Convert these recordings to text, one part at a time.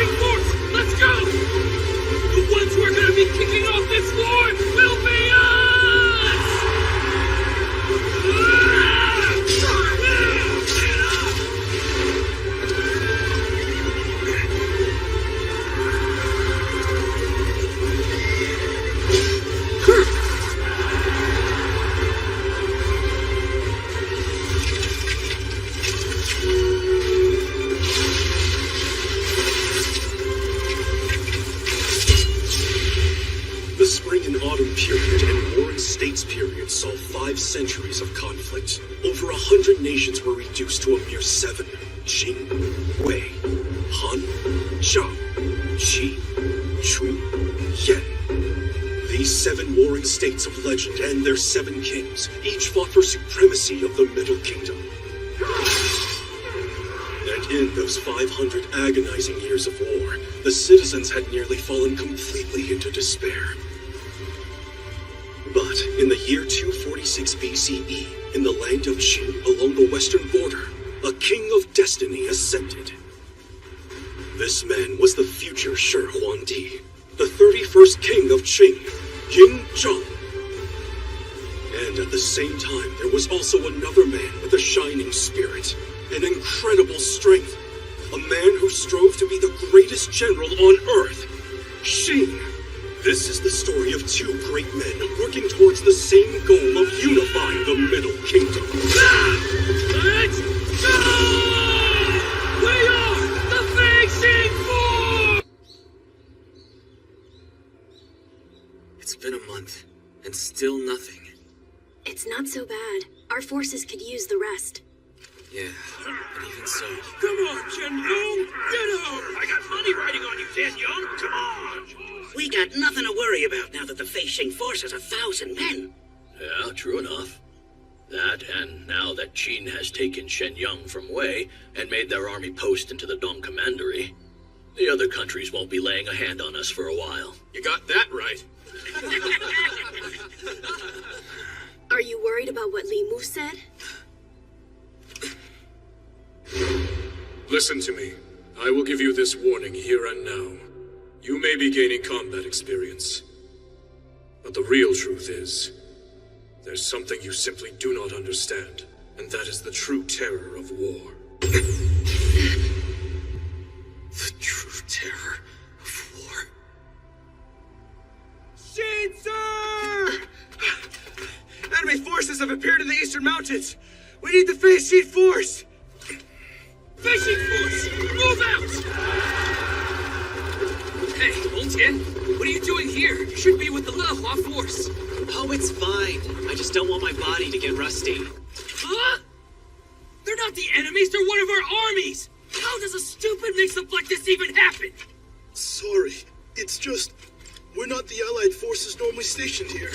facing force! Let's go! The ones who are gonna be kicking off this war will be us! The Spring and Autumn period and Warring States period saw 5 centuries of conflict. Over 100 nations were reduced to a mere 7. Qing, Wei, Han, Zhao, Qi, Chu, Yan. These 7 warring states of legend and their 7 kings each fought for supremacy of the Middle Kingdom. And in those 500 agonizing years of war, the citizens had nearly fallen completely into despair. But in the year 246 BCE, in the land of Qin along the western border, a king of destiny ascended. This man was the future Shi Huangdi, the 31st king of Qing, Ying Zhang. And at the same time, there was also another man with a shining spirit, an incredible strength, a man who strove to be the greatest general on Earth, Xin. This is the story of 2 great men working towards the same goal of unifying the Middle Kingdom. Let's go! We are the facing force! It's been a month, and still nothing. It's not so bad. Our forces could use the rest. Yeah, but even so. Come on, Shenlong! Get out! I got money riding on you, Daniel! Come on! We got nothing to worry about now that the facing force has 1,000 men. Yeah, true enough. That, and now that Qin has taken Shenyang from Wei and made their army post into the Dong Commandery, the other countries won't be laying a hand on us for a while. You got that right. Are you worried about what Li Mu said? Listen to me. I will give you this warning here and now. You may be gaining combat experience. But the real truth is, there's something you simply do not understand, and that is the true terror of war. The true terror of war. Sir! Enemy forces have appeared in the eastern mountains. We need the facing force. Facing force, move out! Hey, Longtian, what are you doing here? You should be with the Lehua force. Oh, it's fine. I just don't want my body to get rusty. Huh? They're not the enemies, they're one of our armies! How does a stupid mix-up like this even happen? Sorry, it's just, we're not the Allied forces normally stationed here.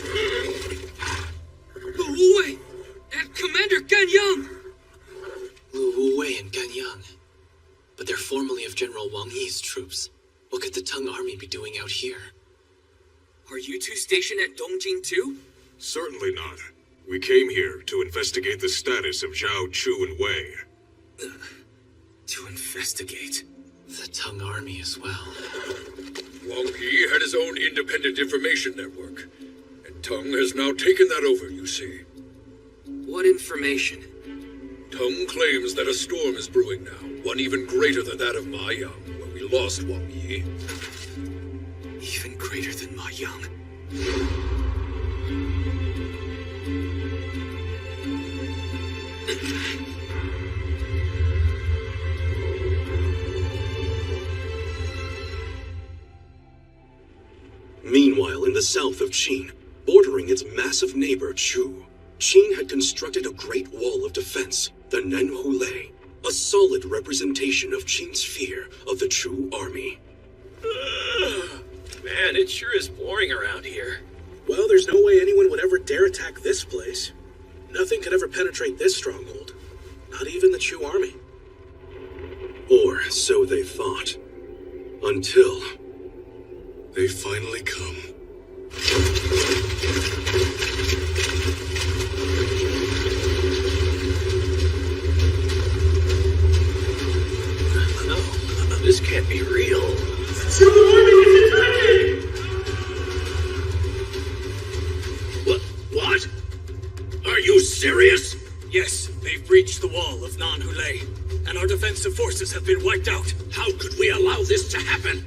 Wu Wei and Commander Gan Yang! Wu Wei and Gan Yang. But they're formerly of General Wang Yi's troops. What could the Tang army be doing out here? Are you two stationed at Dongjing too? Certainly not. We came here to investigate the status of Zhao, Chu, and Wei. To investigate the Tang army as well. Wang Yi had his own independent information network, and Tang has now taken that over, you see. What information? Tang claims that a storm is brewing now, one even greater than that of Ma Yang, where we lost Wang Yi. Even greater than Ma Yang. Meanwhile, in the south of Qin, bordering its massive neighbor Chu, Qin had constructed a great wall of defense, the Nenhulei, a solid representation of Qin's fear of the Chu army. Man, it sure is boring around here. Well, there's no way anyone would ever dare attack this place. Nothing could ever penetrate this stronghold. Not even the Chu army. Or so they thought. Until they finally come. No, this can't can't be real. Chu army is attacking! What? Are you serious? Yes, they've breached the wall of Nanhulei, and our defensive forces have been wiped out. How could we allow this to happen?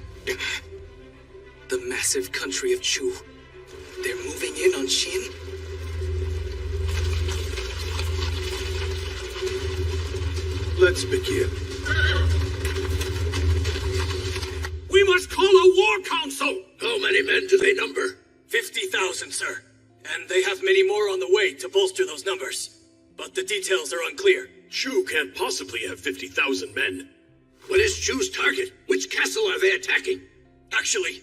The massive country of Chu. They're moving in on Shin? Let's begin. We must call a war council! How many men do they number? 50,000, sir. And they have many more on the way to bolster those numbers. But the details are unclear. Chu can't possibly have 50,000 men. What is Chu's target? Which castle are they attacking? Actually,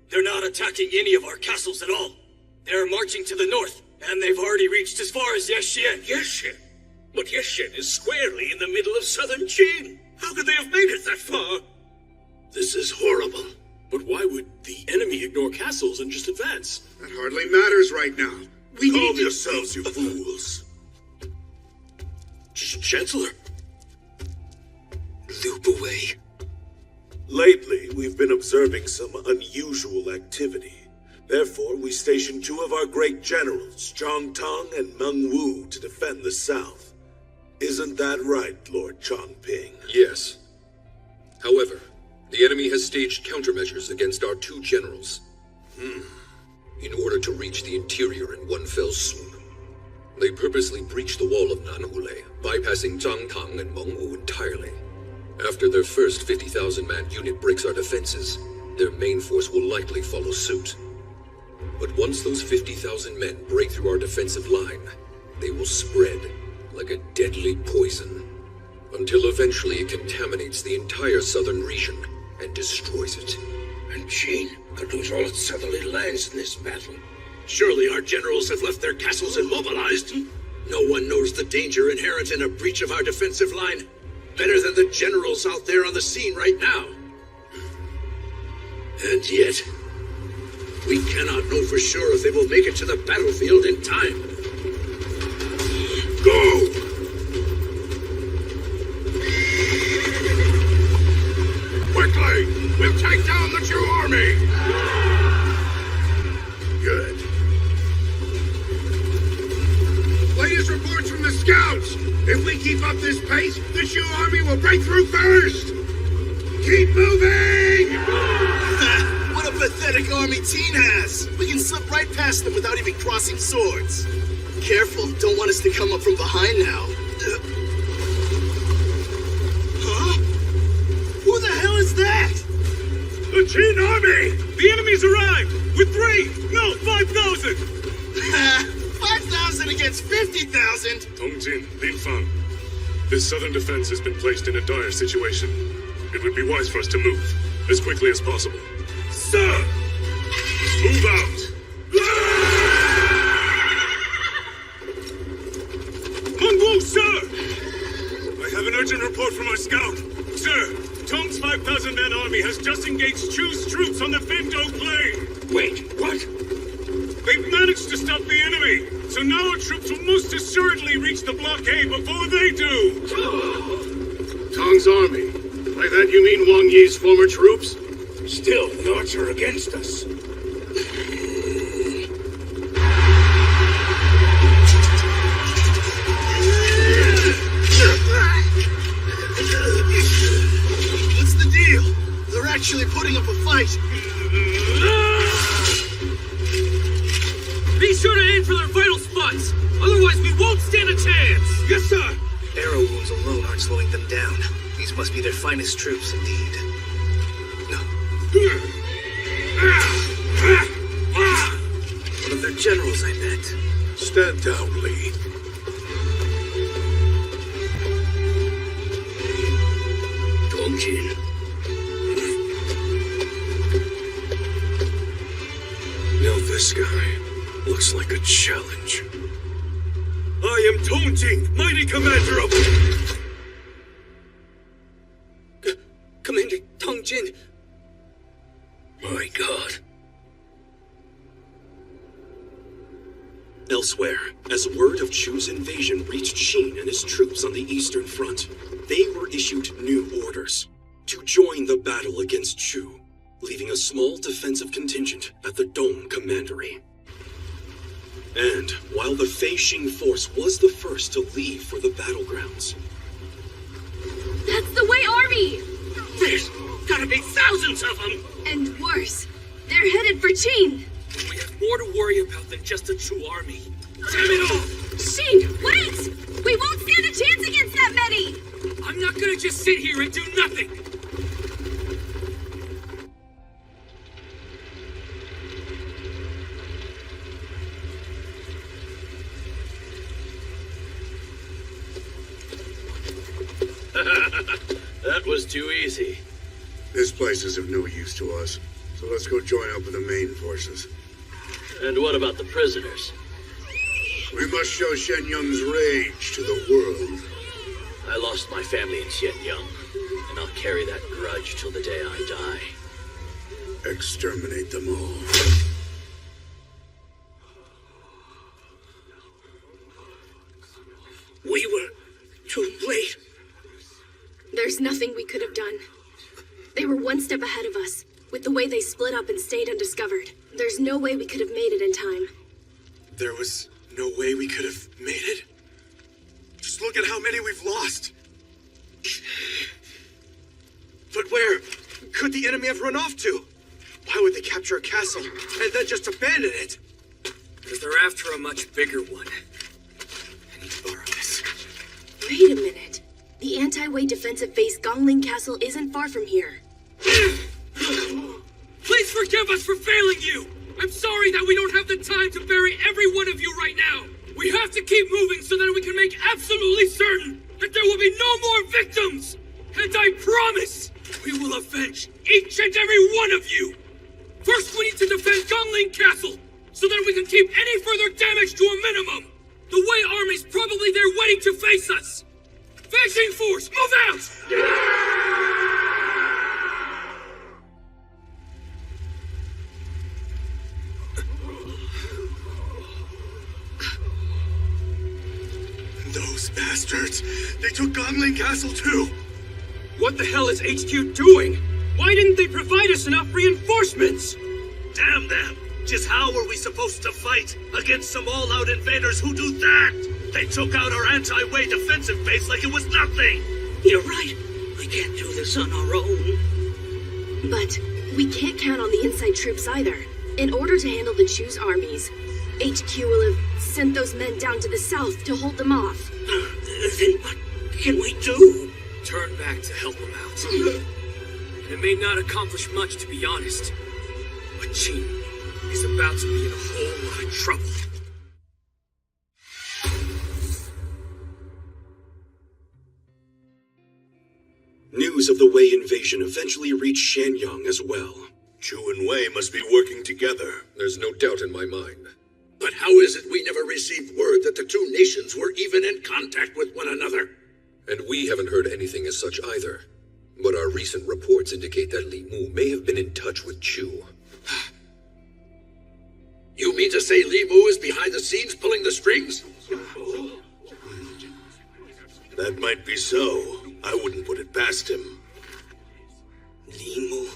they're not attacking any of our castles at all. They're marching to the north, and they've already reached as far as Yeshien. Yeshien? But Yeshien is squarely in the middle of southern Qin. How could they have made it that far? This is horrible. But why would the enemy ignore castles and just advance? That hardly matters right now. We Calm need to... yourselves, you fools. Chancellor? Loop away. Lately, we've been observing some unusual activity. Therefore, we stationed 2 of our great generals, Zhang Tong and Meng Wu, to defend the south. Isn't that right, Lord Chongping? Yes. However, the enemy has staged countermeasures against our 2 generals. In order to reach the interior in one fell swoop. They purposely breached the wall of Nanhulei, bypassing Zhang Tang and Meng Wu entirely. After their first 50,000-man unit breaks our defenses, their main force will likely follow suit. But once those 50,000 men break through our defensive line, they will spread like a deadly poison, until eventually it contaminates the entire southern region and destroys it. And Qin could lose all its southerly lands in this battle. Surely our generals have left their castles immobilized. No one knows the danger inherent in a breach of our defensive line better than the generals out there on the scene right now. And yet, we cannot know for sure if they will make it to the battlefield in time. Go! Quickly! We'll take down the Chu army! Good. Latest reports from the scouts! If we keep up this pace, the Chu army will break through first! Keep moving! What a pathetic army Teen has! We can slip right past them without even crossing swords. Careful, don't want us to come up from behind now. Huh? Who the hell is that? The Qin army! The enemy's arrived! With 5,000! 5,000 against 50,000? Dongjin, Linfang. This southern defense has been placed in a dire situation. It would be wise for us to move as quickly as possible. Sir! Move out! Meng Wu, sir! I have an urgent report from our scout. Sir, Tong's 5,000-man army has just engaged Chu's troops on the Bindo Plain. Wait, what? They've managed to stop the enemy, so now our troops will most assuredly reach the blockade before they do. Tong's army. By that you mean Wang Yi's former troops? Still, the odds are against us. What's the deal? They're actually putting up a fight. Be sure to aim for their vital spots, otherwise we won't stand a chance. Yes, sir. Arrow wounds alone aren't slowing them down. These must be their finest troops indeed. One of their generals, I bet. Stand down, Lee. Dongjin. Now this guy looks like a challenge. I am Dongjin, mighty commander of... Commander Dongjin. My God. Elsewhere, as word of Chu's invasion reached Qin and his troops on the eastern front, they were issued new orders to join the battle against Chu, leaving a small defensive contingent at the Dong Commandery. And while the Fei-Shing force was the first to leave for the battlegrounds... That's the Wei army! There's gotta be thousands of them! And worse, they're headed for Qin! We have more to worry about than just a true army. Damn it all! Shing, wait! We won't stand a chance against that many! I'm not gonna just sit here and do nothing! That was too easy. This place is of no use to us, so let's go join up with the main forces. And what about the prisoners? We must show Shen Yung's rage to the world. I lost my family in Xianyang, and I'll carry that grudge till the day I die. Exterminate them all. We were too late. There's nothing we could have done. They were one step ahead of us, with the way they split up and stayed undiscovered. There's no way we could have made it in time. There was no way we could have made it? Just look at how many we've lost. But where could the enemy have run off to? Why would they capture a castle and then just abandon it? Because they're after a much bigger one. I need to borrow this. Wait a minute. The anti-Wei defensive base Gongling Castle isn't far from here. Please forgive us for failing you! I'm sorry that we don't have the time to bury every one of you right now! We have to keep moving so that we can make absolutely certain that there will be no more victims! And I promise we will avenge each and every one of you! First, we need to defend Gongling Castle so that we can keep any further damage to a minimum! The Wei army's probably there waiting to face us! Fei-Shing force, move out! Those bastards! They took Gongling Castle too! What the hell is HQ doing? Why didn't they provide us enough reinforcements? Damn them! Just how were we supposed to fight against some all-out invaders who do that? They took out our anti-Wei defensive base like it was nothing! You're right. We can't do this on our own. But we can't count on the inside troops either. In order to handle the Chu's armies, HQ will have sent those men down to the south to hold them off. Then what can we do? Turn back to help them out. It may not accomplish much, to be honest. But Qin is about to be in a whole lot of trouble. News of the Wei invasion eventually reached Xianyang as well. Chu and Wei must be working together. There's no doubt in my mind. But how is it we never received word that the two nations were even in contact with one another? And we haven't heard anything as such either. But our recent reports indicate that Li Mu may have been in touch with Chu. You mean to say Li Mu is behind the scenes pulling the strings? That might be so. I wouldn't put it past him. Li Mu?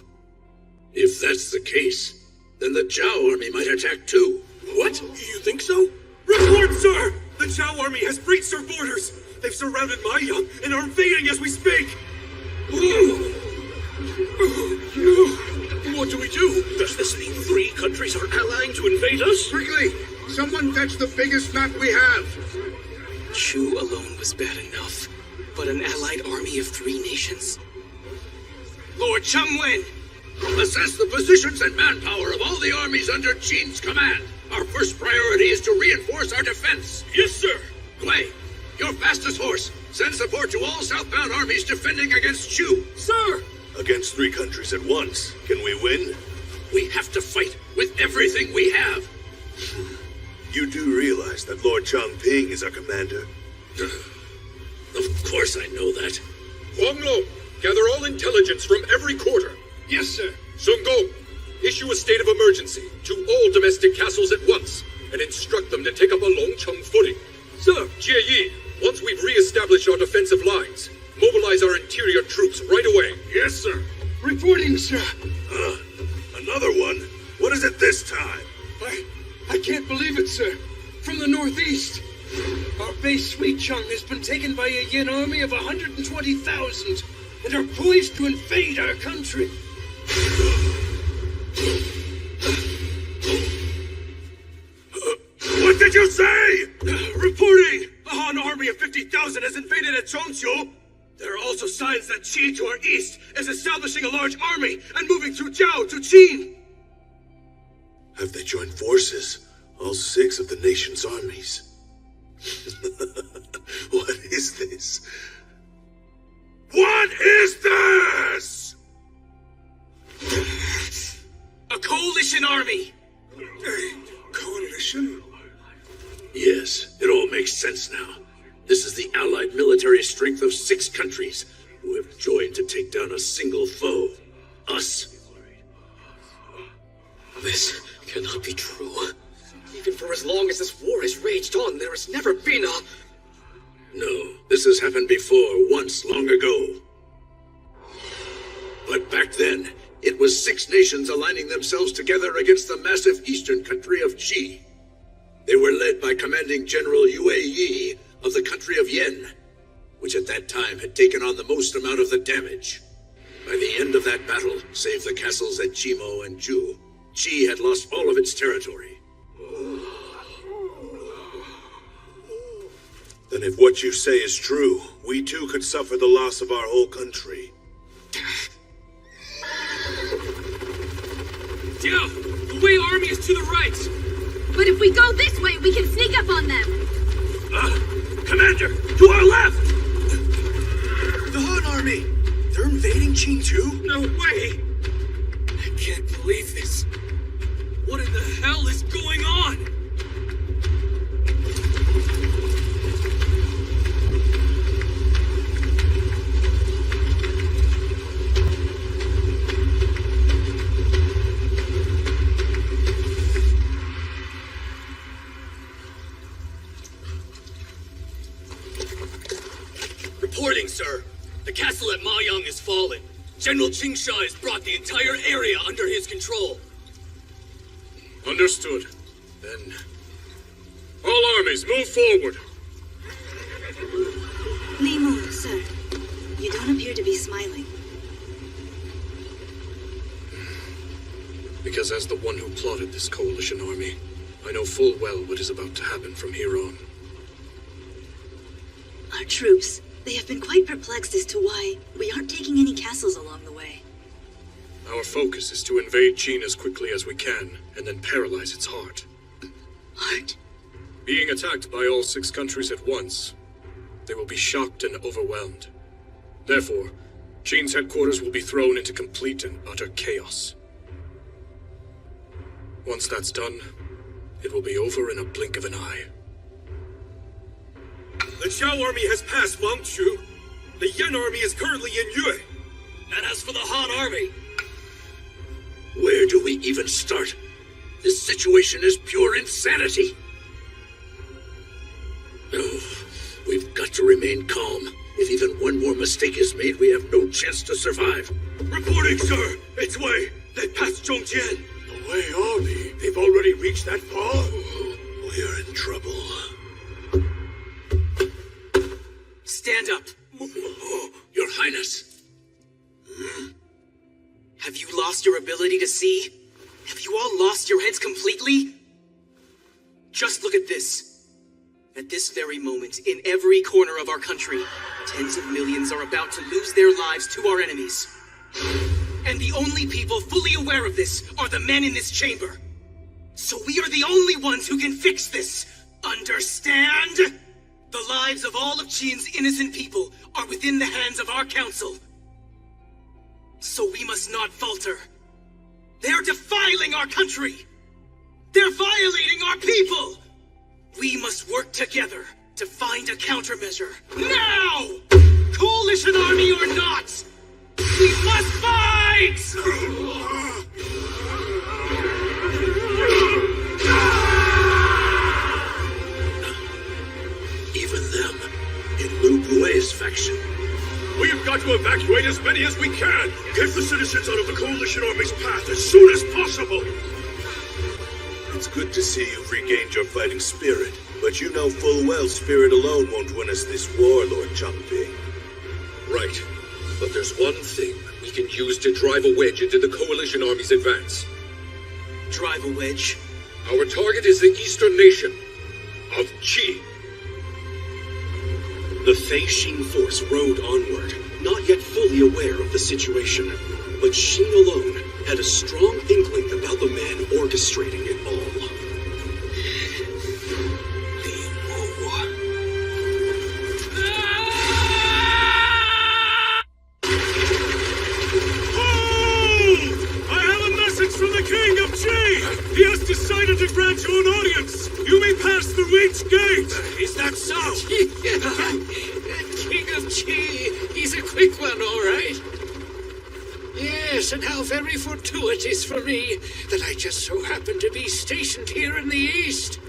If that's the case, then the Zhao army might attack too. What? You think so? Report, sir! The Zhao army has breached our borders! They've surrounded Maiyang and are invading as we speak! What do we do? Does this mean 3 countries are allying to invade us? Quickly! Someone fetch the biggest map we have! Chu alone was bad enough, but an allied army of 3 nations? Lord Changwen! Assess the positions and manpower of all the armies under Qin's command. Our first priority is to reinforce our defense. Yes, sir! Wei, your fastest horse. Send support to all southbound armies defending against Chu. Sir! Against 3 countries at once. Can we win? We have to fight with everything we have. You do realize that Lord Changping is our commander? Of course I know that. Huang Long, gather all intelligence from every quarter. Yes, sir. Sun Gong, issue a state of emergency to all domestic castles at once and instruct them to take up a Longcheng footing. Sir! Jie Yi, once we've re-established our defensive lines, Mobilize our interior troops right away. Yes, sir. Reporting, sir. Another one? What is it this time? I can't believe it, sir. From the northeast. Our base Suicheng has been taken by a Yin army of 120,000 and are poised to invade our country. What did you say? Reporting! A Han army of 50,000 has invaded at Zhongshu. There are also signs that Qi to our east is establishing a large army and moving through Zhao to Qin. Have they joined forces? All 6 of the nation's armies. What is this? What is this? A coalition army! Coalition? Yes, it all makes sense now. This is the allied military strength of 6 countries who have joined to take down a single foe. Us. This cannot be true. Even for as long as this war has raged on, there has never been a... No, this has happened before, once, long ago. But back then, it was 6 nations aligning themselves together against the massive eastern country of Qi. They were led by commanding General Yue Yi of the country of Yen, which at that time had taken on the most amount of the damage. By the end of that battle, save the castles at Chimo and Ju, Qi had lost all of its territory. Then if what you say is true, we too could suffer the loss of our whole country. Diao, the Wei army is to the right. But if we go this way, we can sneak up on them. Commander, to our left! The Han army! They're invading Qin too? No way! I can't believe this. What in the hell is going on? Reporting, sir. The castle at Maoyang is fallen. General Qingsha has brought the entire area under his control. Understood. Then, all armies move forward. Li Mu, sir. You don't appear to be smiling. Because as the one who plotted this coalition army, I know full well what is about to happen from here on. Our troops, they have been quite perplexed as to why we aren't taking any castles along the way. Our focus is to invade Qin as quickly as we can, and then paralyze its heart. Heart? Being attacked by all 6 countries at once, they will be shocked and overwhelmed. Therefore, Qin's headquarters will be thrown into complete and utter chaos. Once that's done, it will be over in a blink of an eye. The Zhao army has passed Mangchu. The Yen army is currently in Yue. And as for the Han army, Where do we even start? This situation is pure insanity. Oh, we've got to remain calm. If even one more mistake is made, we have no chance to survive. Reporting, sir. It's Wei. They passed Zhongjian. The Wei army? They've already reached that far? We're in trouble. stand up. Your Highness. Have you lost your ability to see? Have you all lost your heads completely? Just look at this. At this very moment, in every corner of our country, tens of millions are about to lose their lives to our enemies. And the only people fully aware of this are the men in this chamber. So we are the only ones who can fix this. Understand? The lives of all of Qin's innocent people are within the hands of our council. So we must not falter. They're defiling our country. They're violating our people. We must work together to find a countermeasure. Now! Coalition army or not, we must fight! Even them, in Lu Bue's faction, evacuate as many as we can! Get the citizens out of the Coalition Army's path as soon as possible! It's good to see you've regained your fighting spirit, but you know full well spirit alone won't win us this war, Lord Changping. Right. But there's one thing we can use to drive a wedge into the Coalition Army's advance. Drive a wedge? Our target is the eastern nation of Qi. The Fei Xing force rode onward, not yet fully aware of the situation. But Xin alone had a strong inkling about the man orchestrating it all. From the King of Qi! He has decided to grant you an audience! You may pass through each gate! Is that so? King of Qi! He's a quick one, all right. Yes, and how very fortuitous for me that I just so happen to be stationed here in the east.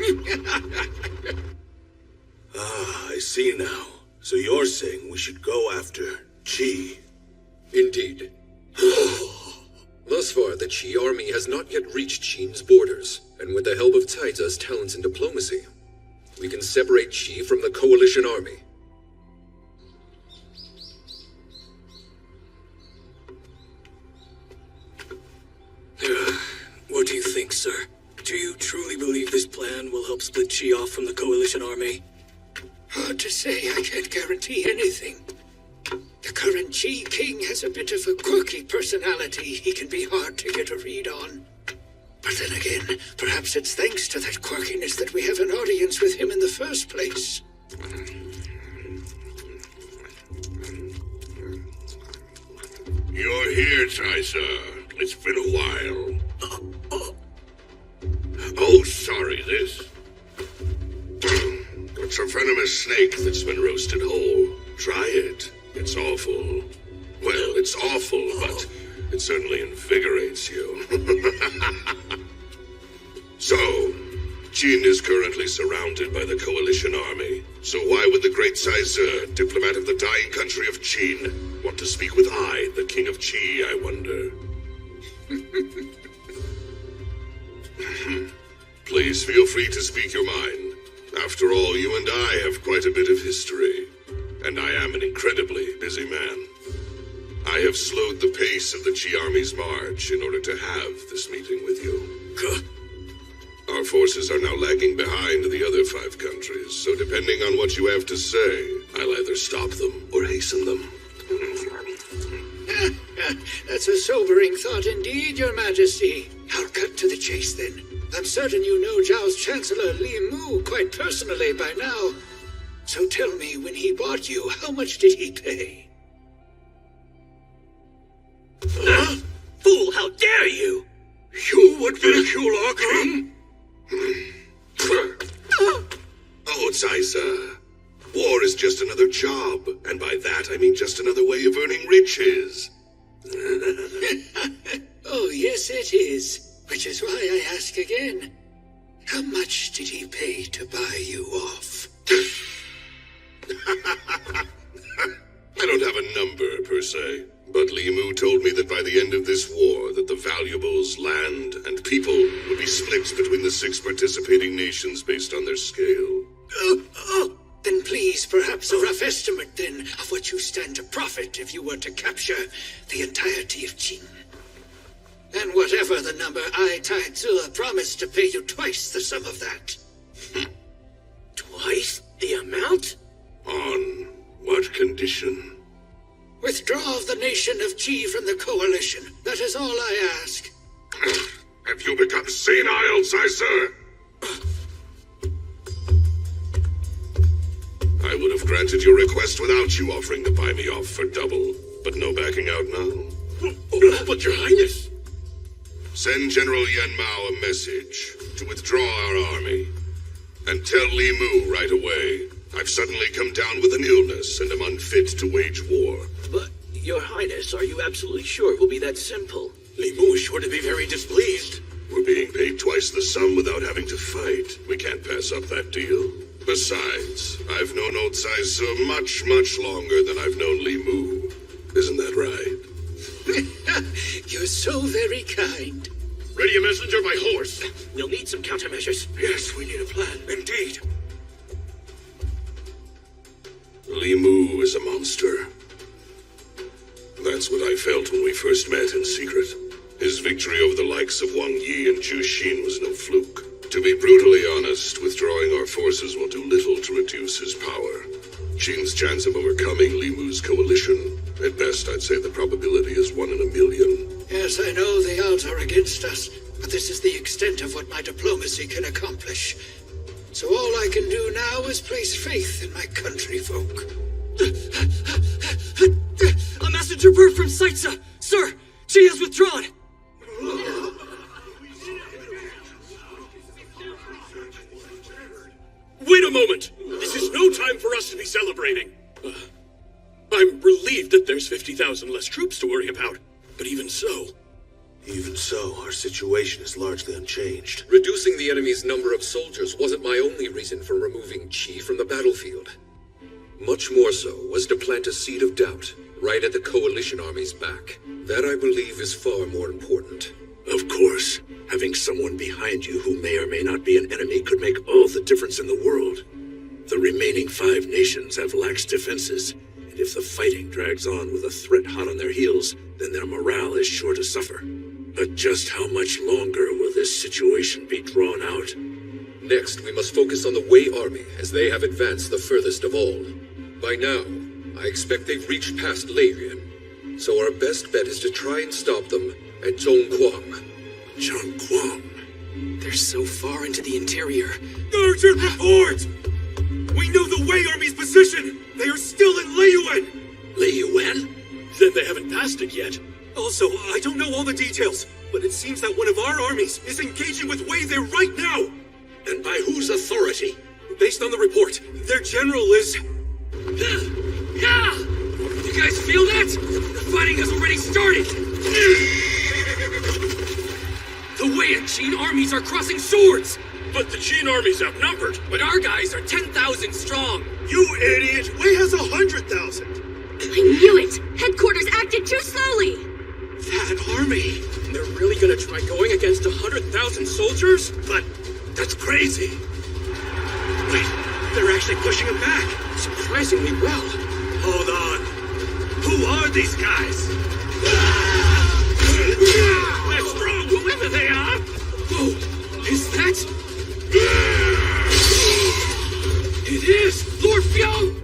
I see now. So you're saying we should go after Qi? Indeed. Thus far, the Qi army has not yet reached Qin's borders, and with the help of Taiza's talents in diplomacy, we can separate Qi from the Coalition army. What do you think, sir? Do you truly believe this plan will help split Qi off from the Coalition army? Hard to say. I can't guarantee anything. The current Qi King has a bit of a quirky personality he can be hard to get a read on. But then again, perhaps it's thanks to that quirkiness that we have an audience with him in the first place. You're here, Taiza. It's been a while. Oh, sorry, this. It's a venomous snake that's been roasted whole. Try it. It's awful. Well, it's awful, but it certainly invigorates you. So, Qin is currently surrounded by the Coalition Army. So why would the great Caize, diplomat of the dying country of Qin, want to speak with I, the King of Qi, I wonder? Please feel free to speak your mind. After all, you and I have quite a bit of history. And I am an incredibly busy man. I have slowed the pace of the Qi Army's march in order to have this meeting with you. Our forces are now lagging behind the other 5 countries, so depending on what you have to say, I'll either stop them or hasten them. That's a sobering thought indeed, Your Majesty. I'll cut to the chase then. I'm certain you know Zhao's Chancellor Li Mu quite personally by now. So tell me, when he bought you, how much did he pay? Huh? Fool, how dare you! You would ridicule our king? Oh, Caize. War is just another job, and by that I mean just another way of earning riches. Oh, yes, it is. Which is why I ask again. How much did he pay to buy you off? I don't have a number, per se. But Li Mu told me that by the end of this war, that the valuables, land, and people would be split between the 6 participating nations based on their scale. Then please, perhaps a rough estimate, then, of what you stand to profit if you were to capture the entirety of Qin. And whatever the number, I, Taizu, promise to pay you twice the sum of that. Twice the amount? On what condition? Withdraw of the nation of Qi from the coalition. That is all I ask. Have you become senile, Caize? I would have granted your request without you offering to buy me off for double, but no backing out now. But Your Highness... Send General Yan Mao a message to withdraw our army. And tell Li Mu right away, I've suddenly come down with an illness and am unfit to wage war. But, Your Highness, are you absolutely sure it will be that simple? Li Mu is sure to be very displeased. We're being paid twice the sum without having to fight. We can't pass up that deal. Besides, I've known old Caize much, much longer than I've known Li Mu. Isn't that right? You're so very kind. Ready a messenger by horse. We'll need some countermeasures. Yes, we need a plan. Indeed. Li Mu is a monster. That's what I felt when we first met in secret. His victory over the likes of Wang Yi and Zhu Xin was no fluke. To be brutally honest, withdrawing our forces will do little to reduce his power. Xin's chance of overcoming Li Mu's coalition, at best I'd say the probability is 1 in a million. Yes, I know the odds are against us, but this is the extent of what my diplomacy can accomplish. So all I can do now is place faith in my country folk. A messenger bird from Saitsa! Sir, she has withdrawn! Wait a moment! This is no time for us to be celebrating. I'm relieved that there's 50,000 less troops to worry about, but even so, our situation is largely unchanged. Reducing the enemy's number of soldiers wasn't my only reason for removing Qi from the battlefield. Much more so was to plant a seed of doubt right at the coalition army's back. That, I believe, is far more important. Of course, having someone behind you who may or may not be an enemy could make all the difference in the world. The remaining 5 nations have lax defenses, and if the fighting drags on with a threat hot on their heels, then their morale is sure to suffer. But just how much longer will this situation be drawn out? Next, we must focus on the Wei army, as they have advanced the furthest of all. By now, I expect they've reached past Leirian, so our best bet is to try and stop them at Zhongguang. Zhongguang? They're so far into the interior. Urgent report! We know the Wei army's position! They are still in Leiyuan! Leiyuan? Then they haven't passed it yet. Also, I don't know all the details, but it seems that one of our armies is engaging with Wei there right now! And by whose authority? Based on the report, their general is... You guys feel that? The fighting has already started! The Wei and Qin armies are crossing swords! But the Qin army's outnumbered! But our guys are 10,000 strong! You idiot! Wei has 100,000! I knew it! Headquarters acted too slowly! That army! They're really gonna try going against 100,000 soldiers? But that's crazy! Wait, they're actually pushing them back! Surprisingly well! Hold on! Who are these guys? They're strong, whoever they are! Whoa! Is that... It is! Lord Biao!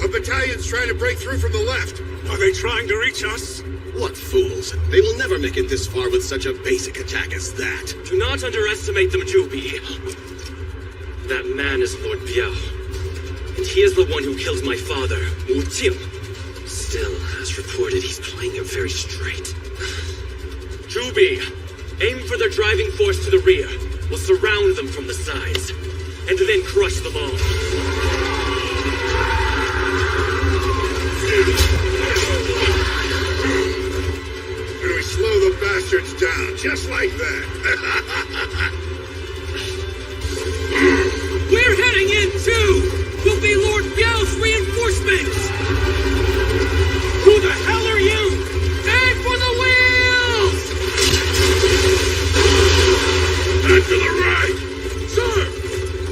A battalion's trying to break through from the left. Are they trying to reach us? What fools! They will never make it this far with such a basic attack as that. Do not underestimate them, Jubi. That man is Lord Biao. And he is the one who killed my father, Wu Jing. Still, as reported, he's playing it very straight. Jubi, aim for their driving force to the rear. We'll surround them from the sides, and then crush them all. And we slow the bastards down, just like that. We're heading in, too! We'll be Lord Biao's reinforcements! Who the hell are you? Aim for the wheels! And to the right! Sir!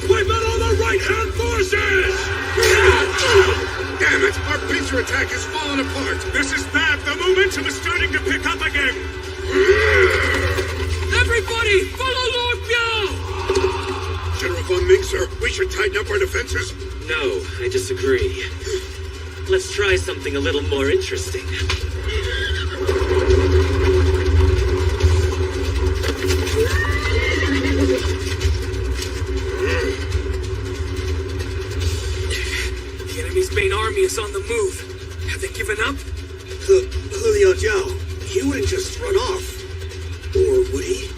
We've got all the right-hand forces! Damn it! Our pincer attack has fallen apart! This is bad! The momentum is starting to pick up again! Everybody, follow Lord Biao! General von Ming, sir, we should tighten up our defenses. No, I disagree. Let's try something a little more interesting. The enemy's main army is on the move. Have they given up? Liao Jiao, he wouldn't just run off. Or would he?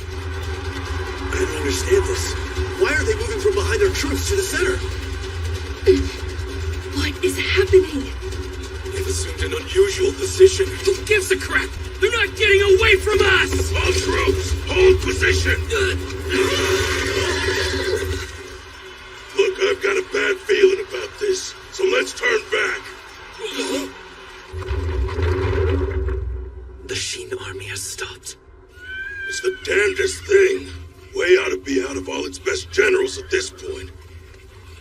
I don't understand this. Why are they moving from behind their troops to the center? What is happening? They've assumed an unusual position. Who gives a crap? They're not getting away from us! All troops, hold position! Look, I've got a bad feeling about this, so let's turn back. It's the damnedest thing. Way ought to be out of all its best generals at this point.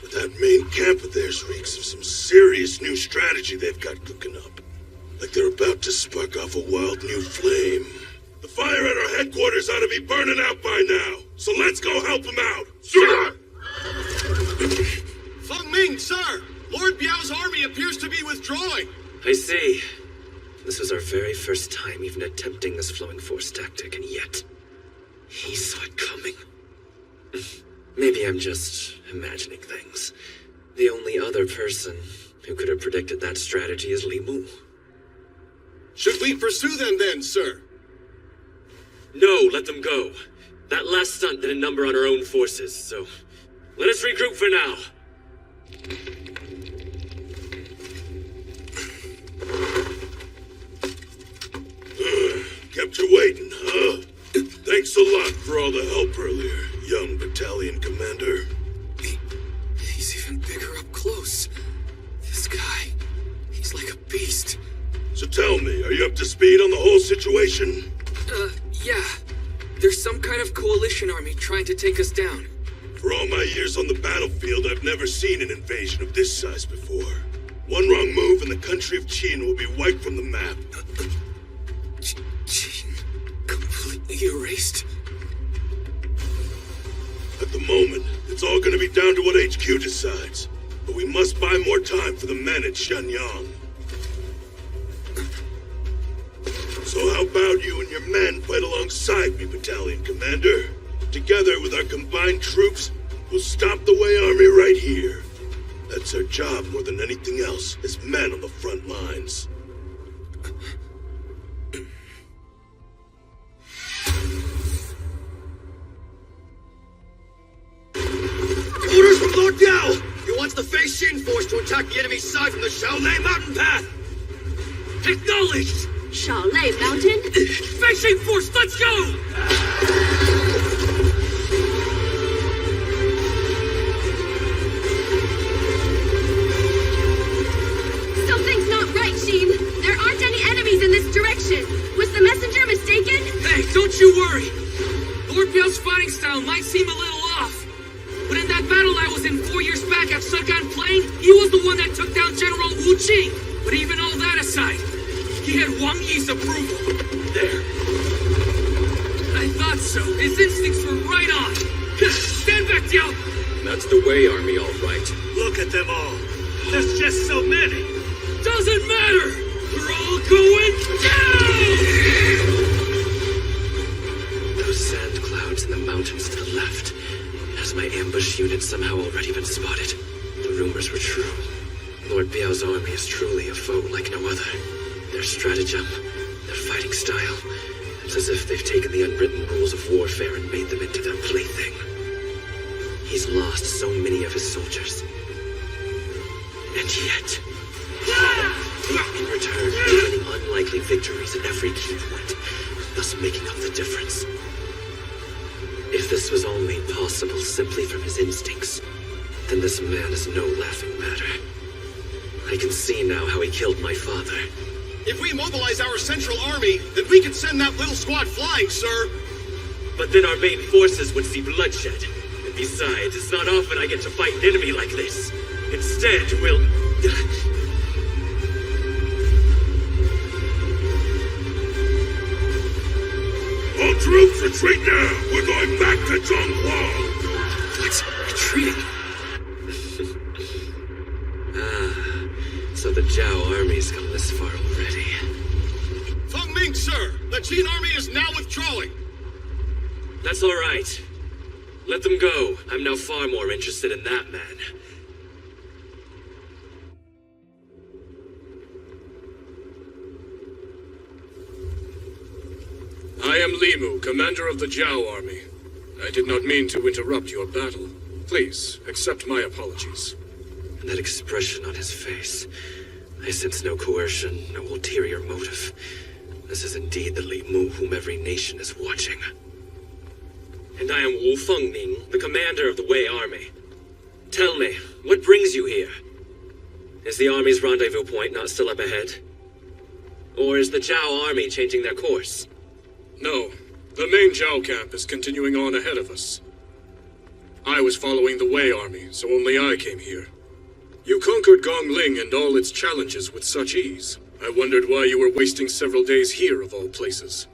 But that main camp of theirs reeks of some serious new strategy they've got cooking up. Like they're about to spark off a wild new flame. The fire at our headquarters ought to be burning out by now. So let's go help them out. Sir! Feng Ming, sir! Lord Biao's army appears to be withdrawing. I see. This was our very first time even attempting this flowing force tactic, and yet he saw it coming. Maybe I'm just imagining things. The only other person who could have predicted that strategy is Li Mu. Should we pursue them then, sir? No, let them go. That last stunt did a number on our own forces, so let us regroup for now. Kept you waiting, huh? Thanks a lot for all the help earlier, young battalion commander. He's even bigger up close. This guy, he's like a beast. So tell me, are you up to speed on the whole situation? Yeah. There's some kind of coalition army trying to take us down. For all my years on the battlefield, I've never seen an invasion of this size before. One wrong move and the country of Qin will be wiped from the map. Qin completely erased? At the moment, it's all gonna be down to what HQ decides. But we must buy more time for the men at Shenyang. So how about you and your men fight alongside me, Battalion Commander? Together with our combined troops, we'll stop the Wei Army right here. That's our job more than anything else, as men on the front lines. Orders from Lord Biao! He wants the Fei Xin force to attack the enemy's side from the Shaolei mountain path! Acknowledged! Shaolei Mountain? Fei force, let's go! Something's not right, Sheen. There aren't any enemies in this direction. Was the messenger mistaken? Hey, don't you worry. Lord Biao's fighting style might seem a little off. But in that battle I was in 4 years back at Sugan Plain, he was the one that took down General Wu Qing. But even all that aside, he had Wang Yi's approval. There. I thought so. His instincts were right on. Stand back, Diao! That's the Wei Army, all right. Look at them all. There's just so many. Doesn't matter! We're all going down! Those sand clouds in the mountains to the left. Has my ambush unit somehow already been spotted? The rumors were true. Lord Biao's army is truly a foe like no other. Their stratagem, their fighting style, it's as if they've taken the unwritten rules of warfare and made them into their plaything. He's lost so many of his soldiers. And yet, in return, they're winning unlikely victories at every key point, thus making up the difference. If this was all made possible simply from his instincts, then this man is no laughing matter. I can see now how he killed my father. If we mobilize our central army, then we can send that little squad flying, sir! But then our main forces would see bloodshed. And besides, it's not often I get to fight an enemy like this. Instead, we'll... All troops retreat now! We're going back to Zhonghua! What? Retreating? So the Zhao army's come this far already. Feng Ming, sir! The Qin army is now withdrawing! That's all right. Let them go. I'm now far more interested in that man. I am Limu, commander of the Zhao army. I did not mean to interrupt your battle. Please, accept my apologies. And that expression on his face. I sense no coercion, no ulterior motive. This is indeed the Li Mu whom every nation is watching. And I am Wu Fengming, the commander of the Wei army. Tell me, what brings you here? Is the army's rendezvous point not still up ahead? Or is the Zhao army changing their course? No, The main Zhao camp is continuing on ahead of us. I was following the Wei army, so only I came here. You conquered Gongling and all its challenges with such ease. I wondered why you were wasting several days here of all places.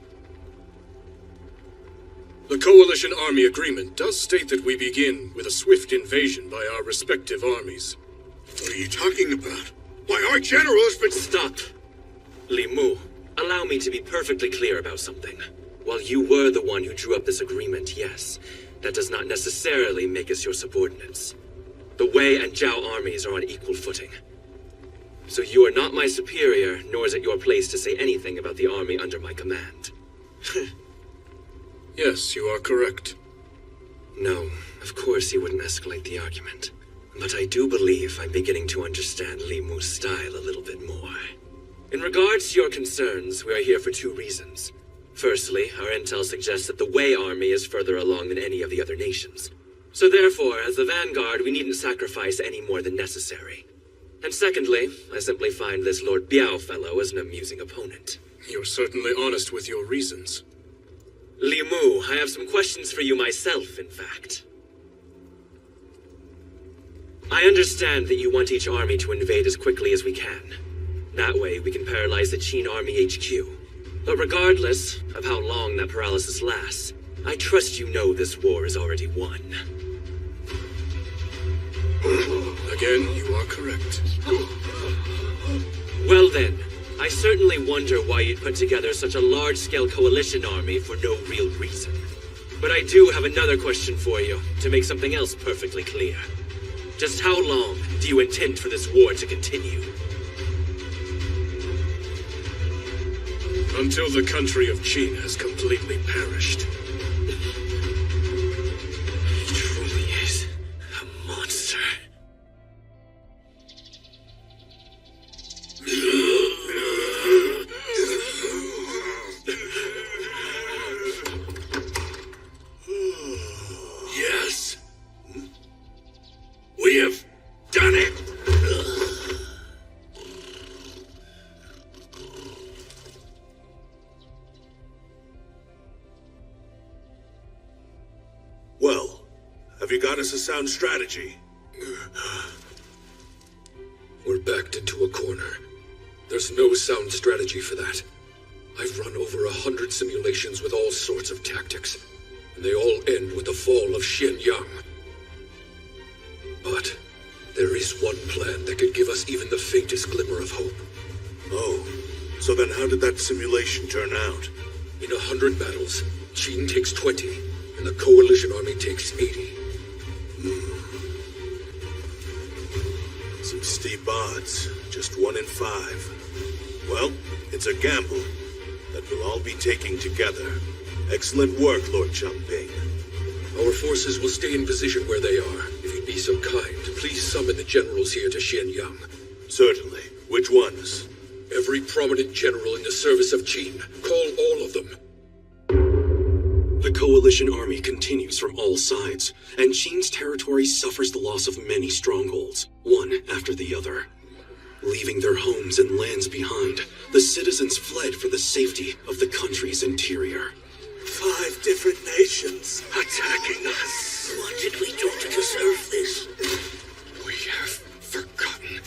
The Coalition Army Agreement does state that we begin with a swift invasion by our respective armies. What are you talking about? Why, our general has been... Stop. Li Mu, allow me to be perfectly clear about something. While you were the one who drew up this agreement, yes, that does not necessarily make us your subordinates. The Wei and Zhao armies are on equal footing. So you are not my superior, nor is it your place to say anything about the army under my command. Yes, you are correct. No, of course you wouldn't escalate the argument. But I do believe I'm beginning to understand Li Mu's style a little bit more. In regards to your concerns, we are here for two reasons. Firstly, our intel suggests that the Wei army is further along than any of the other nations. So therefore, as the vanguard, we needn't sacrifice any more than necessary. And secondly, I simply find this Lord Biao fellow as an amusing opponent. You're certainly honest with your reasons. Li Mu, I have some questions for you myself, in fact. I understand that you want each army to invade as quickly as we can. That way, we can paralyze the Qin Army HQ. But regardless of how long that paralysis lasts, I trust you know this war is already won. Again, you are correct. Well then, I certainly wonder why you'd put together such a large-scale coalition army for no real reason. But I do have another question for you, to make something else perfectly clear. Just how long do you intend for this war to continue? Until the country of Qin has completely perished. He truly is a monster. Yes. We have done it. Well, have you got us a sound strategy? We're backed into a corner. There's no sound strategy for that. I've run over 100 simulations with all sorts of tactics, and they all end with the fall of Shenyang. But there is one plan that could give us even the faintest glimmer of hope. Oh, so then how did that simulation turn out? In 100 battles, Qin takes 20, and the Coalition Army takes 80. Some steep odds. Just 1 in 5. Well, it's a gamble that we'll all be taking together. Excellent work, Lord Champing. Our forces will stay in position where they are. If you'd be so kind, please summon the generals here to Shenyang. Certainly. Which ones? Every prominent general in the service of Qin. Call all of them. The Coalition Army continues from all sides, and Qin's territory suffers the loss of many strongholds, one after the other. Leaving their homes and lands behind, the citizens fled for the safety of the country's interior. 5 different nations Attacking us. What did we do to deserve this? We have forgotten.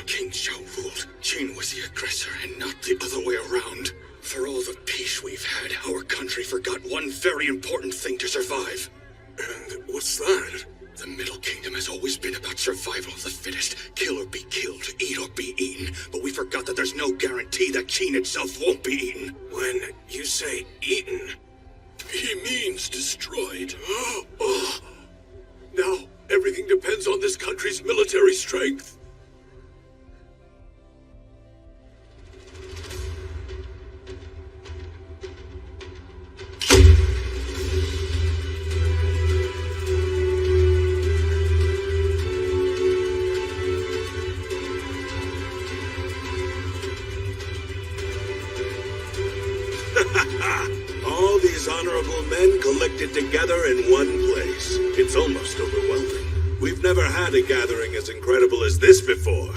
King Zhao ruled. Qin was the aggressor and not the other way around. For all the peace we've had, our country forgot one very important thing to survive. And what's that? The Middle Kingdom has always been about survival of the fittest. Kill or be killed, eat or be eaten. But we forgot that there's no guarantee that Qin itself won't be eaten. When you say eaten, he means destroyed. Now, everything depends on this country's military strength. All these honorable men collected together in one place. It's almost overwhelming. We've never had a gathering as incredible as this before.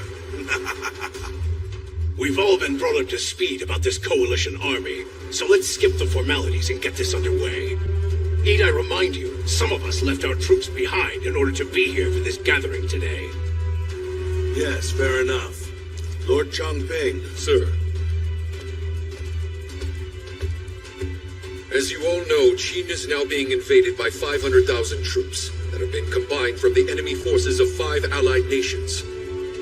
We've all been brought up to speed about this coalition army, so let's skip the formalities and get this underway. Need I remind you, some of us left our troops behind in order to be here for this gathering today. Yes, fair enough. Lord Chongping. Sir. As you all know, Qin is now being invaded by 500,000 troops that have been combined from the enemy forces of 5 allied nations.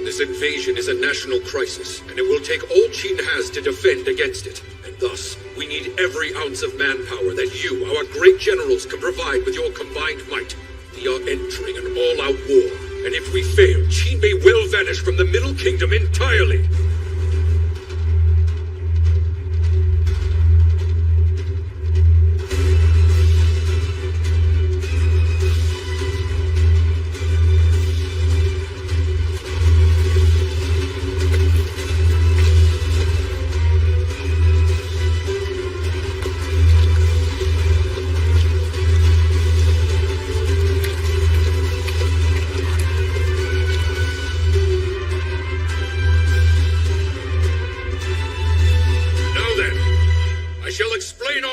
This invasion is a national crisis, and it will take all Qin has to defend against it. And thus, we need every ounce of manpower that you, our great generals, can provide with your combined might. We are entering an all-out war, and if we fail, Qin may well vanish from the Middle Kingdom entirely.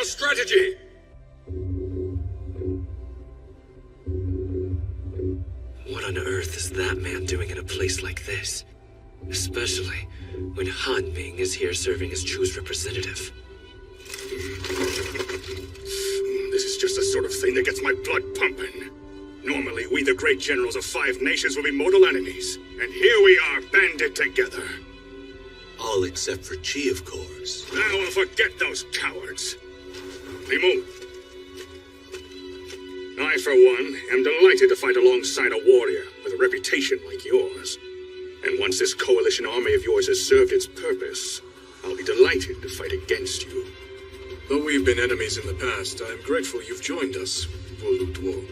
Strategy! What on earth is that man doing in a place like this? Especially when Han Ming is here serving as Chu's representative. This is just the sort of thing that gets my blood pumping. Normally, we the great generals of 5 nations will be mortal enemies. And here we are, banded together. All except for Qi, of course. Now I'll forget those cowards. Li Mu. I, for one, am delighted to fight alongside a warrior with a reputation like yours. And once this coalition army of yours has served its purpose, I'll be delighted to fight against you. Though we've been enemies in the past, I'm grateful you've joined us, Wu Duo.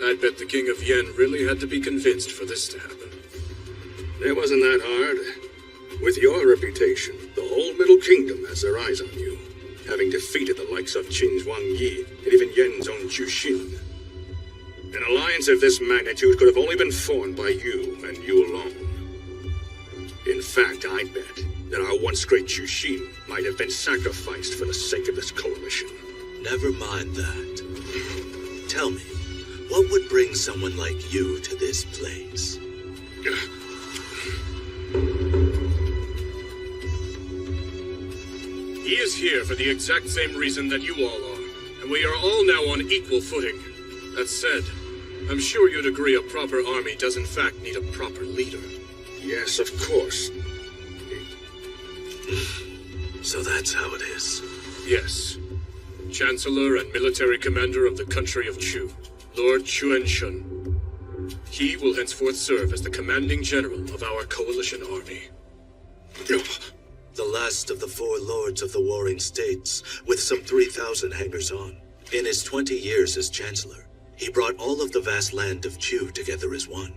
I'd bet the King of Yen really had to be convinced for this to happen. It wasn't that hard. With your reputation, the whole Middle Kingdom has their eyes on you, having defeated the likes of Qin's Wang Yi and even Yen's own Zhu Xin. An alliance of this magnitude could have only been formed by you and you alone. In fact, I bet that our once great Zhu Xin might have been sacrificed for the sake of this coalition. Never mind that. Tell me, what would bring someone like you to this place? He is here for the exact same reason that you all are, and we are all now on equal footing. That said, I'm sure you'd agree a proper army does in fact need a proper leader. Yes, of course. So that's how it is. Yes. Chancellor and military commander of the country of Chu, Lord Chuanshun. He will henceforth serve as the commanding general of our coalition army. The last of the 4 lords of the warring states, with some 3,000 hangers-on. In his 20 years as chancellor, he brought all of the vast land of Chu together as one.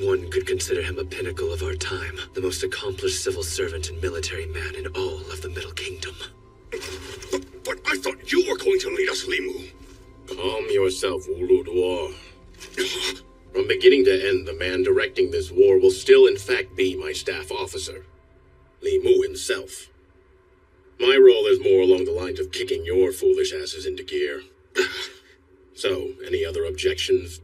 One could consider him a pinnacle of our time, the most accomplished civil servant and military man in all of the Middle Kingdom. But I thought you were going to lead us, Li Mu. Calm yourself, Wu Duo. From beginning to end, the man directing this war will still in fact be my staff officer, Li Mu himself. My role is more along the lines of kicking your foolish asses into gear. So, any other objections?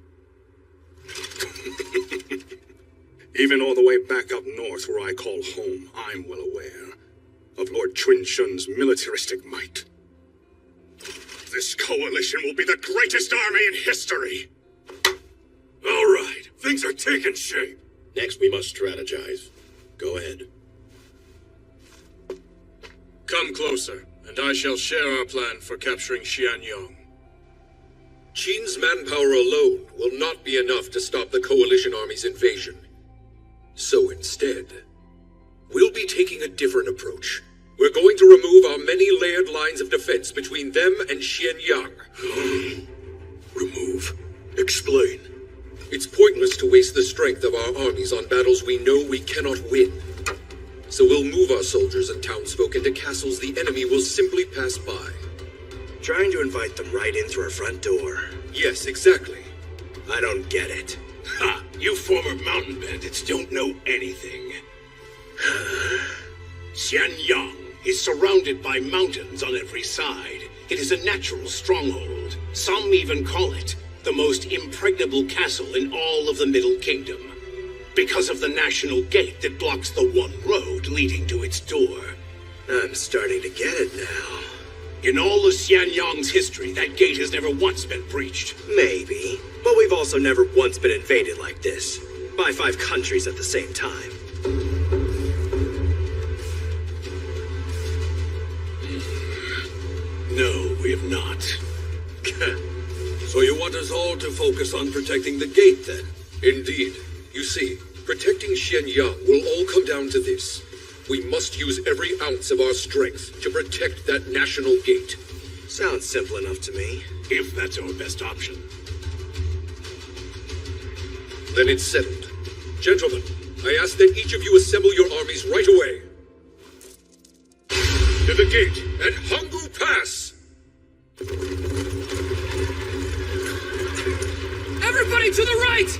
Even all the way back up north where I call home, I'm well aware of Lord Chuanshun's militaristic might. This coalition will be the greatest army in history! All right, things are taking shape. Next, we must strategize. Go ahead. Come closer, and I shall share our plan for capturing Xianyang. Qin's manpower alone will not be enough to stop the coalition army's invasion. So instead, we'll be taking a different approach. We're going to remove our many layered lines of defense between them and Xianyang. Remove? Explain. It's pointless to waste the strength of our armies on battles we know we cannot win. So we'll move our soldiers and townsfolk into castles the enemy will simply pass by. Trying to invite them right in through our front door. Yes, exactly. I don't get it. Ha! You former mountain bandits don't know anything. Xianyang is surrounded by mountains on every side. It is a natural stronghold. Some even call it the most impregnable castle in all of the Middle Kingdom, because of the national gate that blocks the one road leading to its door. I'm starting to get it now. In all of Xianyang's history, that gate has never once been breached. Maybe, but we've also never once been invaded like this, by 5 countries at the same time. No, we have not. So you want us all to focus on protecting the gate, then? Indeed. You see, protecting Xianyang will all come down to this. We must use every ounce of our strength to protect that national gate. Sounds simple enough to me. If that's our best option. Then it's settled. Gentlemen, I ask that each of you assemble your armies right away. To the gate at Hangu Pass! Everybody to the right!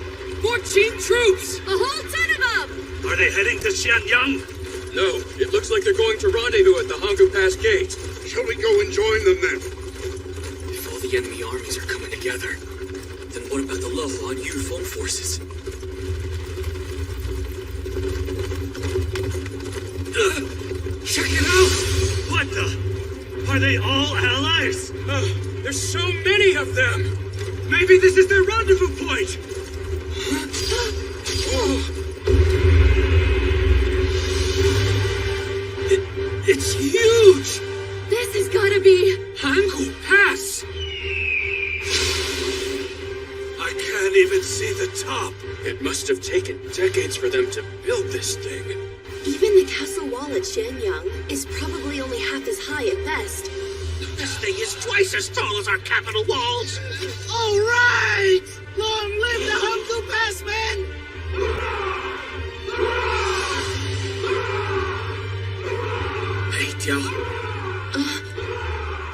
More Qin troops! A whole ton of them! Are they heading to Xianyang? No, it looks like they're going to rendezvous at the Hangu Pass gate. Shall we go and join them then? If all the enemy armies are coming together, then what about the Luhuan Yufeng forces? Check it out! What the? Are they all allies? There's so many of them! Maybe this is their rendezvous point! It's huge! This has gotta be... Hangu Pass! I can't even see the top. It must have taken decades for them to build this thing. Even the castle wall at Xianyang is probably only half as high at best. This thing is twice as tall as our capital walls. All right! Long live the Hangu Pass, men! Hey, Diao.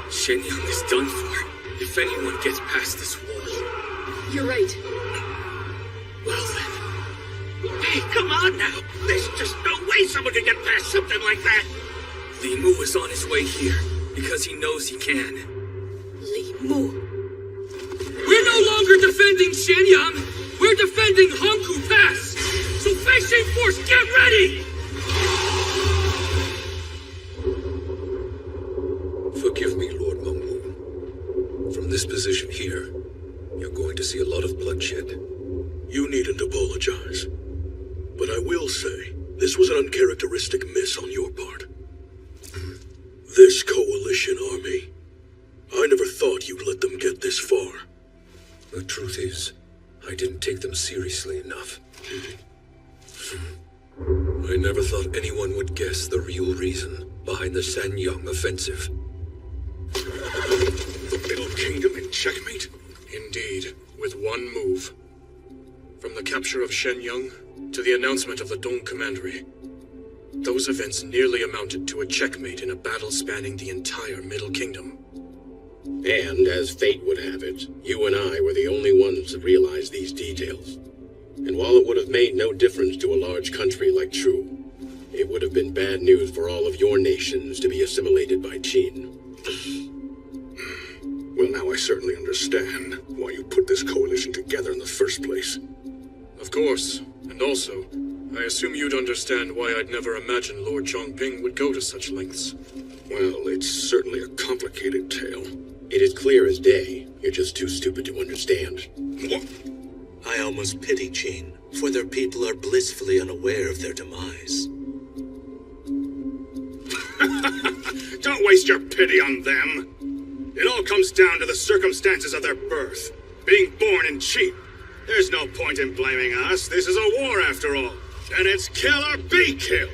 Shenyang is done for. If anyone gets past this wall. You're right. Well then. Hey, come on now. There's just no way someone can get past something like that. Li Mu is on his way here because he knows he can. Li Mu. We're no longer defending Shenyang. We're defending Hangu Pass. So Fei Force, get ready! Forgive me, Lord Mengwu. From this position here, you're going to see a lot of bloodshed. You needn't apologize. But I will say, this was an uncharacteristic miss on your part. This coalition army, I never thought you'd let them get this far. The truth is, I didn't take them seriously enough. I never thought anyone would guess the real reason behind the Sanyang offensive. The Middle Kingdom in checkmate? Indeed, with one move. From the capture of Shenyang to the announcement of the Dong Commandery, those events nearly amounted to a checkmate in a battle spanning the entire Middle Kingdom. And, as fate would have it, you and I were the only ones to realize these details. And while it would have made no difference to a large country like True, it would have been bad news for all of your nations to be assimilated by Qin. Well, now I certainly understand why you put this coalition together in the first place. Of course, and also, I assume you'd understand why I'd never imagined Lord Chongping would go to such lengths. Well, it's certainly a complicated tale. It is clear as day. You're just too stupid to understand. What? I almost pity Qin, for their people are blissfully unaware of their demise. Don't waste your pity on them. It all comes down to the circumstances of their birth. Being born in cheap. There's no point in blaming us. This is a war after all. And it's kill or be killed.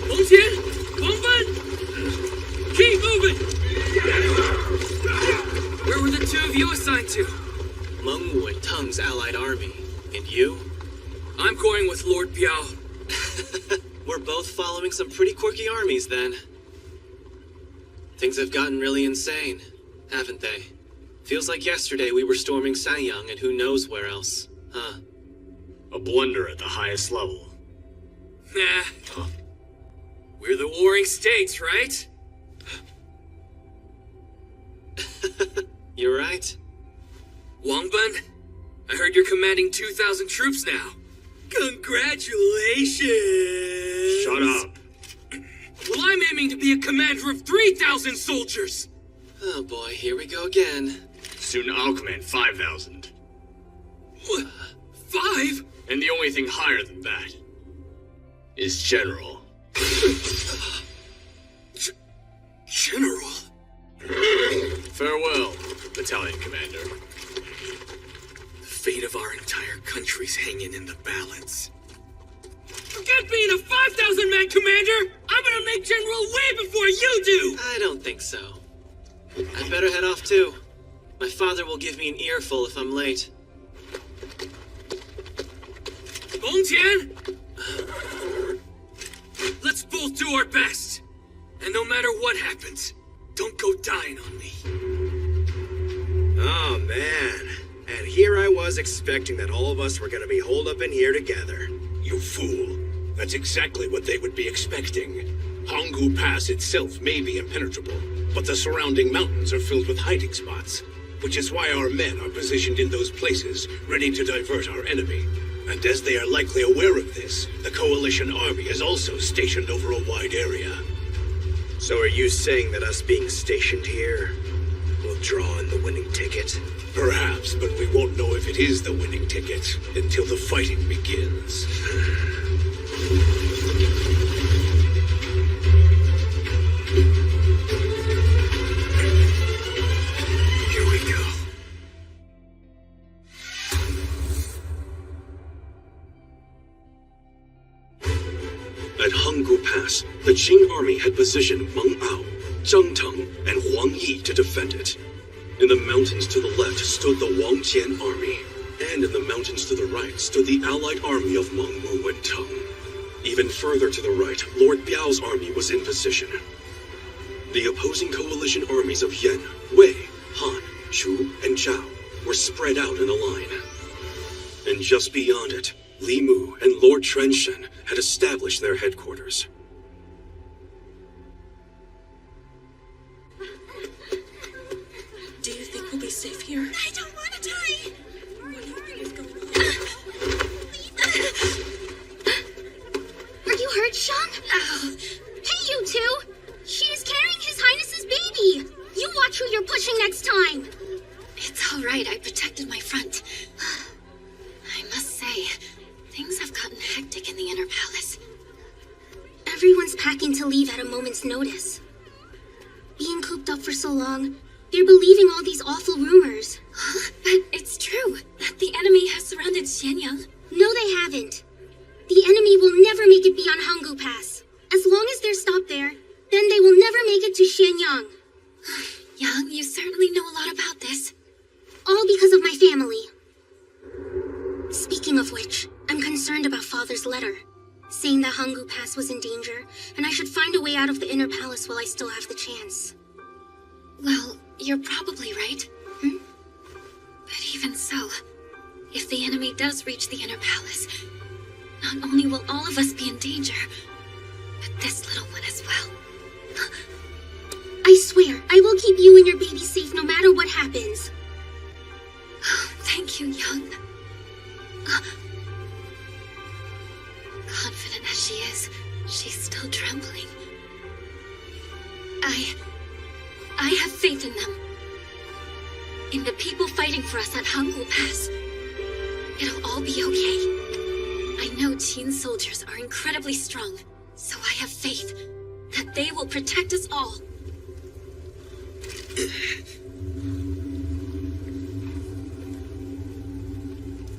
Longtian, Wangban, keep moving! Where were the two of you assigned to? Mengwu and Teng's allied army. And you? I'm going with Lord Biao. We're both following some pretty quirky armies, then. Things have gotten really insane, haven't they? Feels like yesterday we were storming Sanyang and who knows where else. Huh. A blunder at the highest level. Nah. Huh. We're the warring states, right? You're right. Wangban, I heard you're commanding 2,000 troops now. Congratulations! Shut up. Well, I'm aiming to be a commander of 3,000 soldiers! Oh boy, here we go again. Soon I'll command 5,000. What? 5? And the only thing higher than that is General. General? Farewell, Battalion Commander. The fate of our entire country's hanging in the balance. Forget being a 5,000-man commander! I'm gonna make general way before you do! I don't think so. I'd better head off too. My father will give me an earful if I'm late. Gongtian! Let's both do our best. And no matter what happens, don't go dying on me. Oh, man. And here I was expecting that all of us were gonna be holed up in here together. You fool. That's exactly what they would be expecting. Honggu Pass itself may be impenetrable, but the surrounding mountains are filled with hiding spots, which is why our men are positioned in those places, ready to divert our enemy. And as they are likely aware of this, the Coalition Army is also stationed over a wide area. So are you saying that us being stationed here will draw in the winning ticket? Perhaps, but we won't know if it is the winning ticket until the fighting begins. Here we go. At Honggu Pass, the Qing army had positioned Meng Ao, Zhang Teng, and Huang Yi to defend it. In the mountains to the left stood the Wang Jian army, and in the mountains to the right stood the allied army of Meng Wu and Teng. Even further to the right, Lord Biao's army was in position. The opposing coalition armies of Yan, Wei, Han, Chu, and Zhao were spread out in a line. And just beyond it, Li Mu and Lord Trenshen had established their headquarters. Do you think we'll be safe here? I don't want to die! What do you think is going on? Are you hurt, Shang? Hey, you two! She is carrying His Highness's baby! You watch who you're pushing next time! It's all right. I protected my front. I must say, things have gotten hectic in the inner palace. Everyone's packing to leave at a moment's notice. Being cooped up for so long, they're believing all these awful rumors. But it's true that the enemy has surrounded Xianyang. No, they haven't. The enemy will never make it beyond Honggu Pass. As long as they're stopped there, then they will never make it to Xianyang. Yang, you certainly know a lot about this. All because of my family. Speaking of which, I'm concerned about Father's letter, saying that Honggu Pass was in danger, and I should find a way out of the inner palace while I still have the chance. Well, you're probably right. But even so, if the enemy does reach the inner palace, not only will all of us be in danger, but this little one as well. I swear, I will keep you and your baby safe no matter what happens. Thank you, Young. Confident as she is, she's still trembling. I have faith in them. In the people fighting for us at Hongwu Pass. It'll all be okay. I know Qin soldiers are incredibly strong, so I have faith that they will protect us all.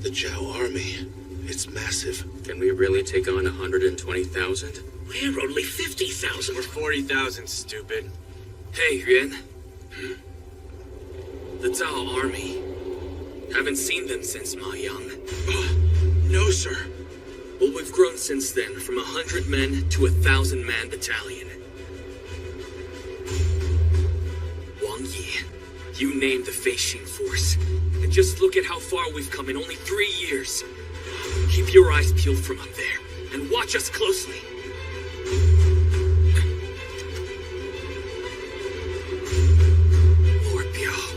The Zhao army. It's massive. Can we really take on 120,000? We're only 50,000. We're 40,000, stupid. Hey, Yuan. The Zhao army. Haven't seen them since Ma Yang. No, sir. Well, we've grown since then, from 100 men to 1,000-man battalion. Wang Yi, You named the Feishin Force, and just look at how far we've come in only 3 years. Keep your eyes peeled from up there, and watch us closely. Lord Biao.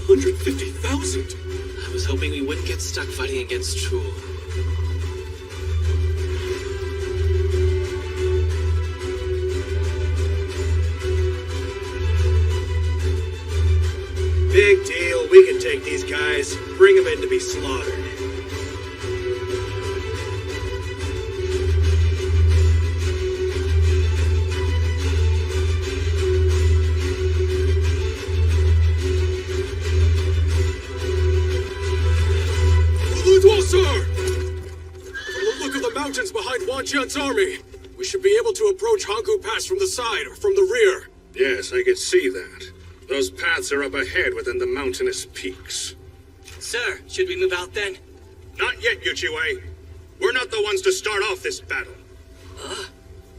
150,000? I was hoping we wouldn't get stuck fighting against Troll. Big deal. We can take these guys, bring them in to be slaughtered. Sir! From the look of the mountains behind Wan Jian's army, we should be able to approach Hangu Pass from the side or from the rear. Yes, I can see that. Those paths are up ahead within the mountainous peaks. Sir, should we move out then? Not yet, Yuchiwei. We're not the ones to start off this battle.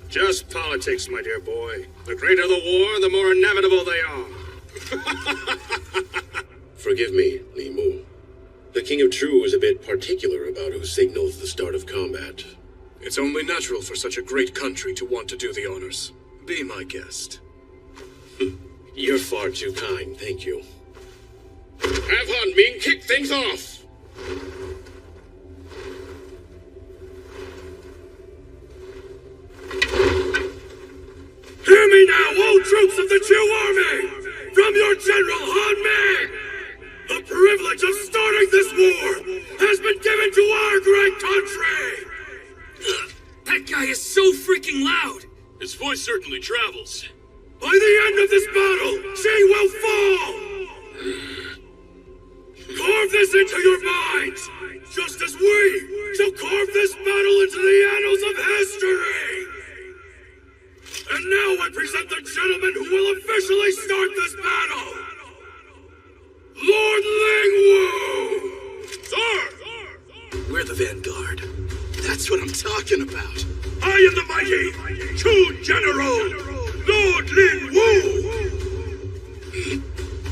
Just politics, my dear boy. The greater the war, the more inevitable they are. Forgive me, Li Mu. The King of True is a bit particular about who signals the start of combat. It's only natural for such a great country to want to do the honors. Be my guest. You're far too kind, thank you. Have Han Ming kick things off! Hear me now, all troops of the Chu army! From your General Han Ming! The privilege of starting this war has been given to our great country! That guy is so freaking loud! His voice certainly travels. By the end of this battle, she will fall! Carve this into your minds, just as we shall carve this battle into the annals of history! And now I present the gentleman who will officially start this battle! Lord Lingwu! Sir! We're the vanguard. That's what I'm talking about. I am the mighty Chu General, Lord Lingwu!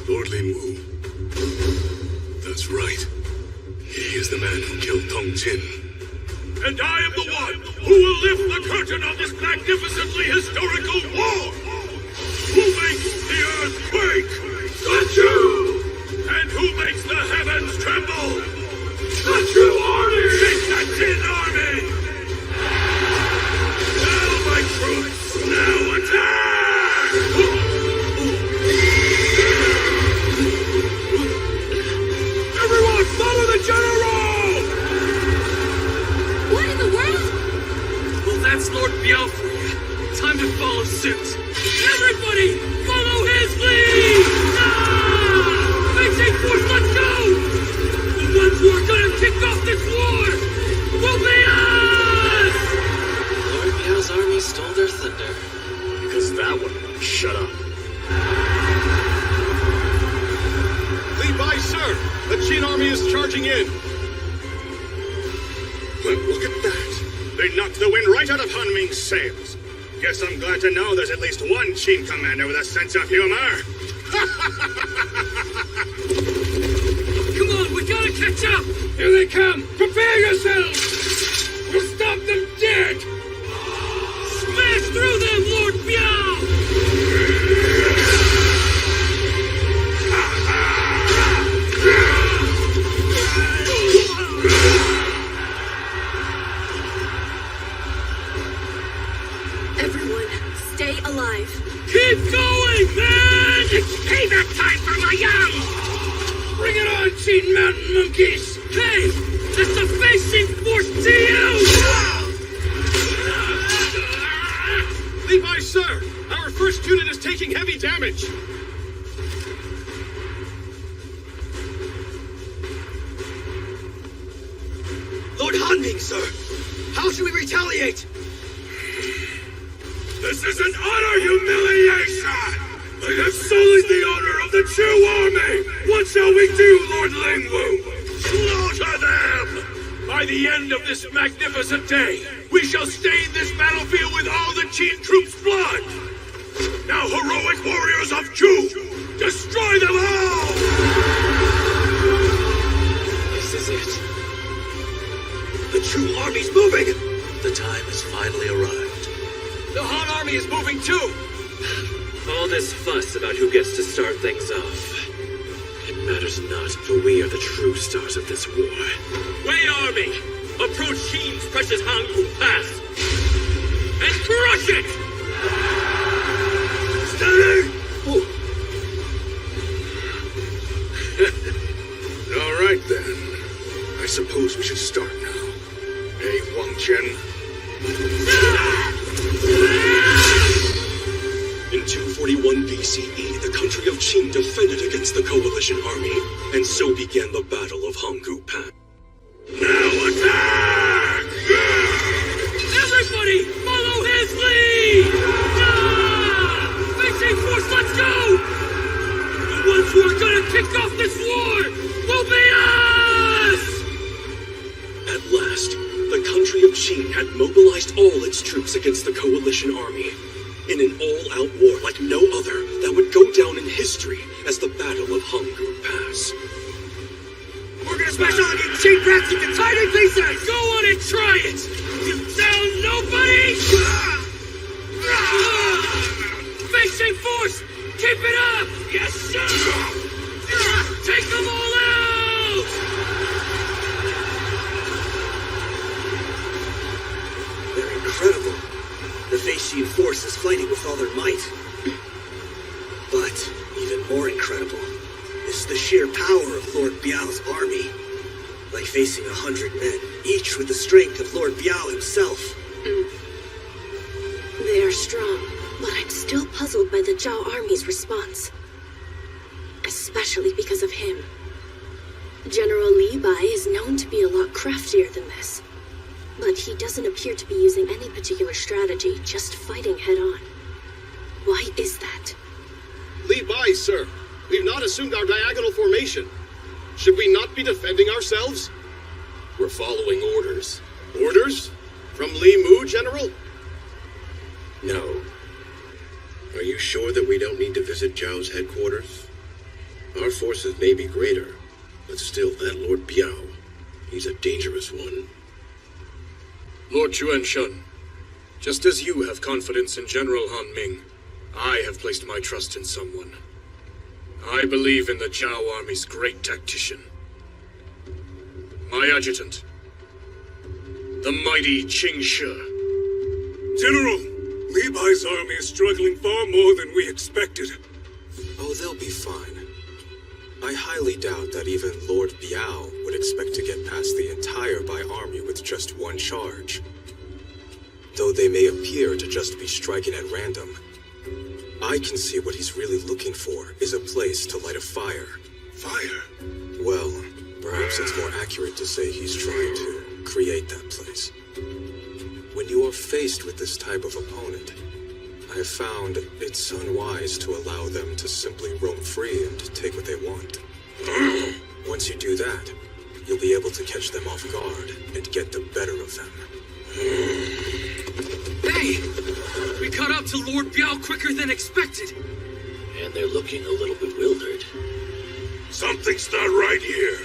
Lord Lingwu. That's right. He is the man who killed Tong Jin. And I am the one who will lift the curtain on this magnificently historical war! Who makes the earth quake? The Chu! And who makes the heavens tremble? The Chu army! Take that Jin army! Now, my troops, now attack! Everyone, follow the general! What in the world? Well, that's Lord Biao for you. Time to follow suit. Everybody, follow his lead! Fishing Force, let's go! The ones who are gonna kick off this war will be us! Lord Biao's army stole their thunder. Because that one won't shut up. Levi, sir! The Jin army is charging in! Well, look at that. They knocked the wind right out of Han Ming's sails. Guess I'm glad to know there's at least one Jin commander with a sense of humor. Come on, we gotta catch up! Here they come! Prepare yourselves! We'll stop them dead! Smash through them, Lord Biao! Everyone, stay alive. Keep going, man! It's payback time for my young! Bring it on, Jin Mountain monkeys! Hey! That's the Feishin Force to you! Levi, sir! Our first unit is taking heavy damage! Lord Han Ming, sir! How should we retaliate? This is an utter humiliation! I have sullied the honor of the Chu army! What shall we do, Lord Lingwu? Slaughter them! I By the end of this magnificent day, we shall stain this battlefield with all the Qin troops' blood! Now, heroic warriors of Chu, destroy them all! This is it. The Chu army's moving! The time has finally arrived. The Han army is moving too! All this fuss about who gets to start things off. It matters not, for we are the true stars of this war. Wei army! Approach Qin's precious Hangul Pass! And crush it! Steady! All right then. I suppose we should start now. Hey, Wang Chen? In 241 BCE, the country of Qin defended against the coalition army, and so began the Battle of Hangul Pass. Now attack! Everybody, follow his lead! Facing force, let's go! The ones who are gonna kick off this war will be us! At last, the country of Qin had mobilized all its troops against the coalition army, in an all-out war like no other that would go down in history as the Battle of Hangul Pass. We're gonna smash all of you cheap rats into tiny pieces! Go on and try it! You down nobody! Facing force! Keep it up! Yes, sir! Take them all out! They're incredible. The Feishin force is fighting with all their might. But even more incredible is the sheer power of Lord Biao's army. Like facing 100 men, each with the strength of Lord Biao himself. They are strong, but I'm still puzzled by the Zhao army's response. Especially because of him. General Li Bai is known to be a lot craftier than this. But he doesn't appear to be using any particular strategy, just fighting head-on. Why is that? Li Bai, sir. We've not assumed our diagonal formation. Should we not be defending ourselves? We're following orders. Orders? From Li Mu, General? No. Are you sure that we don't need to visit Zhao's headquarters? Our forces may be greater, but still that Lord Biao, he's a dangerous one. Lord Chuan-shun, just as you have confidence in General Han Ming, I have placed my trust in someone. I believe in the Zhao army's great tactician. My adjutant, the mighty Qing Shi. General, Li Bai's army is struggling far more than we expected. Oh, they'll be fine. I highly doubt that even Lord Biao would expect to get past the entire Bai army with just one charge. Though they may appear to just be striking at random, I can see what he's really looking for is a place to light a fire. Fire? Well, perhaps it's more accurate to say he's trying to create that place. When you are faced with this type of opponent, I have found it's unwise to allow them to simply roam free and take what they want. Once you do that, you'll be able to catch them off guard and get the better of them. Hey! We caught up to Lord Biao quicker than expected. And they're looking a little bewildered. Something's not right here.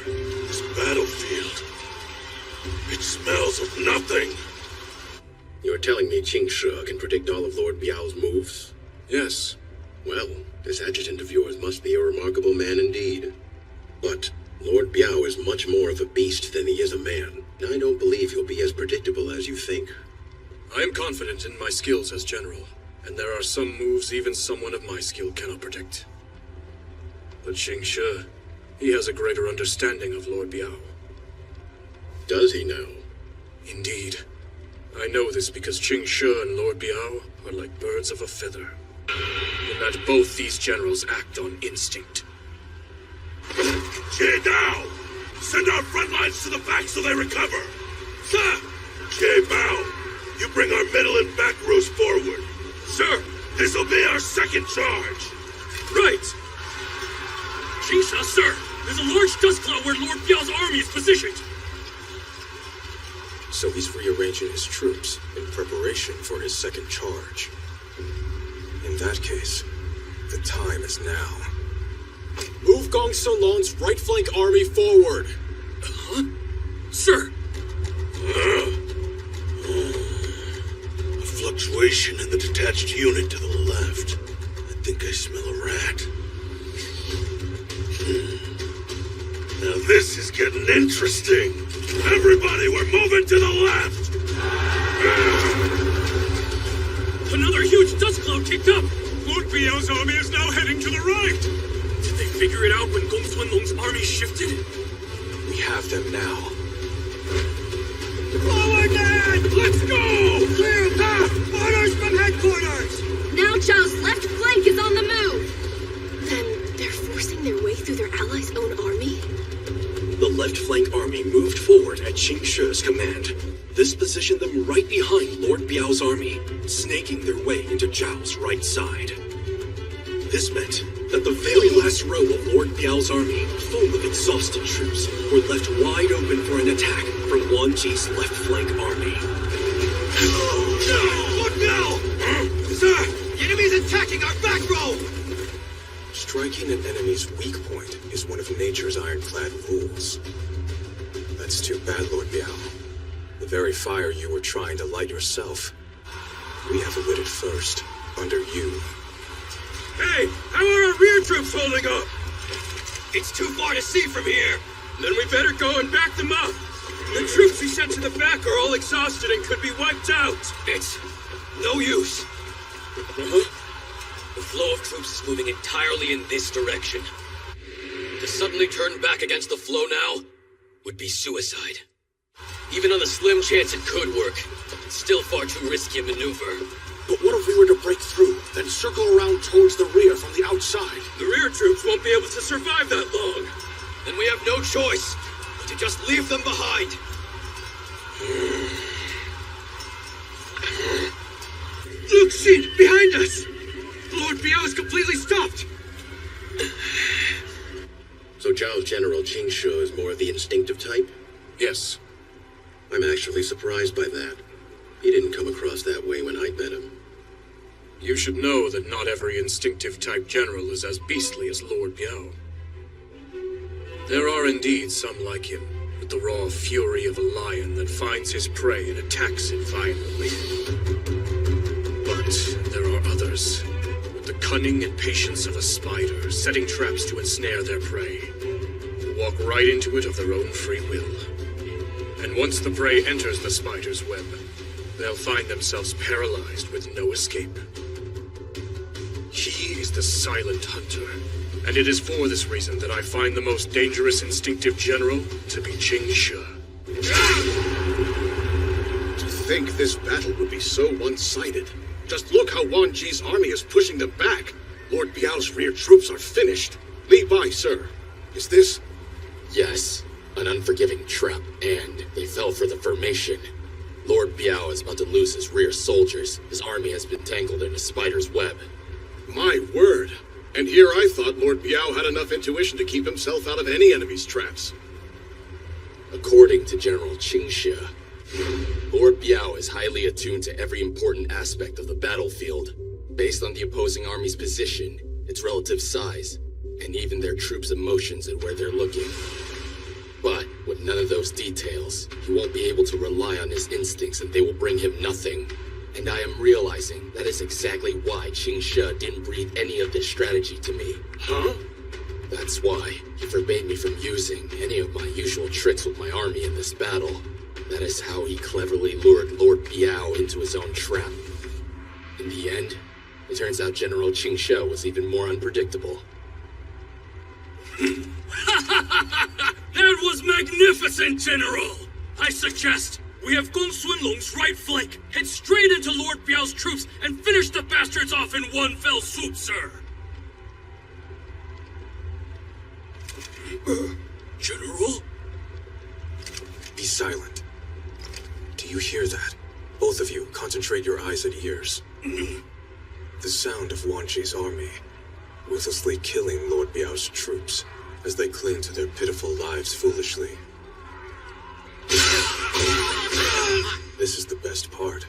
This battlefield. It smells of nothing. You're telling me Qing Shi can predict all of Lord Biao's moves? Yes. Well, this adjutant of yours must be a remarkable man indeed. But Lord Biao is much more of a beast than he is a man. I don't believe he'll be as predictable as you think. I am confident in my skills as general, and there are some moves even someone of my skill cannot predict. But Qing Shi, he has a greater understanding of Lord Biao. Does he now? Indeed. I know this because Qing Shi and Lord Biao are like birds of a feather, in that both these generals act on instinct. Jie Dao! Send our front lines to the back so they recover! Sir! Jie Bao! You bring our middle and back rows forward! Sir! This'll be our second charge! Right! Qing Shi, sir! There's a large dust cloud where Lord Biao's army is positioned! so he's rearranging his troops in preparation for his second charge. In that case, the time is now. Move Gong Solon's right flank army forward! Huh? Sir! A fluctuation in the detached unit to the left. I think I smell a rat. Now this is getting interesting. Everybody, we're moving to the left! Another huge dust cloud kicked up! Lord Biao's army is now heading to the right! Did they figure it out when Gong Sunlong's army shifted? We have them now. Forward, then! Let's go! Clear path! Orders from headquarters! Now Zhao's left flank is on the move! Then they're forcing their way through their allies' own army? The left flank army moved forward at Qing Shi's command. This positioned them right behind Lord Biao's army, snaking their way into Zhao's right side. This meant that the very last row of Lord Biao's army, full of exhausted troops, were left wide open for an attack from Wan Ji's left flank army. Look now! Sir, the enemy's attacking our back row! Striking an enemy's weak point is one of nature's ironclad rules. That's too bad, Lord Biao. The very fire you were trying to light yourself, we have lit it first, under you. Hey, how are our rear troops holding up? It's too far to see from here. Then we better go and back them up. The troops we sent to the back are all exhausted and could be wiped out. It's no use. The flow of troops is moving entirely in this direction. To suddenly turn back against the flow now would be suicide. Even on the slim chance it could work, it's still far too risky a maneuver. But what if we were to break through, then circle around towards the rear from the outside? The rear troops won't be able to survive that long. Then we have no choice but to just leave them behind. Look, see, behind us! Lord Biao is completely stopped! So Zhao's General Qing Shi is more of the instinctive type? Yes. I'm actually surprised by that. He didn't come across that way when I met him. You should know that not every instinctive type general is as beastly as Lord Biao. There are indeed some like him, with the raw fury of a lion that finds his prey and attacks it violently. But there are others, with the cunning and patience of a spider, setting traps to ensnare their prey, who walk right into it of their own free will. And once the prey enters the spider's web, they'll find themselves paralyzed with no escape. He is the silent hunter, and it is for this reason that I find the most dangerous instinctive general to be Qing Shi. To think this battle would be so one-sided. Just look how Wan Ji's army is pushing them back. Lord Biao's rear troops are finished. Li Bai, sir. Is this... Yes, an unforgiving trap, and they fell for the formation. Lord Biao is about to lose his rear soldiers. His army has been tangled in a spider's web. My word. And here I thought Lord Biao had enough intuition to keep himself out of any enemy's traps. According to General Qing Shi, Lord Biao is highly attuned to every important aspect of the battlefield, based on the opposing army's position, its relative size, and even their troops' emotions and where they're looking. But with none of those details, he won't be able to rely on his instincts and they will bring him nothing. And I am realizing that is exactly why Qing Shi didn't breathe any of this strategy to me. Huh? That's why he forbade me from using any of my usual tricks with my army in this battle. That is how he cleverly lured Lord Biao into his own trap. In the end, it turns out General Qing Shi was even more unpredictable. That was magnificent, General! I suggest we have Gong Sunlong's right flank head straight into Lord Biao's troops and finish the bastards off in one fell swoop, sir! General? Be silent. Do you hear that? Both of you, concentrate your eyes and ears. The sound of Wan Ji's army, ruthlessly killing Lord Biao's troops as they cling to their pitiful lives foolishly. part.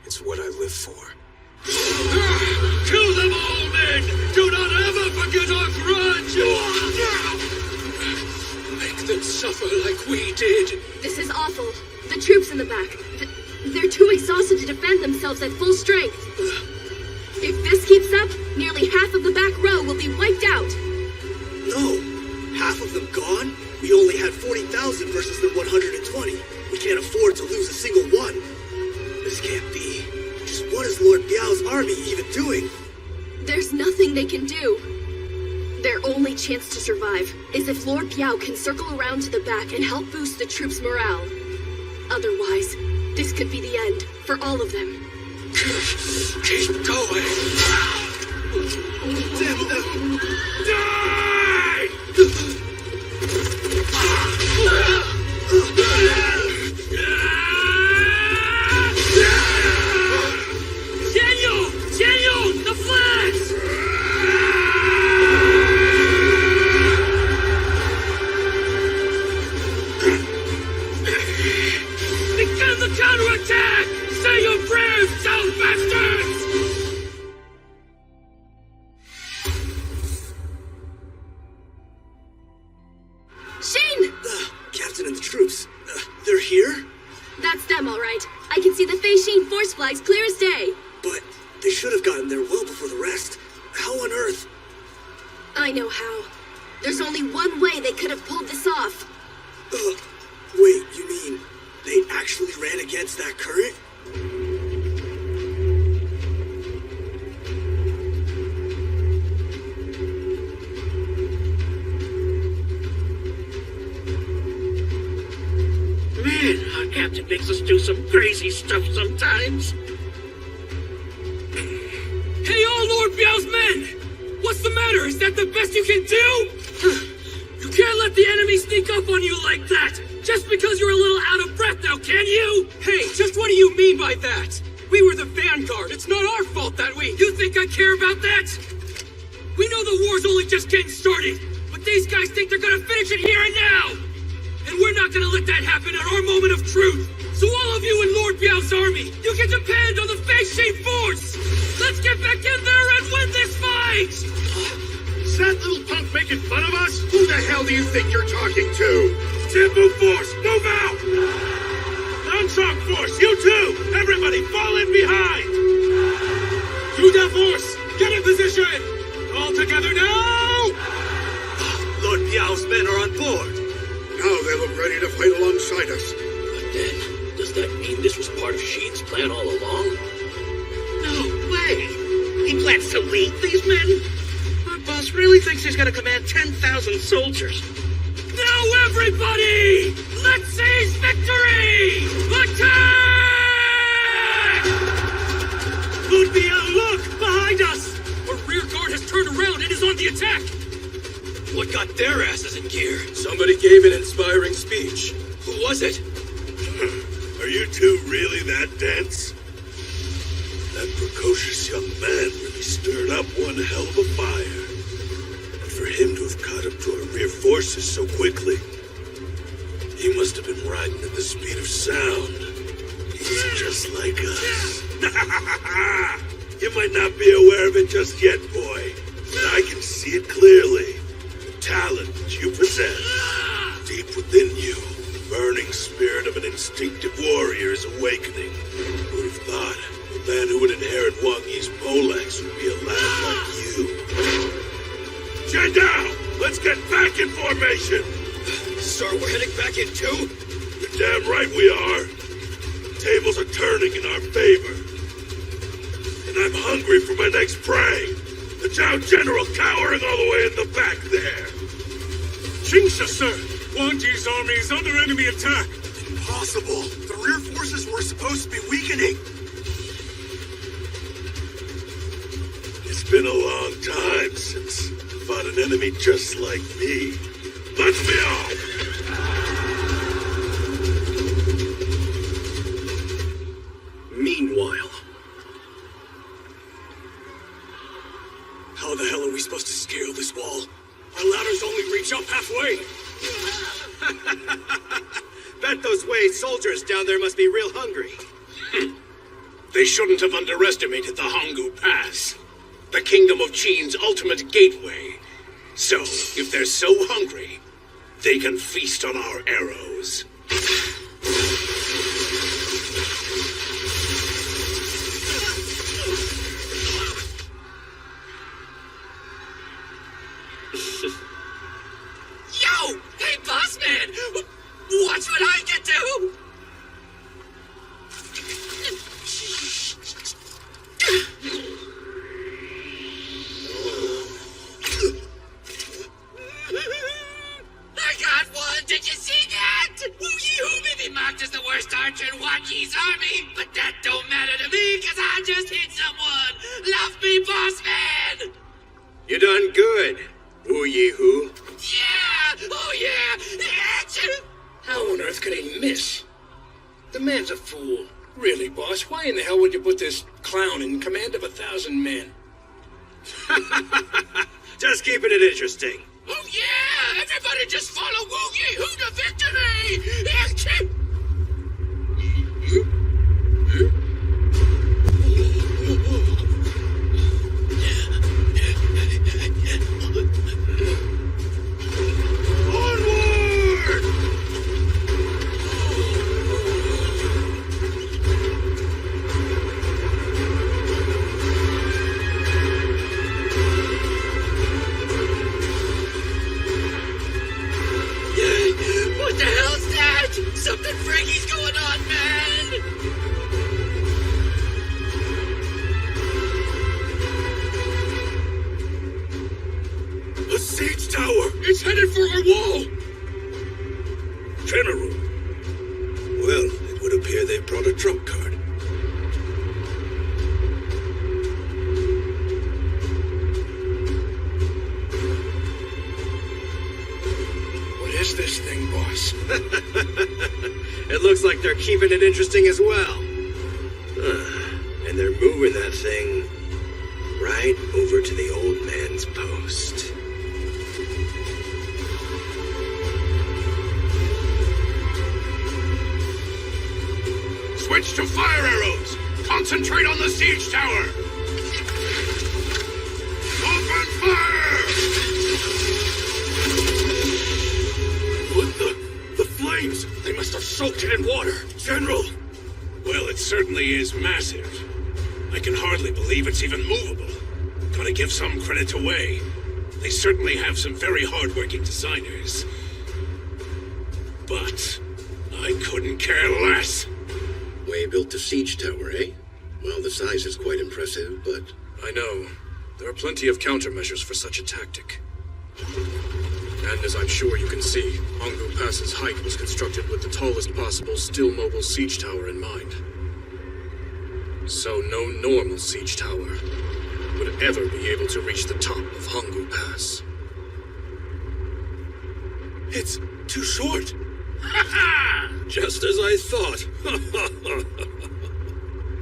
It's what I live for. Kill them all, men! Do not ever forget our grudge! Make them suffer like we did. This is awful. The troops in the back. They're too exhausted to defend themselves at full strength. If this keeps up, nearly half of the back row will be wiped out. No! Half of them gone? We only had 40,000 versus their 120. We can't afford to lose a single one. This can't be. Just what is Lord Biao's army even doing? There's nothing they can do. Their only chance to survive is if Lord Biao can circle around to the back and help boost the troops' morale. Otherwise, this could be the end for all of them. Keep going! Damn them! Die! Daniel! The flags! Begin the counterattack! Say your prayers, South bastards! Shane! Captain and the troops. They're here? That's them, all right. I can see the Fei Xin force flags clear as day. But they should have gotten there well before the rest. How on earth? I know how. There's only one way they could have pulled this off. Wait, you mean they actually ran against that current? Man, our captain makes us do some crazy stuff sometimes. Hey, all Lord Biao's men! What's the matter? Is that the best you can do? You can't let the enemy sneak up on you like that! Just because you're a little out of breath now, can you? Hey, just what do you mean by that? We were the vanguard. It's not our fault that we... You think I care about that? We know the war's only just getting started, but these guys think they're gonna finish it here and now! And we're not gonna let that happen at our moment of truth! So all of you in Lord Biao's army, you can depend on the Fei Xin force! Let's get back in there and win this fight! Is that little punk making fun of us? Who the hell do you think you're talking to? Tempo Force, move out! Nansong Force, you too! Everybody fall in behind! Yuda Force, get in position! All together now! Lord Biao's men are on board. Now they look ready to fight alongside us. But then, does that mean this was part of Sheen's plan all along? No way! He plans to lead these men? Our boss really thinks he's gonna command 10,000 soldiers. Now everybody! Let's seize victory! Attack! Lord Biao, look! Behind us! Our rear guard has turned around and is on the attack! What got their asses in gear? Somebody gave an inspiring speech. Who was it? Are you two really that dense? That precocious young man really stirred up one hell of a fire. And for him to have caught up to our rear forces so quickly, he must have been riding at the speed of sound. He's just like us. You might not be aware of it just yet, boy, but I can see it clearly. The talent that you possess, deep within you, the burning spirit of an instinctive warrior is awakening. Who would have thought the man who would inherit Wang Yi's poleaxe would be a lad like you? Jandao, let's get back in formation! Sir, we're heading back in too? You're damn right we are. Tables are turning in our favor. And I'm hungry for my next prey. The Zhao General cowering all the way in the back there. Jingsha, sir! Wang Yi's army is under enemy attack! Impossible. The rear forces were supposed to be weakening. It's been a long time since I fought an enemy just like me. Let's be off! Meanwhile, How the hell are we supposed to scale this wall? Our ladders only reach up halfway! Bet those Wei soldiers down there must be real hungry. They shouldn't have underestimated the Hangul Pass, the Kingdom of Qin's ultimate gateway. So, if they're so hungry, they can feast on our arrows. Yo! Hey, boss man! Watch what I can do! I got one! Did you see that? Woo-yee-hoo may be marked as the worst archer in Waji's army, but that don't matter to me, because I just hit someone! Love me, boss man! You done good, Woo-yee-hoo. Yeah! Oh yeah! Achoo! How on earth could he miss? The man's a fool. Really, boss, why in the hell would you put this clown in command of 1,000 men? Just keeping it interesting. Oh yeah! Everybody just follow Woo-yee-hoo to victory! Achoo! What the hell's that? Something freaky's going on, man! A siege tower! It's headed for our wall! General. Well, it would appear they brought a trump card. What is this thing, boss? It looks like they're keeping it interesting as well. And they're moving that thing right over to the old man's post. Switch to fire arrows! Concentrate on the siege tower! Open fire! What the flames? They must have soaked it in water. General! Well, it certainly is massive. I can hardly believe it's even movable. Gotta give some credit to Wei. They certainly have some very hard-working designers. But I couldn't care less. Wei built the siege tower, eh? Well, the size is quite impressive, but... I know. There are plenty of countermeasures for such a tactic. And as I'm sure you can see, Hangul Pass's height was constructed with the tallest possible still-mobile siege tower in mind. So no normal siege tower would ever be able to reach the top of Hangul Pass. It's too short. Just as I thought.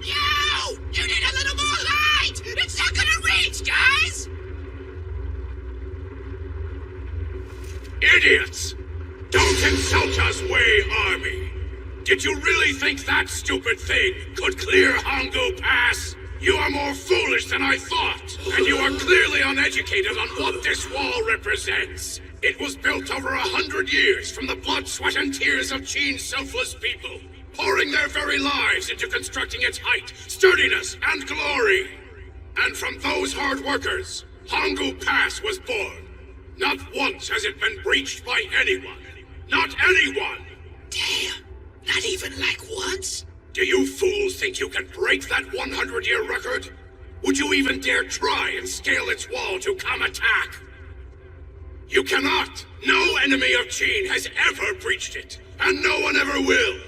Yo! You need a little more height! It's not gonna reach, guys! Idiots! Don't insult us, Wei Army! Did you really think that stupid thing could clear Hangul Pass? You are more foolish than I thought, and you are clearly uneducated on what this wall represents. It was built over 100 years from the blood, sweat, and tears of Qin's selfless people, pouring their very lives into constructing its height, sturdiness, and glory. And from those hard workers, Hangul Pass was born. Not once has it been breached by anyone. Not anyone! Damn, not even like once? Do you fools think you can break that 100-year record? Would you even dare try and scale its wall to come attack? You cannot! No enemy of Qin has ever breached it, and no one ever will.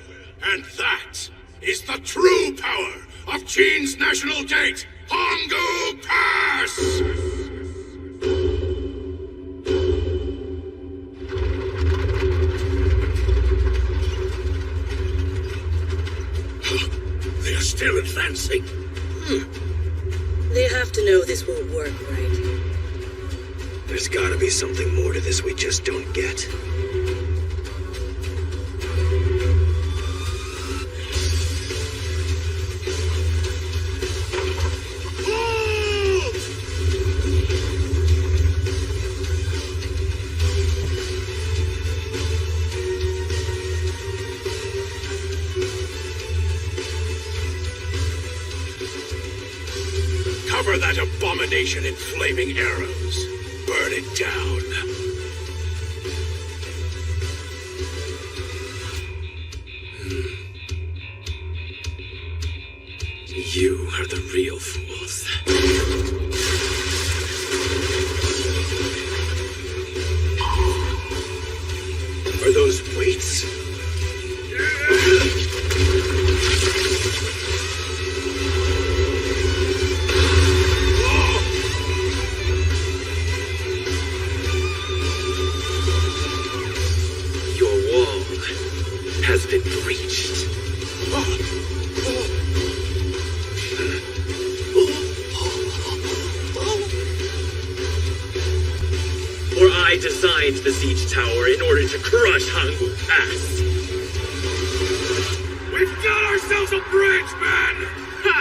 And that is the true power of Qin's national gate, Hangul Pass! They are still advancing. They have to know this won't work, right? There's gotta be something more to this we just don't get. Deliver that abomination in flaming arrows. Burn it down. You are the real fools. Are those weights? Your wall has been breached. For I designed the siege tower in order to crush Hangul Pass. We've got ourselves a bridge, man! Ha!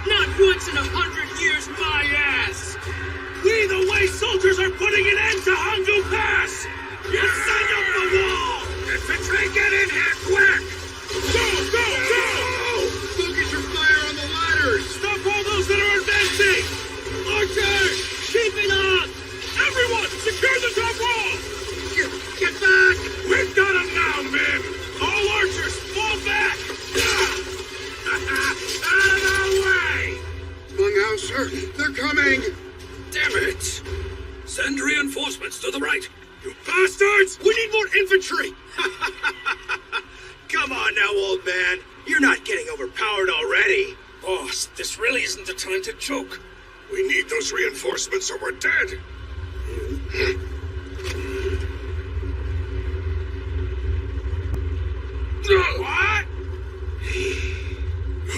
Not once in 100 years, my ass! We, the Way soldiers, are putting an end to Hangul Pass! You send up the wall! Infantry, get in here, quick! Go, go, go! Focus your fire on the ladders! Stop all those that are advancing! Archers, keep it up! Everyone, secure the top wall! Get back! We've got them now, men! All archers, fall back! Out of our way! Mung-Ao, sir, they're coming! Damn it! Send reinforcements to the right! You bastards! We need more infantry! Come on now, old man. You're not getting overpowered already. Boss, this really isn't the time to joke. We need those reinforcements or we're dead!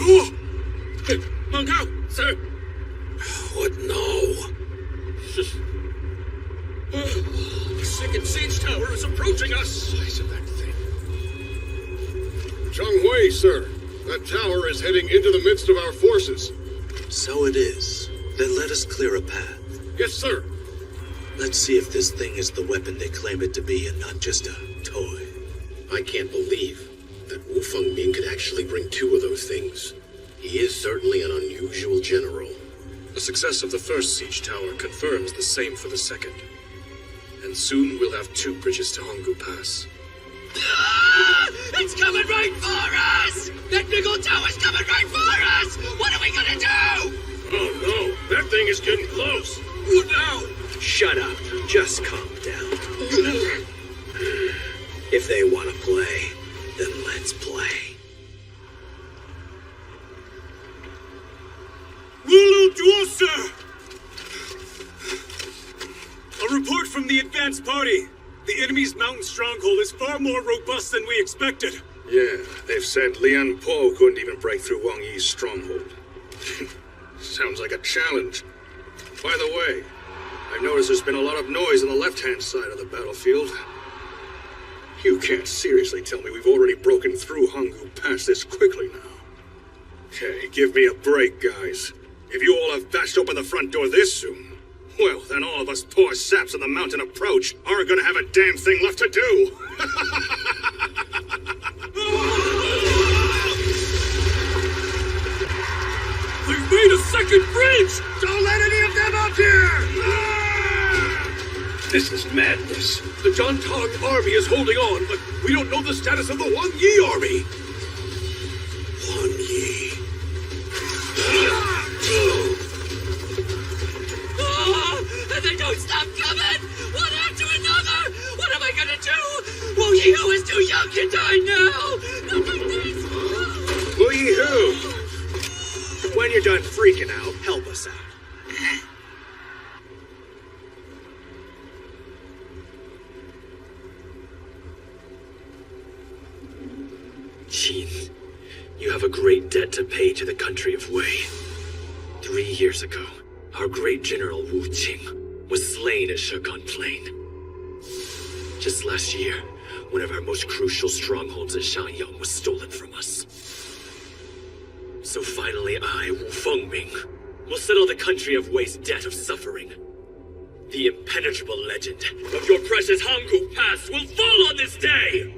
What? Hey, Mung-Ao, sir! What now? The second siege tower is approaching us! Size of that thing. Zhang Hui, sir. That tower is heading into the midst of our forces. So it is. Then let us clear a path. Yes, sir. Let's see if this thing is the weapon they claim it to be and not just a toy. I can't believe that Wu Fengming could actually bring two of those things. He is certainly an unusual general. The success of the first siege tower confirms the same for the second. And soon we'll have two bridges to Hangul Pass. It's coming right for us! That big old tower's coming right for us! What are we gonna do? Oh no, that thing is getting close! What now? Shut up. Just calm down. If they want to play, then let's play. Wulu Duosa! A report from the advance party. The enemy's mountain stronghold is far more robust than we expected. Yeah, they've said Lian Po couldn't even break through Wang Yi's stronghold. Sounds like a challenge. By the way, I've noticed there's been a lot of noise on the left-hand side of the battlefield. You can't seriously tell me we've already broken through Hangul Pass this quickly now. Okay, give me a break, guys. If you all have bashed open the front door this soon, well, then all of us poor saps on the mountain approach aren't gonna have a damn thing left to do. We've made a second bridge! Don't let any of them up here! This is madness. The Jontog army is holding on, but we don't know the status of the Wang Yi army. Wang Yi. And they don't stop coming! One after another! What am I gonna do? Wu Yihu is too young to die now! Not like this! Wu Yihu! When you're done freaking out, help us out. Qin, you have a great debt to pay to the country of Wei. 3 years ago, our great general Wu Qing was slain at Shekan Plain. Just last year, one of our most crucial strongholds at Shanyang was stolen from us. So finally I, Wu Fengming, will settle the country of Wei's debt of suffering. The impenetrable legend of your precious Hangul Pass will fall on this day!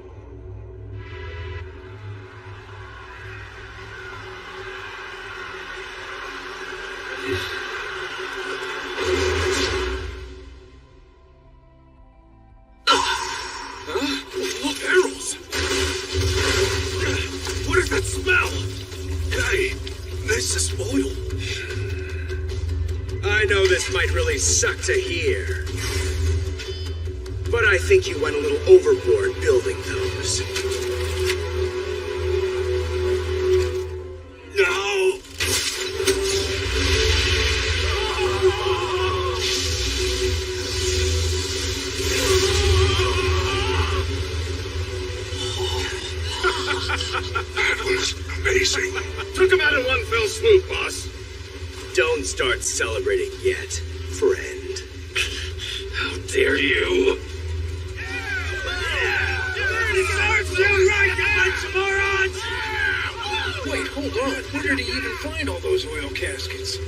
smell! Hey, this is oil. I know this might really suck to hear, but I think you went a little overboard building those. No! That was amazing. Took him out in one fell swoop, boss. Don't start celebrating yet, friend. How dare you! Wait, hold on. Where did he even find all those oil caskets?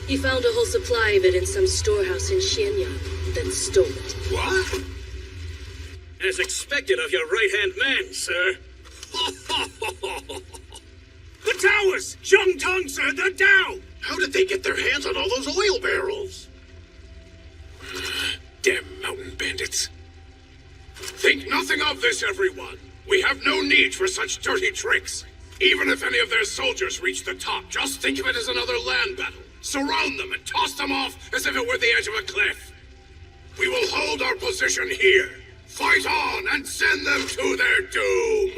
He found a whole supply of it in some storehouse in Xianyang, then stole it. What? As expected of your right-hand man, sir. The towers! Zhongtong, sir, they're down! How did they get their hands on all those oil barrels? Damn mountain bandits. Think nothing of this, everyone. We have no need for such dirty tricks. Even if any of their soldiers reach the top, just think of it as another land battle. Surround them and toss them off as if it were the edge of a cliff. We will hold our position here. Fight on and send them to their doom.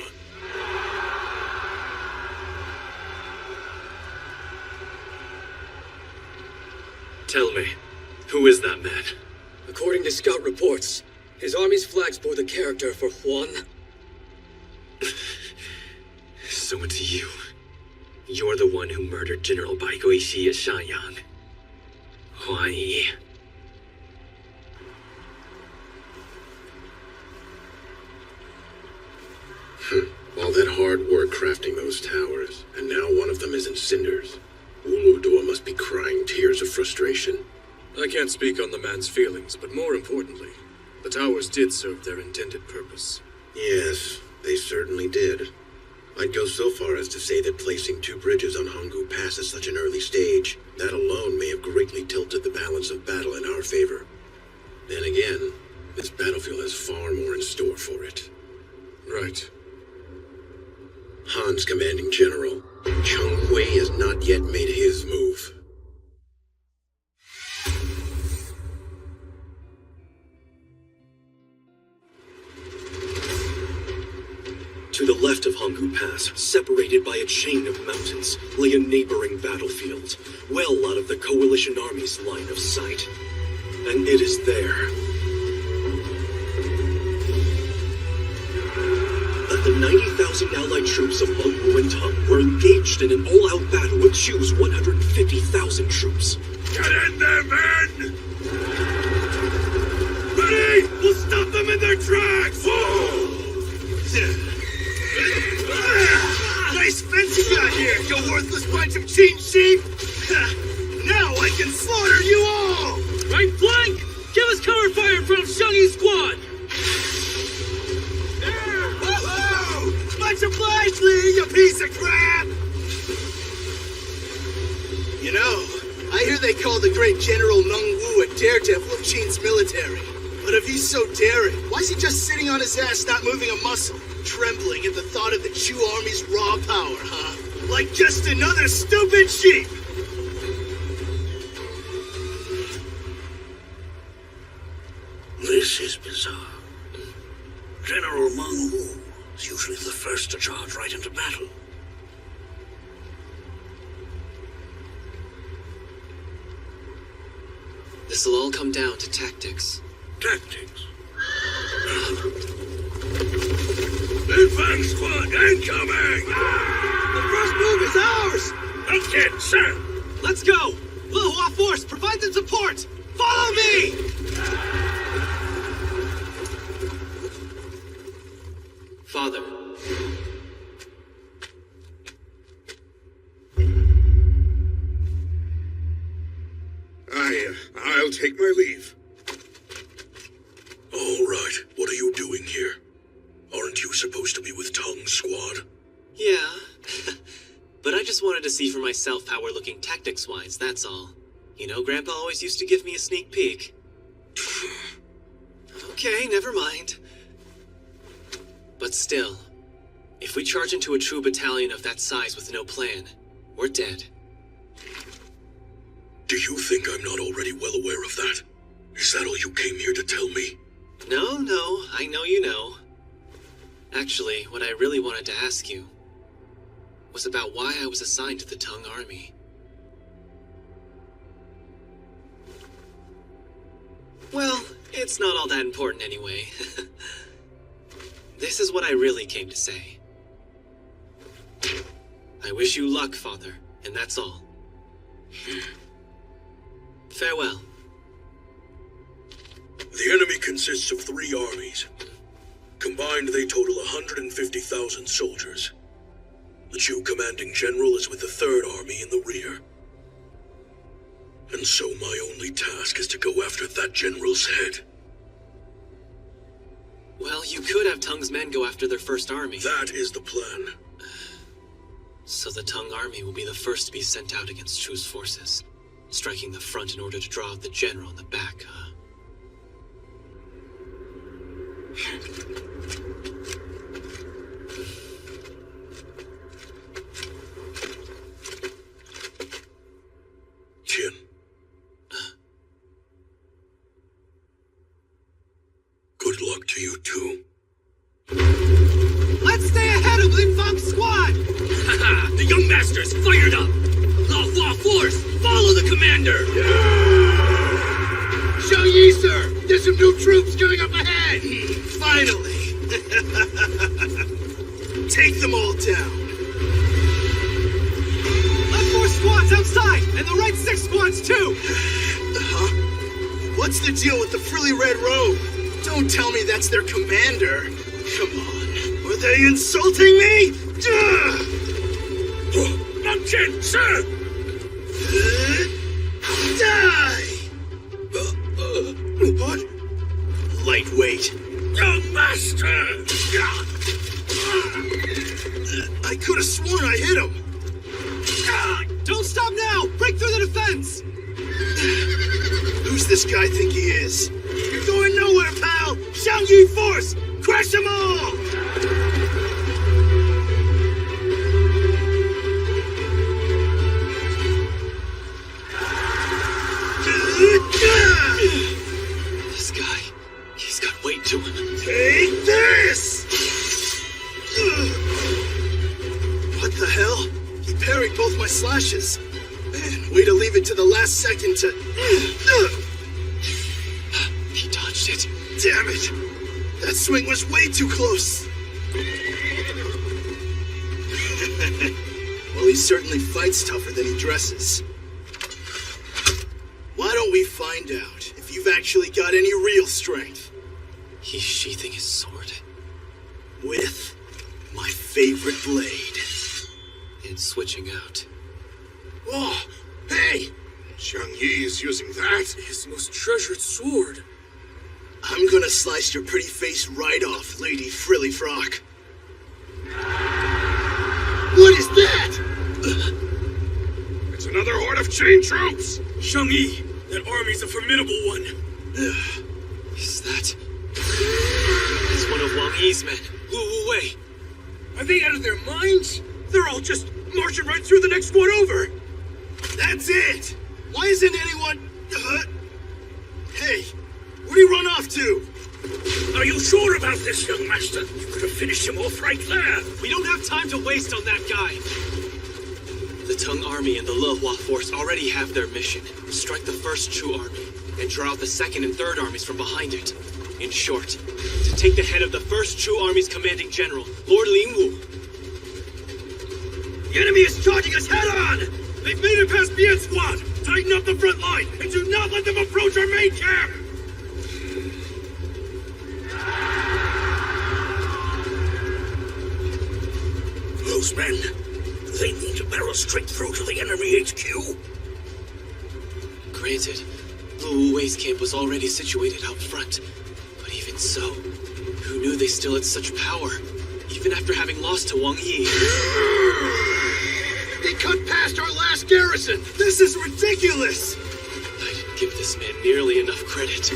Tell me, who is that man? According to scout reports, his army's flags bore the character for Huan. So it's you. You're the one who murdered General Bai Guixi at Shanyang. Huan Yi. All that hard work crafting those towers, and now one of them is in cinders. Uludor must be crying tears of frustration. I can't speak on the man's feelings, but more importantly, the towers did serve their intended purpose. Yes, they certainly did. I'd go so far as to say that placing 2 bridges on Hanggu Pass at such an early stage, that alone may have greatly tilted the balance of battle in our favor. Then again, this battlefield has far more in store for it. Right. Han's commanding general, Cheng Hui, has not yet made his move. To the left of Hanggu Pass, separated by a chain of mountains, lay a neighboring battlefield, well out of the Coalition Army's line of sight. And it is there that the 90,000 allied troops of Meng Wu and Tang were engaged in an all-out battle with Chu's 150,000 troops. Get in there, men! Ready? We'll stop them in their tracks! Nice fence you got here, you worthless bunch of cheap sheep! Now I can slaughter you all! Right flank! Give us cover fire from Shangyi's squad! Woohoo! Much obliged, Lee, you piece of crap! You know, I hear they call the great General Meng Wu a daredevil of Qin's military. But if he's so daring, why is he just sitting on his ass not moving a muscle? Trembling at the thought of the Chu army's raw power, huh? Like just another stupid sheep! This is bizarre. General Meng Wu is usually the first to charge right into battle. This'll all come down to tactics. Tactics? Advance squad incoming! The first move is ours! Okay, sir! Let's go! Lihua Force, provide them support! Follow me! Father. I'll take my leave. All right, what are you doing here? Aren't you supposed to be with Tong's squad? Yeah. But I just wanted to see for myself how we're looking tactics-wise, that's all. You know, Grandpa always used to give me a sneak peek. Okay, never mind. But still, If we charge into a true battalion of that size with no plan, we're dead. Do you think I'm not already well aware of that? Is that all you came here to tell me? No, I know you know. Actually, what I really wanted to ask you was about why I was assigned to the Tongue Army. Well, it's not all that important anyway. This is what I really came to say. I wish you luck, Father, and that's all. Farewell. The enemy consists of 3 armies. Combined, they total 150,000 soldiers. The Chu commanding general is with the 3rd Army in the rear. And so my only task is to go after that general's head. Well, you could have Tongue's men go after their 1st army. That is the plan. So the Tongue Army will be the first to be sent out against Chu's forces, striking the front in order to draw out the general in the back, huh? Tien. Good luck to you too. Let's stay ahead of Lin Fang's squad! Haha, the young master's fired up! La Force, follow the commander! Xiao Yi, sir! There's some new troops coming up ahead! Finally! Take them all down. Left 4 squads outside, and the right 6 squads too! Huh? What's the deal with the frilly red robe? Don't tell me that's their commander. Come on. Are they insulting me? Mountain, sir! Die! What? Lightweight. Young master! I could have sworn I hit him. Don't stop now! Break through the defense! Who's this guy think he is? You're going nowhere, pal! Xiao Yi Force! Crush them all! This guy, he's got weight to him. Take this! What the hell? He parried both my slashes. Man, way to leave it to the last second to... He dodged it. Damn it! That swing was way too close. Well, he certainly fights tougher than he dresses. Why don't we find out if you've actually got any real strength? He's sheathing his sword. With my favorite blade. And switching out. Oh, hey! Xiang Yi is using that? His most treasured sword. I'm gonna slice your pretty face right off, Lady Frilly Frock. What is that? It's another horde of chain troops! Xiang Yi, that army's a formidable one. Is that... It's one of Wang Yi's men. Wu Wei. Are they out of their minds? They're all just marching right through the next one over. That's it! Why isn't anyone... Hey, where'd he run off to? Are you sure about this, young master? You could have finished him off right there. We don't have time to waste on that guy. The Tongue Army and the Lehua Force already have their mission. Strike the first Chu army, and draw out the 2nd and 3rd armies from behind it. In short, to take the head of the first Chu army's commanding general, Lord Lingwu. The enemy is charging us head-on! They've made it past Bien Squad! Tighten up the front line, and do not let them approach our main camp! Those men, they mean to barrel straight through to the enemy HQ? Granted, Wu Wei's camp was already situated out front, but even so, who knew they still had such power, even after having lost to Wang Yi? They cut past our last garrison! This is ridiculous! I didn't give this man nearly enough credit.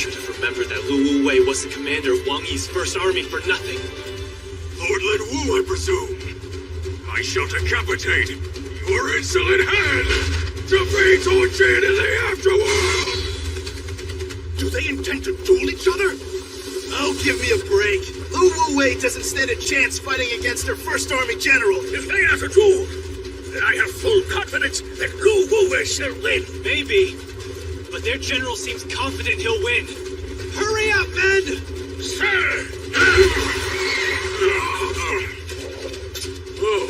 should have remembered that Lu Wu Wei was the commander of Wang Yi's first army for nothing. Lord Lin Wu, I presume. I shall decapitate your insolent head to be tortured in the afterworld! Do they intend to duel each other? Oh, give me a break. Lu Wu Wei doesn't stand a chance fighting against her first army general. If they have to duel, then I have full confidence that Lu Wu Wei shall win. Maybe, but their general seems confident he'll win. Hurry up, men! Sir! Oh,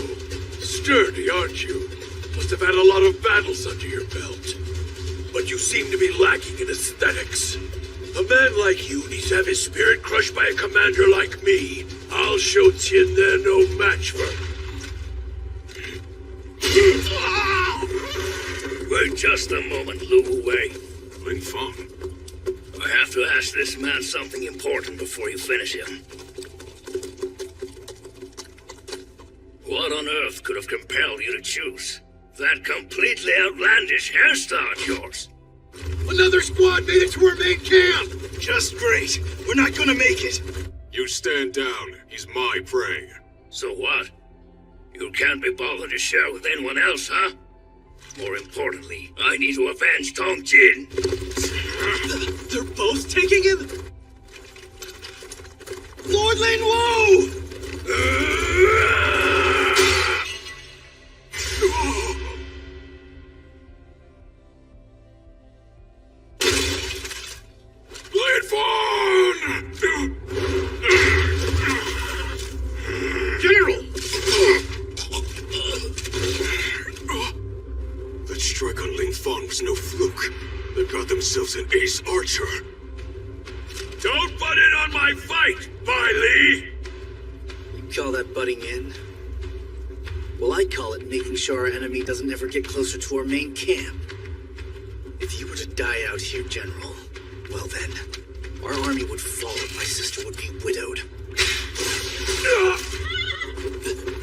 sturdy, aren't you? Must have had a lot of battles under your belt. But you seem to be lacking in aesthetics. A man like you needs to have his spirit crushed by a commander like me. I'll show Tien they're no match for. Wait just a moment, Lu Wu Wei. Ling Feng. I have to ask this man something important before you finish him. What on earth could have compelled you to choose that completely outlandish hairstyle of yours? Another squad made it to our main camp! Just great. We're not gonna make it. You stand down. He's my prey. So what? You can't be bothered to share with anyone else, huh? More importantly, I need to avenge Tong Jin. They're both taking him? Lord Lin Wu! General! That strike on Ling Feng was no fluke. They got themselves an ace archer. Don't butt in on my fight, Bai Li! You call that butting in? Well, I call it making sure our enemy doesn't ever get closer to our main camp. If you were to die out here, General, well then, our army would fall and my sister would be widowed.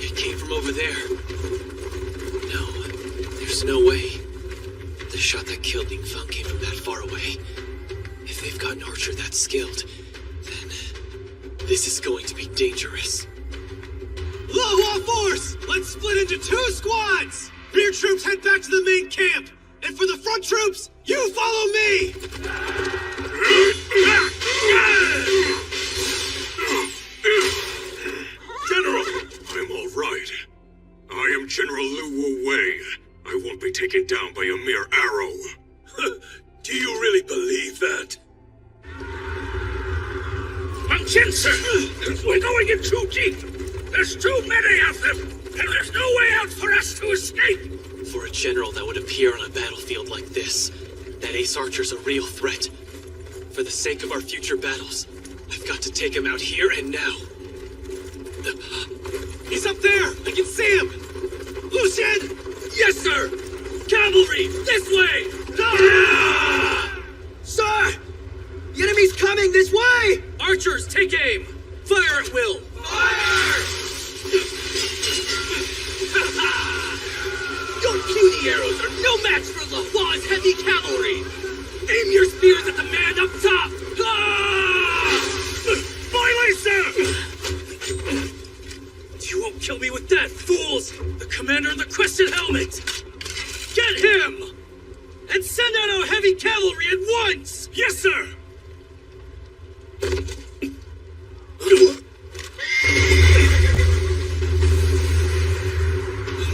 It came from over there. No, there's no way. The shot that killed Ling Feng came from that far away. If they've got an archer that skilled, then this is going to be dangerous. Low on force! Let's split into 2 squads! Rear troops head back to the main camp! And for the front troops, you follow me! General, I'm all right. I am General Lu Wu Wei. I won't be taken down by a mere arrow. Do you really believe that? Mang Jin, sir! We're going in too deep! There's too many of them! And there's no way out for us to escape! For a general that would appear on a battlefield like this, that ace archer's a real threat. For the sake of our future battles, I've got to take him out here and now. He's up there! I can see him! Lucian! Yes, sir! Cavalry, this way! Sir! The enemy's coming this way! Archers, take aim! Fire at will! Fire! Your puny arrows are no match for La Hua's heavy cavalry! Aim your spears at the man up top! Finally, sir! You won't kill me with that, fools! The commander in the crested helmet! Get him! And send out our heavy cavalry at once! Yes, sir!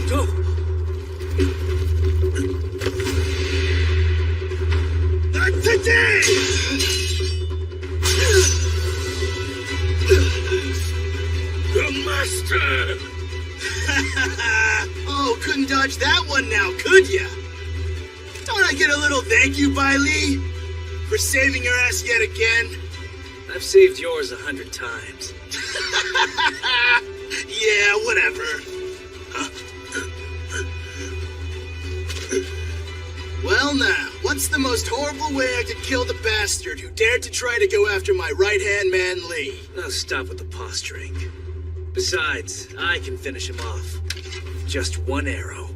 No! Not today! The Master! Oh, couldn't dodge that one now, could ya? Don't I get a little thank you, Bai Li? For saving your ass yet again? I've saved yours 100 times. Yeah, whatever. Well now, what's the most horrible way I could kill the bastard who dared to try to go after my right-hand man Li? Now stop with the posturing. Besides, I can finish him off. Just one arrow.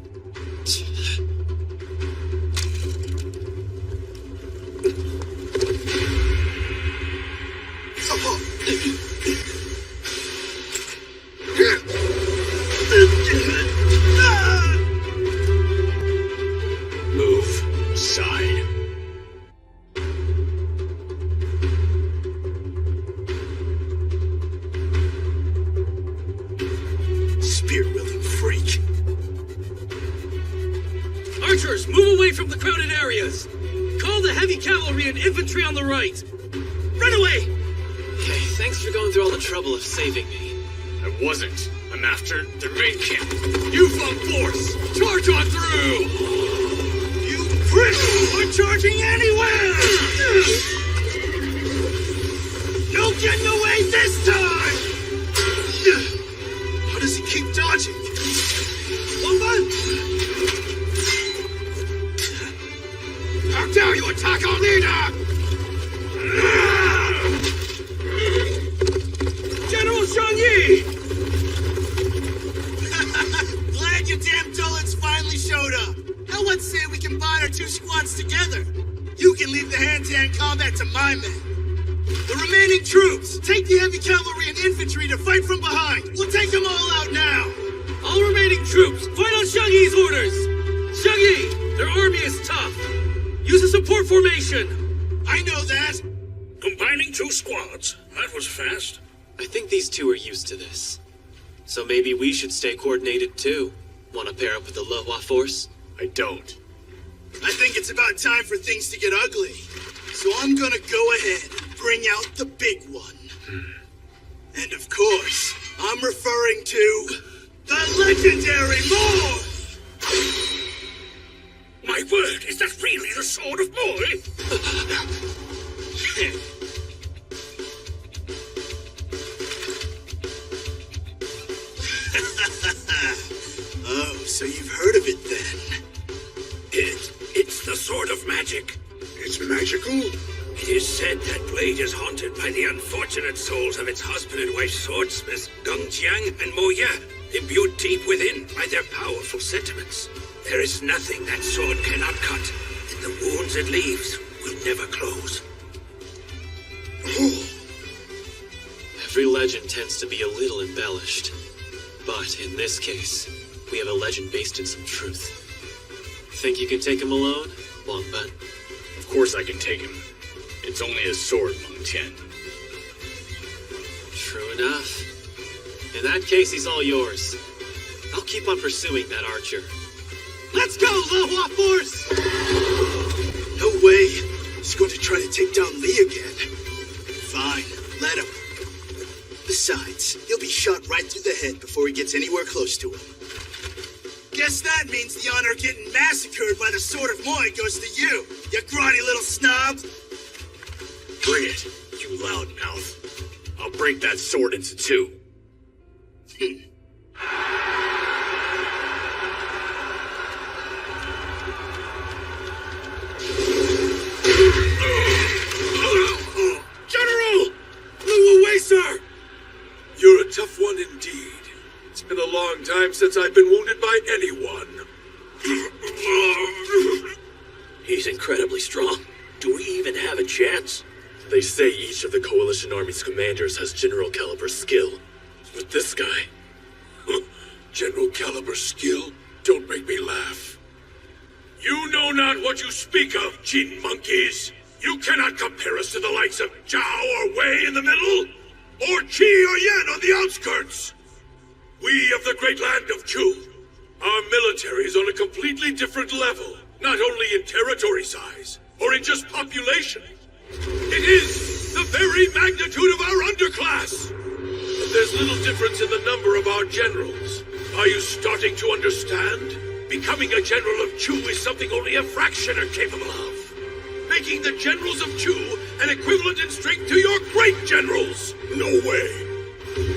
spear-wielding freak. Archers, move away from the crowded areas! Call the heavy cavalry and infantry on the right! Run away! Hey, thanks for going through all the trouble of saving me. I wasn't. I'm after the main camp. You found force! Charge on through! You pricks are charging anywhere! No getting away this time! How does he keep dodging? How dare you attack our leader! General Shang-Yi! Glad you damn dullets finally showed up. Now let's say we combine our two squads together. You can leave the hand-to-hand combat to my men. The remaining troops, take the heavy cavalry and infantry to fight from behind. We'll take them all out now. All remaining troops, fight on Shang-Yi's orders! Shang-Yi, their army is tough. Use a support formation. I know that. Combining two squads. That was fast. I think these two are used to this. So maybe we should stay coordinated too. Want to pair up with the Lohua force? I don't. I think it's about time for things to get ugly. So I'm gonna go ahead and bring out the big one. And of course, I'm referring to the legendary Moor! My word, is that really the sword of Moor? Oh, so you've heard of it then? It's the sword of magic. It's magical? It is said that blade is haunted by the unfortunate souls of its husband and wife swordsmiths, Gongjiang and Mo Ya, imbued deep within by their powerful sentiments. There is nothing that sword cannot cut, and the wounds it leaves will never close. Every legend tends to be a little embellished. But in this case, we have a legend based in some truth. Think you can take him alone, Wangban? Of course I can take him. It's only a sword, Meng Tian. True enough. In that case, he's all yours. I'll keep on pursuing that archer. Let's go, Lohua Force! No way. He's going to try to take down Lee again. Fine, let him. Besides, he'll be shot right through the head before he gets anywhere close to him. Guess that means the honor of getting massacred by the Sword of Moi goes to you grotty little snob. Bring it, you loudmouth. I'll break that sword into two. General! Move away, sir! You're a tough one indeed. It's been a long time since I've been wounded by anyone. He's incredibly strong. Do we even have a chance? They say each of the Coalition Army's commanders has general caliber skill. But this guy... General caliber skill? Don't make me laugh. You know not what you speak of, Jin monkeys. You cannot compare us to the likes of Zhao or Wei in the middle, or Qi or Yan on the outskirts. We of the great land of Chu. Our military is on a completely different level, not only in territory size, or in just population. It is the very magnitude of our underclass. But there's little difference in the number of our generals. Are you starting to understand? Becoming a general of Chu is something only a fraction are capable of. Making the generals of Chu an equivalent in strength to your great generals. No way.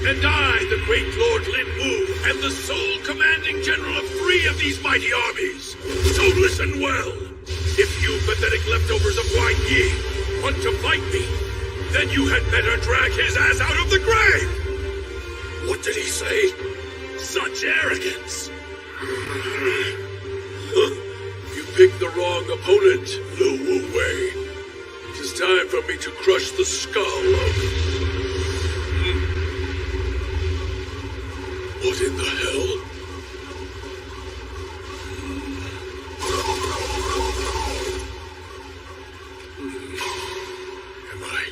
And I, the great Lord Lin Wu, am the sole commanding general of 3 of these mighty armies. So listen well. If you pathetic leftovers of Huan Yi want to fight me, then you had better drag his ass out of the grave. What did he say? Such arrogance. You picked the wrong opponent, Lu Wu Wei. It is time for me to crush the skull of... What in the hell? Am I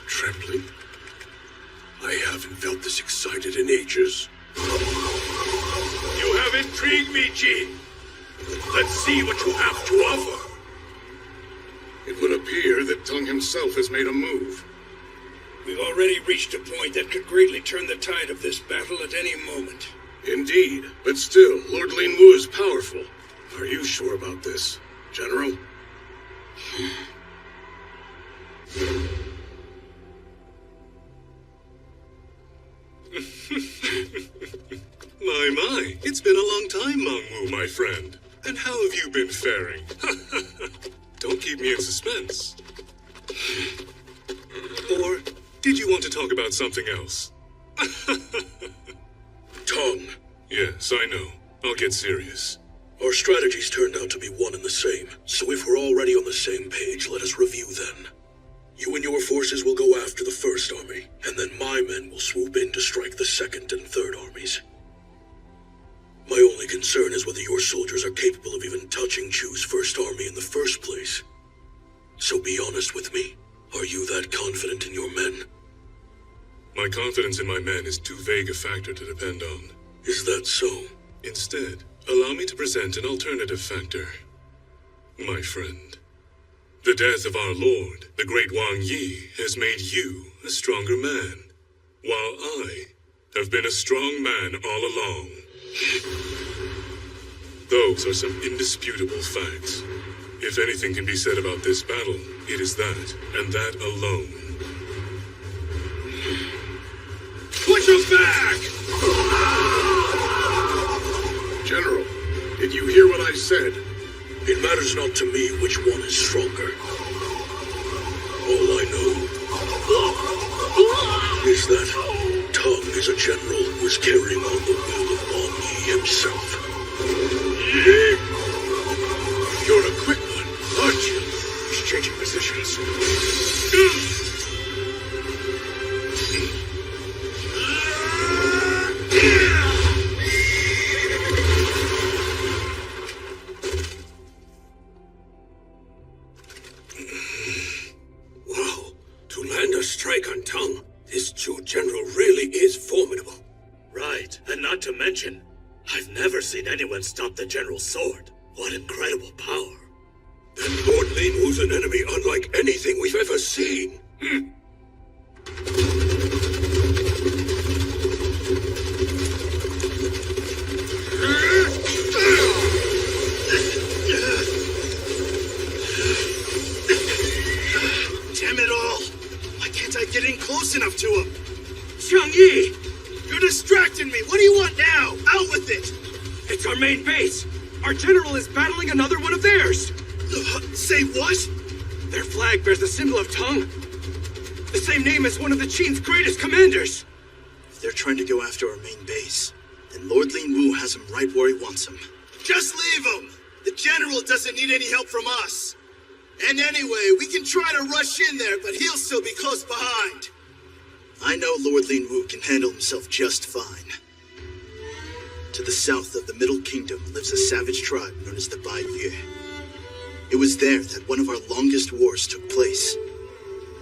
trembling? I haven't felt this excited in ages. intrigue me, Jin. Let's see what you have to offer. It would appear that Tong himself has made a move. We've already reached a point that could greatly turn the tide of this battle at any moment. Indeed, but still, Lord Lin Wu is powerful. Are you sure about this, General? My, it's been a long time, Mengwu, my friend. And how have you been faring? Don't keep me in suspense. Or did you want to talk about something else? Tong. Yes, I know. I'll get serious. Our strategies turned out to be one and the same, so if we're already on the same page, let us review then. You and your forces will go after the First Army, and then my men will swoop in to strike the Second and Third Armies. My only concern is whether your soldiers are capable of even touching Chu's First Army in the first place. So be honest with me. Are you that confident in your men? My confidence in my men is too vague a factor to depend on. Is that so? Instead, allow me to present an alternative factor. My friend, the death of our lord, the great Wang Yi, has made you a stronger man, while I have been a strong man all along. Those are some indisputable facts. If anything can be said about this battle, it is that, and that alone. Push us back! General, did you hear what I said? It matters not to me which one is stronger. All I know is that Tong is a general who is carrying on the will of Wang Yi himself. You're a quick one, aren't you? He's changing positions. Wow, to land a strike on Tong, this Chu general really is formidable. Right, and not to mention, I've never seen anyone stop the general's sword. What incredible power. Then Lord Lin Wu's an enemy unlike anything we've ever seen. Damn it all! Why can't I get in close enough to him? Xiangyi! You're distracting me! What do you want now? Out with it! It's our main base! Our general is battling another one of theirs! Say what? Their flag bears the symbol of Tong. The same name as one of the Qin's greatest commanders! If they're trying to go after our main base, then Lord Lin Wu has him right where he wants him. Just leave him! The general doesn't need any help from us. And anyway, we can try to rush in there, but he'll still be close behind. I know Lord Lin Wu can handle himself just fine. To the south of the Middle Kingdom lives a savage tribe known as the Bai Yue. It was there that one of our longest wars took place.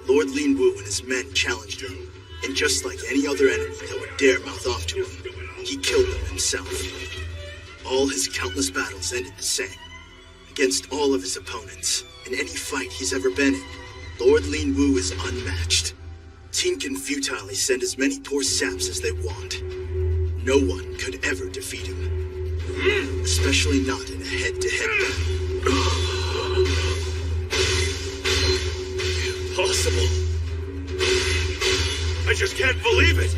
Lord Lin Wu and his men challenged him, and just like any other enemy that would dare mouth off to him, he killed them himself. All his countless battles ended the same. Against all of his opponents, in any fight he's ever been in, Lord Lin Wu is unmatched. Team can futilely send as many poor saps as they want. No one could ever defeat him. Especially not in a head-to-head battle. Impossible. I just can't believe it.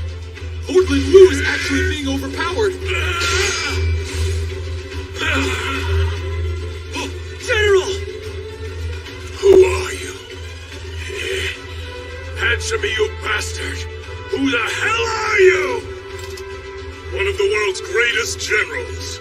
Lord Lin Wu is actually being overpowered. General! Who are you? Answer me, you bastard! Who the hell are you? One of the world's greatest generals.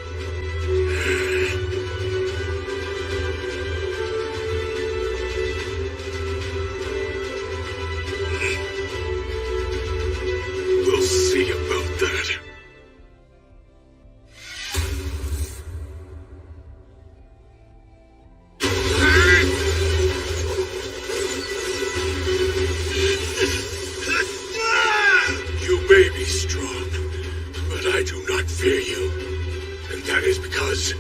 We'll see about that. You may be strong, but I do not fear you. And That is because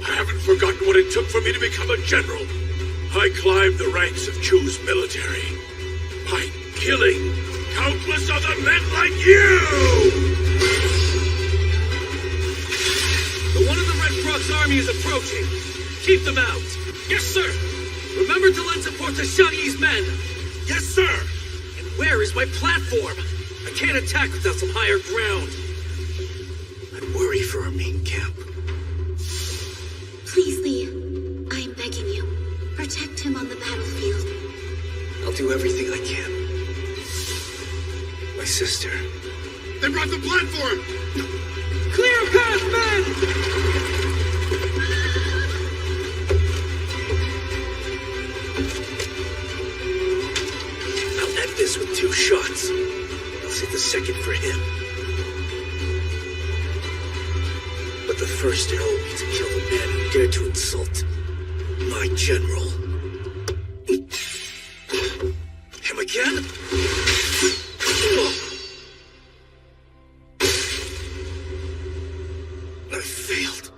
I haven't forgotten what it took for me to become a general. I climbed the ranks of Chu's military by killing countless other men like you! The one of the Red Frog's army is approaching. Keep them out. Yes, sir. Remember to lend support to Shang-Yi's men. Yes, sir. And where is my platform? I can't attack without some higher ground. I worry for our main camp. Please, Lee. I'm begging you. Protect him on the battlefield. I'll do everything I can. My sister. They brought the platform! Clear a path, men! I'll end this with 2 shots. I'll save the second for him. But the first arrow will be to kill the man who dared to insult my general. Him again? I failed.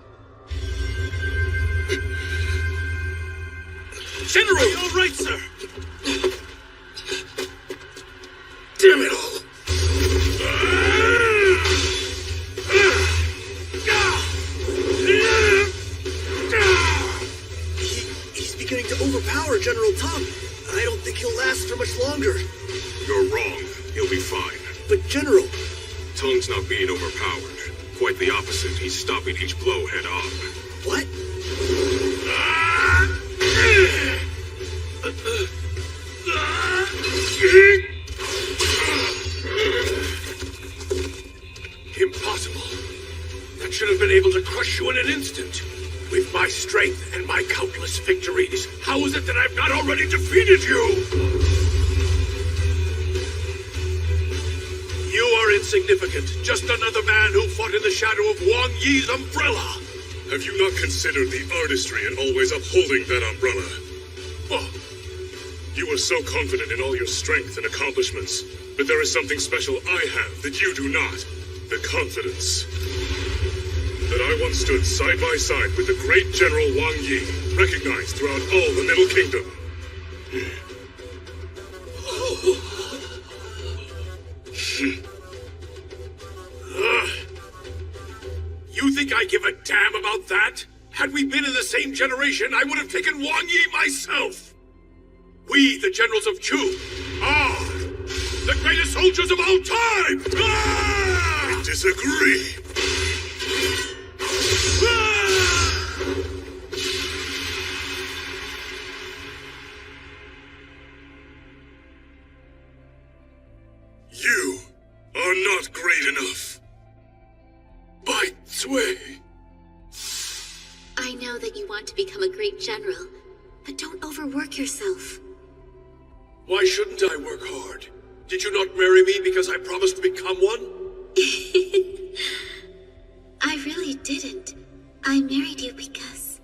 General! Are you all right, sir? Damn it all! He's beginning to overpower General Tong. I don't think he'll last for much longer. You're wrong. He'll be fine. But General... Tong's not being overpowered. Quite the opposite. He's stopping each blow head on. What? Impossible. That should have been able to crush you in an instant. With my strength and my countless victories, how is it that I've not already defeated you? You are insignificant. Just another man who fought in the shadow of Wang Yi's umbrella. Have you not considered the artistry in always upholding that umbrella? Oh. You are so confident in all your strength and accomplishments, but there is something special I have that you do not. The confidence. That I once stood side by side with the great General Wang Yi, recognized throughout all the Middle Kingdom. You think I give a damn about that? Had we been in the same generation, I would have taken Wang Yi myself. We, the generals of Chu, are the greatest soldiers of all time! I disagree. You are not great enough. Bai Cui. I know that you want to become a great general, but don't overwork yourself. Why shouldn't I work hard? Did you not marry me because I promised to become one? I really didn't. I married you because...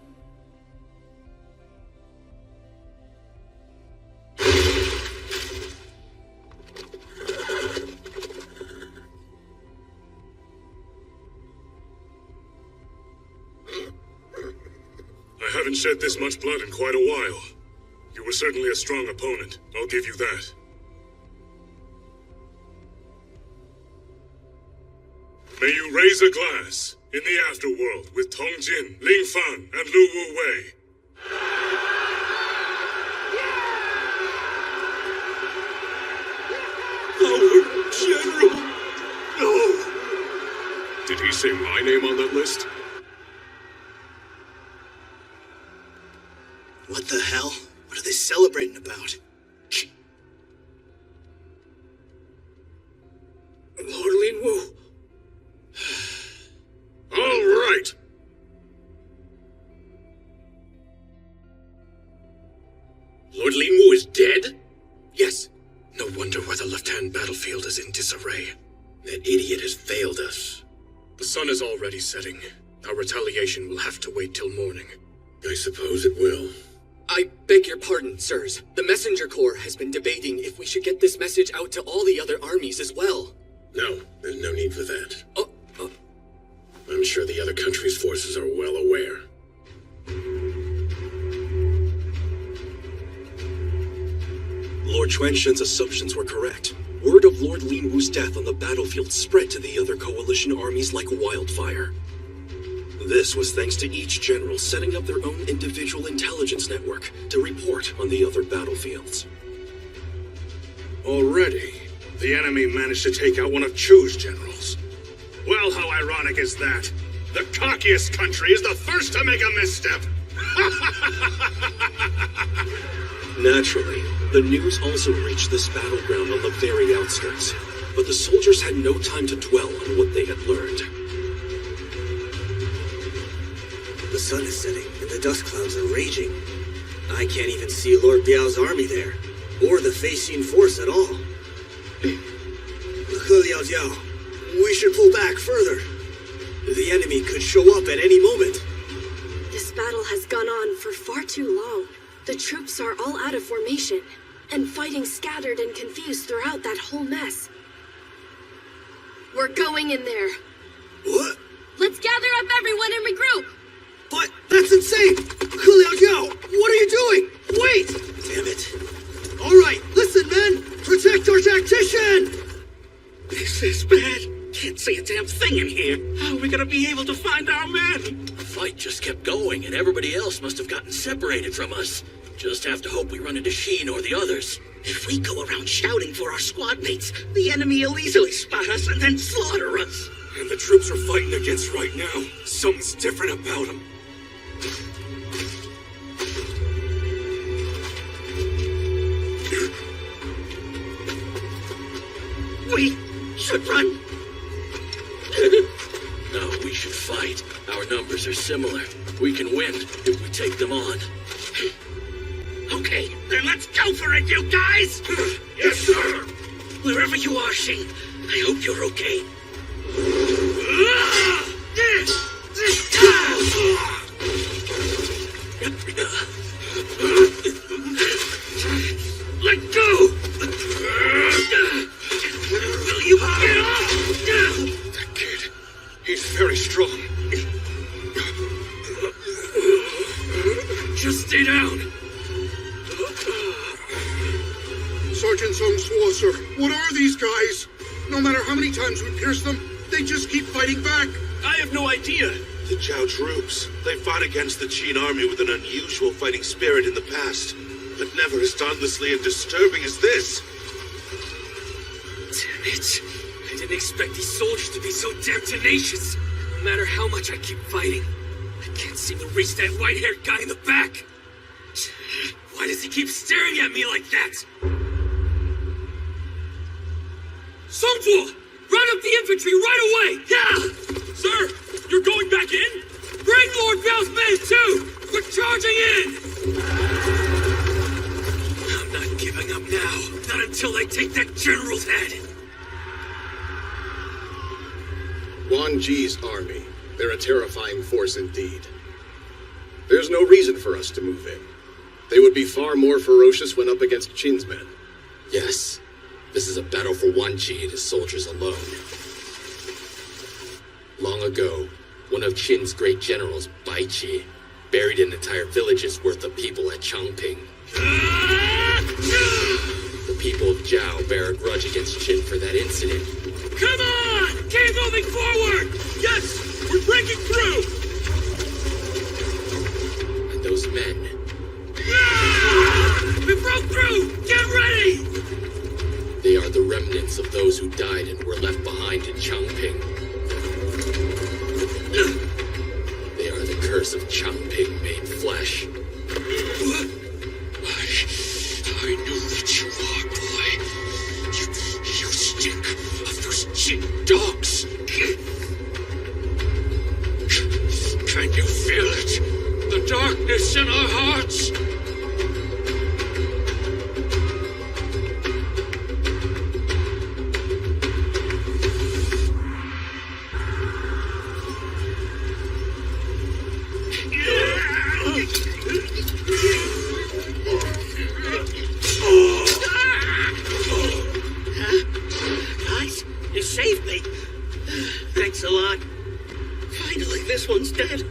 I haven't shed this much blood in quite a while. You were certainly a strong opponent, I'll give you that. May you raise a glass in the afterworld with Tong Jin, Ling Fan, and Lu Wu Wei. Our general! No! Did he say my name on that list? What the hell? What are they celebrating about? Lord Lin Wu. All right. Lord Lin Wu is dead? Yes. No wonder why the left-hand battlefield is in disarray. That idiot has failed us. The sun is already setting. Our retaliation will have to wait till morning. I suppose it will. I beg your pardon, sirs. The Messenger Corps has been debating if we should get this message out to all the other armies as well. No, there's no need for that. Oh. I'm I'm sure the other country's forces are well aware. Lord Chuanshen's assumptions were correct. Word of Lord Li Mu's death on the battlefield spread to the other coalition armies like wildfire. This was thanks to each general setting up their own individual intelligence network to report on the other battlefields. Already, the enemy managed to take out one of Chu's generals. Well, how ironic is that? The cockiest country is the first to make a misstep! Naturally, the news also reached this battleground on the very outskirts, but the soldiers had no time to dwell on what they had learned. The sun is setting, and the dust clouds are raging. I can't even see Lord Biao's army there, or the Fei-Xin force at all. He Liao Jiao, we should pull back further. The enemy could show up at any moment. This battle has gone on for far too long. The troops are all out of formation, and fighting scattered and confused throughout that whole mess. We're going in there. What? Let's gather up everyone and regroup. But that's insane! He Liao Jiao, what are you doing? Wait! Damn it. All right, listen, men! Protect our tactician! This is bad. Can't see a damn thing in here. How are we gonna be able to find our men? The fight just kept going, and everybody else must have gotten separated from us. Just have to hope we run into Sheen or the others. If we go around shouting for our squad mates, the enemy will easily spot us and then slaughter us. And the troops we're fighting against right now, something's different about them. We should run. No, we should fight. Our numbers are similar. We can win if we take them on. Okay, then let's go for it, you guys! Yes, sir! Wherever you are, Sheen, I hope you're okay. Let go! Will you get off? That kid, he's very strong. Just stay down. Sergeant Sung Suo, sir, what are these guys? No matter how many times we pierce them, they just keep fighting back. I have no idea. The Zhao troops. They fought against the Qin army with an unusual fighting spirit in the past, but never as dauntlessly and disturbing as this. Damn it. I didn't expect these soldiers to be so damn tenacious. No matter how much I keep fighting, I can't seem to reach that white-haired guy in the back. Why does he keep staring at me like that? Songzuo! Round up the infantry right away! Yeah! Sir, you're going back in? Bring Lord Biao's men too! We're charging in! I'm not giving up now. Not until I take that general's head. Wan Ji's army. They're a terrifying force indeed. There's no reason for us to move in. They would be far more ferocious when up against Qin's men. Yes, this is a battle for Wan Ji and his soldiers alone. Long ago, one of Qin's great generals, Bai Qi, buried an entire village's worth of people at Changping. The people of Zhao bear a grudge against Qin for that incident. Come on! Keep moving forward! Yes! We're breaking through! And those men... We broke through! Get ready! They are the remnants of those who died and were left behind in Changping. They are the curse of Changping made flesh. I knew that you are, boy. You stink of those Qin dogs. Can you feel it? The darkness in our hearts? Guys, you saved me. Thanks a lot. Finally, this one's dead.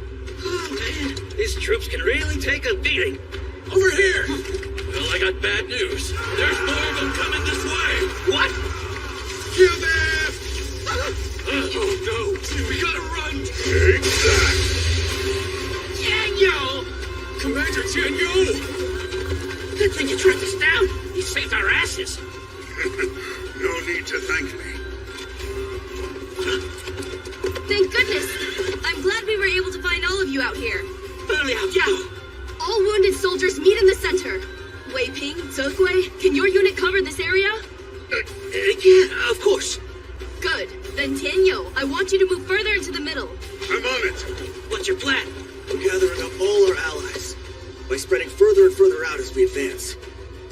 Oh, man. These troops can really take a beating. Over here! Well, I got bad news. There's more of them coming this way. What? Kill them! Oh no! We gotta run! Take that! Daniel! Commander Jianyo! Good thing you tracked us down. You saved our asses. No need to thank me. Thank goodness! I'm glad we were able to find all of you out here. All wounded soldiers meet in the center. Wei Ping, Zokui, can your unit cover this area? Yeah, of course. Good. Then Tianyo, I want you to move further into the middle. I'm on it. What's your plan? We're gathering up all our allies. By spreading further and further out as we advance.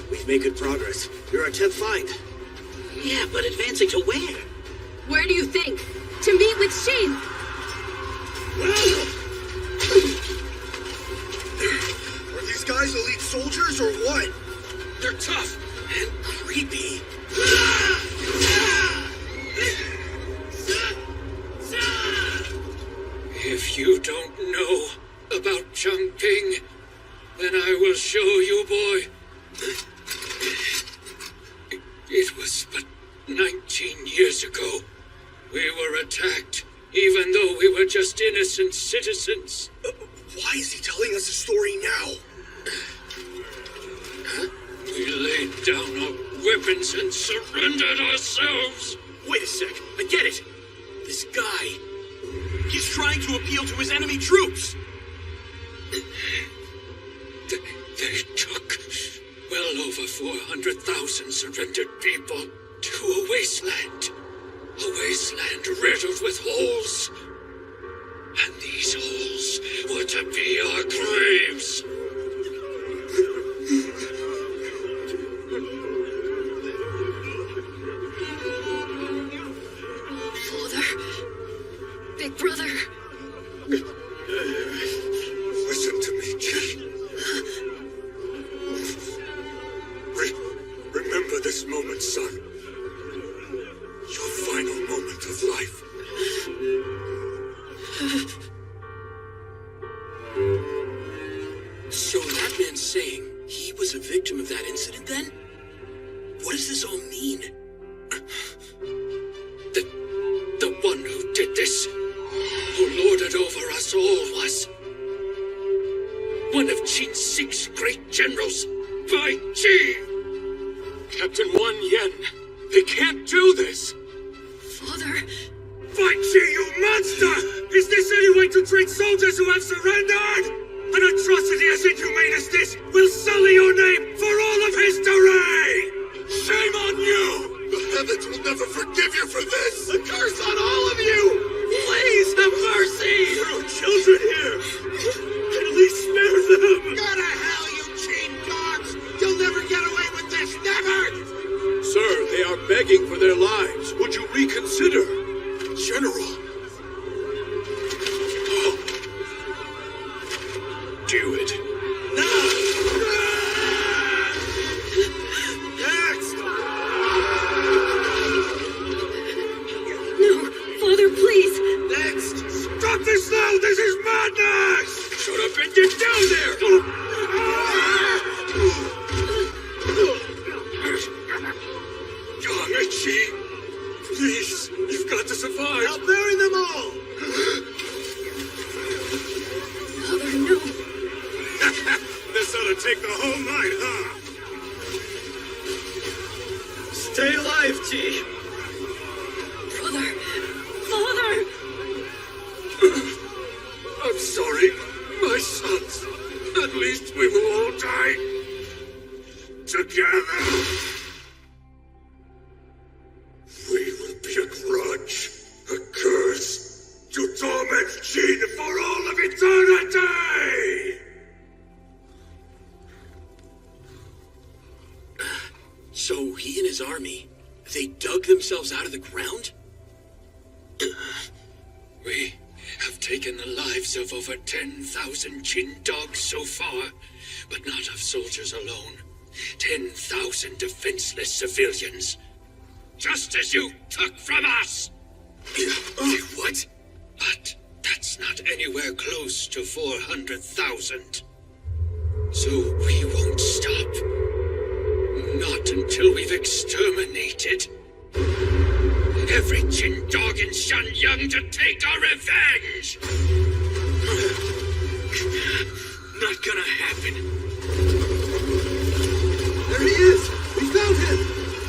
We've made good progress. You're our 10th find. Yeah, but advancing to where? Where do you think? To meet with Shin! Are these guys elite soldiers or what? They're tough and creepy. If you don't know about Changping, then I will show you, boy. It was but 19 years ago. We were attacked, even though we were just innocent citizens. Why is he telling us a story now? We laid down our weapons and surrendered ourselves. Wait a sec, I get it. This guy, he's trying to appeal to his enemy troops. They took well over 400,000 surrendered people to a wasteland. A wasteland riddled with holes. And these holes were to be our graves. Father. Big brother. Listen to me, Jin. Remember this moment, son. Your final moment of life. So that man's saying he was a victim of that incident then? What does this all mean? The one who did this, who lorded over us all, was one of Qin's 6 great generals, Bai Qi. Captain Wan Yen, they can't do this! Father... Bai Qi, you monster! Is this any way to treat soldiers who have surrendered? An atrocity as inhumane as this will sully your name for all of history! Shame on you! The heavens will never forgive you for this! A curse on all of you! Please have mercy! There are children here! At least spare them! Go to hell, you cheap dogs! You'll never get away with this! Never! Sir, they are begging for their lives. Would you reconsider? General! Do it. Next! No, Father, please! Next! Stop this now! This is madness! Shut up and get down there! Michi, please, you've got to survive. I'll bury them all! Father, no. This ought to take the whole night, huh? Stay alive, T. Brother. Father! I'm sorry, my sons. At least we will all die together. We will be a grudge, a curse, to torment Qin for all of eternity! So he and his army, they dug themselves out of the ground? We have taken the lives of over 10,000 Qin dogs so far, but not of soldiers alone. 10,000 defenseless civilians. Just as you took from us! What? But that's not not anywhere close to 400,000. So we won't stop. Not until we've exterminated every Jin dog in Shenyang to take our revenge! Not gonna happen. There he is! We found him!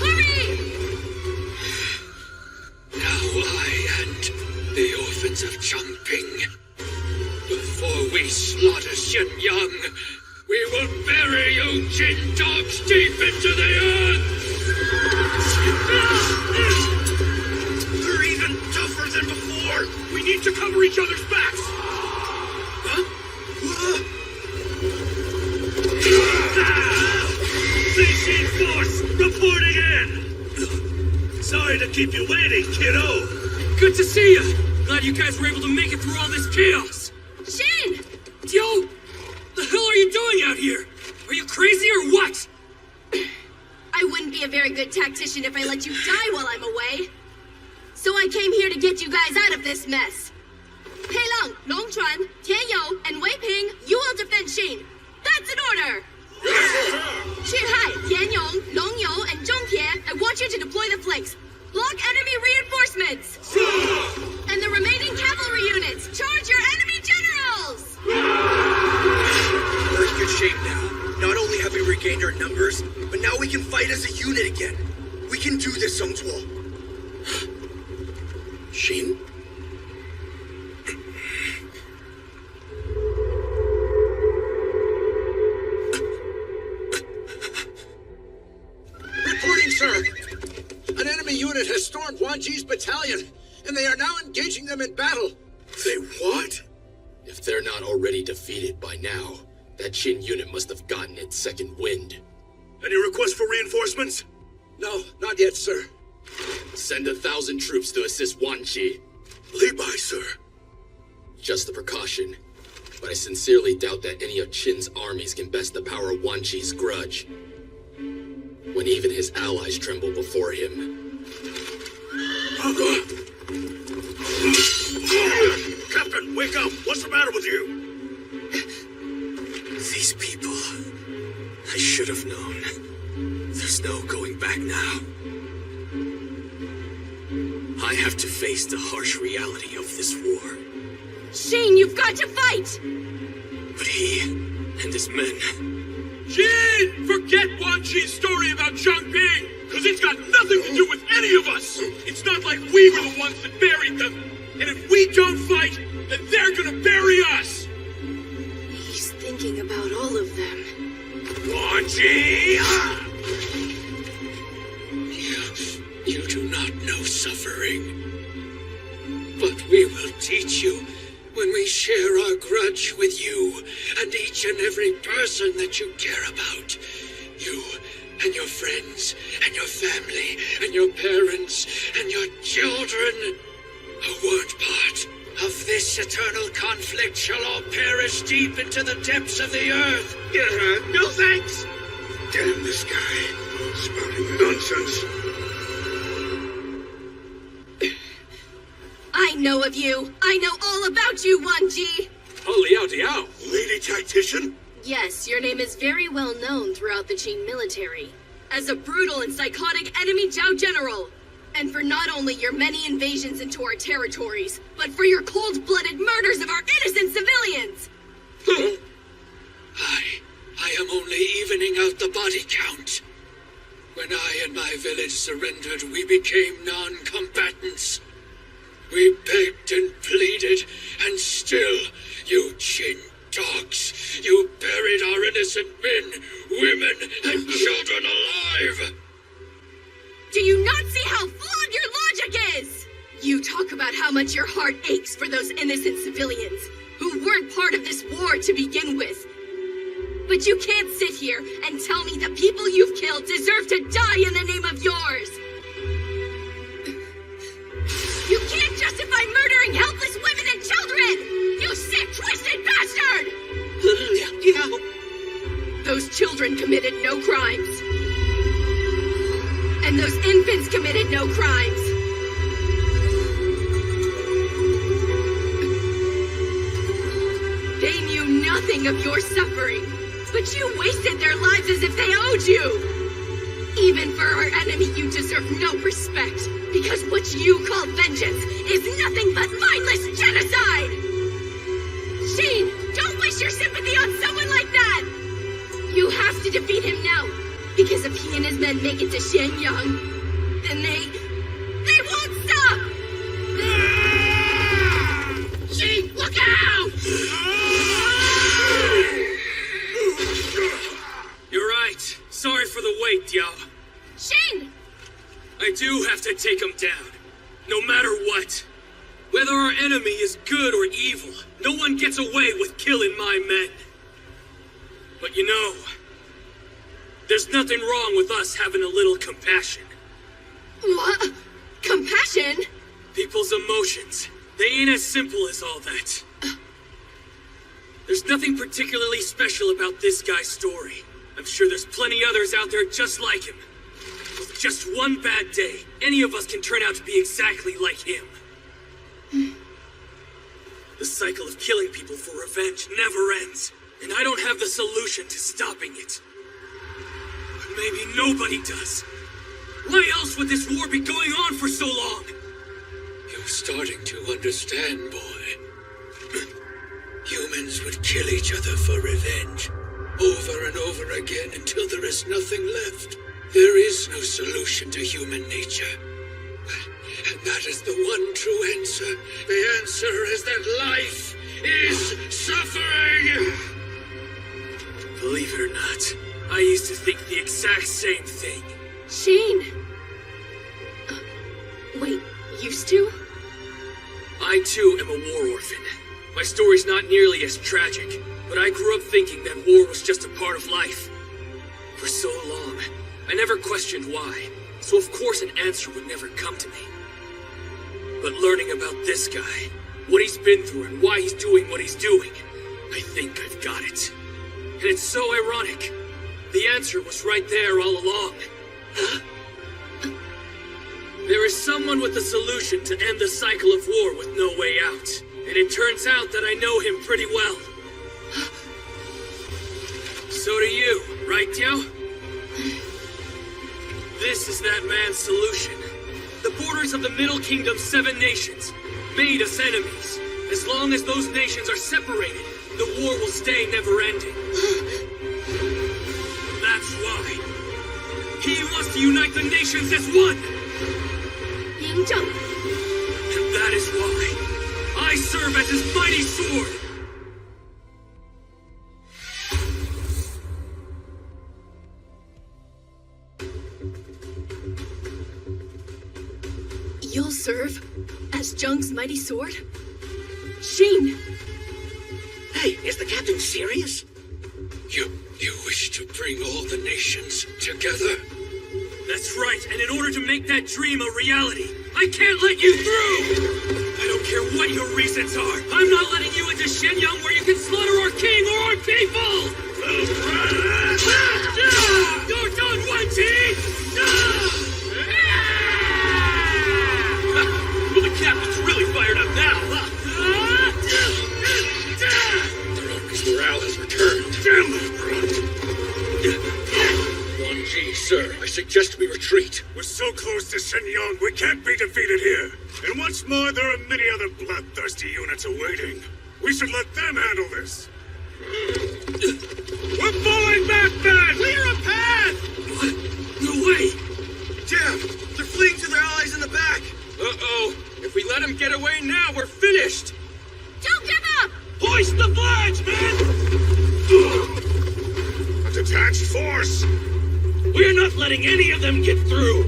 Hurry! Now I and the orphans of Chongping, before we slaughter Shenyang, we will bury you Jin dogs deep into the earth! They're even tougher than before! We need to cover each other's backs! Huh? Fishing force reporting in! Sorry to keep you waiting, kiddo. Good to see you. Glad you guys were able to make it through all this chaos. Shin! Yo! The hell are you doing out here? Are you crazy or what? I wouldn't be a very good tactician if I let you die while I'm away. So I came here to get you guys out of this mess. Pei Long, Long Chuan, Tian You, and Wei Ping, you all defend Shin. That's an order! Xu Hai, Tian Yong, Long You, and Zhong Tie, I want you to deploy the flanks. Block enemy reinforcements! And the remaining cavalry units, charge your enemy generals! We're in good shape now. Not only have we regained our numbers, but now we can fight as a unit again. We can do this, Song Tuo. Shin? Reporting, sir! An enemy unit has stormed Wanji's battalion, and they are now engaging them in battle. They what? If they're not already defeated by now, that Shin unit must have gotten its second wind. Any requests for reinforcements? No, not yet, sir. Send 1,000 troops to assist Wanji. Li Bai, sir. Just a precaution, but I sincerely doubt that any of Qin's armies can best the power of Wanji's grudge, when even his allies tremble before him. Captain, wake up! What's the matter with you? These people... I should have known. There's no going back now. I have to face the harsh reality of this war. Shin, you've got to fight! But he and his men... Jin! Forget Wanji's story about Chongping! Because it's got nothing to do with any of us! It's not like we were the ones that buried them! And if we don't fight, then they're gonna bury us! He's thinking about all of them. Wanji! You do not know suffering. But we will teach you when we share our grudge with you and each and every person that you care about. You and your friends and your family and your parents and your children who weren't part of this eternal conflict shall all perish deep into the depths of the earth. No thanks. Damn this guy. Spouting nonsense. I know of you. I know all about you, Wanji. Oh, Liao Diao. Lady tactician? Yes, your name is very well known throughout the Qin military as a brutal and psychotic enemy Zhao general. And for not only your many invasions into our territories, but for your cold-blooded murders of our innocent civilians! I am only evening out the body count. When I and my village surrendered, we became non-combatants. We begged and pleaded, and still, you Qin dogs, you buried our innocent men, women, and children alive! Do you not see how flawed your logic is? You talk about how much your heart aches for those innocent civilians who weren't part of this war to begin with. But you can't sit here and tell me the people you've killed deserve to die in the name of yours. You can't justify murdering helpless women and children! You sick, twisted bastard! Those children committed no crimes. And those infants committed no crimes. nothing of your suffering, but you wasted their lives as if they owed you. Even for our enemy, you deserve no respect, because what you call vengeance is nothing but mindless genocide! Sheen, don't waste your sympathy on someone like that! You have to defeat him now, because if he and his men make it to Shenyang, then they won't stop! Sheen, look out! You're right. Sorry for the wait, Yao. Sheen! I do have to take him down, no matter what. Whether our enemy is good or evil, no one gets away with killing my men. But you know, there's nothing wrong with us having a little compassion. What? Compassion? People's emotions, they ain't as simple as all that. There's nothing particularly special about this guy's story. I'm sure there's plenty others out there just like him. With just one bad day, any of us can turn out to be exactly like him. The cycle of killing people for revenge never ends, and I don't have the solution to stopping it. But maybe nobody does. Why else would this war be going on for so long? You're starting to understand, boy. Humans would kill each other for revenge, over and over again until there is nothing left. There is no solution to human nature. And that is the one true answer. The answer is that life is suffering! Believe it or not, I used to think the exact same thing. Sheen! Wait, used to? I too am a war orphan. My story's not nearly as tragic, but I grew up thinking that war was just a part of life. For so long, I never questioned why, so of course an answer would never come to me. But learning about this guy, what he's been through and why he's doing what he's doing, I think I've got it. And it's so ironic. The answer was right there all along. There is someone with a solution to end the cycle of war with no way out. And it turns out that I know him pretty well. So do you, right, Yao? This is that man's solution. The borders of the Middle Kingdom's 7 nations made us enemies. As long as those nations are separated, the war will stay never-ending. That's why. He wants to unite the nations as one. And that is why I serve as his mighty sword. You'll serve as Jung's mighty sword? Sheen! Hey, is the captain serious? You wish to bring all the nations together? That's right, and in order to make that dream a reality, I can't let you through! I don't care what your reasons are. I'm not letting you into Shenyang where you can slaughter our king or our people! You're done, One Team! Well, the captain's really fired up now, huh? Their army's morale has returned. Damn that grunt! 1G, sir, I suggest we retreat. We're so close to Shenyang, we can't be defeated here. And what's more, there are many other bloodthirsty units awaiting. We should let them handle this. We're falling back, Ben! Clear a path! What? No way! Damn, they're fleeing to their allies in the back. Uh-oh. If we let them get away now, we're finished. Don't give up! Hoist the flags, men! A detached force! We're not letting any of them get through!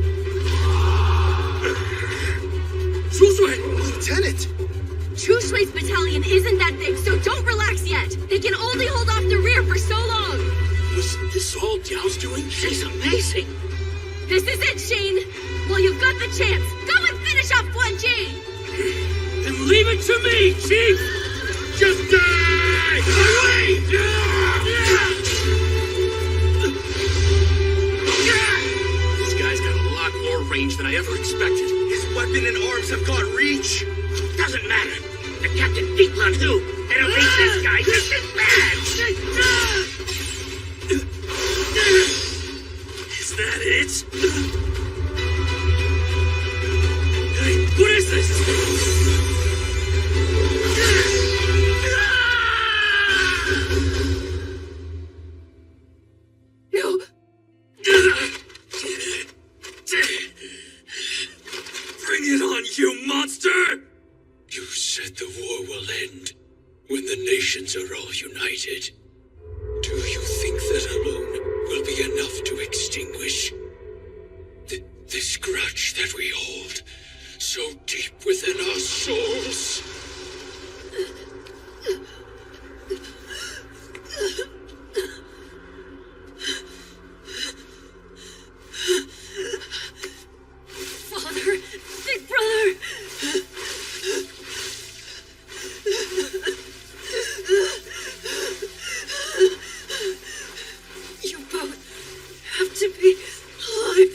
Chushui! Lieutenant! Chushui's battalion isn't that big, so don't relax yet. They can only hold off the rear for so long. Was this all Diao's doing? She's amazing! This is it, Sheen! Well, you've got the chance. Go and finish off 1G! Then leave it to me, Chief! Just die! Away! This guy's got a lot more range than I ever expected. His weapon and arms have got reach. Doesn't matter. The captain beat Lan Hu, It'll be this guy just as bad! Is that it? Hey, what is this? No. Bring it on, you monster! You said the war will end when the nations are all united. Do you think that alone will be enough to extinguish this grudge that we hold so deep within our souls? Father, big brother. You both have to be alive.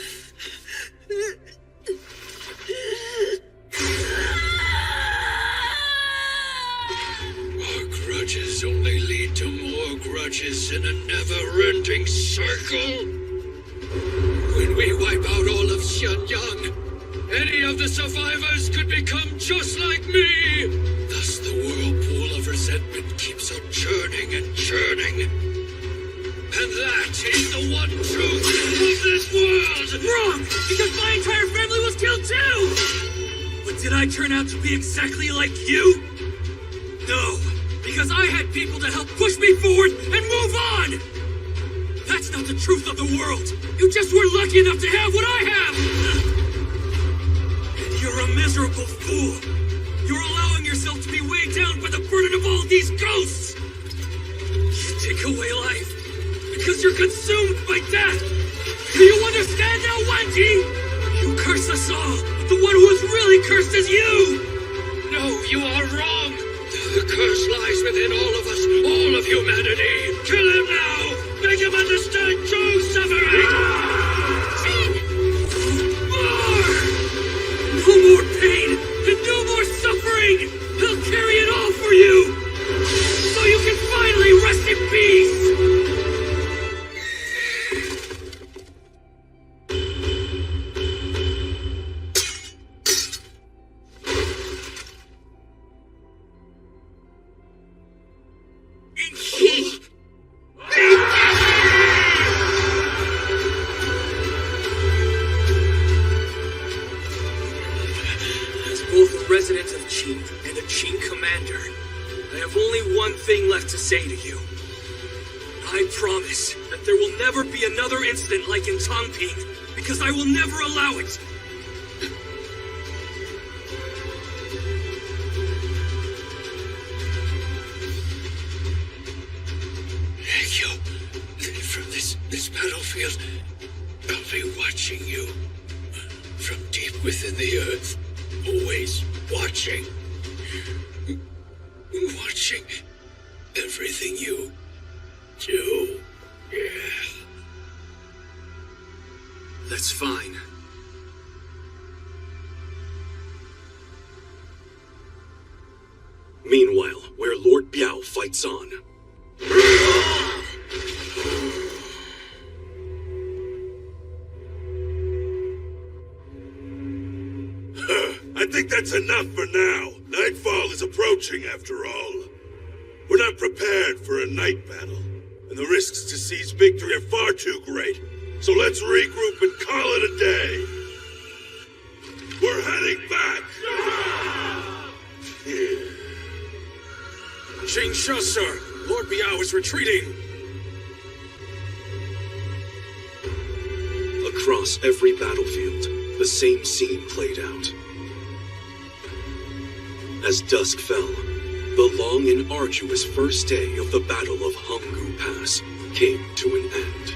Our grudges only lead to more grudges in a never-ending circle. When we wipe out all of Xianyang, any of the survivors could become just like me. Thus the whirlpool of resentment keeps on churning and churning. And that is the one truth of this world! Wrong! Because my entire family was killed too! But did I turn out to be exactly like you? No, because I had people to help push me forward and move on! That's not the truth of the world! You just were lucky enough to have what I have! And you're a miserable fool! You're allowing yourself to be weighed down by the burden of all these ghosts! You take away life because you're consumed by death! Do you understand now, Wenji? You curse us all, but the one who is really cursed is you! No, you are wrong! The curse lies within all of us, all of humanity! Kill him now! Make him understand true suffering! More! No more pain and no more suffering! He'll carry it all for you! So you can finally rest in peace! As both a resident of Qin and a Qin commander, I have only one thing left to say to you. I promise that there will never be another incident like in Tongping, because I will never allow it. Ekyo, from this battlefield, I'll be watching you. From deep within the earth, always watching. Watching everything you do. Yeah. That's fine. Meanwhile, where Lord Biao fights on. I think that's enough for now. Nightfall is approaching, after all. We're not prepared for a night battle, and the risks to seize victory are far too great. So let's regroup and call it a day. We're heading back! Jingsha, sir! Lord Biao is retreating! Across every battlefield, the same scene played out. As dusk fell, the long and arduous first day of the Battle of Hanggu Pass came to an end.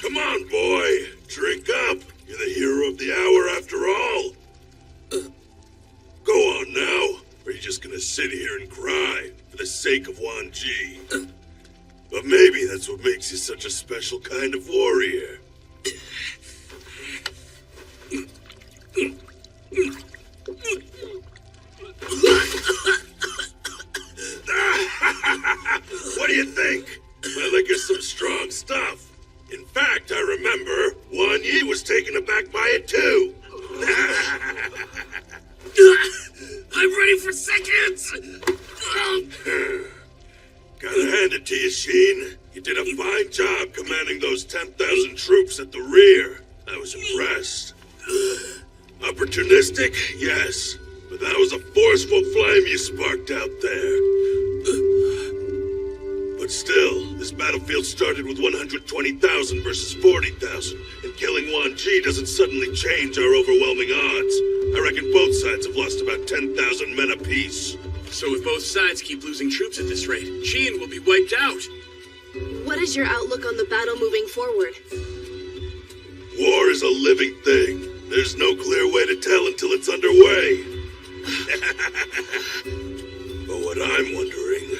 Come on, boy! Drink up! You're the hero of the hour after all! Go on now, or are you just gonna sit here and cry for the sake of Wan Ji? But maybe that's what makes you such a special kind of warrior. too! I'm ready for seconds! Gotta hand it to you, Sheen. You did a fine job commanding those 10,000 troops at the rear. I was impressed. Opportunistic? Yes. But that was a forceful flame you sparked out there. But still, this battlefield started with 120,000 versus 40,000, and killing Wan Ji doesn't suddenly change our overwhelming odds. I reckon both sides have lost about 10,000 men apiece. So if both sides keep losing troops at this rate, Qin will be wiped out. What is your outlook on the battle moving forward? War is a living thing. There's no clear way to tell until it's underway. But what I'm wondering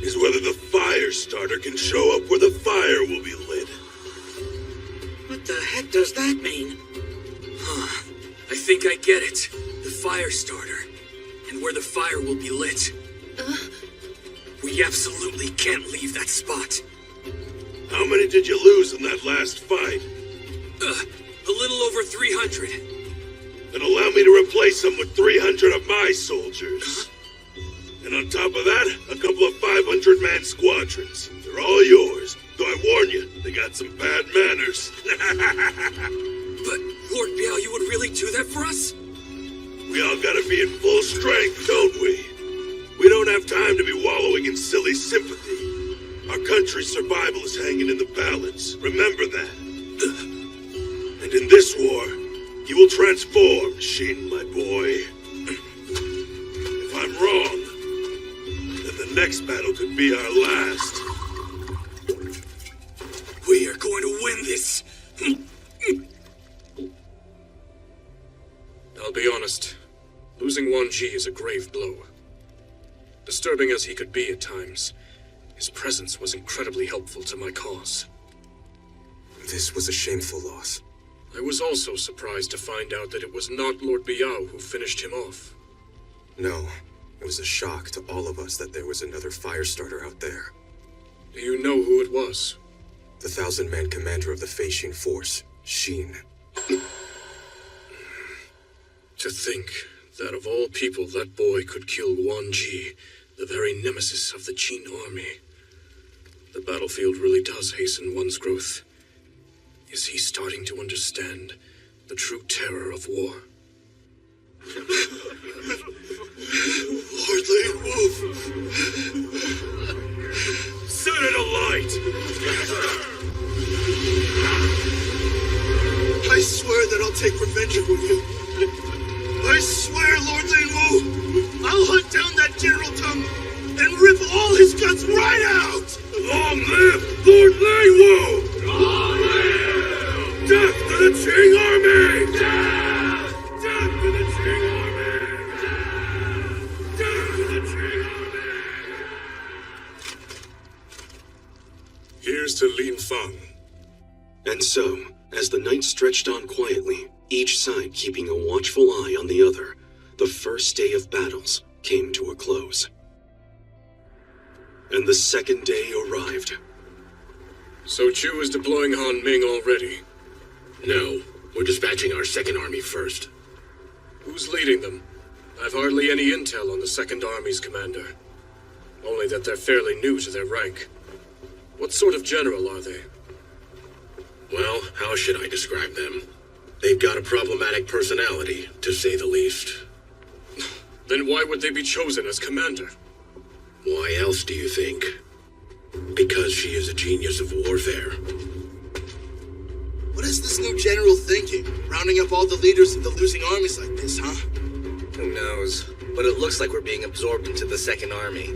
is whether the fire starter can show up where the fire will be lit. What the heck does that mean? I think I get it. The fire starter. And where the fire will be lit. We absolutely can't leave that spot. How many did you lose in that last fight? A little over 300. Then allow me to replace them with 300 of my soldiers. And on top of that, a couple of 500-man squadrons. They're all yours. Though I warn you, they got some bad manners. But, Lord Biao, you would really do that for us? We all gotta be in full strength, don't we? We don't have time to be wallowing in silly sympathy. Our country's survival is hanging in the balance. Remember that. And in this war, you will transform, Shin, my boy. If I'm wrong, then the next battle could be our last. We are going to win this. I'll be honest. Losing Wan Ji is a grave blow. Disturbing as he could be at times, his presence was incredibly helpful to my cause. This was a shameful loss. I was also surprised to find out that it was not Lord Biao who finished him off. No, it was a shock to all of us that there was another fire starter out there. Do you know who it was? The 1,000-man commander of the Feishin force, Sheen. To think that of all people that boy could kill Wan Ji, the very nemesis of the Qin army. The battlefield really does hasten one's growth. Is he starting to understand the true terror of war? Lord Lane Wolf! Set it alight! I swear that I'll take revenge on you. I swear, Lord Lane Wu, I'll hunt down that General Tung and rip all his guts right out! Long live Lord Lane Wu! Long live! Death to the Qing army! Death! Death to the Qing army! Death! Death to the Qing army! Here's to Lin Fang. And so, as the night stretched on quietly, each side keeping a watchful eye on the other, the first day of battles came to a close. And the second day arrived. So Chu is deploying Han Ming already? No, we're dispatching our second army first. Who's leading them? I've hardly any intel on the Second Army's commander. Only that they're fairly new to their rank. What sort of general are they? Well, how should I describe them? They've got a problematic personality, to say the least. Then why would they be chosen as commander? Why else do you think? Because she is a genius of warfare. What is this new general thinking? Rounding up all the leaders of the losing armies like this, huh? Who knows? But it looks like we're being absorbed into the Second Army.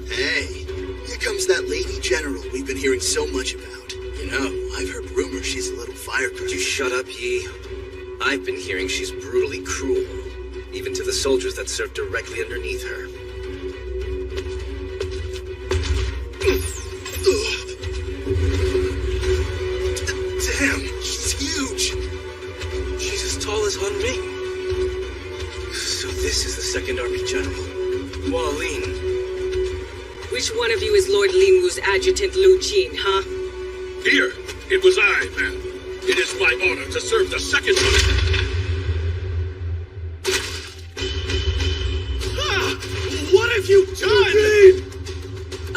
Hey, here comes that lady general we've been hearing so much about. You know, I've heard rumors she's a little firecracker. Could you shut up, Yi? I've been hearing she's brutally cruel, even to the soldiers that serve directly underneath her. Damn, she's huge! She's as tall as Han Ming. So this is the Second Army General, Hua Lin. Which one of you is Lord Lin Wu's adjutant Lu Jin, huh? Here, it was I, ma'am. It is my honor to serve the second one. What have you done?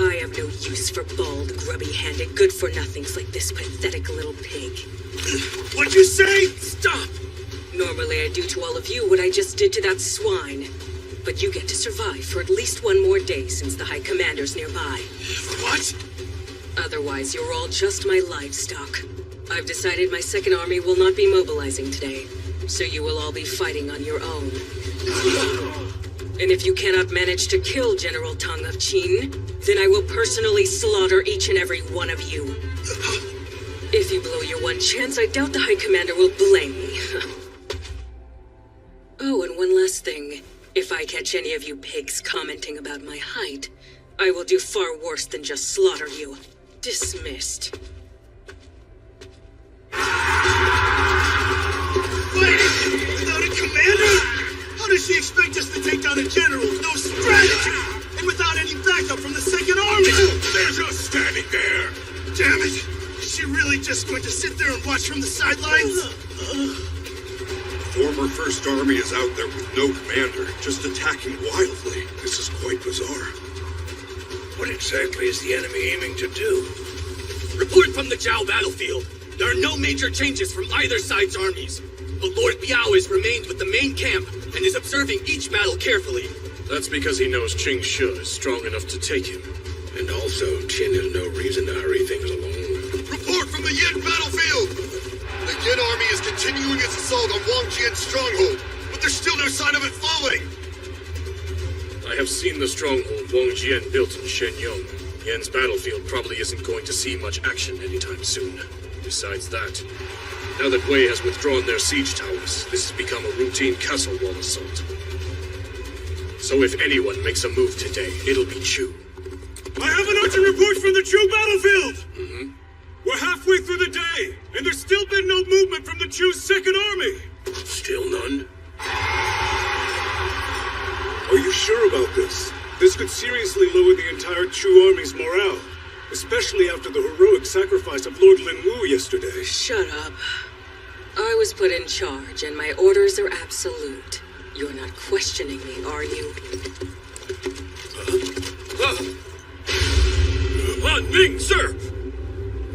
I have no use for bald, grubby-handed, good-for-nothings like this pathetic little pig. What'd you say? Stop! Normally I do to all of you what I just did to that swine. But you get to survive for at least one more day since the High Commander's nearby. What? Otherwise, you're all just my livestock. I've decided my second army will not be mobilizing today, so you will all be fighting on your own. And if you cannot manage to kill General Tang of Qin, then I will personally slaughter each and every one of you. If you blow your one chance, I doubt the High Commander will blame me. Oh, and one last thing. If I catch any of you pigs commenting about my height, I will do far worse than just slaughter you. Dismissed. Fighting without a commander? How does she expect us to take down a general with no strategy? And without any backup from the second army? They're just standing there. Damn it! Is she really just going to sit there and watch from the sidelines? Former First Army is out there with no commander, just attacking wildly. This is quite bizarre. What exactly is the enemy aiming to do? Report from the Zhao battlefield. There are no major changes from either side's armies. But Lord Biao has remained with the main camp and is observing each battle carefully. That's because he knows Qing Shi is strong enough to take him. And also, Qin has no reason to hurry things along. Report from the Yin battlefield! The Yin army is continuing its assault on Wang Jian's stronghold, but there's still no sign of it falling! I have seen the stronghold Wang Jian built in Shenyang. Yan's battlefield probably isn't going to see much action anytime soon. Besides that, now that Wei has withdrawn their siege towers, this has become a routine castle wall assault. So if anyone makes a move today, it'll be Chu. I have an urgent report from the Chu battlefield! We're halfway through the day, and there's still been no movement from the Chu's second army! Still none? Are you sure about this? This could seriously lower the entire Chu army's morale, especially after the heroic sacrifice of Lord Lin Wu yesterday. Shut up. I was put in charge, and my orders are absolute. You're not questioning me, are you? Ming, sir!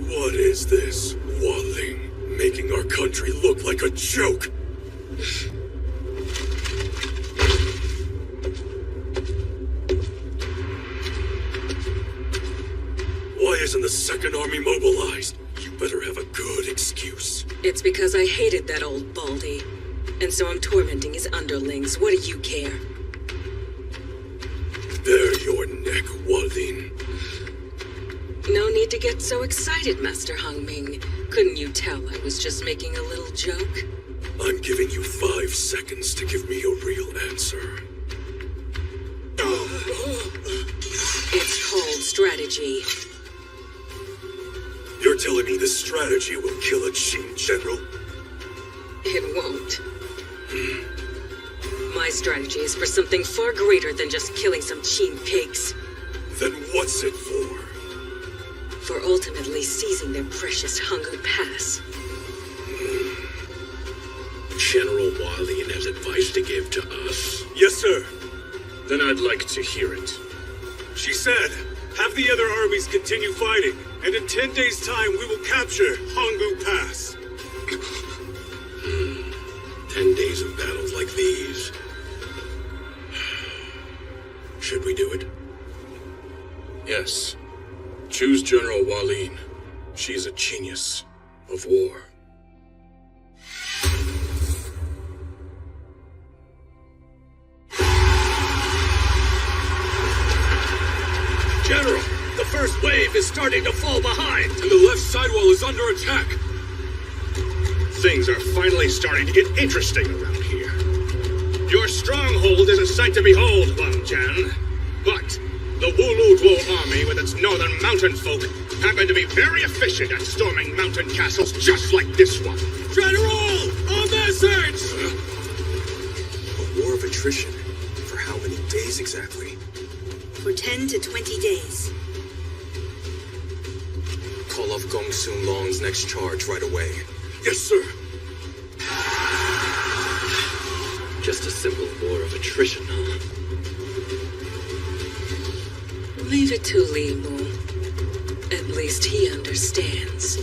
What is this, Wanling? Making our country look like a joke! Why isn't the second army mobilized? You better have a good excuse. It's because I hated that old baldy. And so I'm tormenting his underlings. What do you care? Bare your neck, Wanling. No need to get so excited, Master Hong Ming. Couldn't you tell I was just making a little joke? I'm giving you 5 seconds to give me a real answer. It's called strategy. You're telling me this strategy will kill a Qing general? It won't. My strategy is for something far greater than just killing some Qing pigs. Then what's it for? For ultimately seizing their precious Hanggu Pass. General Hualien has advice to give to us. Yes, sir. Then I'd like to hear it. She said, have the other armies continue fighting, and in 10 days' time we will capture Hanggu Pass. 10 days of battles like these. Should we do it? Yes. Choose General Hualien. She's a genius of war. General, the first wave is starting to fall behind, and the left sidewall is under attack. Things are finally starting to get interesting around here. Your stronghold is a sight to behold, Wang Jian. But the Wulu Duo army with its northern mountain folk happen to be very efficient at storming mountain castles just like this one. General! On message! A war of attrition? For how many days exactly? For 10 to 20 days. Call off Gong Sun Long's next charge right away. Yes, sir. Just a simple war of attrition, huh? Leave it to Li Mu. At least he understands.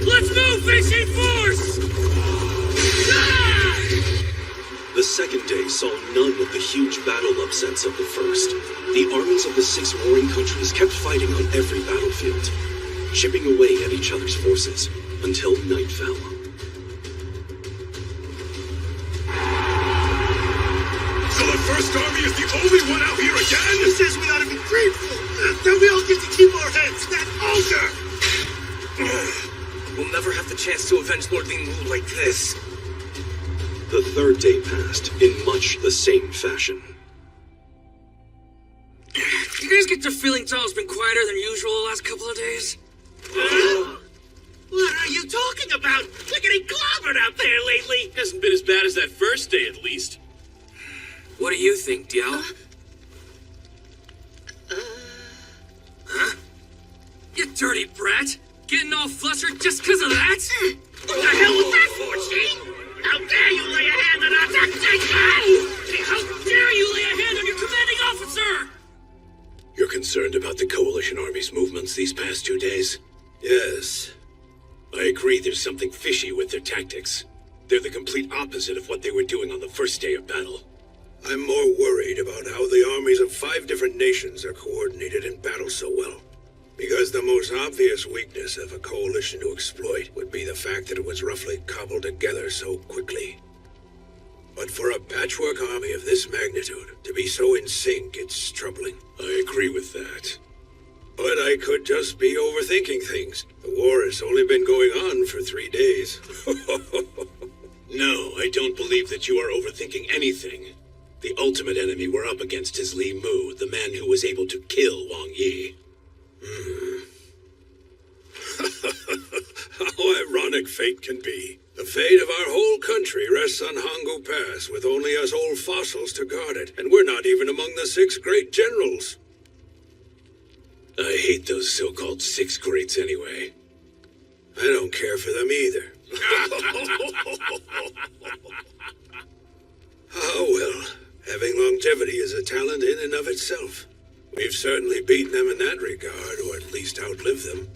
Let's move, Fishing Force! The second day saw none of the huge battle upsets of the first. The armies of the 6 warring countries kept fighting on every battlefield, chipping away at each other's forces until night fell. So the First Army is the only one out here again? He says we ought to be grateful that we all get to keep our heads. That ogre! We'll never have the chance to avenge Lord Li Mu like this. The third day passed in much the same fashion. You guys get the feeling Tal's been quieter than usual the last couple of days? What are you talking about? We're getting clobbered out there lately. Hasn't been as bad as that first day, at least. What do you think, Diao? Huh? You dirty brat! Getting all flustered just because of that? What the hell was that for, Chi? How dare you lay a hand on our tactics? How dare you lay a hand on your commanding officer? You're concerned about the Coalition Army's movements these past 2 days? Yes. I agree there's something fishy with their tactics. They're the complete opposite of what they were doing on the first day of battle. I'm more worried about how the armies of 5 different nations are coordinated in battle so well. Because the most obvious weakness of a coalition to exploit would be the fact that it was roughly cobbled together so quickly. But for a patchwork army of this magnitude to be so in sync, it's troubling. I agree with that. But I could just be overthinking things. The war has only been going on for 3 days. No, I don't believe that you are overthinking anything. The ultimate enemy we're up against is Li Mu, the man who was able to kill Wang Yi. How ironic fate can be. The fate of our whole country rests on Hangu Pass, with only us old fossils to guard it, and we're not even among the 6 great generals. I hate those so-called 6 greats anyway. I don't care for them either. Oh well, having longevity is a talent in and of itself. We've certainly beaten them in that regard, or at least outlived them.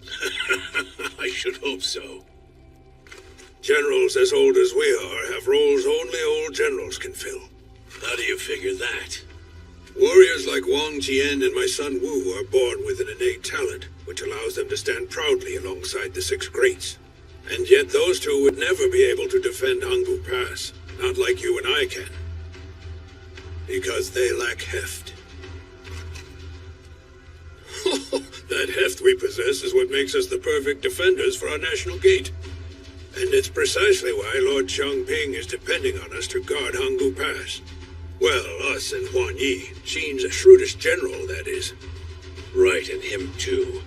I should hope so. Generals as old as we are have roles only old generals can fill. How do you figure that? Warriors like Wang Jian and my son Wu are born with an innate talent, which allows them to stand proudly alongside the 6 greats. And yet those 2 would never be able to defend Hangu Pass, not like you and I can. Because they lack heft. That heft we possess is what makes us the perfect defenders for our national gate. And it's precisely why Lord Changping is depending on us to guard Hangu Pass. Well, us and Huan Yi, Qin's shrewdest general, that is. Right, and him too.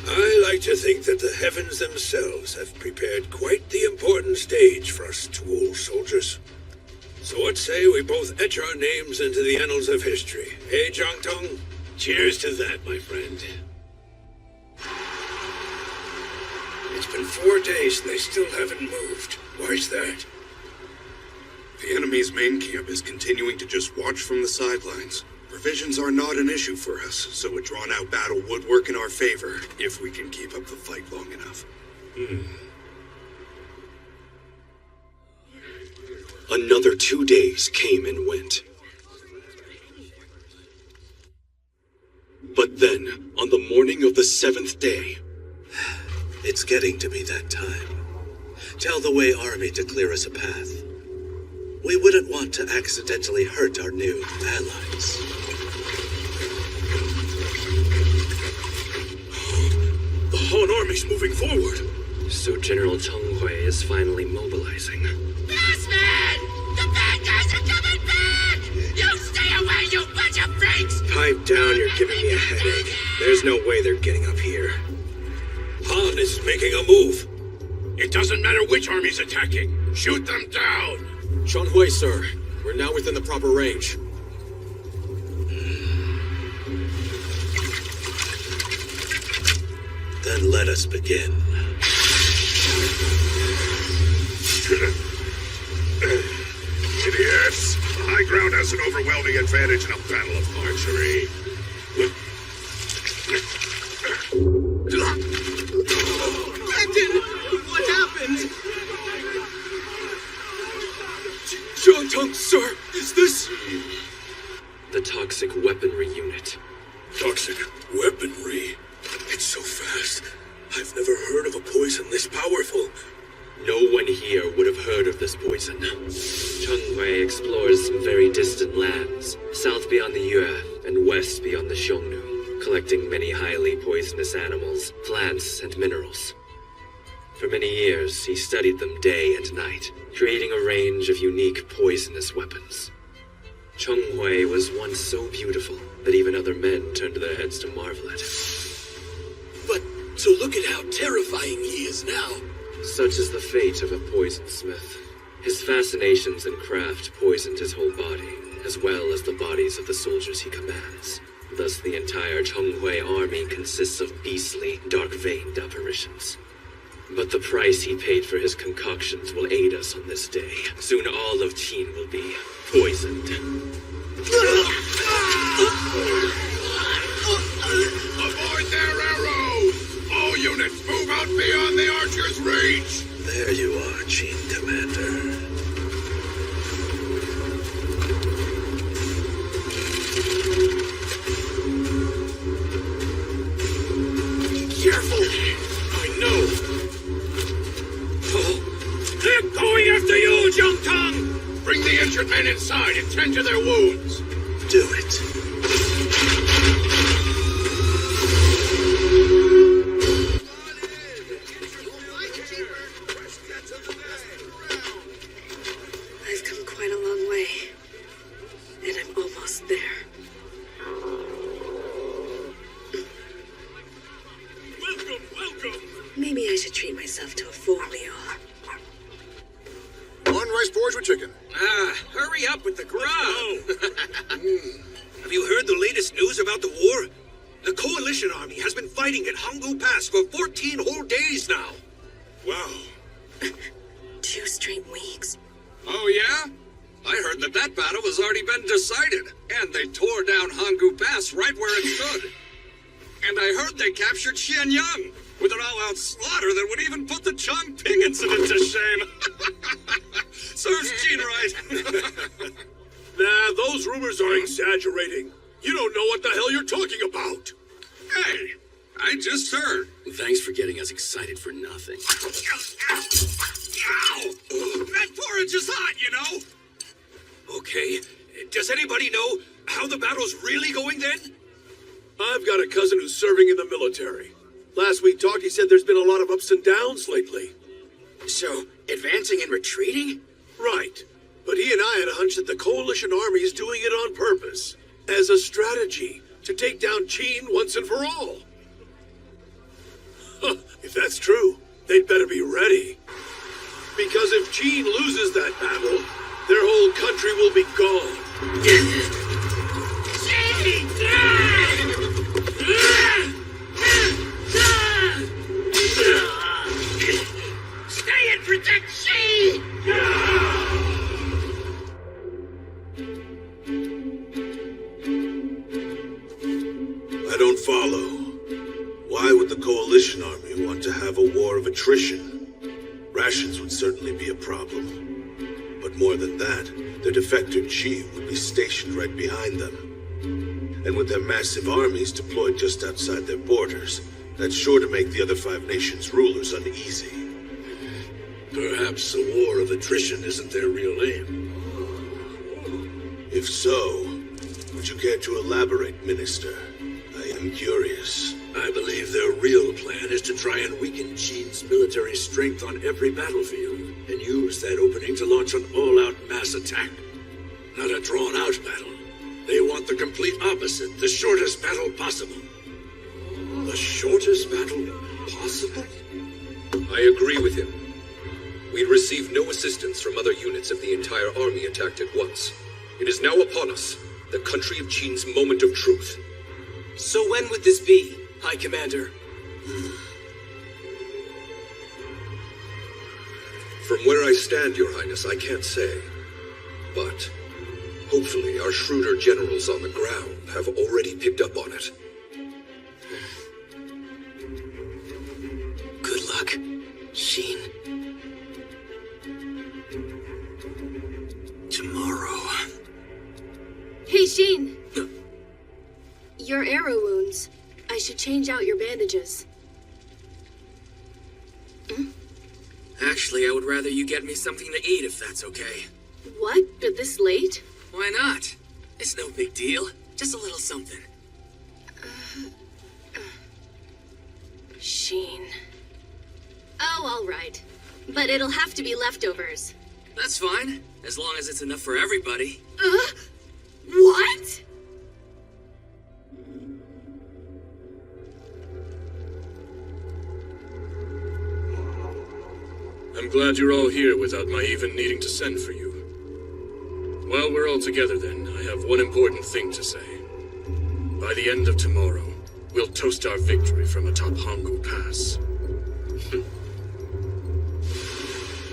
I like to think that the heavens themselves have prepared quite the important stage for us 2 old soldiers. So what say we both etch our names into the annals of history, eh, Jiang Tong? Cheers to that, my friend. It's been 4 days and they still haven't moved. Why's that? The enemy's main camp is continuing to just watch from the sidelines. Provisions are not an issue for us, so a drawn-out battle would work in our favor if we can keep up the fight long enough. Another 2 days came and went. But then, on the morning of the 7th day... It's getting to be that time. Tell the Wei Army to clear us a path. We wouldn't want to accidentally hurt our new allies. The Han Army's moving forward. So General Cheng Hui is finally mobilizing. Bassman! The bad guys are coming back! You stay away, you bunch of freaks! Pipe down, you're giving me a headache. There's no way they're getting up here. Han is making a move. It doesn't matter which army's attacking. Shoot them down! Shan Hui, sir. We're now within the proper range. Then let us begin. Idiots! The high ground has an overwhelming advantage in a battle of archery. Captain! What happened? Zhongtong, sir, is this... The toxic weaponry unit. Toxic weaponry? It's so fast. I've never heard of a poison this powerful. No one here would have heard of this poison. Chenghui explores some very distant lands, south beyond the Yue and west beyond the Xiongnu, collecting many highly poisonous animals, plants, and minerals. For many years, he studied them day and night, creating a range of unique poisonous weapons. Chenghui was once so beautiful that even other men turned their heads to marvel at it. But to look at how terrifying he is now. Such is the fate of a poison smith. His fascinations and craft poisoned his whole body, as well as the bodies of the soldiers he commands. Thus the entire Chenghui army consists of beastly, dark-veined apparitions. But the price he paid for his concoctions will aid us on this day. Soon all of Qin will be poisoned. Avoid their arrows! All units, move out beyond the archer's reach! There you are, Qin Commander. Careful! I know! They're going after you, Zhongtong! Bring the injured men inside and tend to their wounds! Do it. I've come quite a long way, and I'm almost there. Welcome! Maybe I should treat myself to a full meal. One rice porridge with chicken. Hurry up with the grub! Have you heard the latest news about the war? The Coalition Army has been fighting at Hanggu Pass for 14 whole days now. Wow. 2 straight weeks. Oh, yeah? I heard that battle has already been decided, and they tore down Hanggu Pass right where it stood. And I heard they captured Xianyang with an all-out slaughter that would even put the Chongping incident to shame. Serves Gene right. Nah, those rumors are exaggerating. You don't know what the hell you're talking about. Hey, I just heard. Thanks for getting us excited for nothing. Ow! That porridge is hot, you know. Okay, does anybody know how the battle's really going then? I've got a cousin who's serving in the military. Last we talked, he said there's been a lot of ups and downs lately. So, advancing and retreating? Right. But he and I had a hunch that the Coalition Army is doing it on purpose, as a strategy, to take down Qin once and for all. Huh, if that's true, they'd better be ready. Because if Qin loses that battle, their whole country will be gone. Stay and protect Qin! I don't follow. Why would the Coalition Army want to have a war of attrition? Rations would certainly be a problem. But more than that, their defector Qi would be stationed right behind them. And with their massive armies deployed just outside their borders, that's sure to make the other 5 nations' rulers uneasy. Perhaps a war of attrition isn't their real aim. If so, would you care to elaborate, Minister? I am curious. I believe their real plan is to try and weaken Qin's military strength on every battlefield and use that opening to launch an all-out mass attack. Not a drawn-out battle. They want the complete opposite, the shortest battle possible. The shortest battle possible? I agree with him. We'd receive no assistance from other units if the entire army attacked at once. It is now upon us, the country of Qin's moment of truth. So when would this be, High Commander? From where I stand, Your Highness, I can't say. But hopefully our shrewder generals on the ground have already picked up on it. Good luck, Sheen. Tomorrow. Hey, Sheen. Your arrow wounds. I should change out your bandages. Actually, I would rather you get me something to eat if that's okay. What? At this late? Why not? It's no big deal. Just a little something. Sheen. Oh, all right. But it'll have to be leftovers. That's fine, as long as it's enough for everybody. What? I'm glad you're all here without my even needing to send for you. While we're all together then, I have one important thing to say. By the end of tomorrow, we'll toast our victory from atop Hangu Pass.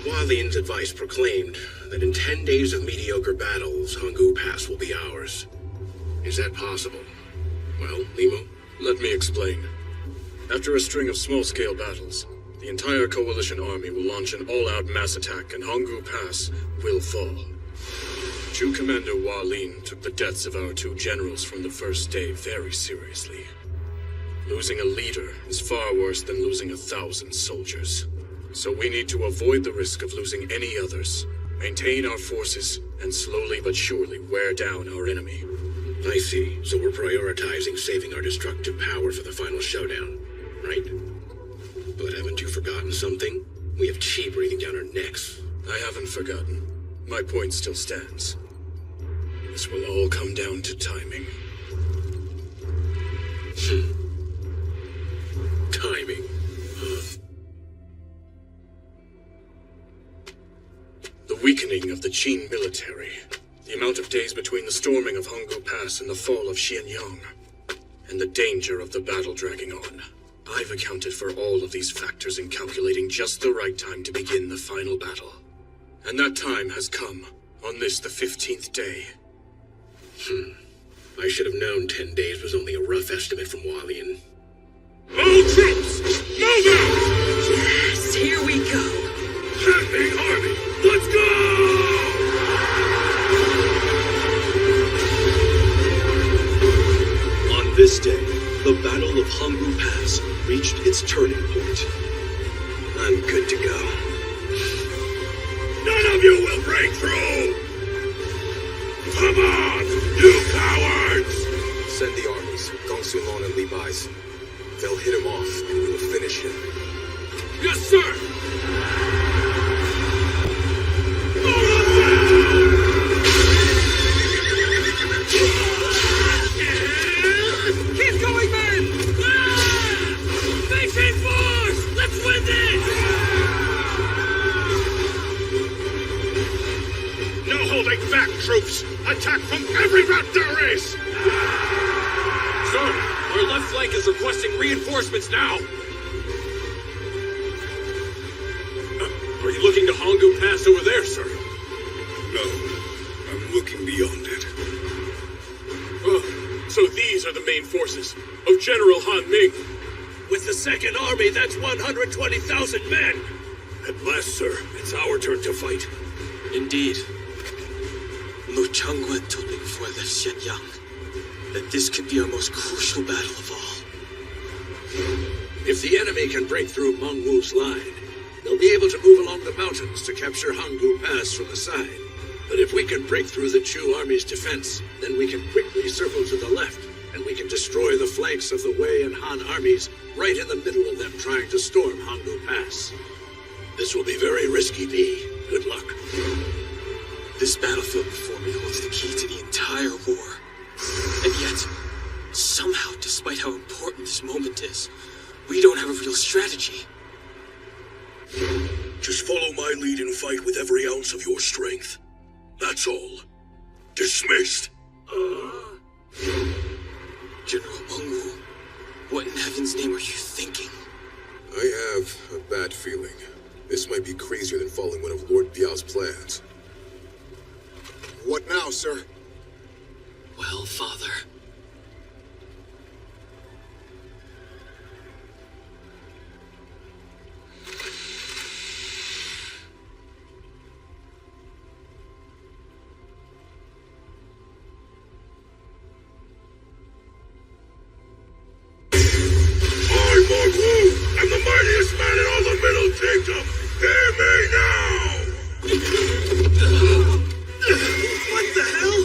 Walian's advice proclaimed that in 10 days of mediocre battles, Hangu Pass will be ours. Is that possible? Well, Limo? Let me explain. After a string of small-scale battles, the entire Coalition army will launch an all-out mass attack and Hangu Pass will fall. Chu Commander Walin took the deaths of our 2 generals from the first day very seriously. Losing a leader is far worse than losing 1,000 soldiers. So we need to avoid the risk of losing any others, maintain our forces, and slowly but surely wear down our enemy. I see. So we're prioritizing saving our destructive power for the final showdown, right? But haven't you forgotten something? We have chi breathing down our necks. I haven't forgotten. My point still stands. This will all come down to timing. Timing. The weakening of the Qin military, the amount of days between the storming of Hangu Pass and the fall of Xianyang, and the danger of the battle dragging on. I've accounted for all of these factors in calculating just the right time to begin the final battle. And that time has come, on this the 15th day. I should have known 10 days was only a rough estimate from Walian. All troops, move out! Yes, here we go. Happy Army, let's go! On this day, the Battle of Hangu Pass reached its turning point. I'm good to go. None of you will break through! Come on, you cowards! Send the armies, Gong Sulon and Li Bai's. They'll hit him off, and we'll finish him. Yes, sir! Keep going, men! Facing force! Let's win this! No holding back, troops! Attack from every route there is! Sir, our left flank is requesting reinforcements now! Are you looking to Hangu Pass over there, sir? No, I'm looking beyond it. So these are the main forces of General Han Ming. With the Second Army, that's 120,000 men! At last, sir, it's our turn to fight. Indeed. Lu Changwen told me before I left Xianyang that this could be our most crucial battle of all. If the enemy can break through Meng Wu's line, they'll be able to move along the mountains to capture Hangu Pass from the side. But if we can break through the Chu army's defense, then we can quickly circle to the left, and we can destroy the flanks of the Wei and Han armies right in the middle of them trying to storm Hangu Pass. This will be very risky, B. Good luck. This battlefield before me holds the key to the entire war. And yet, somehow, despite how important this moment is, we don't have a real strategy. Just follow my lead and fight with every ounce of your strength. That's all. Dismissed. General Meng Wu, what in heaven's name are you thinking? I have a bad feeling. This might be crazier than following one of Lord Biao's plans. What now, sir? Well, Father. I'm the mightiest man in all the Middle Kingdom! Hear me now! What the hell?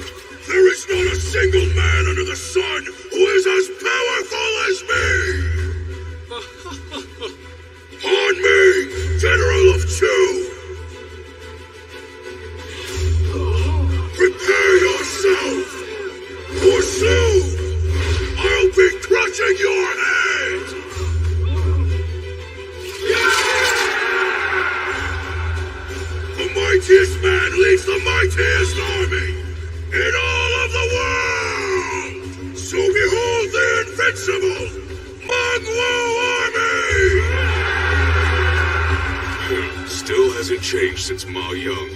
There is not a single man under the sun who is as powerful as me! On me, General of Chu! Prepare yourself! For soon, I'll be crushing your head! The mightiest man leads the mightiest army in all of the world! So behold the invincible Mangwu army! Still hasn't changed since Ma Young.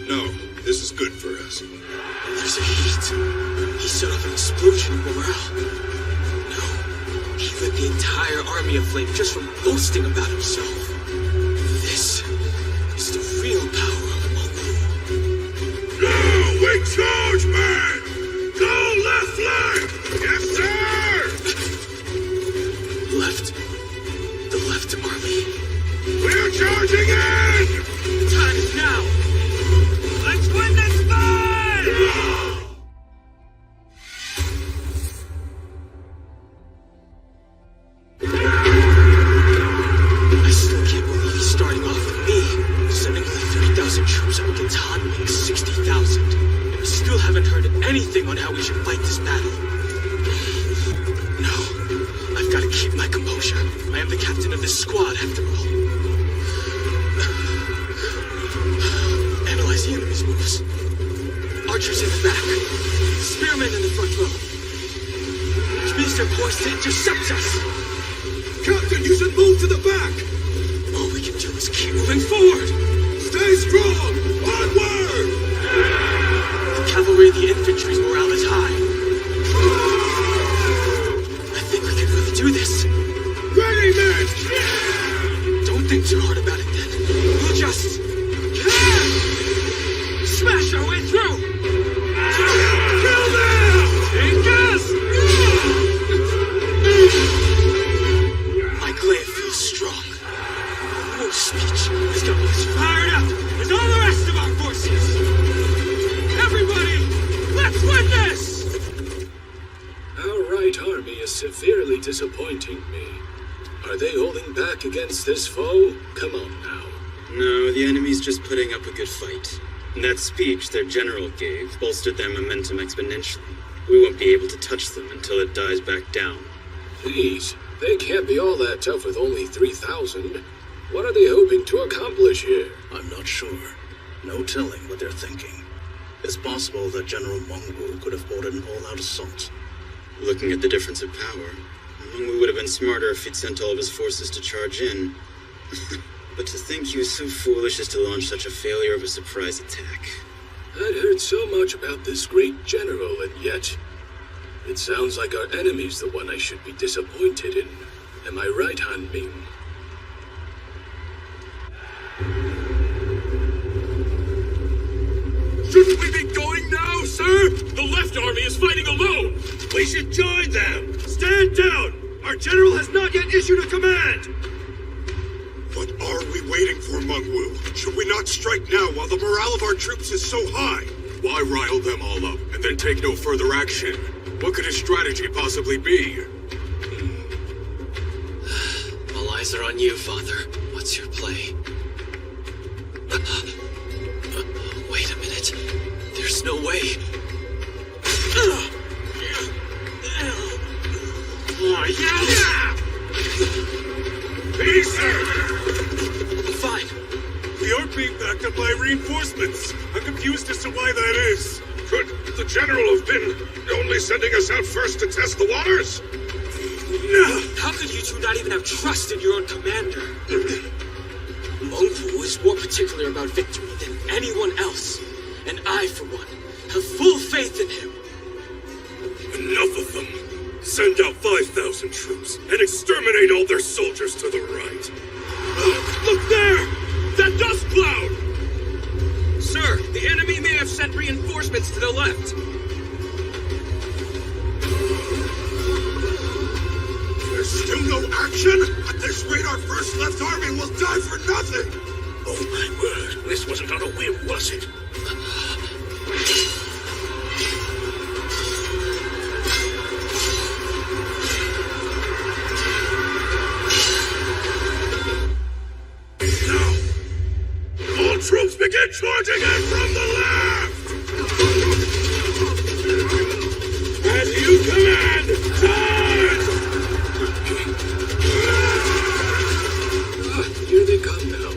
No, this is good for us. There's a heat. He set off an explosion of morale. No, he lit the entire army aflame just from boasting about himself. This is the real power of Mangwu. Now we charge, man! Go left flank! Yes, sir! Left. The left army. We're charging in! The time is now! Let's win this fight! I still can't believe he's starting off with me, sending only 3,000 troops up against Hanming's 60,000. And I still haven't heard anything on how we should fight this battle. No, I've got to keep my composure. I am the captain of this squad, after all. Analyze the enemy's moves. Archers in the back. Spearmen in the front row. Which means they're poised to intercept us. Captain, you should move to the back! All we can do is keep moving forward. Stay strong! Onward! The cavalry and the infantry's morale is high. I think we can really do this. Ready, men! Don't think too hard about it, then. We'll just... smash our way through! Kill them! Take us! My glaive feels strong. No speech has got me as fired up as all the rest of our forces! Everybody, let's win this! Our right army is severely disappointing me. Are they holding back against this foe? Come on now. No, the enemy's just putting up a good fight. And that speech their general gave bolstered their momentum exponentially. We won't be able to touch them until it dies back down. Please, they can't be all that tough with only 3,000. What are they hoping to accomplish here? I'm not sure. No telling what they're thinking. It's possible that General Mangwu could have ordered an all-out assault. Looking at the difference of power, Mangwu would have been smarter if he'd sent all of his forces to charge in. But to think he was so foolish as to launch such a failure of a surprise attack. I'd heard so much about this great general, and yet... it sounds like our enemy's the one I should be disappointed in. Am I right, Han Ming? Shouldn't we be going now, sir? The left army is fighting alone! We should join them! Stand down! Our general has not yet issued a command! What are we waiting for, Mangwu? Should we not strike now while the morale of our troops is so high? Why rile them all up and then take no further action? What could his strategy possibly be? All eyes are on you, Father. What's your play? Wait a minute. There's no way. Peace! I'm fine. We are being backed up by reinforcements. I'm confused as to why that is. Could the general have been only sending us out first to test the waters? How could you two not even have trust in your own commander? Mengwu is more particular about victory than anyone else, and I, for one, have full faith in him. Enough of them. Send out 5,000 troops and exterminate all their soldiers to the right. Look there! That dust cloud! Sir, the enemy may have sent reinforcements to the left. There's still no action? At this rate, our first left army will die for nothing! Oh my word, this wasn't on a whim, was it? Troops begin charging in from the left! As you command, charge! Here they come now.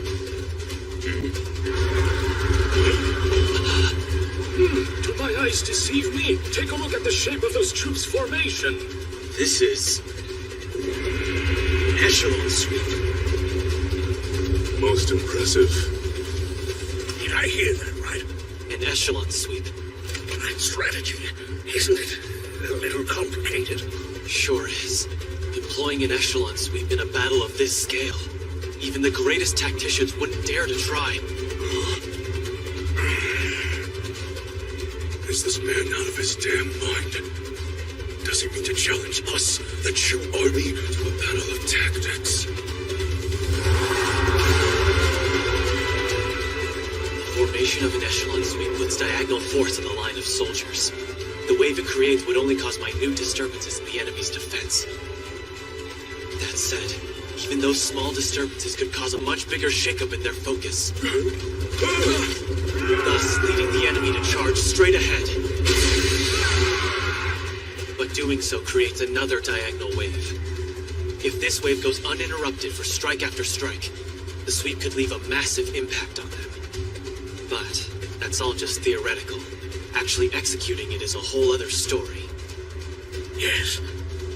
Do my eyes deceive me? Take a look at the shape of those troops' formation. This is an echelon sweep. Most impressive. Did I hear that right? An echelon sweep. That strategy, isn't it? A little complicated. Sure is. Employing an echelon sweep in a battle of this scale. Even the greatest tacticians wouldn't dare to try. Is this man out of his damn mind? Does he mean to challenge us, the Chu army, to a battle of tactics? Formation of an echelon sweep puts diagonal force in the line of soldiers. The wave it creates would only cause minute disturbances in the enemy's defense. That said, even those small disturbances could cause a much bigger shakeup in their focus. Thus, leading the enemy to charge straight ahead. But doing so creates another diagonal wave. If this wave goes uninterrupted for strike after strike, the sweep could leave a massive impact on them. But that's all just theoretical. Actually executing it is a whole other story. Yes,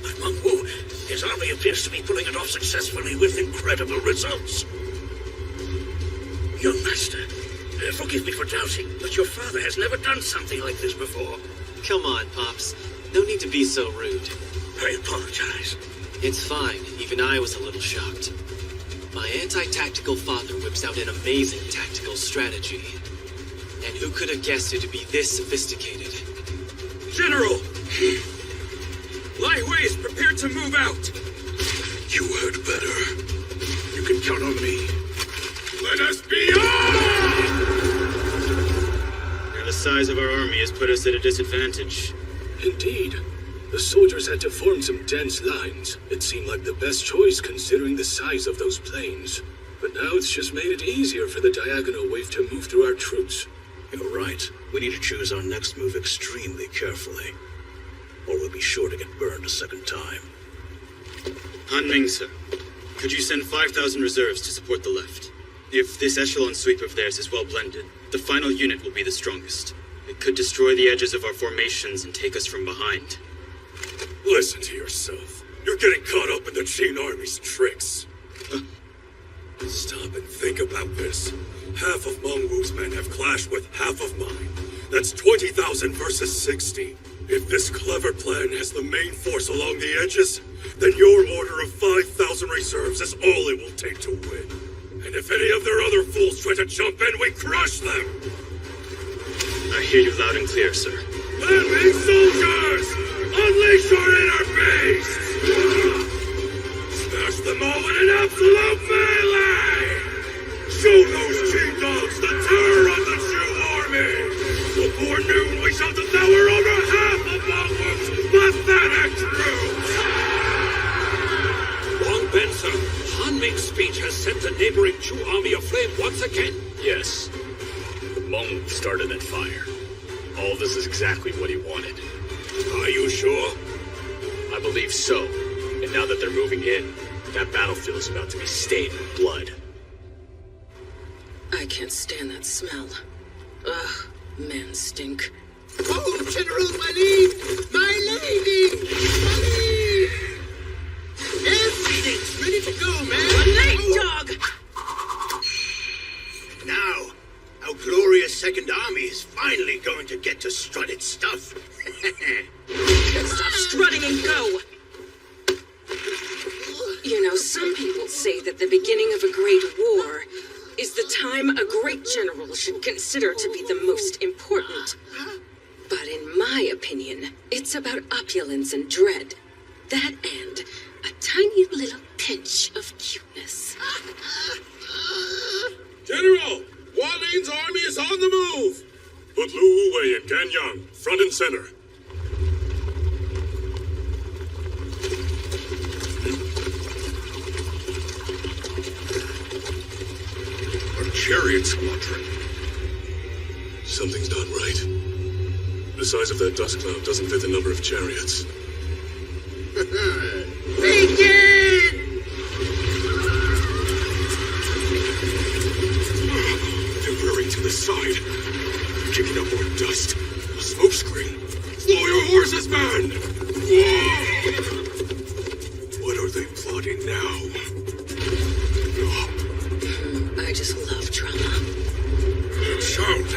but Mengwu, his army appears to be pulling it off successfully with incredible results. Young master, forgive me for doubting, but your father has never done something like this before. Come on, Pops. No need to be so rude. I apologize. It's fine. Even I was a little shocked. My anti-tactical father whips out an amazing tactical strategy. And who could have guessed it to be this sophisticated? General! Lai Hui is prepared to move out. You heard better. You can count on me. Let us be on! Now the size of our army has put us at a disadvantage. Indeed. The soldiers had to form some dense lines. It seemed like the best choice considering the size of those planes. But now it's just made it easier for the diagonal wave to move through our troops. You're right. We need to choose our next move extremely carefully, or we'll be sure to get burned a second time. Han Ming, sir. Could you send 5,000 reserves to support the left? If this echelon sweep of theirs is well blended, the final unit will be the strongest. It could destroy the edges of our formations and take us from behind. Listen to yourself. You're getting caught up in the Qin army's tricks. Stop and think about this. Half of Mengwu's men have clashed with half of mine. That's 20,000 versus 60. If this clever plan has the main force along the edges, then your order of 5,000 reserves is all it will take to win. And if any of their other fools try to jump in, we crush them! I hear you loud and clear, sir. Landing soldiers! Unleash your inner beast! Smash them all in an absolute melee! Show those Qin dogs the terror of the Chu army! Before noon, we shall devour over half of Mengwu's pathetic troops! Wang Benson, Han Ming's speech has set the neighboring Chu army aflame once again. Yes. But Meng started that fire. All this is exactly what he wanted. Are you sure? I believe so. And now that they're moving in, that battlefield is about to be stained with blood. I can't stand that smell. Ugh, men stink. Oh, General, my lady! My lady! My lady! Everything's ready to go, man! Late, dog! is finally going to get to strut its stuff. Stop strutting and go! You know, some people say that the beginning of a great war is the time a great general should consider to be the most important. But in my opinion, it's about opulence and dread. That and a tiny little pinch of cuteness. General! Walin's army is on the move! Put Lu Wu Wei and Gan Yang front and center. Our chariot squadron. Something's not right. The size of that dust cloud doesn't fit the number of chariots. Begin! They're whirring to the side, kicking up more dust. A smoke screen. Slow your horses, man! What are they plotting now? I just love drama. Sound.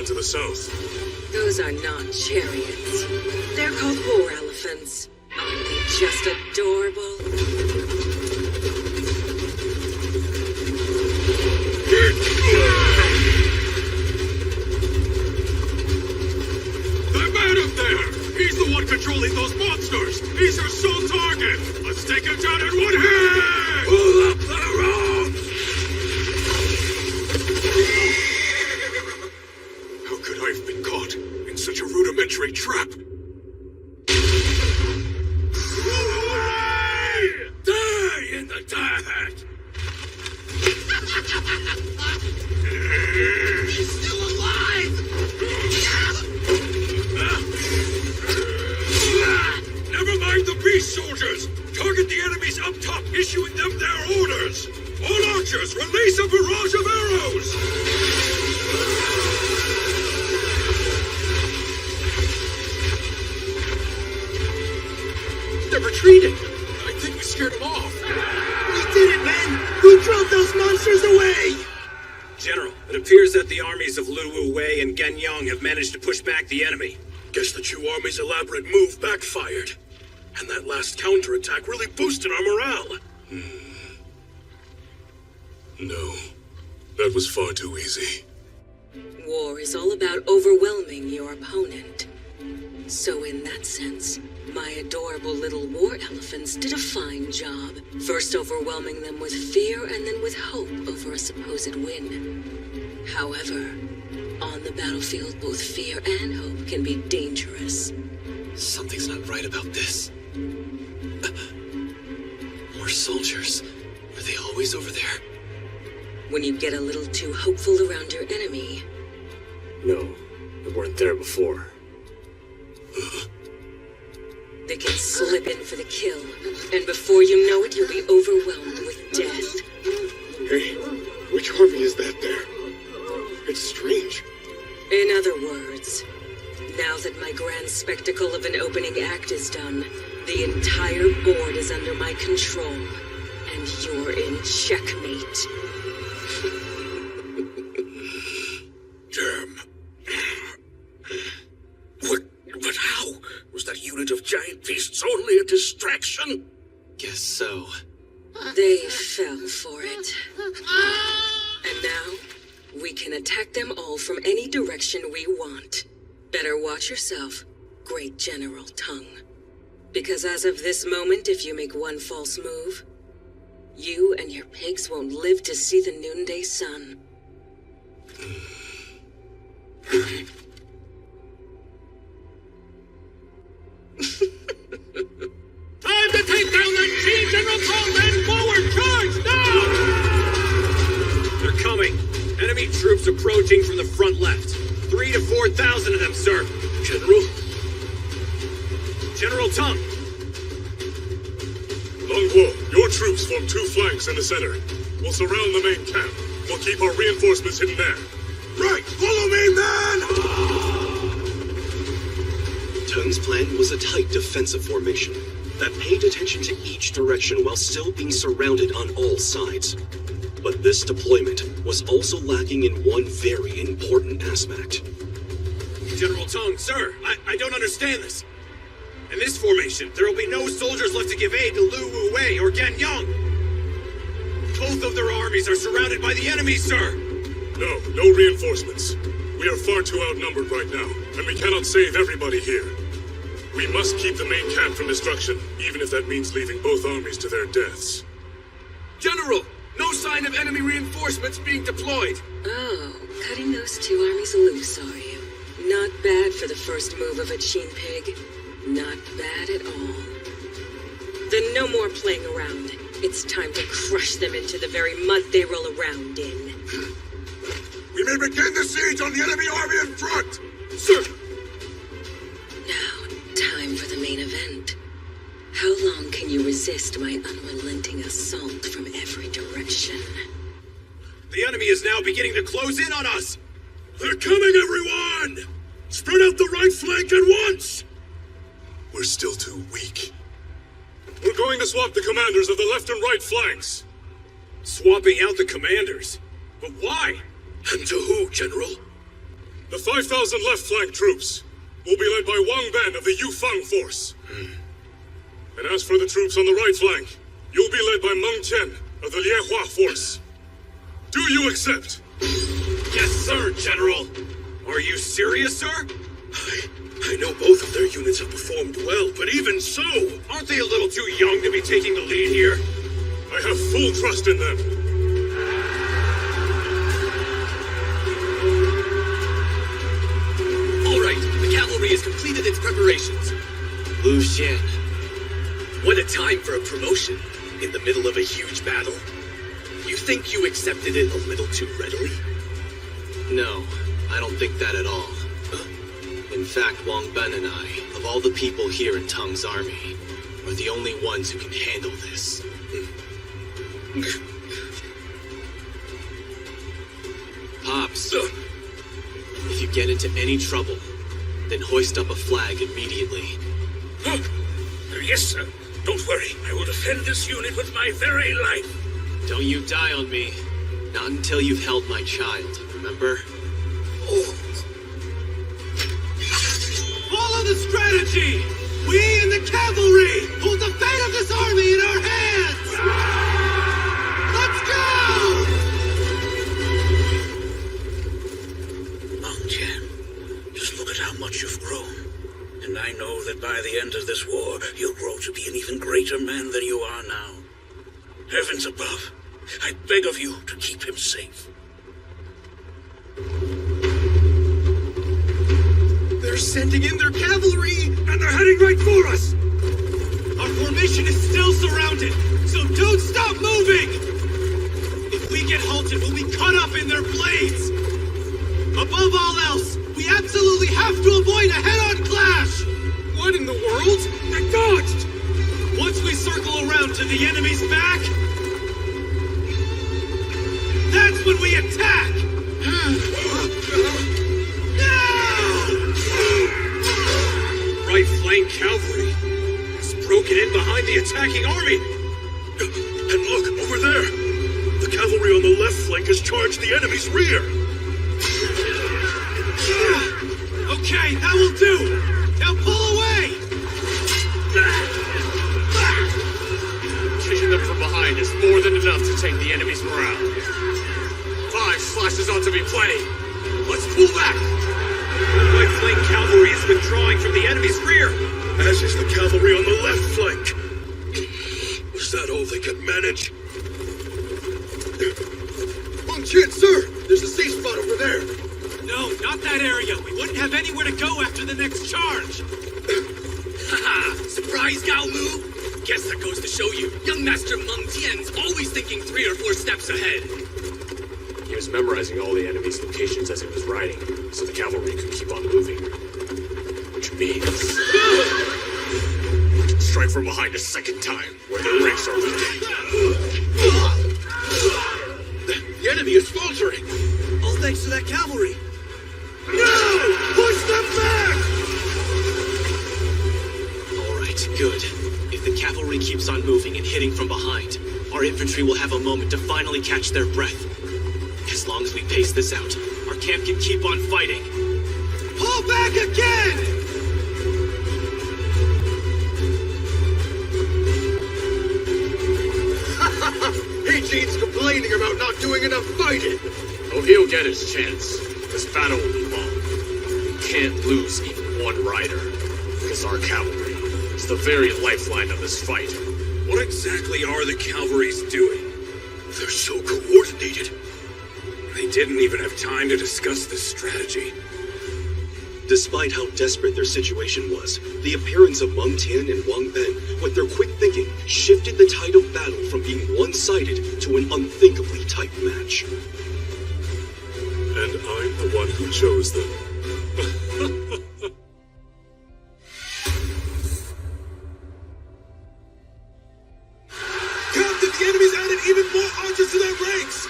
To the south. Those are not chariots. They're called war elephants. Aren't they just adorable? That man up there! He's the one controlling those monsters! He's our sole target! Let's take him down in one hit! Pull up the ropes! I've been caught in such a rudimentary trap. Die in the dirt! He's still alive! Never mind the beast soldiers! Target the enemies up top, issuing them their orders! All archers, release a barrage of arrows! They're retreating! I think we scared them off. We did it, men! Who drove those monsters away? General, it appears that the armies of Lu Wu Wei and Gan Yang have managed to push back the enemy. Guess the Chu army's elaborate move backfired. And that last counterattack really boosted our morale. No, that was far too easy. War is all about overwhelming your opponent. So in that sense, my adorable little war elephants did a fine job. First overwhelming them with fear and then with hope over a supposed win. However, on the battlefield, both fear and hope can be dangerous. Something's not right about this. More soldiers. Were they always over there? When you get a little too hopeful around your enemy. No, they weren't there before. They can slip in for the kill, and before you know it, you'll be overwhelmed with death. Hey, which army is that there? It's strange. In other words, now that my grand spectacle of an opening act is done, the entire board is under my control, and you're in checkmate. Damn. But how? Was that unit of giant beasts only a distraction? Guess so. They fell for it. And now, we can attack them all from any direction we want. Better watch yourself, Great General Tongue. Because as of this moment, if you make one false move, you and your pigs won't live to see the noonday sun. Time to take down that Qin General Tong and forward charge now! They're coming. Enemy troops approaching from the front left. 3,000 to 4,000 of them, sir. General Tongue. Long Guo, your troops form two flanks in the center. We'll surround the main camp. We'll keep our reinforcements hidden there. Right! Follow me, man! Tung's plan was a tight defensive formation that paid attention to each direction while still being surrounded on all sides. But this deployment was also lacking in one very important aspect. General Tung, sir, I don't understand this. In this formation, there will be no soldiers left to give aid to Lu Wu Wei or Gan Yang. Both of their armies are surrounded by the enemy, sir! No reinforcements. We are far too outnumbered right now, and we cannot save everybody here. We must keep the main camp from destruction, even if that means leaving both armies to their deaths. General, no sign of enemy reinforcements being deployed. Oh, cutting those two armies loose, are you? Not bad for the first move of a Qin pig. Not bad at all. Then no more playing around. It's time to crush them into the very mud they roll around in. We may begin the siege on the enemy army in front! Sir! Now, time for the main event. How long can you resist my unrelenting assault from every direction? The enemy is now beginning to close in on us! They're coming, everyone! Spread out the right flank at once! We're still too weak. We're going to swap the commanders of the left and right flanks. Swapping out the commanders? But why? And to who, General? The 5,000 left flank troops will be led by Wang Ben of the Yufeng force. And as for the troops on the right flank, you'll be led by Meng Tian of the Liehua force. Do you accept? Yes, sir, General. Are you serious, sir? I know both of their units have performed well, but even so... Aren't they a little too young to be taking the lead here? I have full trust in them. All right, the cavalry has completed its preparations. Lu Xian, what a time for a promotion in the middle of a huge battle. You think you accepted it a little too readily? No, I don't think that at all. In fact, Wang Ben and I, of all the people here in Tung's army, are the only ones who can handle this. Pops, if you get into any trouble, then hoist up a flag immediately. Yes, sir. Don't worry. I will defend this unit with my very life. Don't you die on me. Not until you've held my child, remember? Follow the strategy! We in the cavalry hold the fate of this army in our hands! Let's go! Meng Tian, just look at how much you've grown. And I know that by the end of this war, you'll grow to be an even greater man than you are now. Heavens above, I beg of you to keep him safe. They're sending in their cavalry, and they're heading right for us! Our formation is still surrounded, so don't stop moving! If we get halted, we'll be caught up in their blades! Above all else, we absolutely have to avoid a head-on clash! What in the world? They dodged! Once we circle around to the enemy's back, that's when we attack! Right flank cavalry has broken in behind the attacking army. And look, over there! The cavalry on the left flank has charged the enemy's rear! Okay, that will do! Now pull away! Chasing them from behind is more than enough to take the enemy's morale. 5 slashes ought to be plenty. Let's pull back! The right flank cavalry is withdrawing from the enemy's rear! As is the cavalry on the left flank. Was that all they could manage? Meng Tian, sir! There's a safe spot over there! No, not that area. We wouldn't have anywhere to go after the next charge. Haha! Surprise, Gao Lu? Guess that goes to show you, young Master Meng Tian's always thinking 3 or 4 steps ahead. He was memorizing all the enemy's locations as he was riding, so the cavalry could keep on moving. Which means... we can strike from behind a second time, where their ranks are weak. infantry will have a moment to finally catch their breath. As long as we pace this out, our camp can keep on fighting. Pull back again! Eugene's complaining about not doing enough fighting. Oh, he'll get his chance. This battle will be long. We can't lose even one rider. Because our cavalry is the very lifeline of this fight. What exactly are the cavalries doing? They're so coordinated. They didn't even have time to discuss this strategy. Despite how desperate their situation was, the appearance of Meng Tian and Wang Ben, with their quick thinking, shifted the tide of battle from being one-sided to an unthinkably tight match. And I'm the one who chose them. Captain, the enemy's added even more archers to their ranks!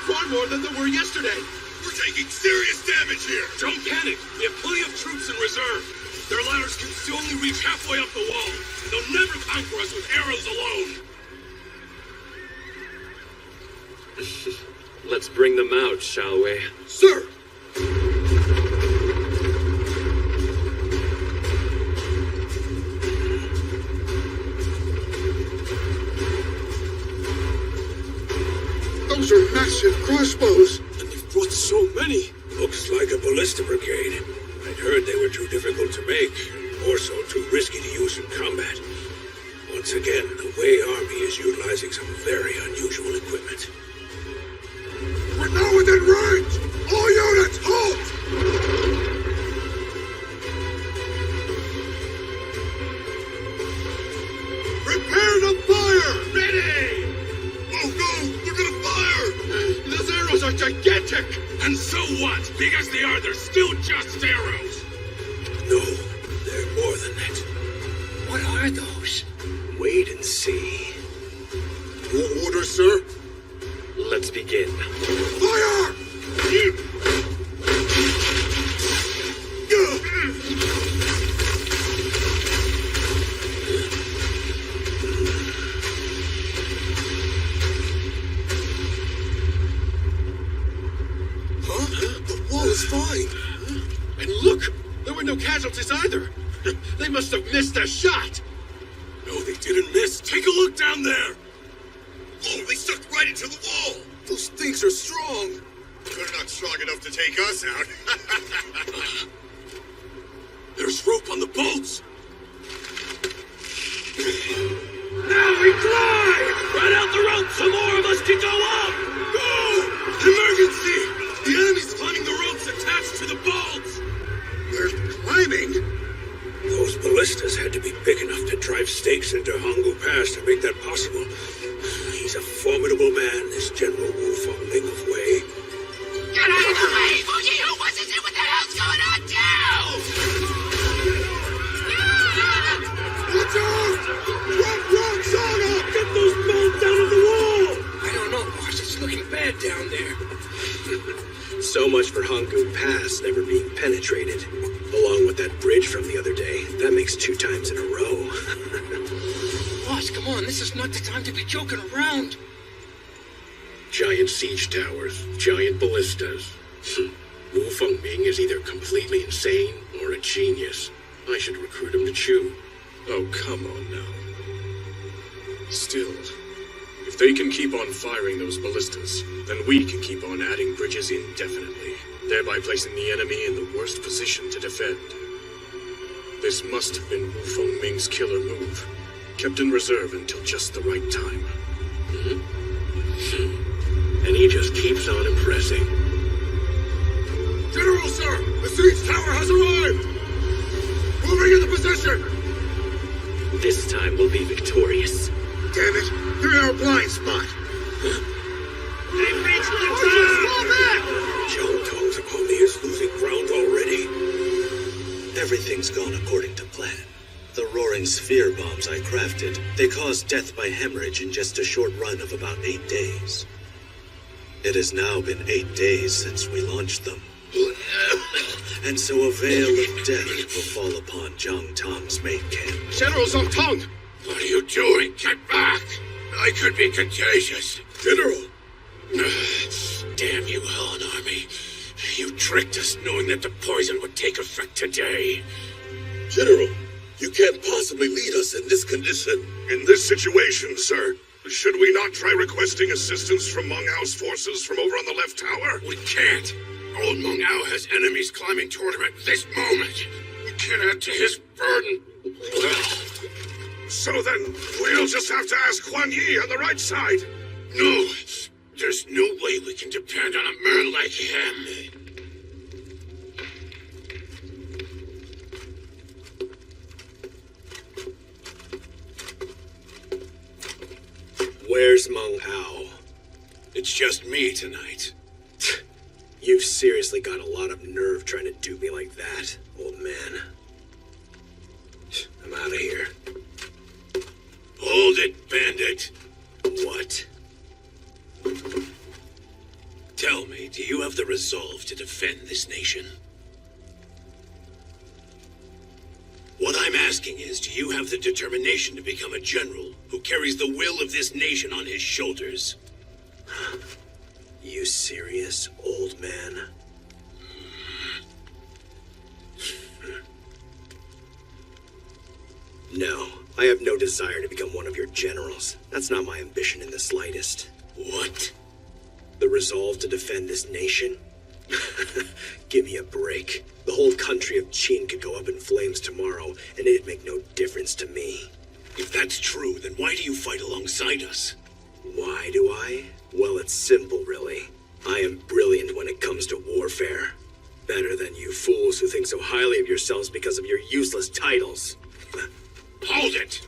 Far more than there were yesterday. We're taking serious damage here. Don't panic. We have plenty of troops in reserve. Their ladders can still only reach halfway up the wall. They'll never conquer us with arrows alone. Let's bring them out, shall we? Sir! Those are massive crossbows. And they've brought so many. Looks like a ballista brigade. I'd heard they were too difficult to make, more so too risky to use in combat. Once again, the Wei army is utilizing some very unusual equipment. We're now within range! All units, halt! Prepare to fire! Ready! Oh no! They're gonna fire! Those arrows are gigantic! And so what? Big as they are, they're still just arrows. No, they're more than that. What are those? Wait and see. Your order, sir? Let's begin. Fire! The wall is fine. And look! There were no casualties either! They must have missed a shot! No, they didn't miss. Take a look down there. Oh, they stuck right into the wall. Those things are strong. They're not strong enough to take us out. There's rope on the bolts. Now we fly! Spread out the rope so more of us can go up! Go! Emergency! The enemy's climbing the ropes attached to the bolts. They're climbing? Those ballistas had to be big enough to drive stakes into Hangu Pass to make that possible. He's a formidable man, this General Wu Fengming of Wei. Get out of the way, Fuji! Who wasn't it? What the hell's going on now? Watch out! Drop rocks on up! Get those bolts out of the wall! I don't know, boss. It's looking bad down there. So much for Hangu Pass never being penetrated. Along with that bridge from the other day, that makes 2 times in a row. Boss, come on. This is not the time to be joking around. Giant siege towers, giant ballistas. Wu Fengming is either completely insane or a genius. I should recruit him to Chu. Oh, come on now. Still, if they can keep on firing those ballistas, then we can keep on adding bridges indefinitely, thereby placing the enemy in the worst position to defend. This must have been Wu Fengming's killer move, kept in reserve until just the right time. And he just keeps on impressing. General, sir! The siege tower has arrived! Moving into position! This time we'll be victorious. Damn it! They're in our blind spot! They reached the Fall back! Zhang Tong's army is losing ground already. Everything's gone according to plan. The roaring sphere bombs I crafted, they caused death by hemorrhage in just a short run of about 8 days. It has now been 8 days since we launched them. And so a veil of death will fall upon Zhang Tong's main camp. General Zhang Tong! What are you doing? Get back! I could be contagious. General! Damn you, Han Army. You tricked us knowing that the poison would take effect today. General, you can't possibly lead us in this condition. In this situation, sir, should we not try requesting assistance from Meng Ao's forces from over on the left tower? We can't. Old Meng Ao has enemies climbing toward him at this moment. We can't add to his burden. So then, we'll just have to ask Huan Yi on the right side. No, there's no way we can depend on a man like him. Where's Meng Ao? It's just me tonight. You've seriously got a lot of nerve trying to dupe me like that, old man. I'm out of here. Hold it, bandit. What? Tell me, do you have the resolve to defend this nation? What I'm asking is, do you have the determination to become a general who carries the will of this nation on his shoulders? You serious, old man? No, I have no desire to become one of your generals. That's not my ambition in the slightest. What? The resolve to defend this nation? Give me a break. The whole country of Qin could go up in flames tomorrow, and it'd make no difference to me. If that's true, then why do you fight alongside us? Why do I? Well, it's simple, really. I am brilliant when it comes to warfare. Better than you fools who think so highly of yourselves because of your useless titles. Hold it!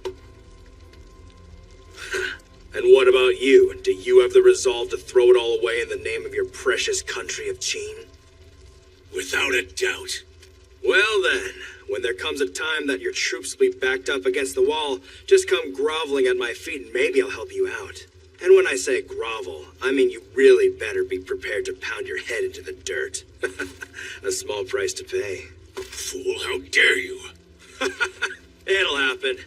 And what about you? Do you have the resolve to throw it all away in the name of your precious country of Qin? Without a doubt. Well then, when there comes a time that your troops will be backed up against the wall, just come groveling at my feet and maybe I'll help you out. And when I say grovel, I mean you really better be prepared to pound your head into the dirt. A small price to pay. Fool, how dare you! It'll happen.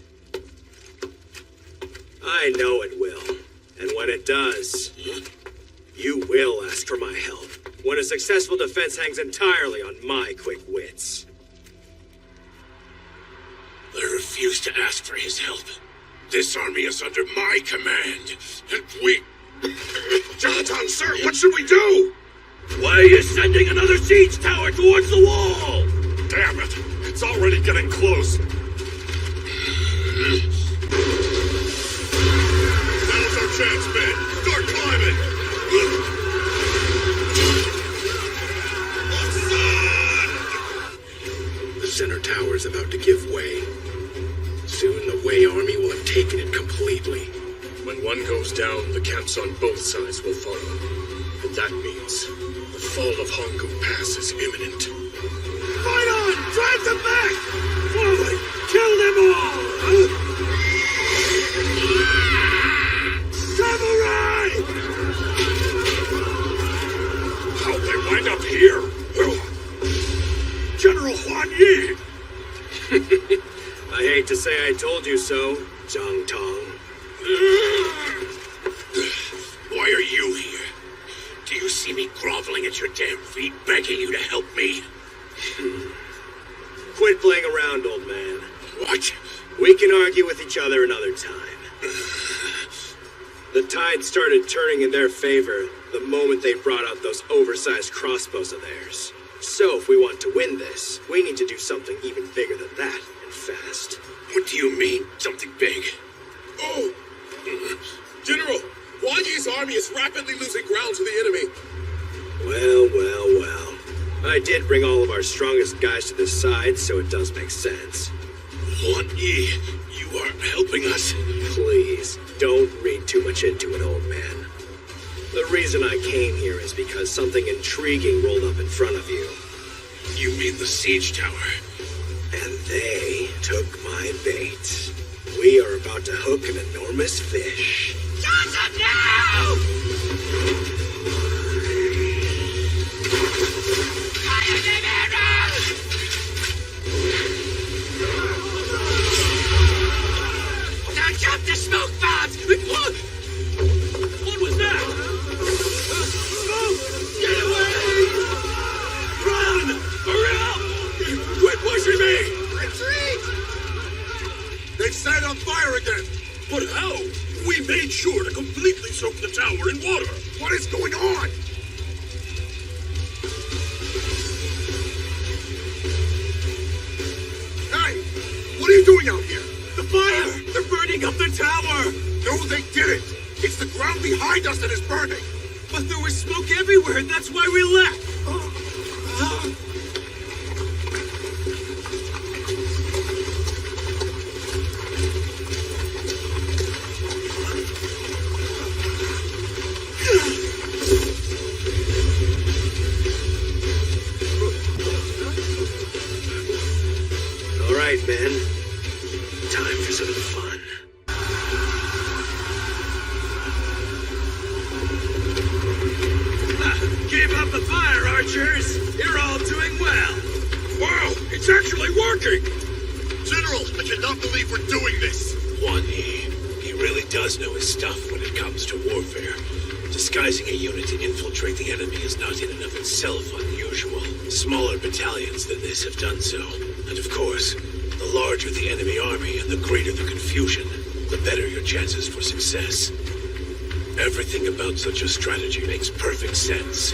I know it will. And when it does, you will ask for my help. When a successful defense hangs entirely on my quick wits. I refuse to ask for his help. This army is under my command, and we... Jonathan, sir, what should we do? Why are you sending another siege tower towards the wall? Damn it! It's already getting close. Now's our chance, men. Start climbing! The center tower is about to give way. Soon the Wei army will have taken it completely. When one goes down, the camps on both sides will follow. And that means the fall of Hanggu Pass is imminent. Fight on! Drive them back! Forward! Kill them all! Samurai! How'd they wind up here? General Huan Yi! I hate to say I told you so, Zhang Tong. Why are you here? Do you see me groveling at your damn feet, begging you to help me? Quit playing around, old man. What? We can argue with each other another time. The tide started turning in their favor the moment they brought out those oversized crossbows of theirs. So if we want to win this, we need to do something even bigger than that, and fast. What do you mean, something big? Oh! General, Huan Yi's army is rapidly losing ground to the enemy. Well. I did bring all of our strongest guys to this side, so it does make sense. Huan Yi, you are helping us. Please, don't read too much into it, old man. The reason I came here is because something intriguing rolled up in front of you. You mean the siege tower? And they took my bait. We are about to hook an enormous fish. Johnson, now! Now jump the smoke bombs! tower in water. What is going on? Hey, what are you doing out here? The fire! They're burning up the tower! No, they didn't. It's the ground behind us that is burning. But there was smoke everywhere, and that's why we left. All right, men. Time for some fun. Keep up the fire, archers! You're all doing well! Wow, it's actually working! General, I cannot believe we're doing this! One, he really does know his stuff when it comes to warfare. Disguising a unit to infiltrate the enemy is not in and of itself unusual. Smaller battalions than this have done so. And of course, the larger the enemy army and the greater the confusion, the better your chances for success. Everything about such a strategy makes perfect sense.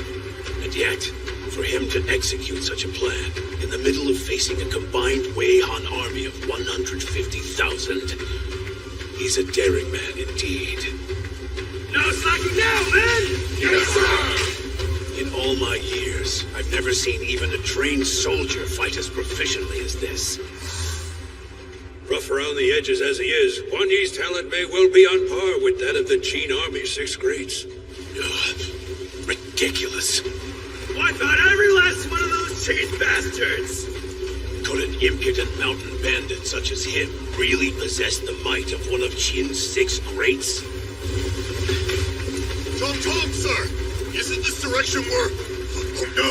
And yet, for him to execute such a plan, in the middle of facing a combined Wei-Han army of 150,000, he's a daring man indeed. No slacking down, man! Yes, sir! In all my years, I've never seen even a trained soldier fight as proficiently as this. Rough around the edges as he is, Huan Yi's talent may well be on par with that of the Qin Army's 6th grades. Ridiculous. Wipe out every last one of those cheese bastards! Could an impudent mountain bandit such as him really possess the might of one of Qin's 6 greats? Tom, sir! Isn't this direction we're... Oh, no!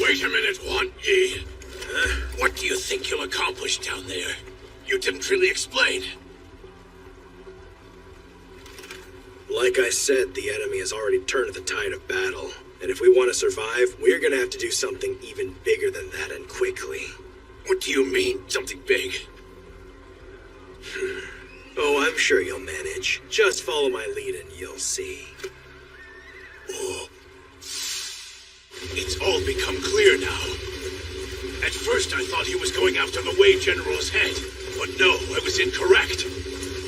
Wait a minute, Huan Yi. What do you think you'll accomplish down there? You didn't really explain. Like I said, the enemy has already turned the tide of battle. And if we want to survive, we're gonna have to do something even bigger than that, and quickly. What do you mean, something big? Oh, I'm sure you'll manage. Just follow my lead and you'll see. Oh. It's all become clear now. At first I thought he was going after the Wei General's head, but no, I was incorrect.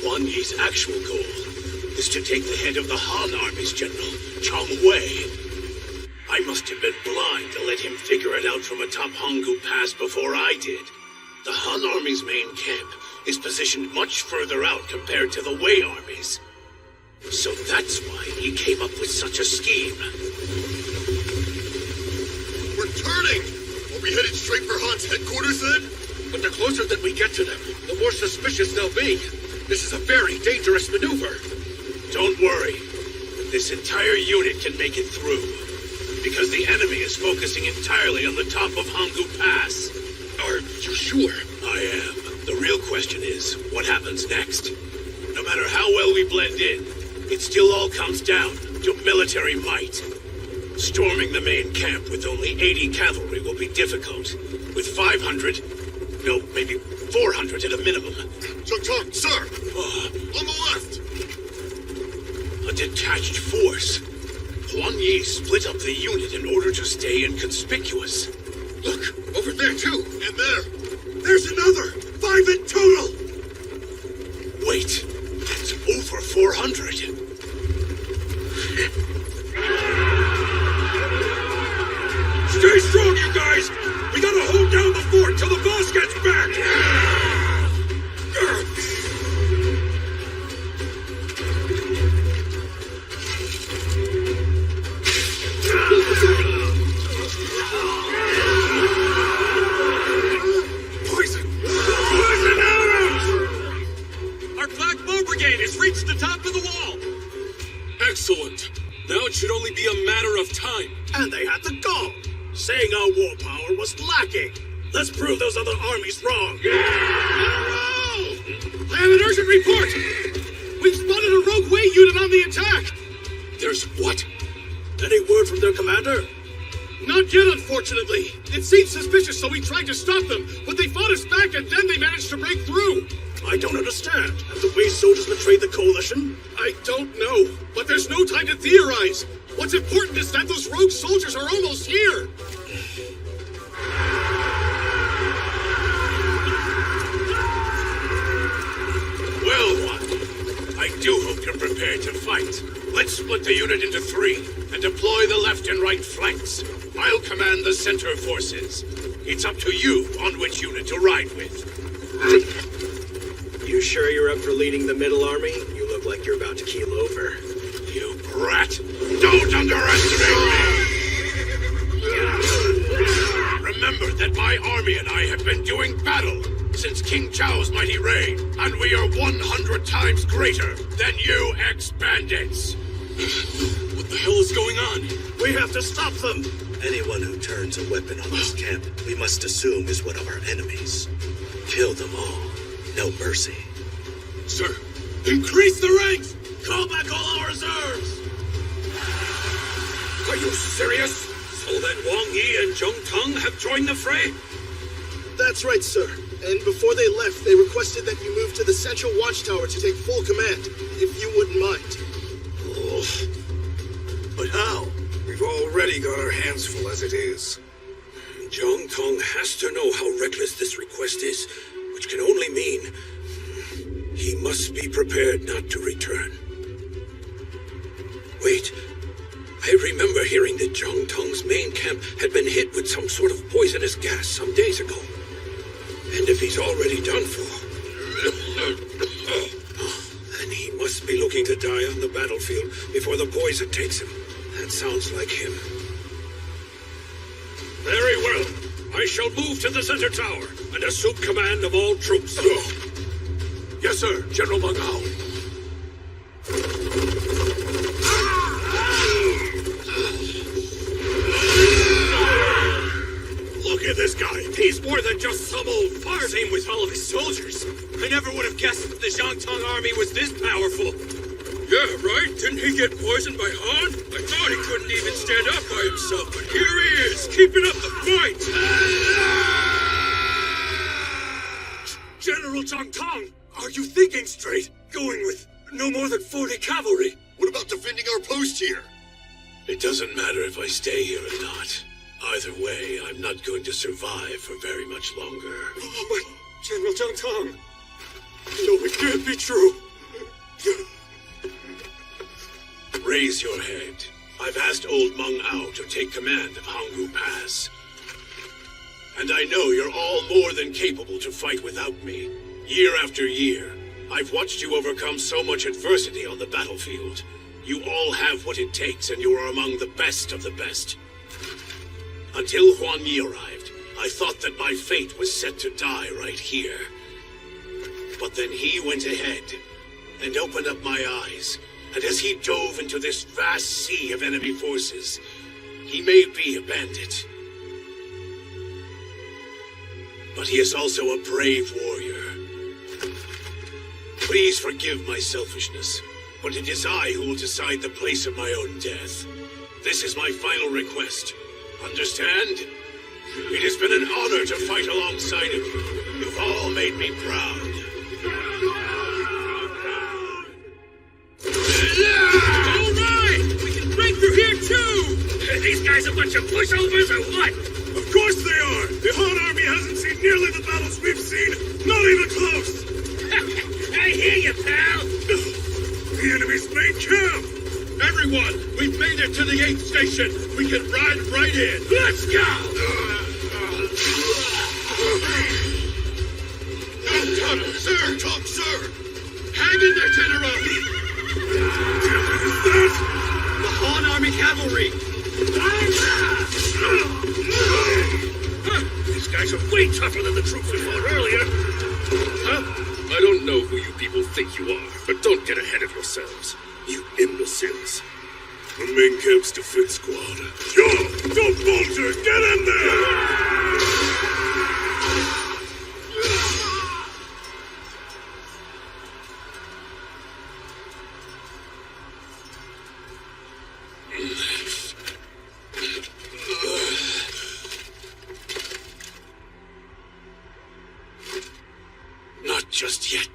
Huan Yi's actual goal is to take the head of the Han Army's general, Chong Wei. I must have been blind to let him figure it out from atop Hanggu Pass before I did. The Han Army's main camp is positioned much further out compared to the Wei armies. So that's why he came up with such a scheme. We're turning! Are we headed straight for Han's headquarters then? But the closer that we get to them, the more suspicious they'll be. This is a very dangerous maneuver. Don't worry. This entire unit can make it through. Because the enemy is focusing entirely on the top of Hanggu Pass. Are you sure? I am. The real question is, what happens next? No matter how well we blend in, it still all comes down to military might. Storming the main camp with only 80 cavalry will be difficult. With 500, no, maybe 400 at a minimum. Chong, sir! On the left! A detached force. Huan Yi split up the unit in order to stay inconspicuous. Look, over there too! And there! There's another! 5 in total! Wait, that's over 400. Stay strong, you guys! We gotta hold down the fort till the boss gets back! Poison arrows! Our Black Bow Brigade has reached the top of the wall! Excellent. Now it should only be a matter of time. And they had the gall, saying our war power was lacking. Let's prove those other armies wrong. I have an urgent report! We've spotted a rogue Wei unit on the attack! There's what? Any word from their commander? Not yet, unfortunately. It seemed suspicious, so we tried to stop them, but they fought us back and then they managed to break through. I don't understand. Have the Way soldiers betrayed the Coalition? I don't know, but there's no time to theorize. What's important is that those rogue soldiers are almost here. Well, one. I do hope you're prepared to fight. Let's split the unit into 3 and deploy the left and right flanks. I'll command the center forces. It's up to you on which unit to ride with. You sure you're up for leading the middle army? You look like you're about to keel over. You brat! Don't underestimate me! Remember that my army and I have been doing battle since King Chao's mighty reign, and we are 100 times greater than you ex-bandits! What the hell is going on? We have to stop them! Anyone who turns a weapon on this camp, we must assume is one of our enemies. Kill them all. No mercy. Sir, increase the ranks! Call back all our reserves! Are you serious? So then Wang Yi and Zhong Tong have joined the fray? That's right, sir. And before they left, they requested that you move to the central watchtower to take full command, if you wouldn't mind. Oh. But how? We've already got our hands full as it is. Zhong Tong has to know how reckless this request is, which can only mean he must be prepared not to return. Wait, I remember hearing that Zhong Tong's main camp had been hit with some sort of poisonous gas some days ago. And if he's already done for, then he must be looking to die on the battlefield before the poison takes him. That sounds like him. Very well. I shall move to the center tower and assume command of all troops. Yes, sir, General Mangao. Look at this guy. He's more than just some old fart. Same with all of his soldiers. I never would have guessed that the Zhangtong army was this powerful. Yeah, right? Didn't he get poisoned by Han? I thought he couldn't even stand up by himself, but here he is, keeping up the fight! General Zhangtong, are you thinking straight? Going with no more than 40 cavalry? What about defending our post here? It doesn't matter if I stay here or not. Either way, I'm not going to survive for very much longer. But, General Zhangtong, no, it can't be true. Raise your head. I've asked old Meng Ao to take command of Hanggu Pass. And I know you're all more than capable to fight without me. Year after year, I've watched you overcome so much adversity on the battlefield. You all have what it takes, and you are among the best of the best. Until Huan Yi arrived, I thought that my fate was set to die right here. But then he went ahead and opened up my eyes. And as he dove into this vast sea of enemy forces, he may be a bandit. But he is also a brave warrior. Please forgive my selfishness, but it is I who will decide the place of my own death. This is my final request. Understand? It has been an honor to fight alongside of you. You've all made me proud. All right! We can break through here, too! Are these guys a bunch of pushovers or what? Of course they are! The Han army hasn't seen nearly the battles we've seen! Not even close! I hear you, pal! The enemy's main camp! Everyone, we've made it to the 8th station! We can ride right in! Let's go! Sir! Talk, sir! Hang in there, General! The Han Army Cavalry! These guys are way tougher than the troops we fought earlier. Huh? I don't know who you people think you are, but don't get ahead of yourselves. You imbeciles. The main camp's defense squad. Yo! Go, Bolter! Get in there! Not just yet.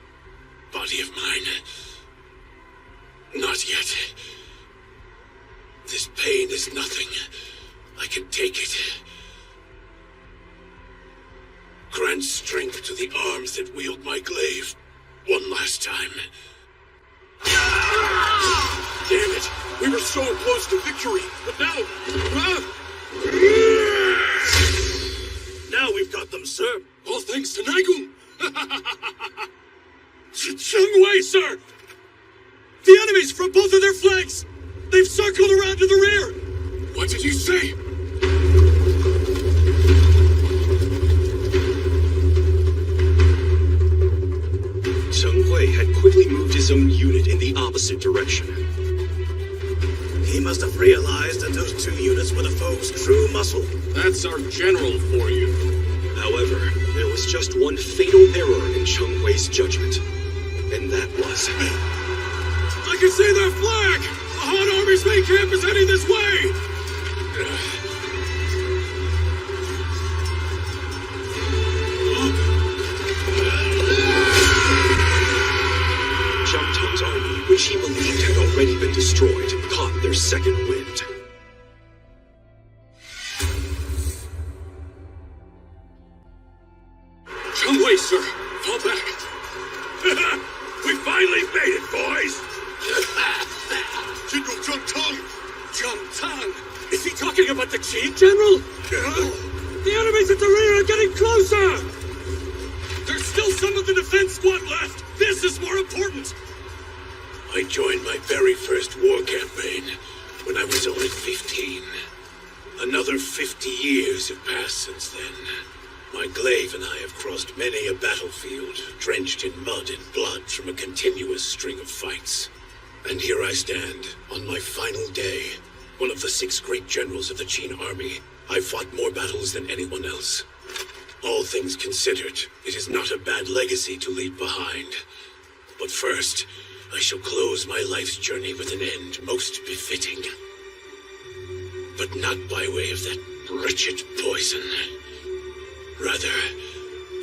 Not yet. This pain is nothing. I can take it. Grant strength to the arms that wield my glaive. One last time. Damn it! We were so close to victory, but now... Now we've got them, sir. All thanks to Naigun! Chungwei, sir! The enemies from both of their flanks! They've circled around to the rear! What did you say? Chungwei had quickly moved his own unit in the opposite direction. He must have realized that those two units were the foe's true muscle. That's our general for you. However, there was just one fatal error in Chungwei's judgment, and that was... I can see their flag! The Han Army's main camp is heading this way! Changtang's army, which he believed had already been destroyed, caught their second wind. Chungwei, sir! Fall back! We finally made it, boys! General Changtang! Changtang! Is he talking about the Qi, General? The enemies at the rear are getting closer! There's still some of the defense squad left! This is more important! I joined my very first war campaign when I was only 15. Another 50 years have passed since then. My glaive and I have crossed many a battlefield, drenched in mud and blood from a continuous string of fights. And here I stand, on my final day, one of the 6 great generals of the Qin army. I fought more battles than anyone else. All things considered, it is not a bad legacy to leave behind. But first, I shall close my life's journey with an end most befitting. But not by way of that wretched poison. Rather,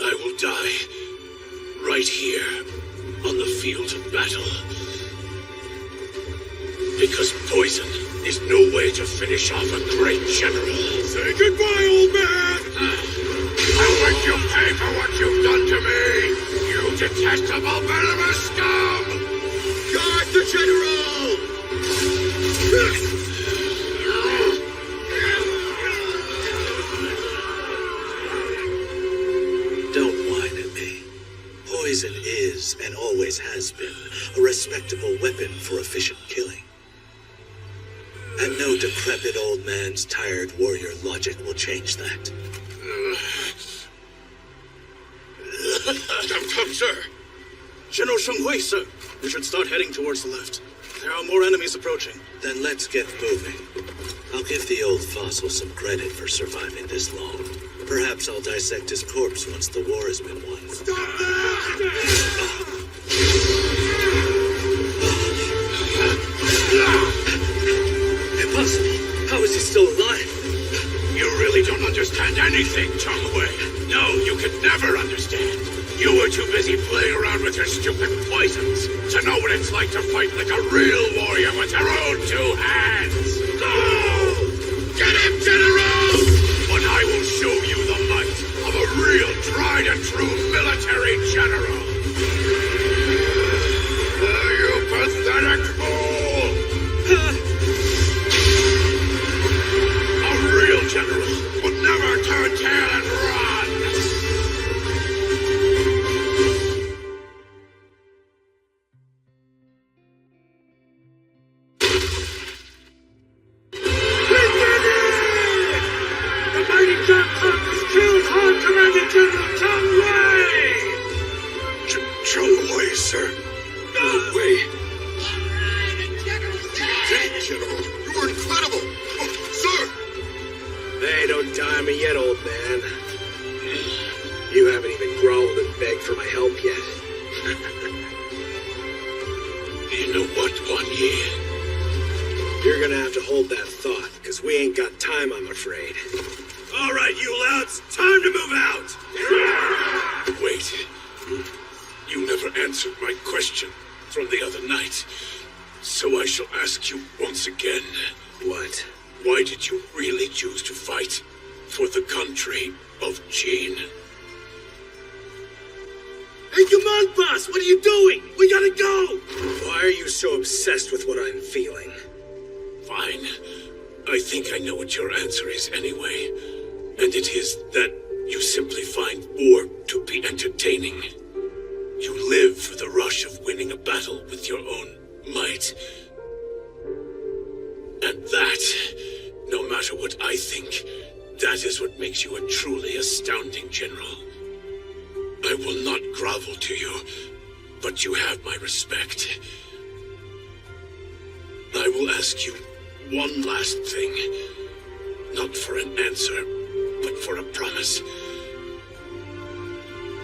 I will die right here on the field of battle. Because poison is no way to finish off a great general. Say goodbye, old man! I'll make you pay for what you've done to me! You detestable venomous scum! Guard the general! Don't whine at me. Poison is, and always has been, a respectable weapon for efficient killing. And no decrepit old man's tired warrior logic will change that. Come, sir. General Chungwei, sir. We should start heading towards the left. There are more enemies approaching. Then let's get moving. I'll give the old fossil some credit for surviving this long. Perhaps I'll dissect his corpse once the war has been won. Stop that! Impossible! How is he still alive? You really don't understand anything, Chongwei. No, you could never understand. You were too busy playing around with your stupid poisons to know what it's like to fight like a real warrior with your own 2 hands. Go! Get him, General! But I will show you the might of a real tried and true military general. You pathetic fool! A real general would never turn tail and run! Chungwei, sir. No way. General, you are incredible. Oh, sir. Hey, don't die me yet, old man. You haven't even growled and begged for my help yet. You know what, Wan Yi? You're gonna have to hold that thought, because we ain't got time, I'm afraid. All right, you louds, time to move out. Wait. You never answered my question from the other night. So I shall ask you once again. What? Why did you really choose to fight for the country of Jean? Hey, come on, boss! What are you doing? We gotta go! Why are you so obsessed with what I'm feeling? Fine. I think I know what your answer is anyway. And it is that you simply find war to be entertaining. You live for the rush of winning a battle with your own might. And that, no matter what I think, that is what makes you a truly astounding general. I will not grovel to you, but you have my respect. I will ask you one last thing. Not for an answer, but for a promise.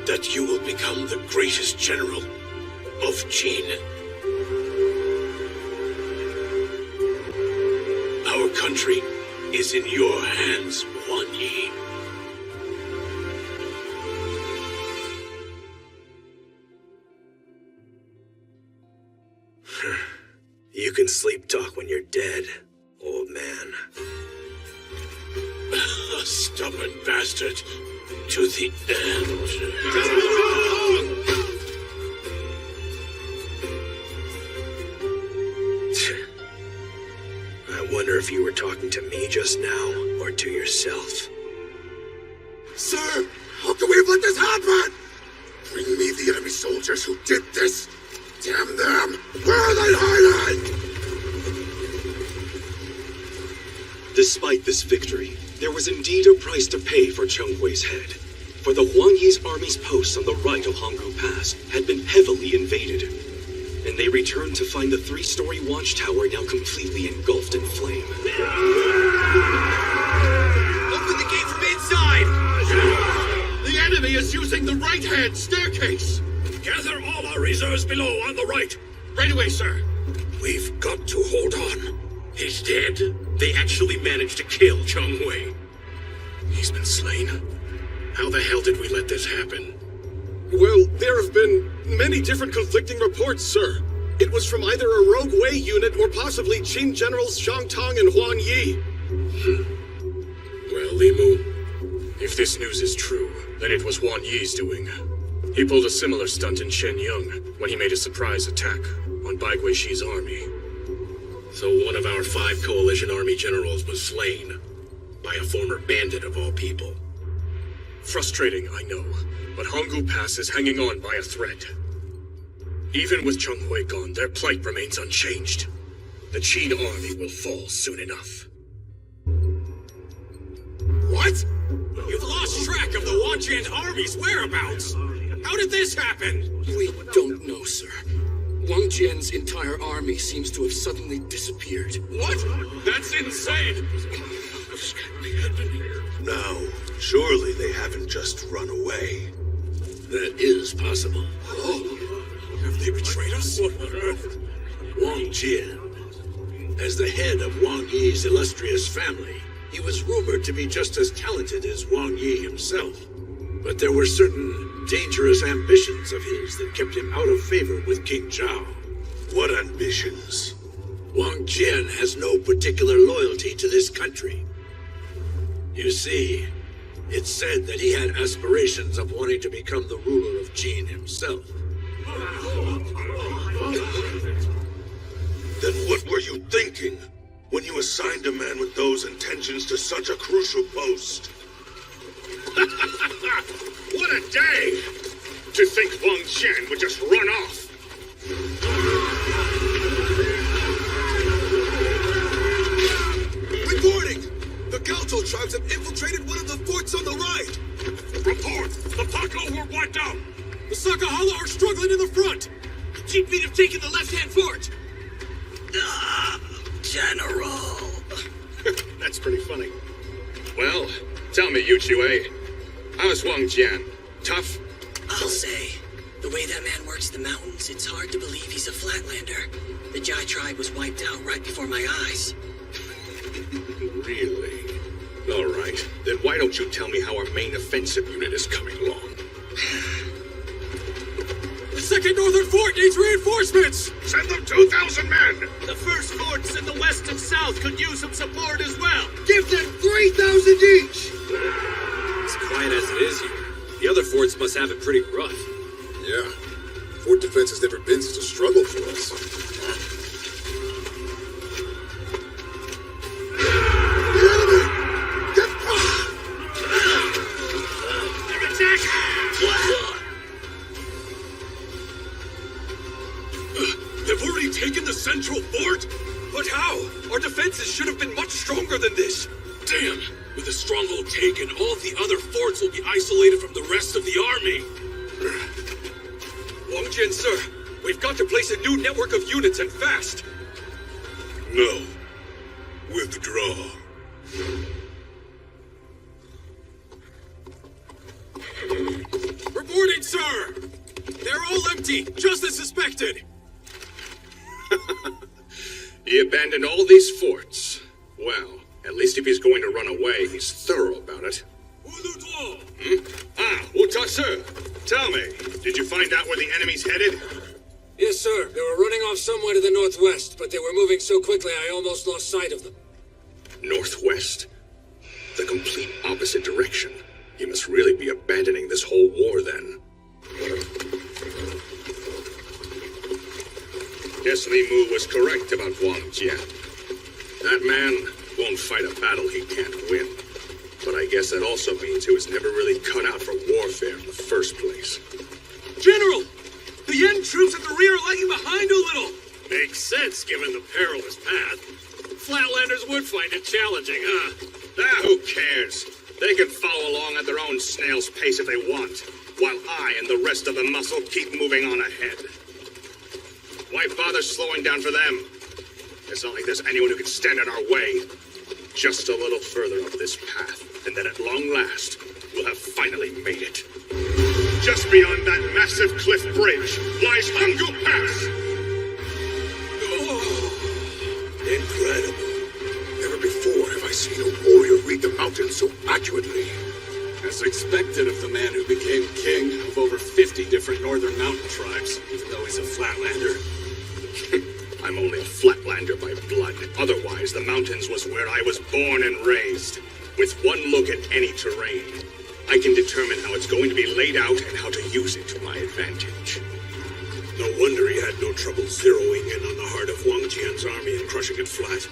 That you will become the greatest general of Jean. Our country is in your hands, Wan Yi. You can sleep talk when you're dead, old man. A stubborn bastard to the end. I wonder if you were talking to me just now, or to yourself. Sir, how can we have let this happen? Bring me the enemy soldiers who did this. Damn them! Where are they hiding? Despite this victory, there was indeed a price to pay for Cheng Hui's head. For the Huang Yi's army's posts on the right of Honggu Pass had been heavily invaded, and they returned to find the 3-story watchtower now completely engulfed in flame. Open the gate from inside! The enemy is using the right-hand staircase! Gather all our reserves below on the right. Right away, sir. We've got to hold on. He's dead. They actually managed to kill Cheng Hui. He's been slain. How the hell did we let this happen? Well, there have been many different conflicting reports, sir. It was from either a rogue Wei unit or possibly Qin Generals Zhang Tong and Huang Yi. Well, Li Mu, if this news is true, then it was Huang Yi's doing. He pulled a similar stunt in Shenyang when he made a surprise attack on Bai Guixi's army. So one of our 5 coalition army generals was slain by a former bandit of all people. Frustrating, I know, but Honggu Pass is hanging on by a thread. Even with Cheng Hui gone, their plight remains unchanged. The Qin army will fall soon enough. What? You've lost track of the Wanjian army's whereabouts! How did this happen? We don't know, sir. Wang Jian's entire army seems to have suddenly disappeared. What? That's insane! This can't be happening. Now, surely they haven't just run away. That is possible. Oh, have they betrayed us? Wang Jian. As the head of Wang Yi's illustrious family, he was rumored to be just as talented as Wang Yi himself. But there were certain dangerous ambitions of his that kept him out of favor with King Zhao. What ambitions? Wang Jian has no particular loyalty to this country. You see, it's said that he had aspirations of wanting to become the ruler of Qin himself. Then what were you thinking when you assigned a man with those intentions to such a crucial post? What a day! To think Wang Jian would just run off. Reporting! The Galto tribes have infiltrated one of the forts on the right! Report! The Pako were wiped out! The Sakahala are struggling in the front! The Jeepmeat have taken the left-hand fort! General! That's pretty funny. Well, tell me, Yuchue, how's Wang Jian? Tough? I'll say, the way that man works the mountains, it's hard to believe he's a flatlander. The Jai tribe was wiped out right before my eyes. Really? All right. Then why don't you tell me how our main offensive unit is coming along? The second northern fort needs reinforcements! Send them 2,000 men! The first forts in the west and south could use some support as well. Give them 3,000 each! As quiet as it is here, the other forts must have it pretty rough. Yeah. Fort defense has never been such a struggle for us. They've already taken the central fort? But how? Our defenses should have been much stronger than this. Damn! With the stronghold taken, all of the other forts will be isolated from the rest of the army. Wang Jian, sir, we've got to place a new network of units and fast. No. Withdraw. Reporting, sir! They're all empty, just as suspected. He abandoned all these forts. Well, at least if he's going to run away, he's thorough about it. Ah, Wuta, sir. Tell me, did you find out where the enemy's headed? Yes, sir. They were running off somewhere to the northwest, but they were moving so quickly I almost lost sight of them. Northwest? The complete opposite direction. He must really be abandoning this whole war, then. Guess Li Mu was correct about Wang Jian. That man won't fight a battle he can't win. But I guess that also means he was never really cut out for warfare in the first place. General! The Yen troops at the rear are lagging behind a little. Makes sense, given the perilous path. Flatlanders would find it challenging, huh? Ah, who cares? They can follow along at their own snail's pace if they want, while I and the rest of the muscle keep moving on ahead. Why bother slowing down for them? It's not like there's anyone who can stand in our way. Just a little further up this path, and then at long last, we'll have finally made it. Just beyond that massive cliff bridge lies Hangu Pass! Oh, incredible. Never before have I seen a warrior read the mountains so accurately. As expected of the man who became king of over 50 different northern mountain tribes, even though he's a flatlander. I'm only a flatlander by blood. Otherwise, the mountains was where I was born and raised. With one look at any terrain, I can determine how it's going to be laid out and how to use it to my advantage. No wonder he had no trouble zeroing in on the heart of Wang Jian's army and crushing it flat.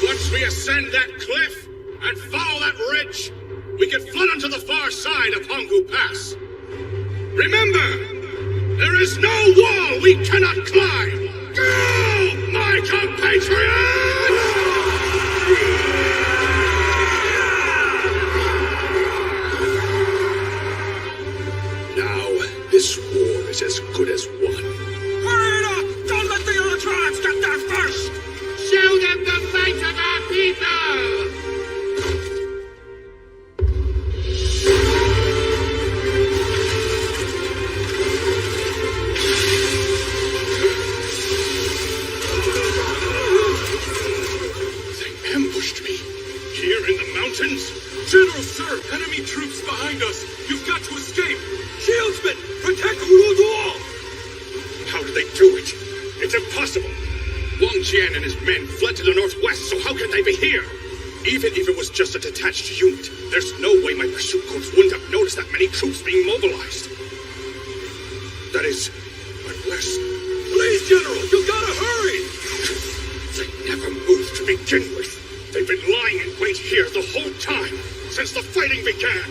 Once we ascend that cliff and follow that ridge, we can flood onto the far side of Hangu Pass. Remember, there is no wall we cannot climb. Go, my compatriots! Now, this war is as good as won. Hurry it up! Don't let the other tribes get there first! Show them the fight of our people! They ambushed me. Here in the mountains? General, sir! Enemy troops behind us! You've got to escape! Shieldsmen! Protect Wudu! How did they do it? It's impossible. Wang Jian and his men fled to the northwest, so how can they be here? Even if it was just a detached unit, there's no way my pursuit groups wouldn't have noticed that many troops being mobilized. That is, unless... Please, General, you gotta hurry! They never moved to begin with. They've been lying in wait here the whole time, since the fighting began.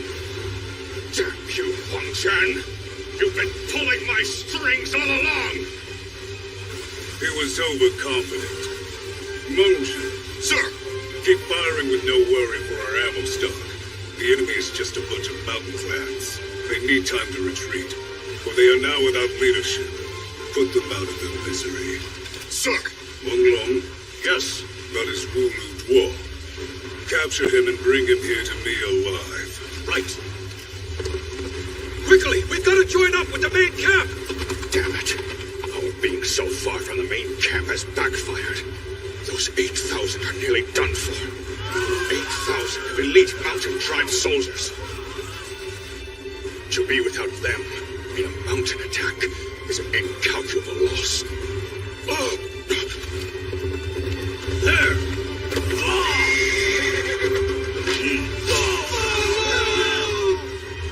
Damn you, Wang Jian! You've been pulling my strings all along! He was overconfident. Munja, sir, keep firing with no worry for our ammo stock. The enemy is just a bunch of mountain clans. They need time to retreat, for they are now without leadership. Put them out of their misery. Sir! Wang Long? Yes? That is Wu Lu Duo. Capture him and bring him here to me alive. Right. Quickly! We've got to join up with the main camp! Damn it. Our being so far from the main camp has backfired. Those 8,000 are nearly done for. 8,000 of elite mountain tribe soldiers. To be without them in a mountain attack is an incalculable loss. Oh! There!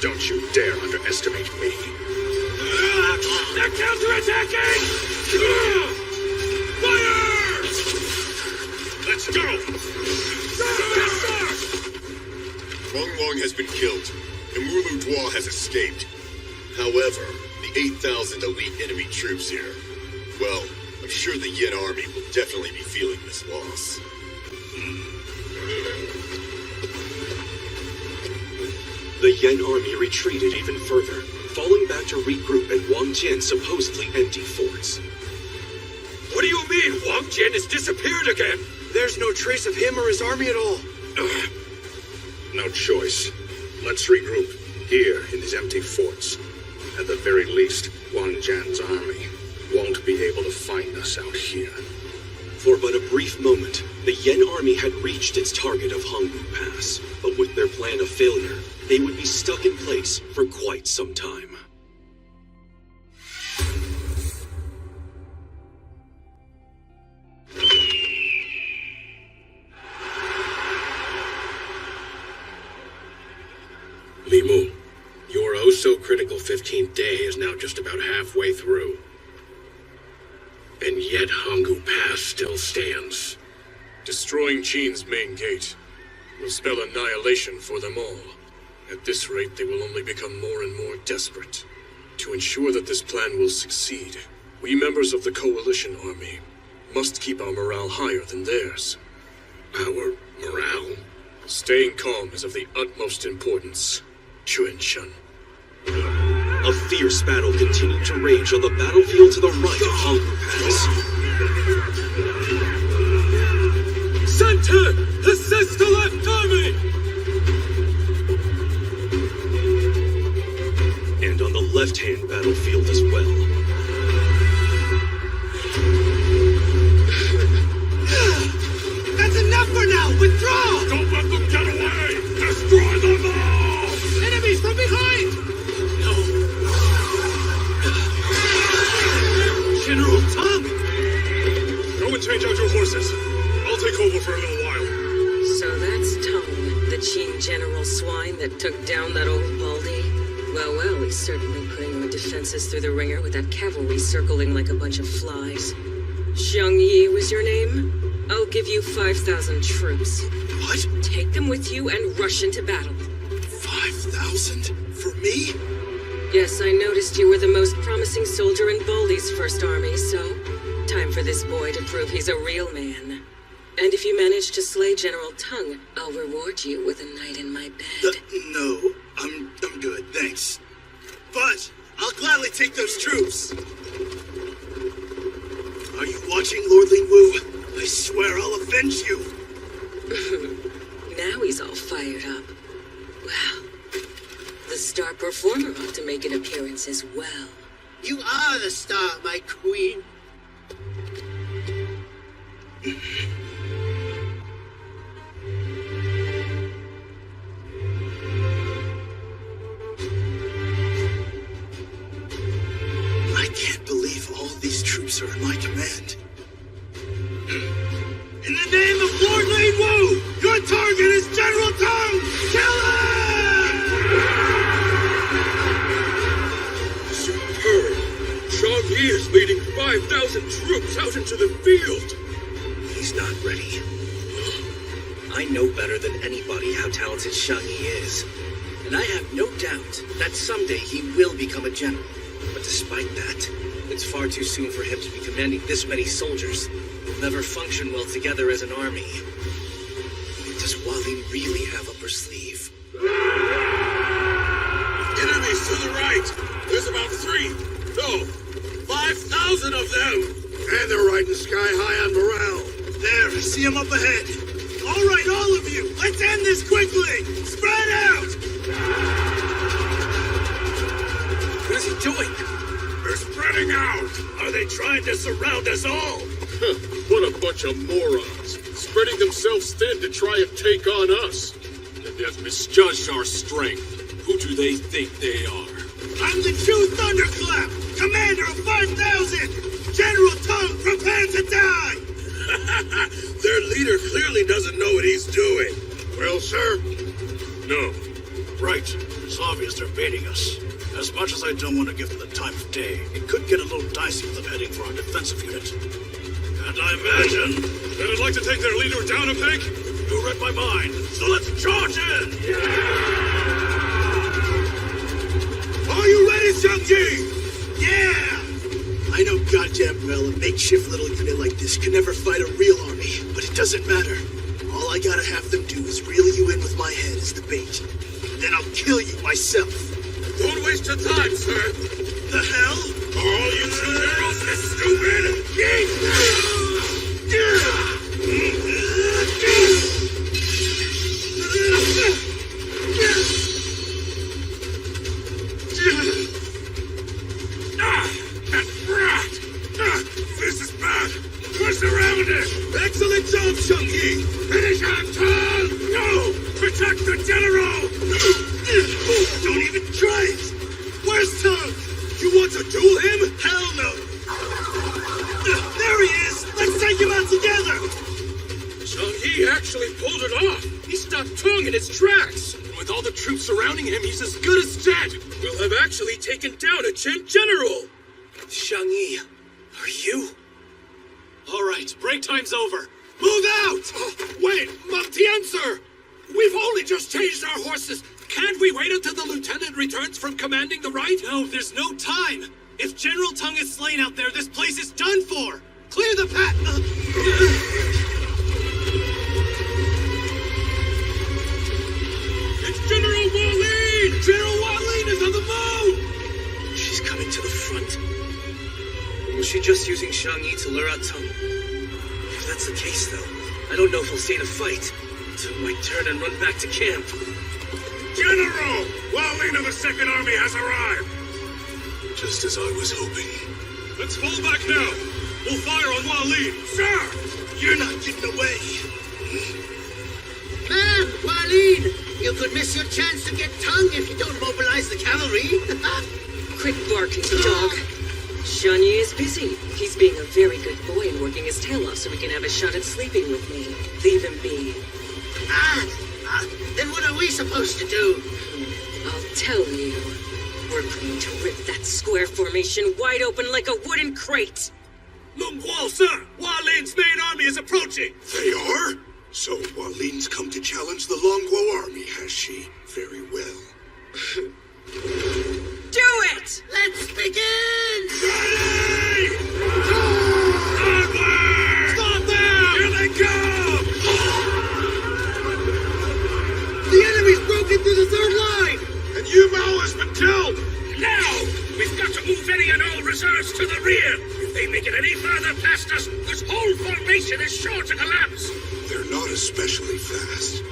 Don't you dare underestimate me. They're counterattacking! Fire! Let's go! Long has been killed, and Mulu Dwa has escaped. However, the 8,000 elite enemy troops here, well, I'm sure the Yen army will definitely be feeling this loss. The Yen army retreated even further, falling back to regroup at Wang Jian's supposedly empty forts. What do you mean Wang Jian has disappeared again? There's no trace of him or his army at all. No choice. Let's regroup here in these empty forts. At the very least, Wang Jian's army won't be able to find us out here. For but a brief moment, the Yen army had reached its target of Hanggu Pass, but with their plan a failure, they would be stuck in place for quite some time. Li Mu, your oh-so-critical 15th day is now just about halfway through. And yet Hanggu Pass still stands. Destroying Qin's main gate will spell annihilation for them all. At this rate, they will only become more and more desperate. To ensure that this plan will succeed, we members of the Coalition Army must keep our morale higher than theirs. Our morale? Staying calm is of the utmost importance. Chuan-shun. A fierce battle continued to rage on the battlefield to the right of Hanggu Pass. Center! Assist the left army! And on the left-hand battlefield as well. That's enough for now! Withdraw! Don't let them get away! Destroy them all! Enemies from behind! No. General Tang! Go and change out your horses. I'll take over for a little while. So that's Tang, the Qin general swine that took down that old baldy. Well, he's certainly putting our defenses through the ringer with that cavalry circling like a bunch of flies. Xiang Yi was your name? I'll give you 5,000 troops. What? Take them with you and rush into battle. 5,000? For me? Yes, I noticed you were the most promising soldier in Baldy's first army, so time for this boy to prove he's a real man. And if you manage to slay General Tang, I'll reward you with a night in my bed. No, I'm good, thanks. But I'll gladly take those troops. Are you watching, Lord Lingwu? I swear I'll avenge you. Now he's all fired up. Well, the star performer ought to make an appearance as well. You are the star, my queen. I can't believe all these troops are in my command. In the name of Lord Lingwu, your target is General Tang! Kill him! Superb! Xiang Yi is leading 5,000 troops out into the field! He's not ready. I know better than anybody how talented Xiang Yi is. And I have no doubt that someday he will become a general. But despite that, it's far too soon for him to be commanding this many soldiers. We'll never function well together as an army. What does Wali really have up her sleeve? Enemies to the right! There's about 5,000 of them! And they're riding sky high on morale. There, I see him up ahead. All right, all of you, let's end this quickly! Spread out! What is he doing? They're spreading out! Are they trying to surround us all? What a bunch of morons. Spreading themselves thin to try and take on us. They've misjudged our strength. Who do they think they are? I'm the true Thunderclap, commander of 5,000! General Tongue, prepare to die! Their leader clearly doesn't know what he's doing. Well, sir? No. Right. It's obvious they're baiting us. As much as I don't want to give them the time of day, it could get a little dicey with them heading for our defensive unit. And I imagine they would like to take their leader down a peg? You read my mind, so let's charge in! Are you ready, Shang-Chi? Yeah! I know goddamn well a makeshift little unit like this can never fight a real army, but it doesn't matter. All I gotta have them do is reel you in with my head as the bait. Then I'll kill you myself. Don't waste your time, sir. The hell? Are all you two heroes this stupid? This is bad. We're surrounded. Excellent job, Shang-Chi. Finish him, Tong! No! Protect the general! Don't even try it! Where's Tongue? You want to duel him? Hell no! There he is! Let's take him out together! Shang-Chi actually pulled it off. He stopped Tongue in its tracks. With all the troops surrounding him, he's as good as dead. We'll have actually taken down a Chen general. Shang-Yi, are you? All right, break time's over. Move out! Wait, Matian, sir! We've only just changed our horses. Can't we wait until the lieutenant returns from commanding the right? No, there's no time. If General Tongue is slain out there, this place is done for. Clear the path. It's General Wallin! General Wallin is on the move! She's coming to the front. Or was she just using Shang-Yi to lure out Tongue? If that's the case, though, I don't know if he'll stay to fight. Tongue might turn and run back to camp. General! Wallin of the Second Army has arrived! Just as I was hoping. Let's fall back now! We'll fire on Wallin! Sir! You're not getting away! Wallin! You could miss your chance to get Tongue if you don't mobilize the cavalry! Quit barking, dog. Shang-Yi is busy. He's being a very good boy and working his tail off so he can have a shot at sleeping with me. Leave him be. Then what are we supposed to do? I'll tell you. We're going to rip that square formation wide open like a wooden crate. Lung Guo, sir! Wallin's main army is approaching! They are? So Wallin's come to challenge the Longguo army, has she? Very well. Do it! Let's begin! Ready! Onward! Stop them! Here they come! The enemy's broken through the third line! And Yu Mao has been killed! Now! We've got to move any and all reserves to the rear! If they make it any further past us, this whole formation is sure to collapse! They're not especially fast,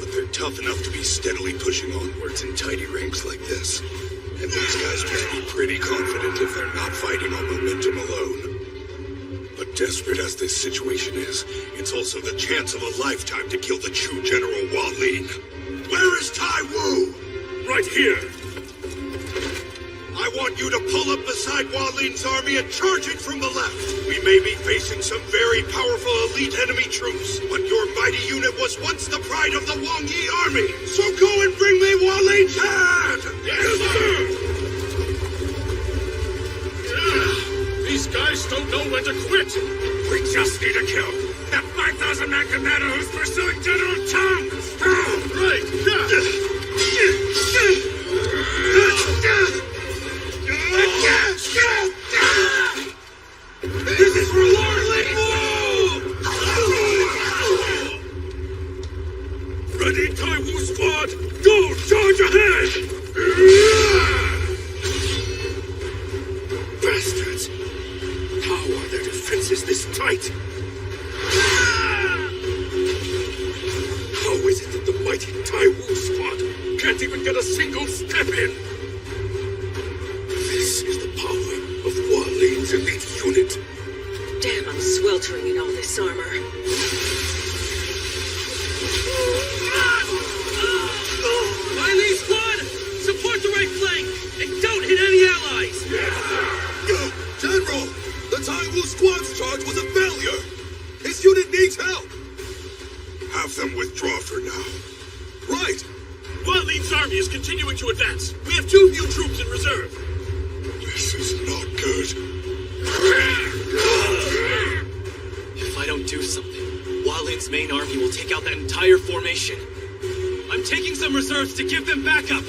but they're tough enough to be steadily pushing onwards in tidy ranks like this. And these guys must be pretty confident if they're not fighting on momentum alone. But desperate as this situation is, it's also the chance of a lifetime to kill the true General Wallin. Where is Tai Wu? Right here! I want you to pull up beside Wallin's army and charge it from the left. We may be facing some very powerful elite enemy troops, but your mighty unit was once the pride of the Wang Yi army. So go and bring me Wallin's head! Yes, sir! These guys don't know when to quit. We just need to kill that 5,000-man commander who's pursuing General Tongue. Right! This is for Lord Li Mu! Ready, Tai Wu squad! Go charge ahead! Bastards! How are their defenses this tight? How is it that the mighty Tai Wu squad can't even get a single step in? This is the power of Wallin's elite unit. Damn, I'm so sweltering in all this armor. Riley Squad! Support the right flank! And don't hit any allies! General! The Taiwu Squad's charge was a failure! His unit needs help! Have them withdraw for now. Right! Waleed's army is continuing to advance. We have too few troops in reserve. This is not good. If I don't do something, Waleed's main army will take out that entire formation. I'm taking some reserves to give them backup.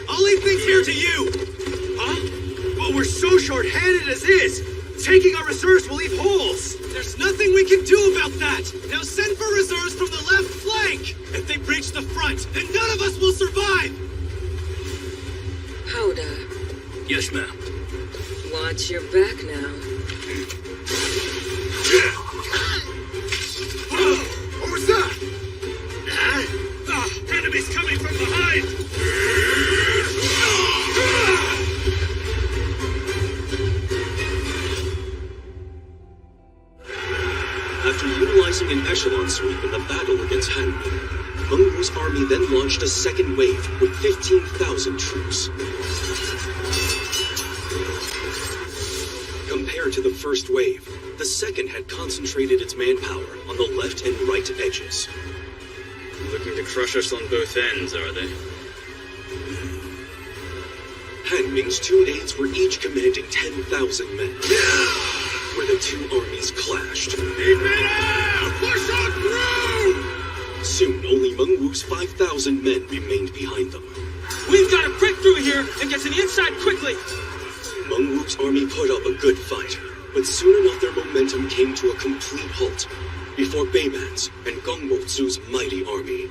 I'll leave things here to you. Huh? But we're so short-handed as is. Taking our reserves will leave holes. There's nothing we can do about that. Now send for reserves from the left flank. If they breach the front, then none of us will survive. Hoda, Yes, ma'am. watch your back now. What was that? Enemies coming from behind! After utilizing an echelon sweep in the battle against Hanmin, Mengwu's army then launched a second wave with 15,000 troops. Compared to the first wave, the second had concentrated its manpower on the left and right edges. Looking to crush us on both ends, are they? Hanming's two aides were each commanding 10,000 men, where the two armies clashed. Push on through! Soon, only Mengwu's 5,000 men remained behind them. We've got to break through here and get to the inside quickly! Mengwu's army put up a good fight, but soon enough their momentum came to a complete halt before Beiman's and Gongmotsu's mighty army.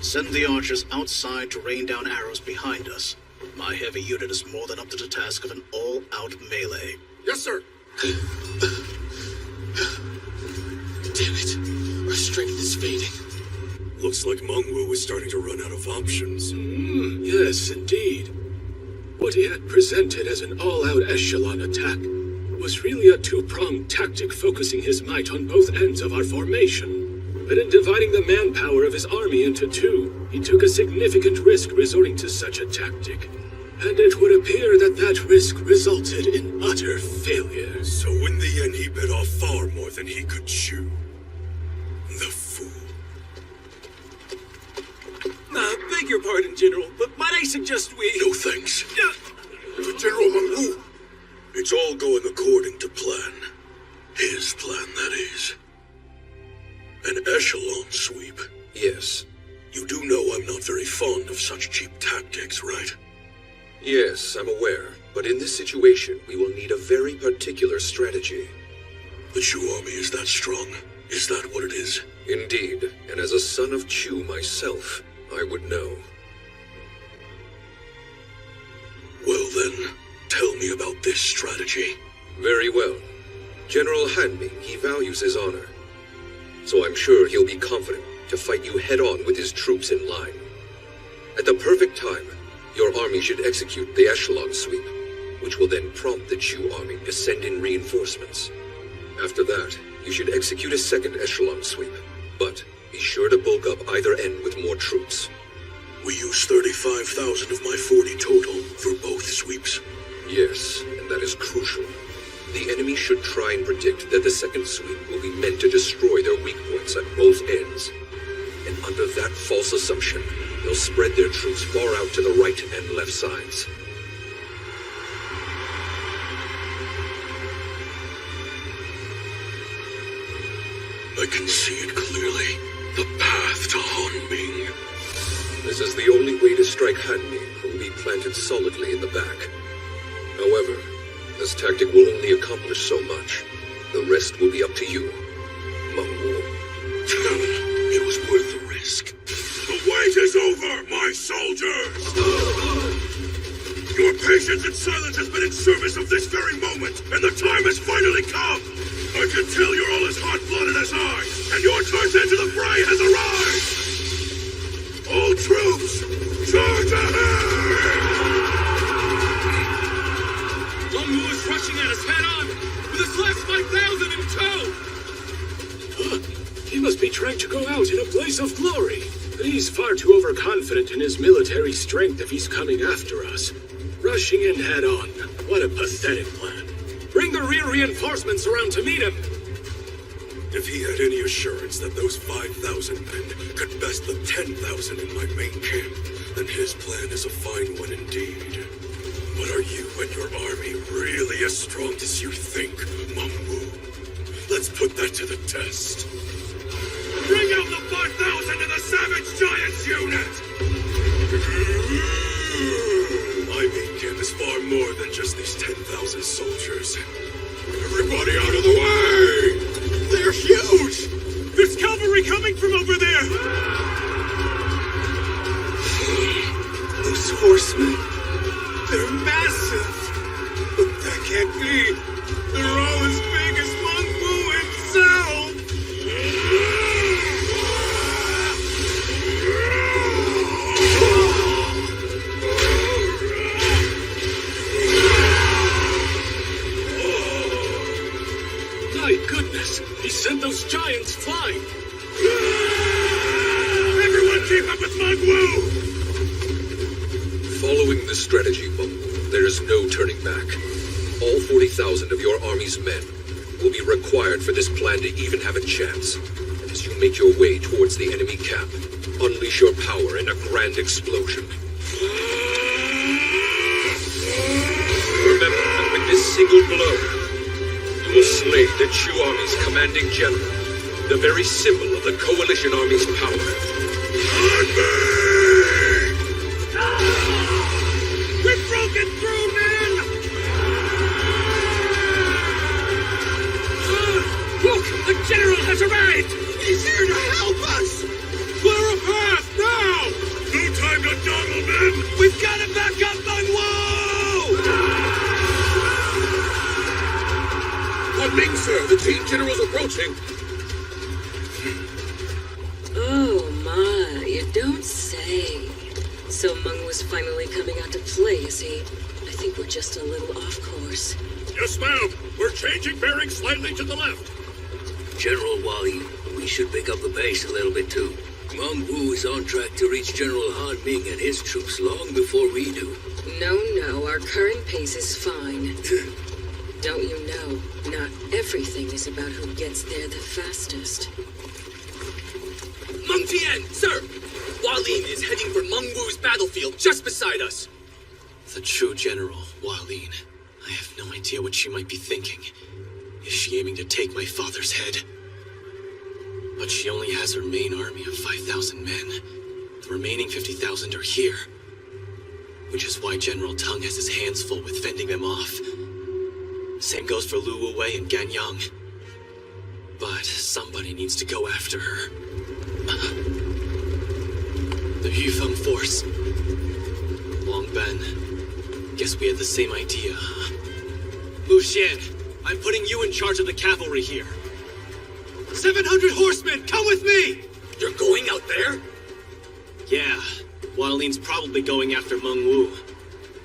Send the archers outside to rain down arrows behind us. My heavy unit is more than up to the task of an all-out melee. Yes, sir. Damn it, our strength is fading. Looks like Mengwu is starting to run out of options. Yes, indeed. What he had presented as an all-out echelon attack was really a two-pronged tactic focusing his might on both ends of our formation. But in dividing the manpower of his army into two, he took a significant risk resorting to such a tactic. And it would appear that that risk resulted in utter failure. So in the end, he bit off far more than he could chew. The fool. Beg your pardon, General, but might I suggest we... No thanks. General Mengwu, it's all going according to plan. His plan, that is. An echelon sweep. Yes. You do know I'm not very fond of such cheap tactics, right? Yes, I'm aware. But in this situation, we will need a very particular strategy. The Chu army is that strong? Is that what it is? Indeed. And as a son of Chu myself, I would know. Well then, tell me about this strategy. Very well. General Hanming, he values his honor. So I'm sure he'll be confident to fight you head-on with his troops in line. At the perfect time, your army should execute the echelon sweep, which will then prompt the Chu army to send in reinforcements. After that, you should execute a second echelon sweep, but be sure to bulk up either end with more troops. We use 35,000 of my 40 total for both sweeps. Yes, and that is crucial. The enemy should try and predict that the second sweep will be meant to destroy their weak points at both ends. And under that false assumption, they'll spread their troops far out to the right and left sides. I can see it clearly. The path to Hanming. This is the only way to strike Hanming, who will be planted solidly in the back. However, this tactic will only accomplish so much. The rest will be up to you, Mengwu. It was worth the risk. The wait is over, my soldiers! Your patience and silence has been in service of this very moment, and the time has finally come! I can tell you're all as hot-blooded as I, and your charge into the fray has arrived! All troops, charge ahead! Mengwu is rushing at us head-on, with his last 5,000 in tow! must be trying to go out in a blaze of glory. He's far too overconfident in his military strength if he's coming after us. Rushing in head on. What a pathetic plan. Bring the rear reinforcements around to meet him. If he had any assurance that those 5,000 men could best the 10,000 in my main camp, then his plan is a fine one indeed. But are you and your army really as strong as you think, Mangwu? Let's put that to the test. Bring out the 5,000 and the Savage Giants unit! My main camp is far more than just these 10,000 soldiers. Everybody out of the way! They're huge! There's cavalry coming from over there! Those horsemen, they're massive! But that can't be! They're all as big as Mangwu himself! My goodness! He sent those giants flying! Everyone keep up with Mangwu! Following this strategy, Mangwu, there is no turning back. All 40,000 of your army's men will be required for this plan to even have a chance. And as you make your way towards the enemy camp, unleash your power in a grand explosion. Remember that with this single blow, you will slay the Chu Army's commanding general, the very symbol of the Coalition Army's power. We've broken through, men! Look! The general has arrived! He's here to help us! Clear a path, now! No time to dawdle, men! We've got to back up Mangwu! What means, sir? The team general's approaching. Oh my, you don't say. So Mangwu's finally coming out to play, is he? I think we're just a little off course. Yes, ma'am. We're changing bearings slightly to the left. General Wally, we should pick up the pace a little bit too. Mangwu is on track to reach General Han Ming and his troops long before we do. No, our current pace is fine. Don't you know, not everything is about who gets there the fastest. Meng Tian, sir! Hualin is heading for Mangwu's battlefield just beside us. The true General, Hualin. I have no idea what she might be thinking. Is she aiming to take my father's head? But she only has her main army of 5,000 men. The remaining 50,000 are here. Which is why General Tang has his hands full with fending them off. Same goes for Lu Wei and Gan Yang. But somebody needs to go after her. The Yufeng force. Long Ben. Guess we had the same idea, huh? Lu Xian, I'm putting you in charge of the cavalry here. 700 horsemen, come with me! You're going out there? Yeah. Hualin's probably going after Mangwu.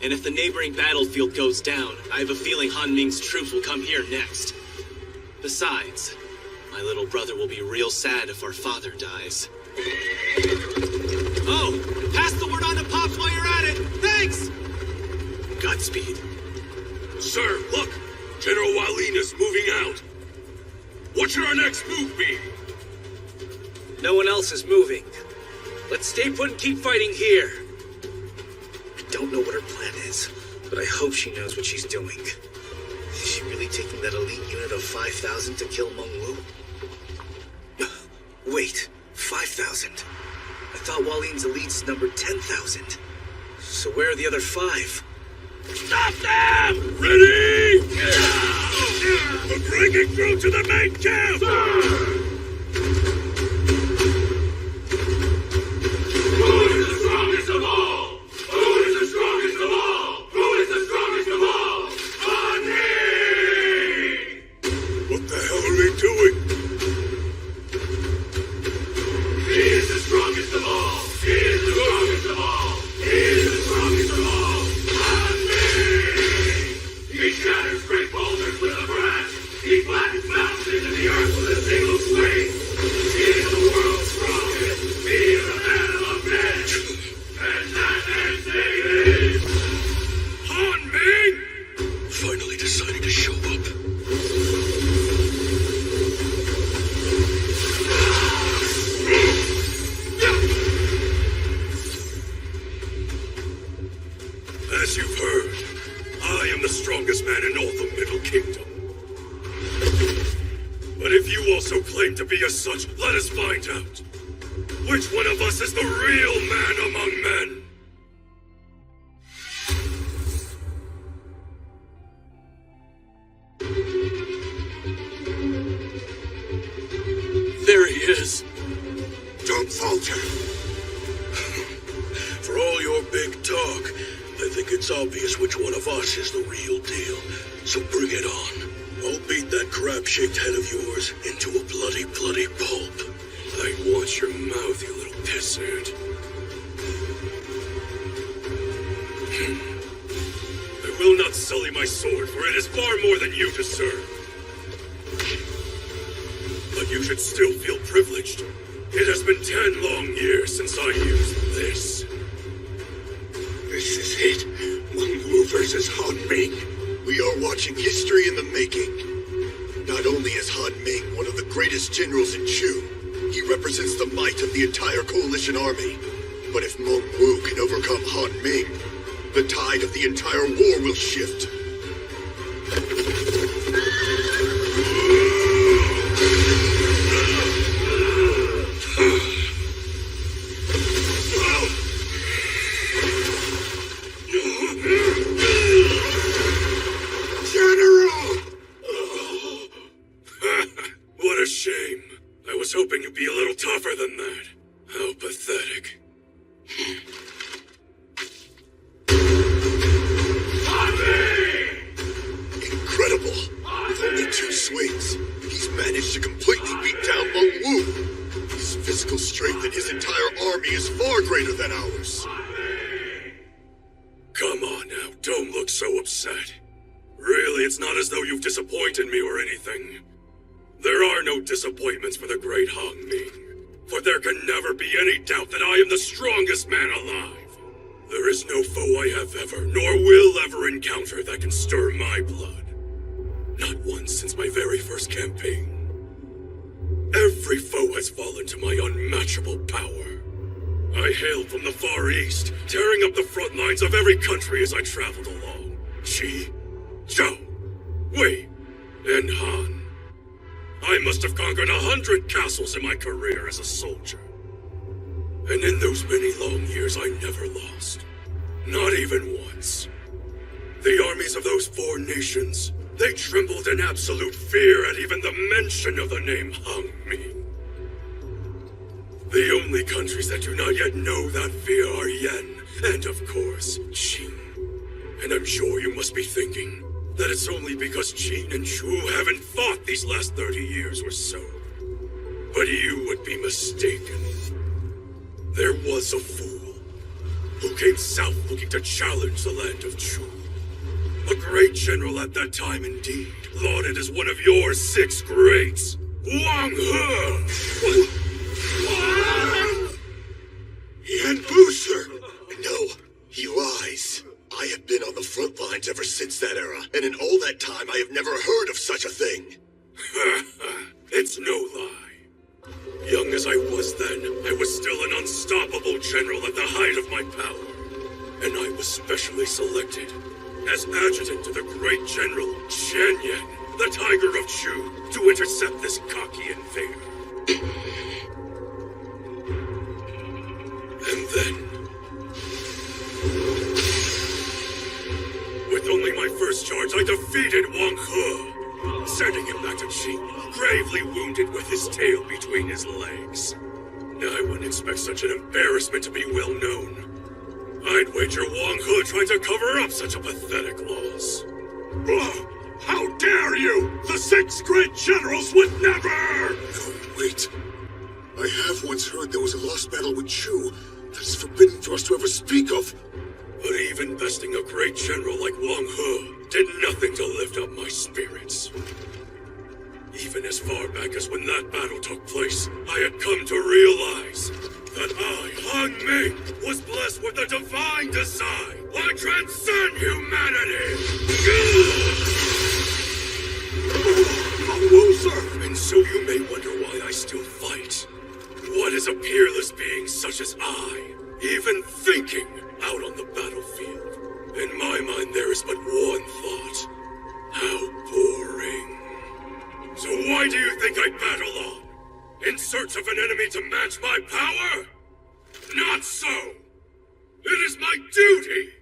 And if the neighboring battlefield goes down, I have a feeling Han Ming's troops will come here next. Besides, my little brother will be real sad if our father dies. Oh, pass the word on to Pops while you're at it! Thanks! Godspeed. Sir, look! General Hualin is moving out. What should our next move be? No one else is moving. Let's stay put and keep fighting here. I don't know what her plan is, but I hope she knows what she's doing. Is she really taking that elite unit of 5,000 to kill Mangwu? Wait, 5,000? I thought Hualin's elites numbered 10,000. So where are the other 5? Stop them! Ready! We're breaking through to the main camp! Who is the strongest of all? Who is the strongest of all? Who is the strongest of all? On me! What the hell are they doing? He is the strongest of all! He is the strongest of all! He is the strongest of all! On me! He shatters great boulders with a branch! He flattens mountains into the earth with a single stroke! As you've heard, I am the strongest man in all the Middle Kingdom. But if you also claim to be as such, let us find out. Which one of us is the real man among men? There he is. Don't falter. For all your big talk, I think it's obvious which one of us is the real deal. So bring it on. I'll beat that crab-shaped head of yours into a bloody pulp. I'd watch your mouth, you little pissant. I will not sully my sword, for it is far more than you deserve. But you should still feel privileged. It has been 10 long years since I used this. This is it. Meng Wu versus Han Ming. We are watching history in the making. Not only is Han Ming one of the greatest generals in Chu, he represents the might of the entire coalition army. But if Meng Wu can overcome Han Ming, the tide of the entire war will shift. What a shame. I was hoping you'd be a little tougher than that. How pathetic. Incredible! With only 2 swings, he's managed to completely beat down Meng Wu. His physical strength and his entire army is far greater than ours. Come on now, don't look so upset. Really, it's not as though you've disappointed me or anything. There are no disappointments for the great Han Ming, for there can never be any doubt that I am the strongest man alive. There is no foe I have ever, nor will ever encounter that can stir my blood. Not once since my very first campaign. Every foe has fallen to my unmatchable power. I hail from the Far East, tearing up the front lines of every country as I traveled along. Qi, Zhou, Wei, and Han. I must have conquered 100 castles in my career as a soldier. And in those many long years, I never lost. Not even once. The armies of those 4 nations, they trembled in absolute fear at even the mention of the name Han Ming. The only countries that do not yet know that fear are Yen, and of course, Qin. And I'm sure you must be thinking that it's only because Qin and Chu haven't fought these last 30 years or so. But you would be mistaken. There was a fool who came south looking to challenge the land of Chu. A great general at that time indeed, lauded as one of your 6 greats, Wang He. Yan Booster! No, he lies. I have been on the front lines ever since that era, and in all that time I have never heard of such a thing. It's no lie. Young as I was then, I was still an unstoppable general at the height of my power. And I was specially selected as adjutant to the great general Chen Yan, the Tiger of Chu, to intercept this cocky invader. And then, with only my first charge, I defeated Wang He, sending him back to Qin, gravely wounded with his tail between his legs. Now, I wouldn't expect such an embarrassment to be well known. I'd wager Wang He tried to cover up such a pathetic loss. How dare you! The 6 great generals would never! No, wait. I have once heard there was a lost battle with Chu that is forbidden for us to ever speak of. But even besting a great general like Wang He did nothing to lift up my spirits. Even as far back as when that battle took place, I had come to realize that I, Han Ming, was blessed with a divine design. I transcend humanity! Sir. And so you may wonder why I still fight. What is a peerless being such as I even thinking out on the battlefield? And is but one thought. How boring. So why do you think I battle on? In search of an enemy to match my power? Not so. It is my duty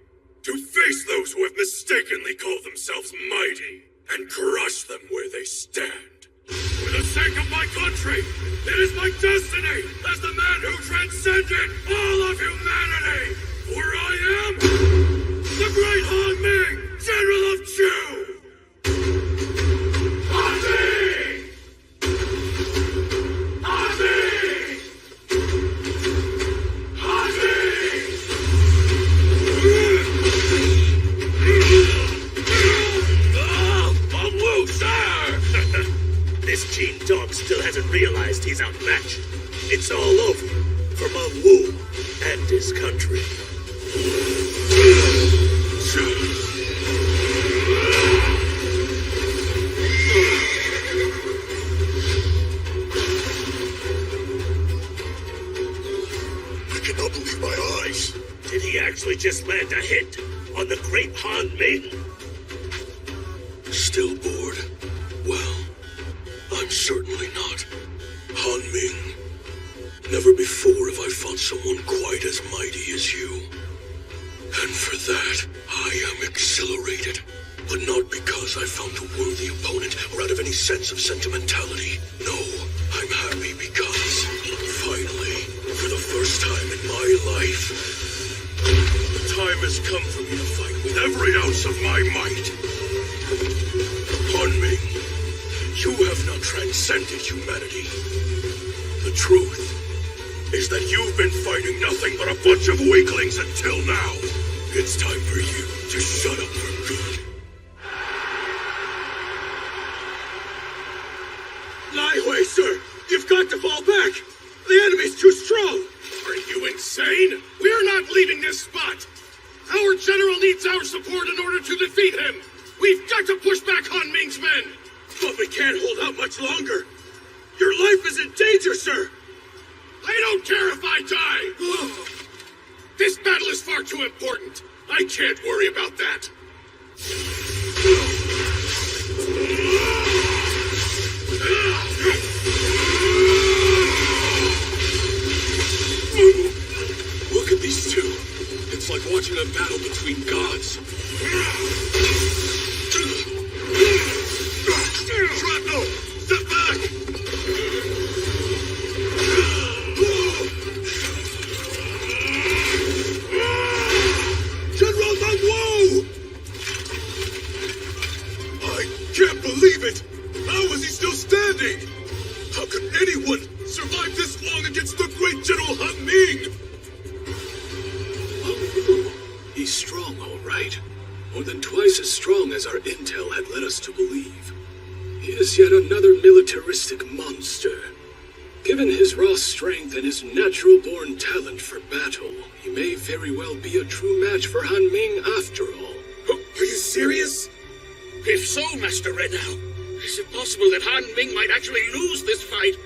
to face those who have mistakenly called themselves mighty and crush them where they stand. For the sake of my country, it is my destiny as the man who transcended all of humanity. For I am the great Han Ming, General of Chu. Han Ming! Han Ming! Han Ming! Meng Wu, sir! This cheap dog still hasn't realized he's outmatched. It's all over for Meng Wu and his country. I cannot believe my eyes. Did he actually just land a hit on the great Han Ming? Still bored? Well, I'm certainly not. Han Ming, never before have I fought someone quite as mighty as you. And for that, I am exhilarated. But not because I found a worthy opponent or out of any sense of sentimentality. No, I'm happy because, finally, for the first time in my life, the time has come for me to fight with every ounce of my might. Han Ming, you have not transcended humanity. The truth is that you've been fighting nothing but a bunch of weaklings until now. It's time for you to shut up for good. Lie away, sir! You've got to fall back! The enemy's too strong! Are you insane? We're not leaving this spot! Our general needs our support in order to defeat him! We've got to push back Han Ming's men! But we can't hold out much longer! Your life is in danger, sir! I don't care if I die! This battle is far too important! I can't worry about that! Look at these two. It's like watching a battle between gods. Shrapnel! Step back! General Meng Wu! I can't believe it! How is he still standing? How could anyone survive this long against the great General Han Ming? He's strong, all right. More than twice as strong as our intel had led us to believe. He is yet another militaristic monster. Given his raw strength and his natural-born talent for battle, he may very well be a true match for Han Ming after all. Are you serious? If so, Master Red Owl, is it possible that Han Ming might actually lose this fight?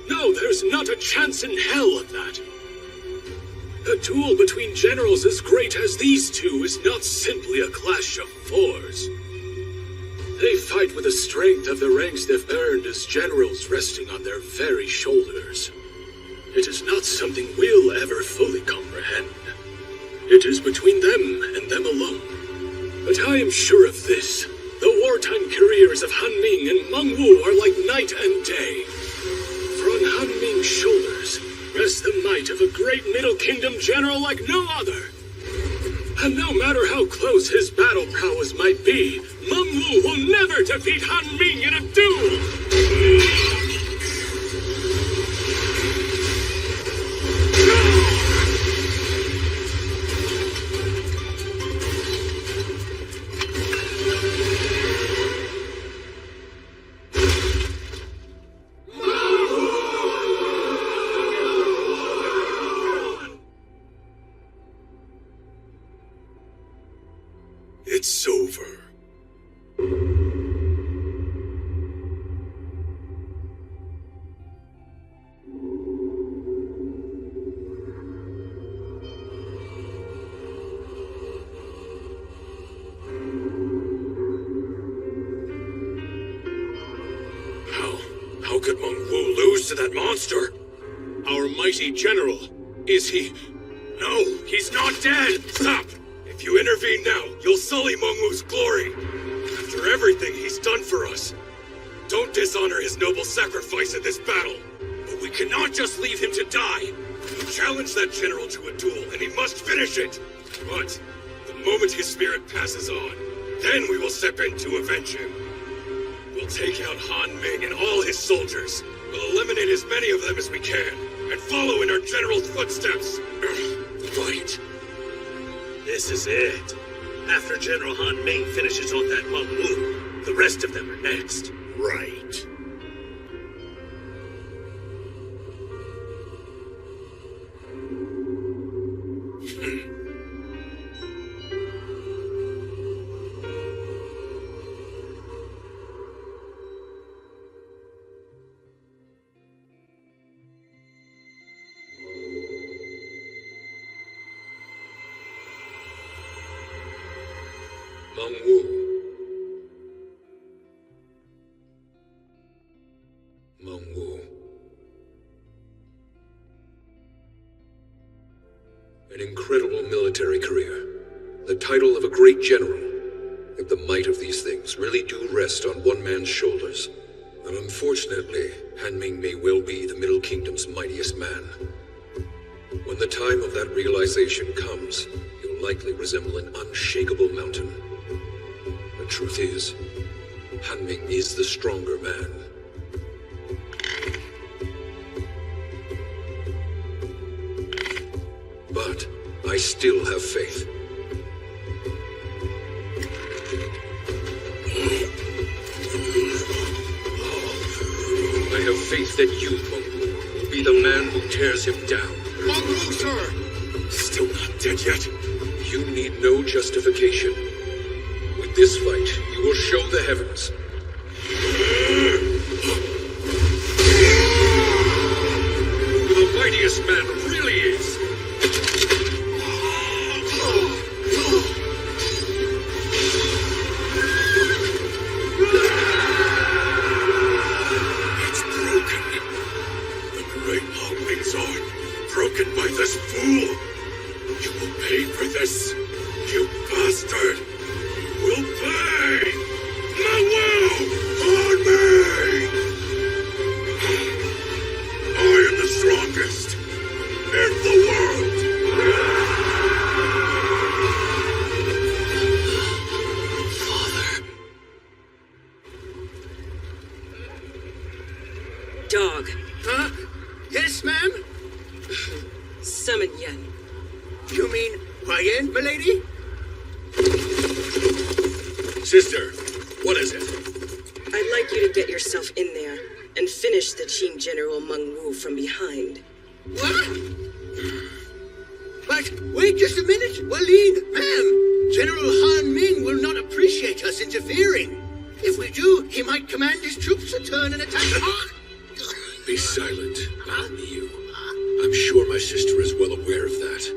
No, there's not a chance in hell of that. A duel between generals as great as these two is not simply a clash of fours. They fight with the strength of the ranks they've earned as generals resting on their very shoulders. It is not something we'll ever fully comprehend. It is between them and them alone. But I am sure of this. The wartime careers of Han Ming and Meng Wu are like night and day. For on Han Ming's shoulders rests the might of a great Middle Kingdom general like no other. And no matter how close his battle prowess might be, Meng Wu will never defeat Han Ming in a duel! It's over. How could Meng Wu lose to that monster? Our mighty general. Is he... No, he's not dead! Stop! If you intervene now, you'll sully Meng Wu's glory. After everything he's done for us. Don't dishonor his noble sacrifice in this battle. But we cannot just leave him to die. We challenge that general to a duel, and he must finish it. But the moment his spirit passes on, then we will step in to avenge him. We'll take out Han Ming and all his soldiers. We'll eliminate as many of them as we can, and follow in our general's footsteps. Fight. This is it. After General Han Ming finishes on that Meng Wu, the rest of them are next. Right. Meng Wu. Meng Wu. An incredible military career. The title of a great general. Yet the might of these things really do rest on one man's shoulders. And unfortunately, Han Ming may well be the Middle Kingdom's mightiest man. When the time of that realization comes, he'll likely resemble an unshakable mountain. The truth is, Han Ming is the stronger man. But I still have faith. I have faith that you, Meng Wu, will be the man who tears him down. Meng Wu, sir! Still not dead yet. You need no justification. With this fight, you will show the heavens. Who the mightiest man really is. It's broken. The great Han Ming's arm, broken by this fool. You will pay for this, you bastard. You will pay. Meng Wu! Han Ming! I am the strongest in the world. Dog. Huh? Yes, ma'am? Summon Yen. You mean Ryan, milady? Sister, what is it? I'd like you to get yourself in there and finish the Qing General Meng Wu from behind. What? But wait just a minute, Waleed, ma'am. General Han Ming will not appreciate us interfering. If we do, he might command his troops to turn and attack Han. Be silent, not you. I'm sure my sister is well aware of that.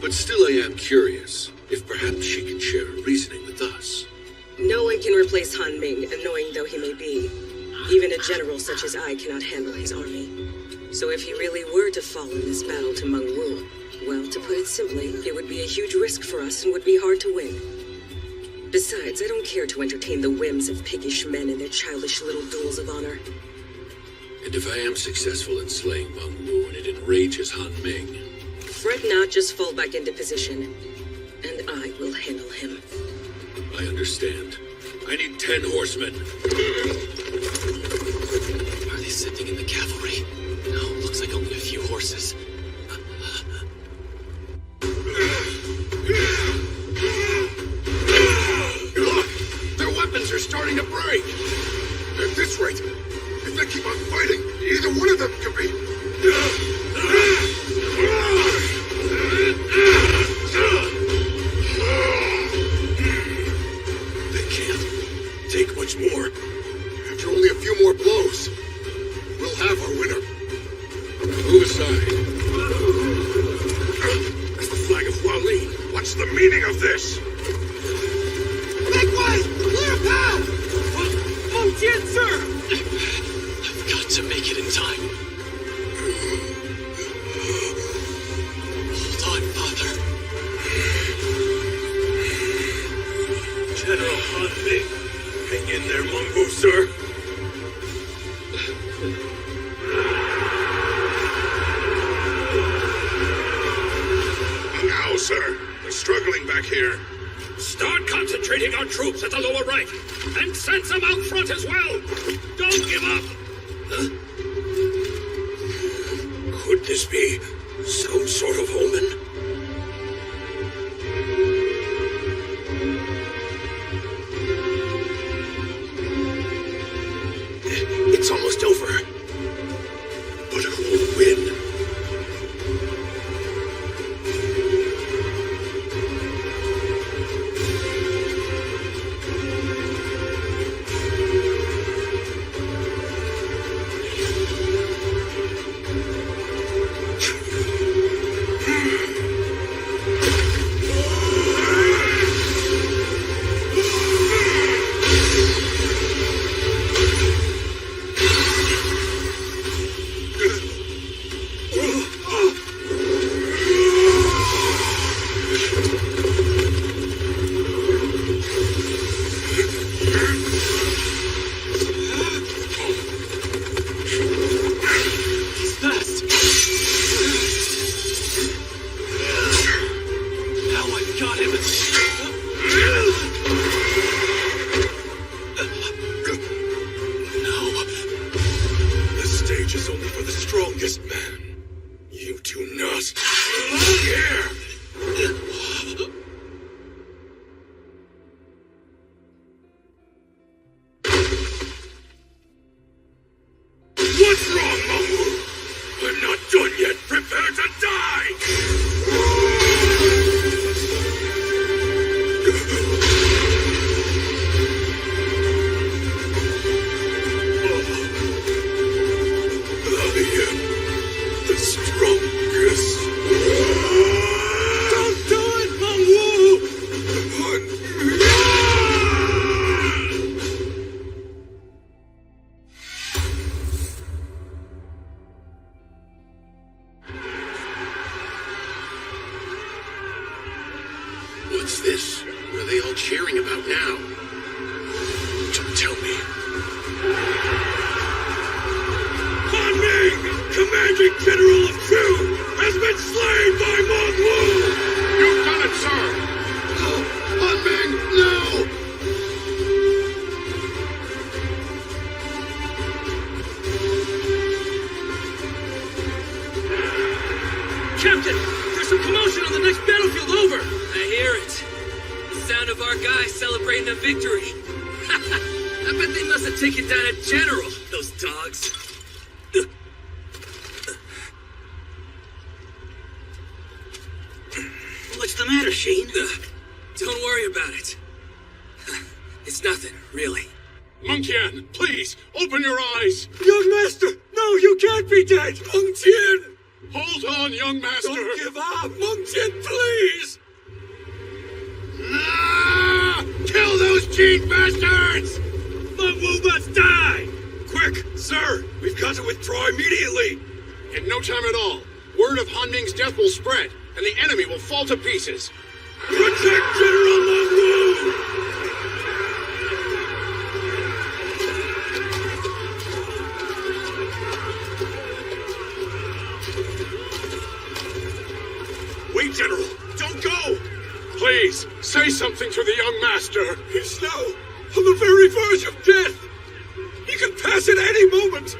But still I am curious if perhaps she can share her reasoning with us. No one can replace Han Ming, annoying though he may be. Even a general such as I cannot handle his army. So if he really were to fall in this battle to Meng Wu, well, to put it simply, it would be a huge risk for us and would be hard to win. Besides, I don't care to entertain the whims of piggish men and their childish little duels of honor. And if I am successful in slaying Meng Wu and it enrages Han Ming... Fret not, just fall back into position, and I will handle him. I understand. I need 10 horsemen. Are they sending in the cavalry? No, looks like only a few horses. Look! Their weapons are starting to break! At this rate, if they keep on fighting, either one of them could be... They can't take much more. After only a few more blows, we'll have our winner. Move aside. That's the flag of Hualin. What's the meaning of this? Make way! Clear a path! Oh, Jin, sir! to make it in time. Hold on, Father. General Hanming, hang in there, Mungwu, sir. Now, sir. They're struggling back here. Start concentrating our troops at the lower right, and send some out front as well. Don't give up. Could this be some sort of omen? It's almost over. But who will win? What's this? What are they all cheering about now? Don't tell me. Hanming, commanding general of Shu, has been slain by Mongwu! You've done it, sir! Hanming, no! Captain, there's some commotion on the next battlefield over! I hear it. The sound of our guys celebrating a victory. I bet they must have taken down a general, those dogs. What's the matter, Shane? Don't worry about it. It's nothing, really. Mengtian, please, open your eyes! Young master! No, you can't be dead! Mengtian! Hold on, young master! Don't give up! Mengtian, please! Ah! Kill those cheat bastards! Mongwu must die! Quick, sir! We've got to withdraw immediately! In no time at all. Word of Hanming's death will spread, and the enemy will fall to pieces. Protect General Mongwu! Wait, General! Don't go! Please, say something to the young master. He's now on the very verge of death. He can pass at any moment.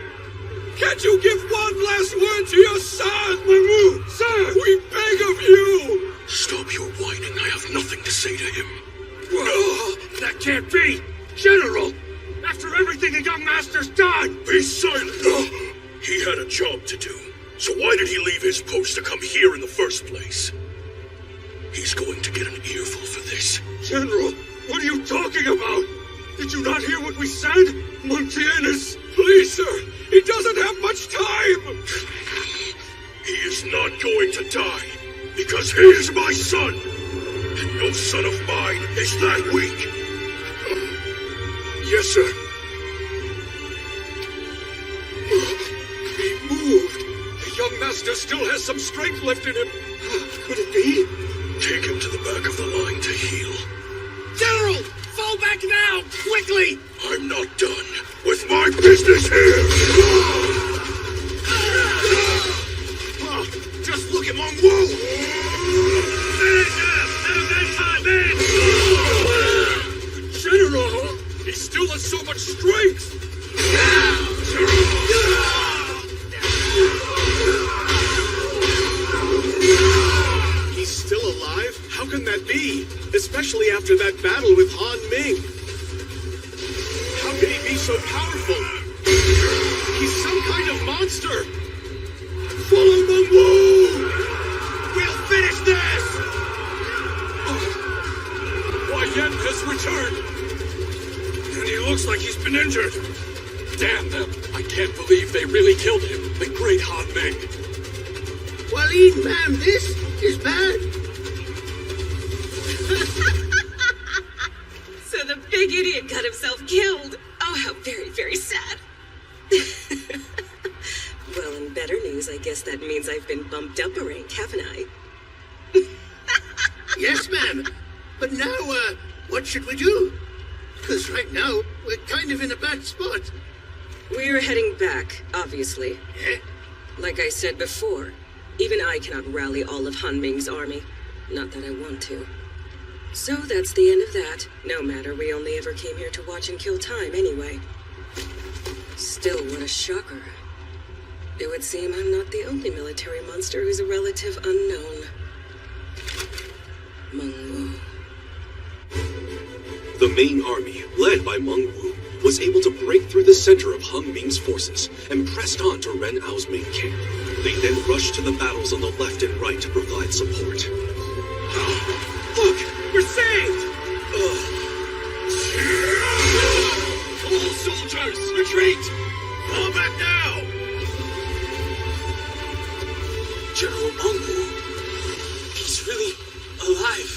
Can't you give one last word to your son, Mongwu? Sir, we beg of you! Stop your whining. I have nothing to say to him. Oh, that can't be! General! After everything the young master's done! Be silent! He had a job to do. So why did he leave his post to come here in the first place? He's going to get an earful for this. General, what are you talking about? Did you not hear what we said? Mengtian is... Please, sir, he doesn't have much time! He is not going to die, because he is my son! And no son of mine is that weak! Yes, sir. Buster still has some strength left in him. Could it be? Take him to the back of the line to heal. General! Fall back now! Quickly! I'm not done with my business here! Just look at Meng Wu! Finish him! General! He still has so much strength! He's still alive? How can that be? Especially after that battle with Han Ming. How can he be so powerful? He's some kind of monster. Follow Meng Wu! We'll finish this! Why, Yen has returned! And he looks like he's been injured. Damn them! I can't believe they really killed him, the great Han Ming. Waleed, ma'am, this is bad. So the big idiot got himself killed. Oh, how very, very sad. Well, in better news, I guess that means I've been bumped up a rank, haven't I? Yes, ma'am. But now, what should we do? Because right now, we're kind of in a bad spot. We're heading back, obviously. Eh? Like I said before, even I cannot rally all of Han Ming's army. Not that I want to. So that's the end of that. No matter, we only ever came here to watch and kill time anyway. Still, what a shocker. It would seem I'm not the only military monster who's a relative unknown. Meng Wu. The main army, led by Meng Wu, was able to break through the center of Hung Ming's forces and pressed on to Ren Ao's main camp. They then rushed to the battles on the left and right to provide support. Look! We're saved! All soldiers, retreat! Fall back now! General Meng Wu, he's really alive.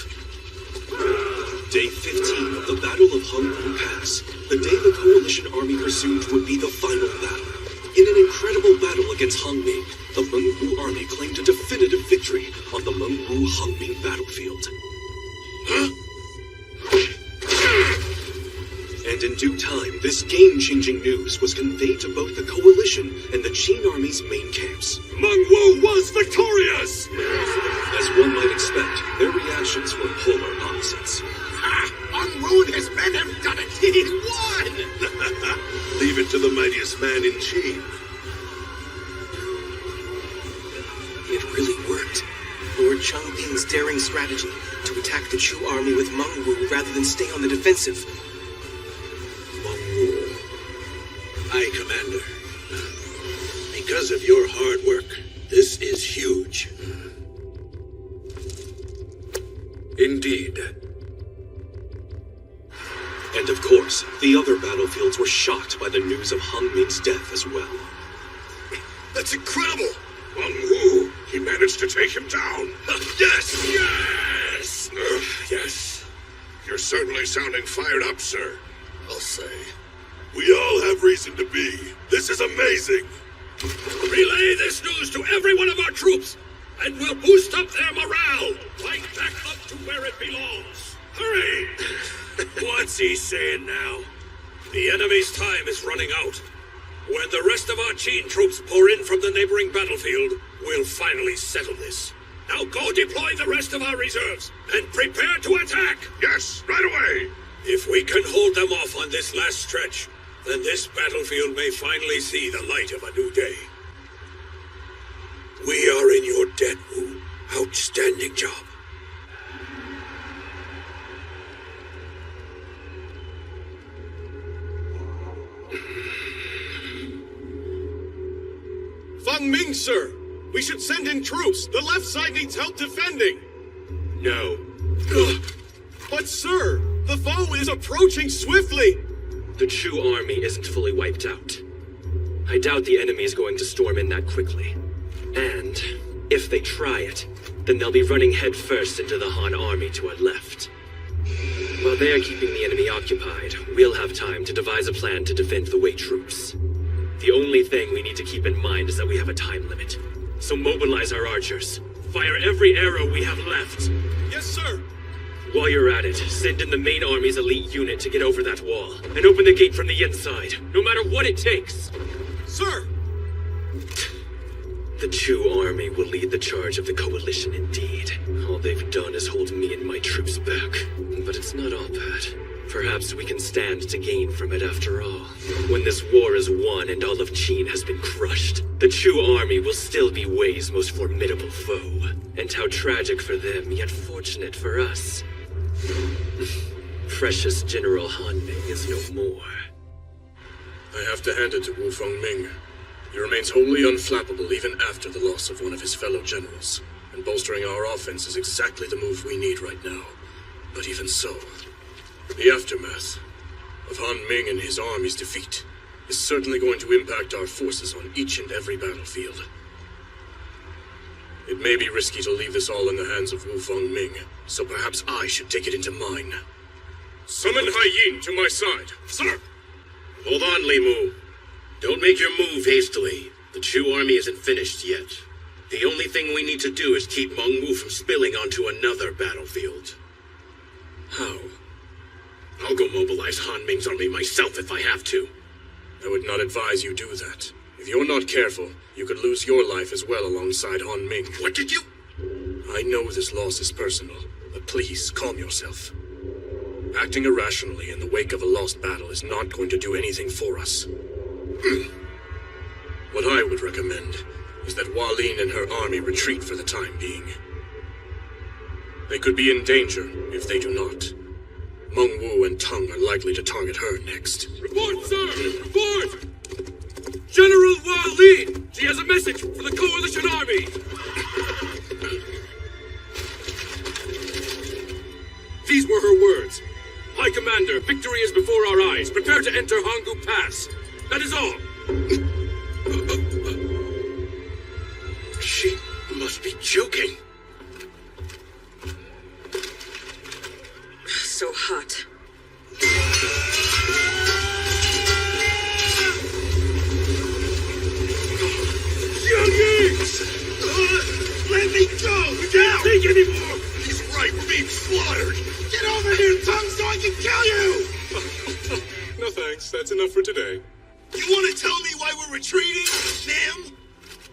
Day 15 of the Battle of Hung Wu Pass, the day the Coalition army pursued would be the final battle. In an incredible battle against Hung Ming, the Meng Wu army claimed a definitive victory on the Meng Wu Hung Ming battlefield. And in due time, this game-changing news was conveyed to both the Coalition and the Qin Army's main camps. Meng Wu was victorious! As one might expect, their reactions were polar opposites. Meng Wu and his men have done it! He won! Leave it to the mightiest man in Qin. It really worked. Lord Changping's daring strategy to attack the Chu army with Meng Wu rather than stay on the defensive. Meng Wu. Aye, Commander. Because of your hard work, this is huge. Indeed. And of course, the other battlefields were shocked by the news of Hung Ming's death as well. That's incredible! Meng Wu, he managed to take him down. Yes! Yes! Yes. You're certainly sounding fired up, sir. I'll say. We all have reason to be. This is amazing. Relay this news to every one of our troops, and we'll boost up their morale, right back up to where it belongs. Hurry! What's he saying now? The enemy's time is running out. When the rest of our Qin troops pour in from the neighboring battlefield, we'll finally settle this. Now go deploy the rest of our reserves, and prepare to attack! Yes, right away! If we can hold them off on this last stretch, then this battlefield may finally see the light of a new day. We are in your debt, Wu. Outstanding job. Feng Ming, sir! We should send in troops! The left side needs help defending! No. But sir, the foe is approaching swiftly! The Chu army isn't fully wiped out. I doubt the enemy is going to storm in that quickly. And if they try it, then they'll be running headfirst into the Han army to our left. While they're keeping the enemy occupied, we'll have time to devise a plan to defend the Wei troops. The only thing we need to keep in mind is that we have a time limit. So mobilize our archers. Fire every arrow we have left. Yes, sir. While you're at it, send in the main army's elite unit to get over that wall, and open the gate from the inside, no matter what it takes. Sir! The Chu army will lead the charge of the coalition indeed. All they've done is hold me and my troops back. But it's not all bad. Perhaps we can stand to gain from it after all. When this war is won and all of Qin has been crushed, the Chu army will still be Wei's most formidable foe. And how tragic for them, yet fortunate for us. Precious General Han Ming is no more. I have to hand it to Wu Fengming. He remains wholly unflappable even after the loss of one of his fellow generals. And bolstering our offense is exactly the move we need right now. But even so, the aftermath of Han Ming and his army's defeat is certainly going to impact our forces on each and every battlefield. It may be risky to leave this all in the hands of Wu Fengming, so perhaps I should take it into mine. Summon Hai Yin to my side. Sir! Hold on, Li Mu. Don't make your move hastily. The Chu army isn't finished yet. The only thing we need to do is keep Meng Wu from spilling onto another battlefield. How? I'll go mobilize Han Ming's army myself if I have to. I would not advise you do that. If you're not careful, you could lose your life as well alongside Han Ming. What did you? I know this loss is personal, but please calm yourself. Acting irrationally in the wake of a lost battle is not going to do anything for us. What I would recommend is that Hualin and her army retreat for the time being. They could be in danger if they do not. Meng Wu and Tang are likely to target her next. Report, sir! Report! General Hualin! She has a message for the coalition army! These were her words. High Commander, victory is before our eyes. Prepare to enter Hanggu Pass. That is all. She must be joking. So hot. Let me go! We can't take anymore! He's right, we're being slaughtered! Get over here, Tongue, so I can kill you! No thanks, that's enough for today. You want to tell me why we're retreating, ma'am?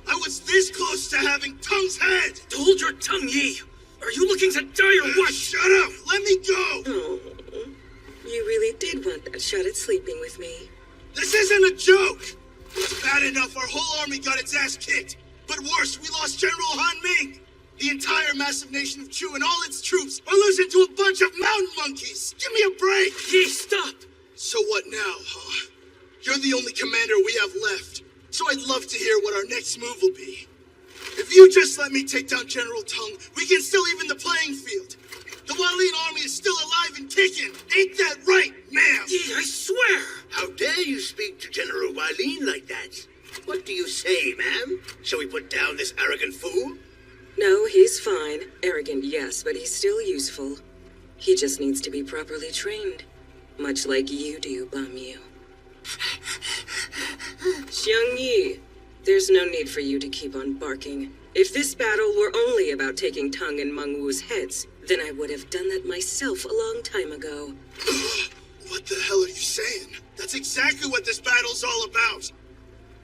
I was this close to having Tongue's head! Hold your tongue, Yi! Are you looking to die or what? Shut up! Let me go! Oh, you really did want that shot at sleeping with me. This isn't a joke! It's bad enough our whole army got its ass kicked. But worse, we lost General Han Ming. The entire massive nation of Chu and all its troops are losing to a bunch of mountain monkeys. Give me a break! Yi, stop! So what now, huh? You're the only commander we have left. So I'd love to hear what our next move will be. If you just let me take down General Tung, we can still even the playing field. The Hualin army is still alive and kicking. Ain't that right, ma'am? Yi, I swear! How dare you speak to General Hualin like that? What do you say, ma'am? Shall we put down this arrogant fool? No, he's fine. Arrogant, yes, but he's still useful. He just needs to be properly trained. Much like you do, Bamyu. Xiang Yi, there's no need for you to keep on barking. If this battle were only about taking Tang and Meng Wu's heads, then I would have done that myself a long time ago. What the hell are you saying? That's exactly what this battle's all about.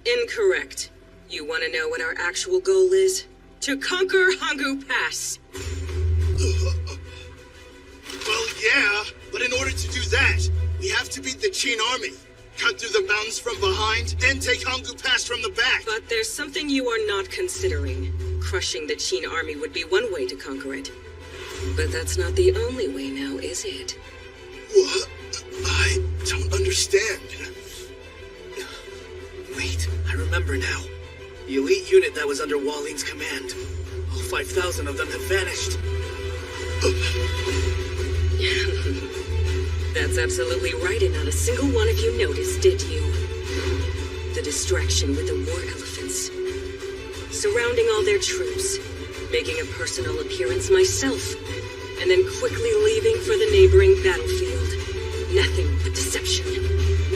Incorrect. You want to know what our actual goal is? To conquer Hanggu Pass. Well, yeah, but in order to do that, we have to beat the Qin army, cut through the mountains from behind, and take Hanggu Pass from the back. But there's something you are not considering. Crushing the Qin army would be one way to conquer it. But that's not the only way now, is it? What? I don't understand. Wait, I remember now. The elite unit that was under Hualin's command. All 5,000 of them have vanished. That's absolutely right, and not a single one of you noticed, did you? The distraction with the war elephants. Surrounding all their troops, making a personal appearance myself, and then quickly leaving for the neighboring battlefield. Nothing but deception.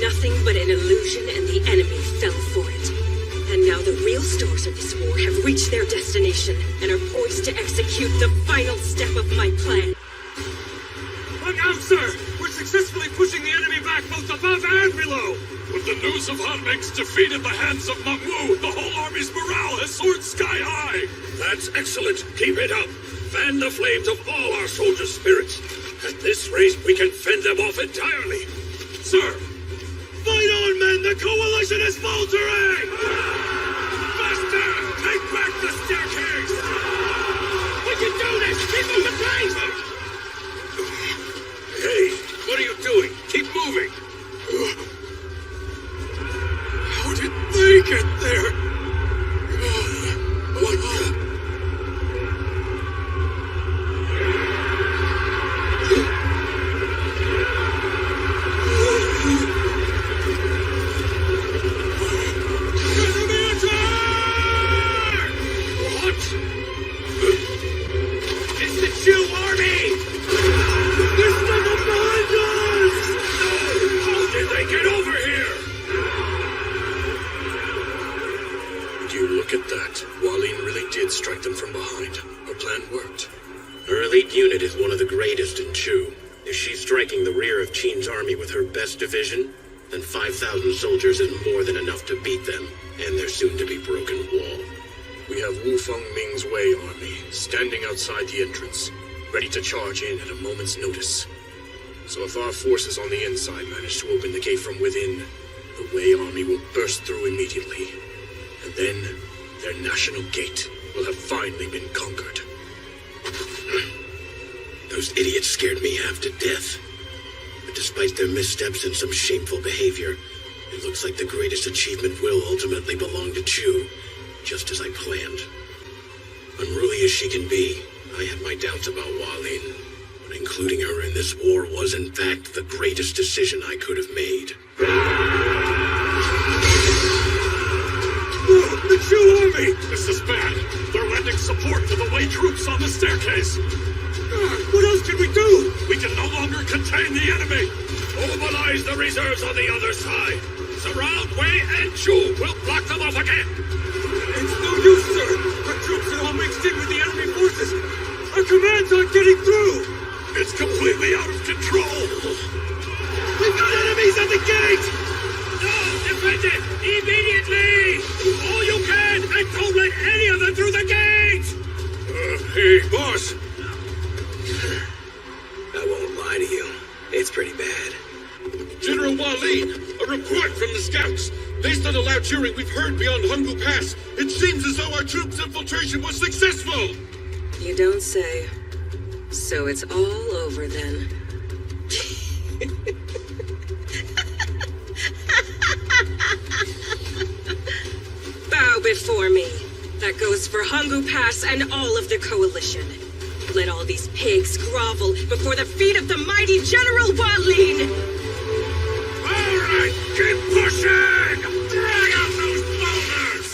Nothing but an illusion, and the enemy fell for it. And now the real real stars of this war have reached their destination and are poised to execute the final step of my plan. Look out, sir! We're successfully pushing the enemy back both above and below! With the news of Hanming's defeat at the hands of Mengwu, the whole army's morale has soared sky high! That's excellent. Keep it up. Fan the flames of all our soldiers' spirits. At this rate, we can fend them off entirely. Sir! Fight on, men! The coalition is faltering! Faster! Take back the staircase! We can do this! Keep them at pace! Hey, what are you doing? Keep moving. How did they get there? What the... Strike them from behind. Our plan worked. Her elite unit is one of the greatest in Chu. If she's striking the rear of Qin's army with her best division, then 5,000 soldiers is more than enough to beat them and their soon-to-be broken wall. We have Wu Fengming's Wei army standing outside the entrance, ready to charge in at a moment's notice. So if our forces on the inside manage to open the gate from within, the Wei army will burst through immediately. And then their national gate will have finally been conquered. Those idiots scared me half to death. But despite their missteps and some shameful behavior, it looks like the greatest achievement will ultimately belong to Chu, just as I planned. Unruly as she can be, I had my doubts about Hualin, but including her in this war was in fact the greatest decision I could have made. The Chu army! This is bad. They're lending support to the Wei troops on the staircase. What else can we do? We can no longer contain the enemy. Mobilize the reserves on the other side. Surround Wei and Chu. We'll block them off again. It's no use, sir. Our troops are all mixed in with the enemy forces. Our commands aren't getting through. It's completely out of control. We've got enemies at the gate. No! Defend it! Immediately! All you can, and don't let any of them through the gate! Hey, boss! I won't lie to you. It's pretty bad. General Hualin, a report from the scouts. Based on the loud cheering we've heard beyond Hanggu Pass, it seems as though our troops' infiltration was successful! You don't say. So it's all over then. Bow before me. That goes for Hanggu Pass and all of the coalition. Let all these pigs grovel before the feet of the mighty General Hualin! All right, keep pushing! Drag out those boulders!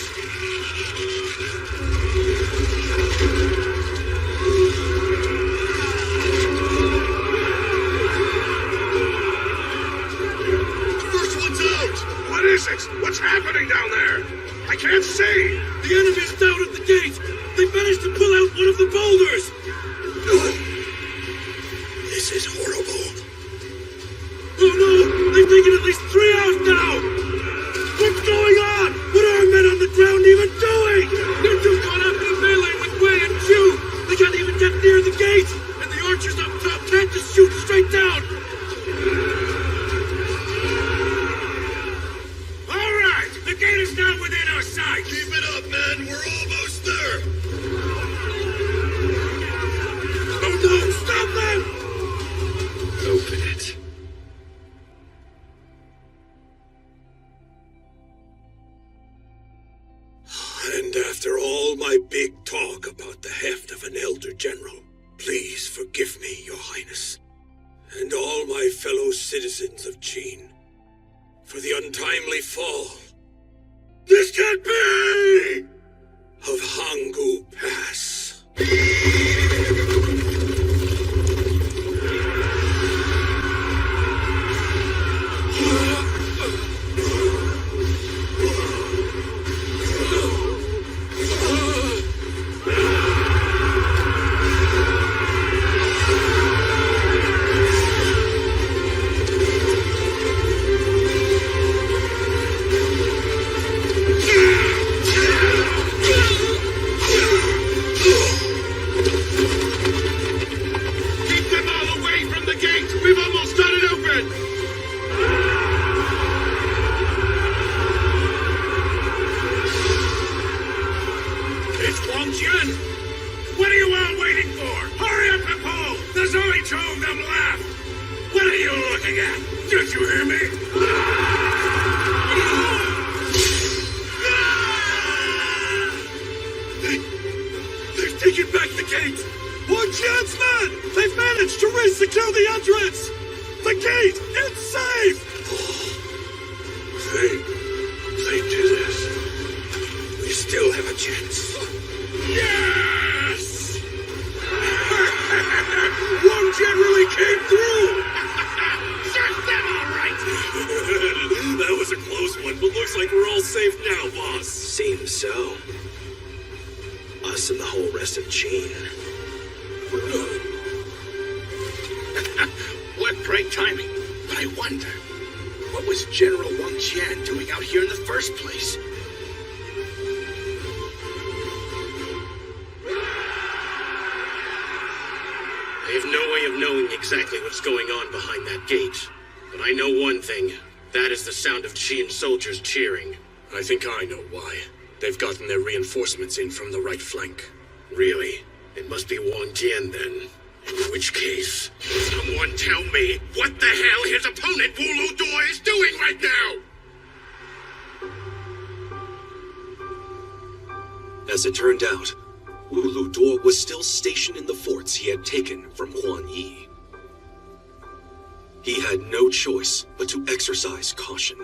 First one's out! What is it? What's happening down there? I can't see! The enemy's down at the gate! They managed to pull out one of the boulders! This is horrible. Oh no! They've taken at least 3 out now! What's going on? What are our men on the ground even doing? They're too caught up in a melee with Wei and Chu! They can't even get near the gate! And the archers up top can't just shoot straight down! All right, the gate is now within our sight! Keep it up, men. We're almost there. Oh no! Stop them! Open it. And after all my big talk about the heft of an elder general, please forgive me, Your Highness, and all my fellow citizens of Qin, for the untimely fall. This can't be! Of Hanggu Pass. aiming at? Did you hear me? They've taken back the gate! Wang Jian's men! They've managed to re-secure the entrance! The gate! It's safe! They did it. We still have a chance. Yes! Wang Jian really came through! Search them all right! That was a close one, but looks like we're all safe now, boss. Seems so. Us and the whole rest of Qin. What great timing. But I wonder, what was General Wang Jian doing out here in the first place? I have no way of knowing exactly what's going on behind that gate. But I know one thing. That is the sound of Qin soldiers cheering. I think I know why. They've gotten their reinforcements in from the right flank. Really? It must be Wang Jian then. In which case... Someone tell me what the hell his opponent Wu Lu Duo is doing right now! As it turned out, Wu Lu Duo was still stationed in the forts he had taken from Huan Yi. He had no choice but to exercise caution.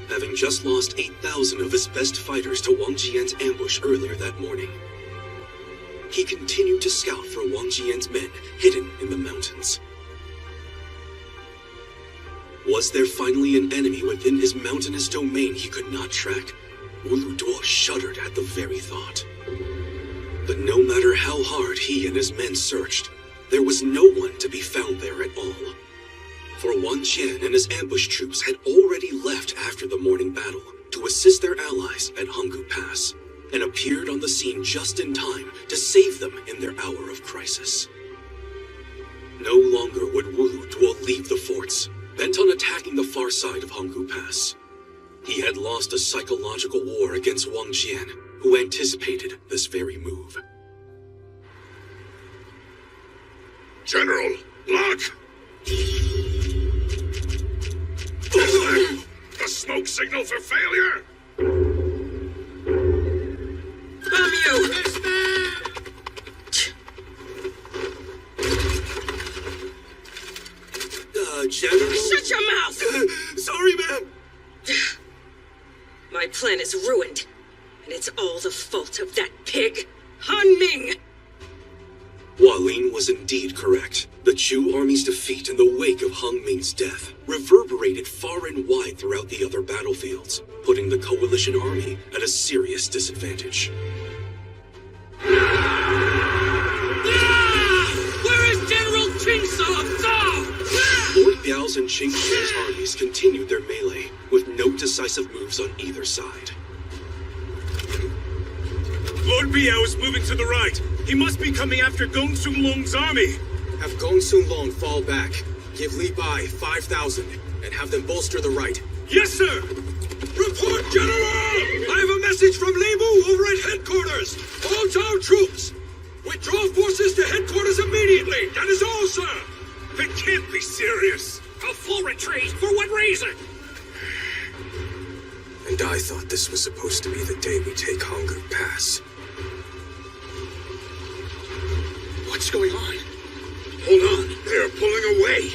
Having just lost 8,000 of his best fighters to Wang Jian's ambush earlier that morning, he continued to scout for Wang Jian's men hidden in the mountains. Was there finally an enemy within his mountainous domain he could not track? Wu Lu Duo shuddered at the very thought. But no matter how hard he and his men searched, there was no one to be found there at all. For Wang Jian and his ambush troops had already left after the morning battle to assist their allies at Hanggu Pass, and appeared on the scene just in time to save them in their hour of crisis. No longer would Wu Lu Duo leave the forts, bent on attacking the far side of Hanggu Pass. He had lost a psychological war against Wang Jian, who anticipated this very move. General, look! A smoke signal for failure? Damn you! General? Shut your mouth! Sorry, ma'am! My plan is ruined, and it's all the fault of that pig, Han Ming! Hua Lin was indeed correct. The Chu army's defeat in the wake of Han Ming's death reverberated far and wide throughout the other battlefields, putting the coalition army at a serious disadvantage. Where is General Qin Sao? Lord Biao's and Qing Shi's armies continued their melee, with no decisive moves on either side. Lord Biao is moving to the right. He must be coming after Gong Sun Long's army. Have Gong Sun Long fall back. Give Li Bai 5,000, and have them bolster the right. Yes, sir! Report, General! I have a message from Li Mu over at headquarters. All Zhao troops! Withdraw forces to headquarters immediately! That is all, sir! They can't be serious! A full retreat? For what reason? And I thought this was supposed to be the day we take Hanggu Pass. What's going on? Hold on. They're pulling away!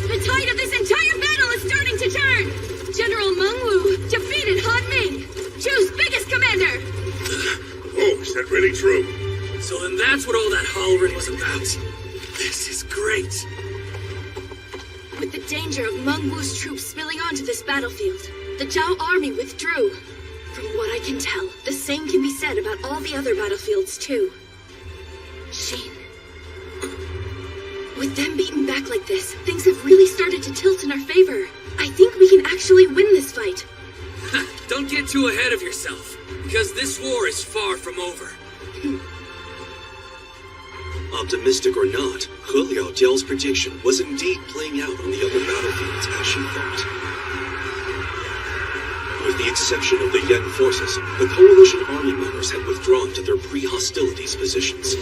The tide of this entire battle is starting to turn! General Meng Wu defeated Han Ming, Chu's biggest commander! Oh, is that really true? So then that's what all that hollering was about. This is great. With the danger of Meng Wu's troops spilling onto this battlefield, the Zhao army withdrew. From what I can tell, the same can be said about all the other battlefields too. Xin. With them beaten back like this, things have really started to tilt in our favor. I think we can actually win this fight. Don't get too ahead of yourself, because this war is far from over. Optimistic or not, He Liaojiao's prediction was indeed playing out on the other battlefields as she thought. With the exception of the Yen forces, the coalition army members had withdrawn to their pre-hostilities positions,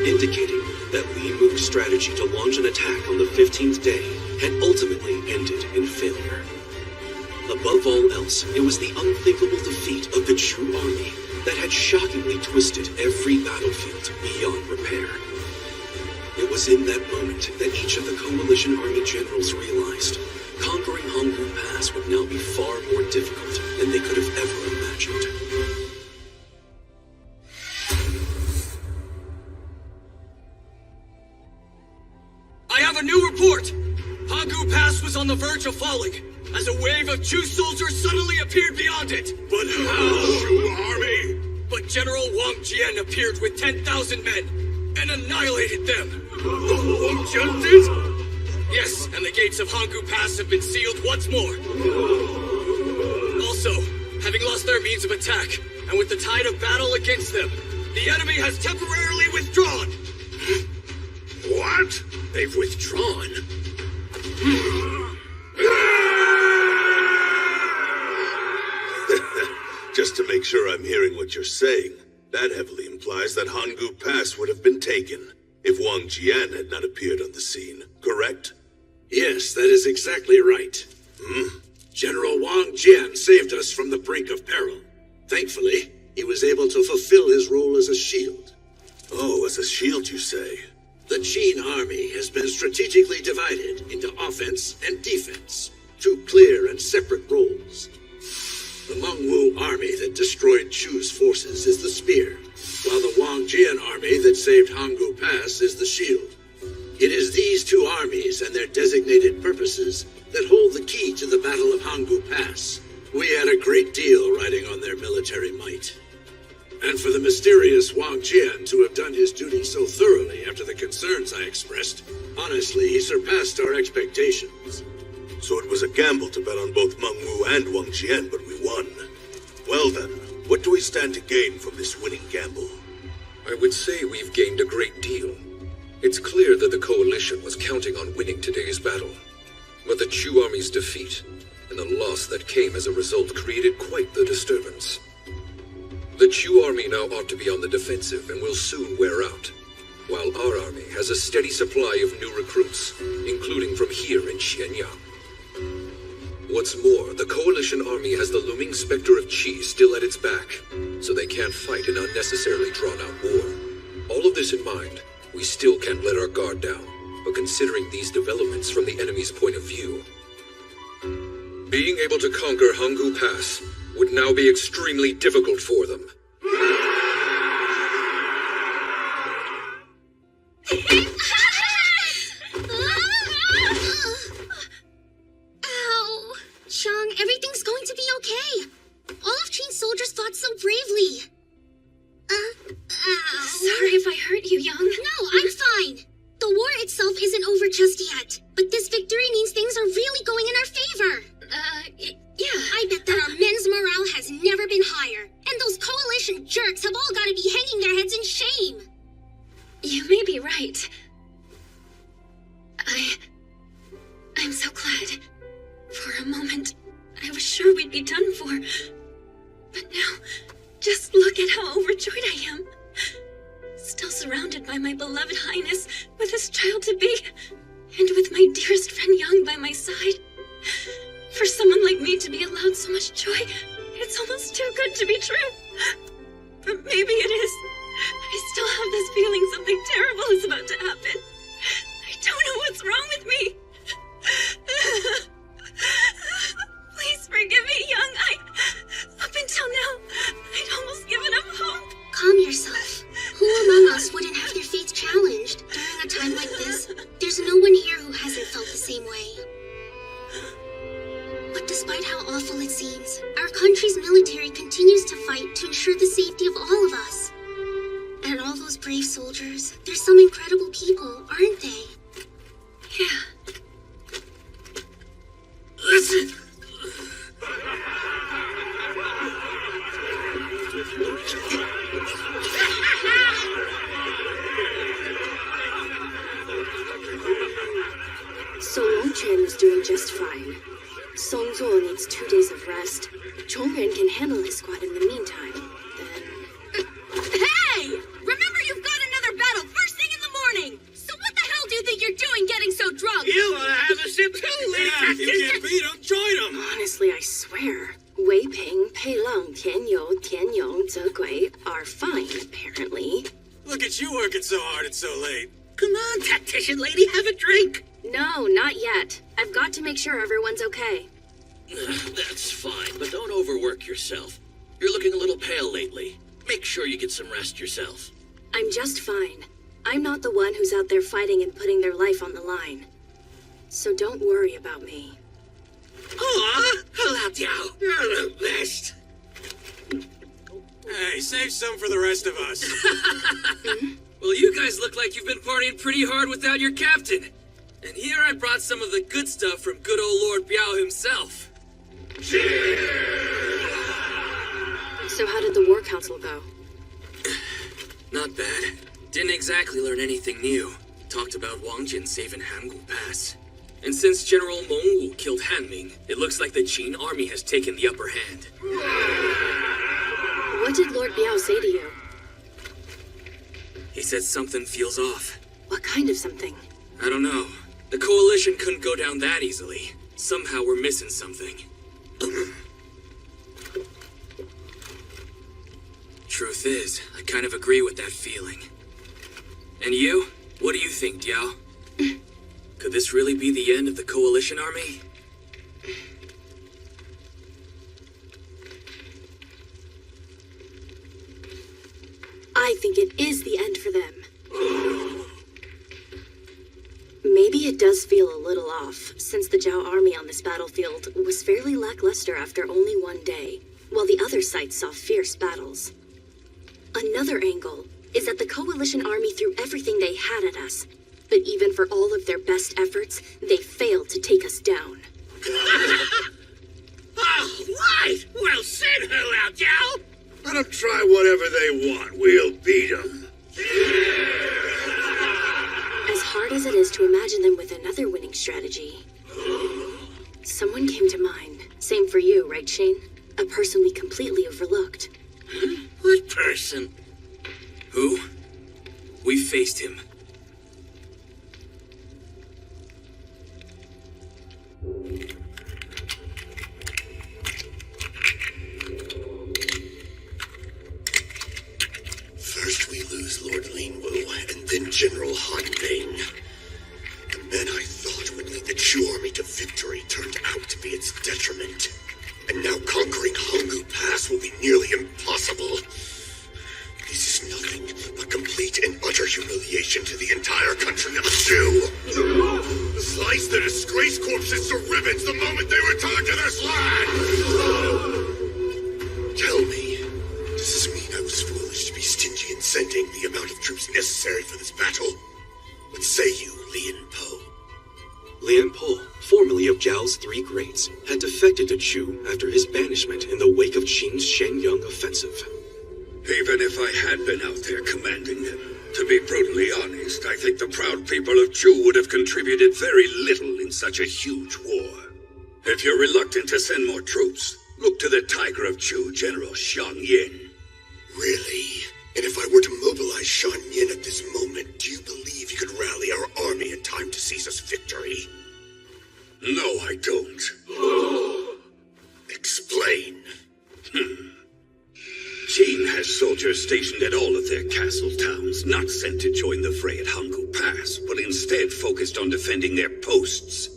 indicating that Li Mu's strategy to launch an attack on the 15th day had ultimately ended in failure. Above all else, it was the unthinkable defeat of the Chu army that had shockingly twisted every battlefield beyond repair. It was in that moment that each of the coalition army generals realized conquering Hanggu Pass would now be far more difficult than they could have ever imagined. I have a new report! Hanggu Pass was on the verge of falling, as a wave of Chu soldiers suddenly appeared beyond it. But how, Chu army? But General Wang Jian appeared with 10,000 men and annihilated them. Wang Jian did? Yes, and the gates of Hanggu Pass have been sealed once more. Also, having lost their means of attack, and with the tide of battle against them, the enemy has temporarily withdrawn. What? They've withdrawn? Just to make sure I'm hearing what you're saying, that heavily implies that Hanggu Pass would have been taken if Wang Jian had not appeared on the scene, correct? Yes, that is exactly right. General Wang Jian saved us from the brink of peril. Thankfully, he was able to fulfill his role as a shield. Oh, as a shield, you say? The Qin army has been strategically divided into offense and defense, two clear and separate roles. The Mengwu army that destroyed Chu's forces is the spear, while the Wang Jian army that saved Hanggu Pass is the shield. It is these two armies and their designated purposes that hold the key to the Battle of Hanggu Pass. We had a great deal riding on their military might. And for the mysterious Wang Jian to have done his duty so thoroughly after the concerns I expressed, honestly, he surpassed our expectations. So it was a gamble to bet on both Mengwu and Wang Jian, but we won. Well then, what do we stand to gain from this winning gamble? I would say we've gained a great deal. It's clear that the Coalition was counting on winning today's battle. But the Chu army's defeat, and the loss that came as a result, created quite the disturbance. The Chu army now ought to be on the defensive and will soon wear out, while our army has a steady supply of new recruits, including from here in Xianyang. What's more, the Coalition army has the looming specter of Qi still at its back, so they can't fight an unnecessarily drawn-out war. All of this in mind, we still can't let our guard down, but considering these developments from the enemy's point of view, being able to conquer Hanggu Pass would now be extremely difficult for them. Ow! Chang, everything's going to be okay. All of Qin's soldiers fought so bravely. Ow. Sorry if I hurt you, Young. No, I'm fine. The war itself isn't over just yet, but this victory means things are really going in our favor. Yeah. I bet that our men's morale has never been higher, and those Coalition jerks have all got to be hanging their heads in shame. You may be right. I'm so glad. For a moment, I was sure we'd be done for. But now, just look at how overjoyed I am. Still surrounded by my beloved Highness with his child-to-be, and with my dearest friend Young by my side. For someone like me to be allowed so much joy, it's almost too good to be true. But maybe it is. I still have this feeling something terrible is about to happen. I don't know what's wrong with me. Please forgive me, Young. Up until now, I'd almost given up hope. Calm yourself. Who among us wouldn't have their faith challenged during a time like this? There's no one here who hasn't felt the same way. But despite how awful it seems, our country's military continues to fight to ensure the safety of all of us. And all those brave soldiers, they're some incredible people, aren't they? Yeah. Listen! So Longquan is doing just fine. Song Zuo needs 2 days of rest. Chongren can handle his squad in the meantime. Then... Hey! Remember you've got another battle first thing in the morning! So what the hell you can't beat them, join them! Honestly, I swear. Wei Ping, Pei Leng, Tian You, Tian Yong, Ze Gui are fine, apparently. Look at you working so hard and so late. Come on, tactician lady, have a drink. No, not yet. I've got to make sure everyone's okay. That's fine, but don't overwork yourself. You're looking a little pale lately. Make sure you get some rest yourself. I'm just fine. I'm not the one who's out there fighting and putting their life on the line. So don't worry about me. Aw, hello, Diao. You're the best. Hey, save some for the rest of us. Well, you guys look like you've been partying pretty hard without your captain. And here I brought some of the good stuff from good old Lord Biao himself. So how did the War Council go? Not bad. Didn't exactly learn anything new. Talked about Wang Jin saving Hangul Pass. And since General Mengwu killed Han Ming, it looks like the Qin army has taken the upper hand. What did Lord Biao say to you? He said something feels off. What kind of something? I don't know. The coalition couldn't go down that easily. Somehow we're missing something. Truth is, I kind of agree with that feeling. And you? What do you think, Diao? Could this really be the end of the coalition army? I think it is the end for them. Maybe it does feel a little off, since the Zhao army on this battlefield was fairly lackluster after only one day, while the other sites saw fierce battles. Another angle is that the coalition army threw everything they had at us, but even for all of their best efforts, they failed to take us down. Oh, right! Well said, Hulao Jiao! Let them try whatever they want. We'll beat them. As hard as it is to imagine them with another winning strategy, someone came to mind. Same for you, right, Shane? A person we completely overlooked. What person? Who? We faced him. First we lose Lord Linwu, and then General Han Ming. The men I thought would lead the Chu army to victory turned out to be its detriment. And now conquering Hanggu Pass will be nearly impossible. This is nothing but complete and utter humiliation to the entire country of Chu. Slice the disgraced corpses to ribbons the moment they return to this land! Tell me, does this mean I was foolish to be stingy in sending the amount of troops necessary for this battle? What say you, Lian Po? Lian Po, formerly of Zhao's Three Greats, had defected to Chu after his banishment in the wake of Qin's Shenyang offensive. Even if I had been out there commanding them, to be brutally honest, I think the proud people of Chu would have contributed very little in such a huge war. If you're reluctant to send more troops, look to the Tiger of Chu, General Xiang Yin. Really? And if I were to mobilize Shan Yin at this moment, do you believe he could rally our army in time to seize us victory? No, I don't. Explain. Qin has soldiers stationed at all of their castle towns, not sent to join the fray at Hanggu Pass, but instead focused on defending their posts.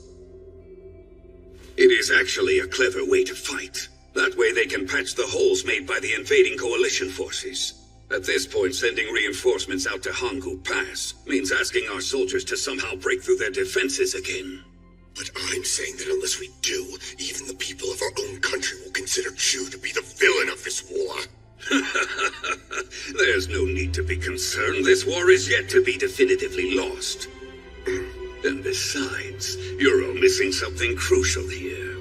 It is actually a clever way to fight. That way they can patch the holes made by the invading coalition forces. At this point, sending reinforcements out to Hanggu Pass means asking our soldiers to somehow break through their defenses again. But I'm saying that unless we do, even the people of our own country will consider Chu to be the villain of this war. There's no need to be concerned. This war is yet to be definitively lost. And besides, you're missing something crucial here.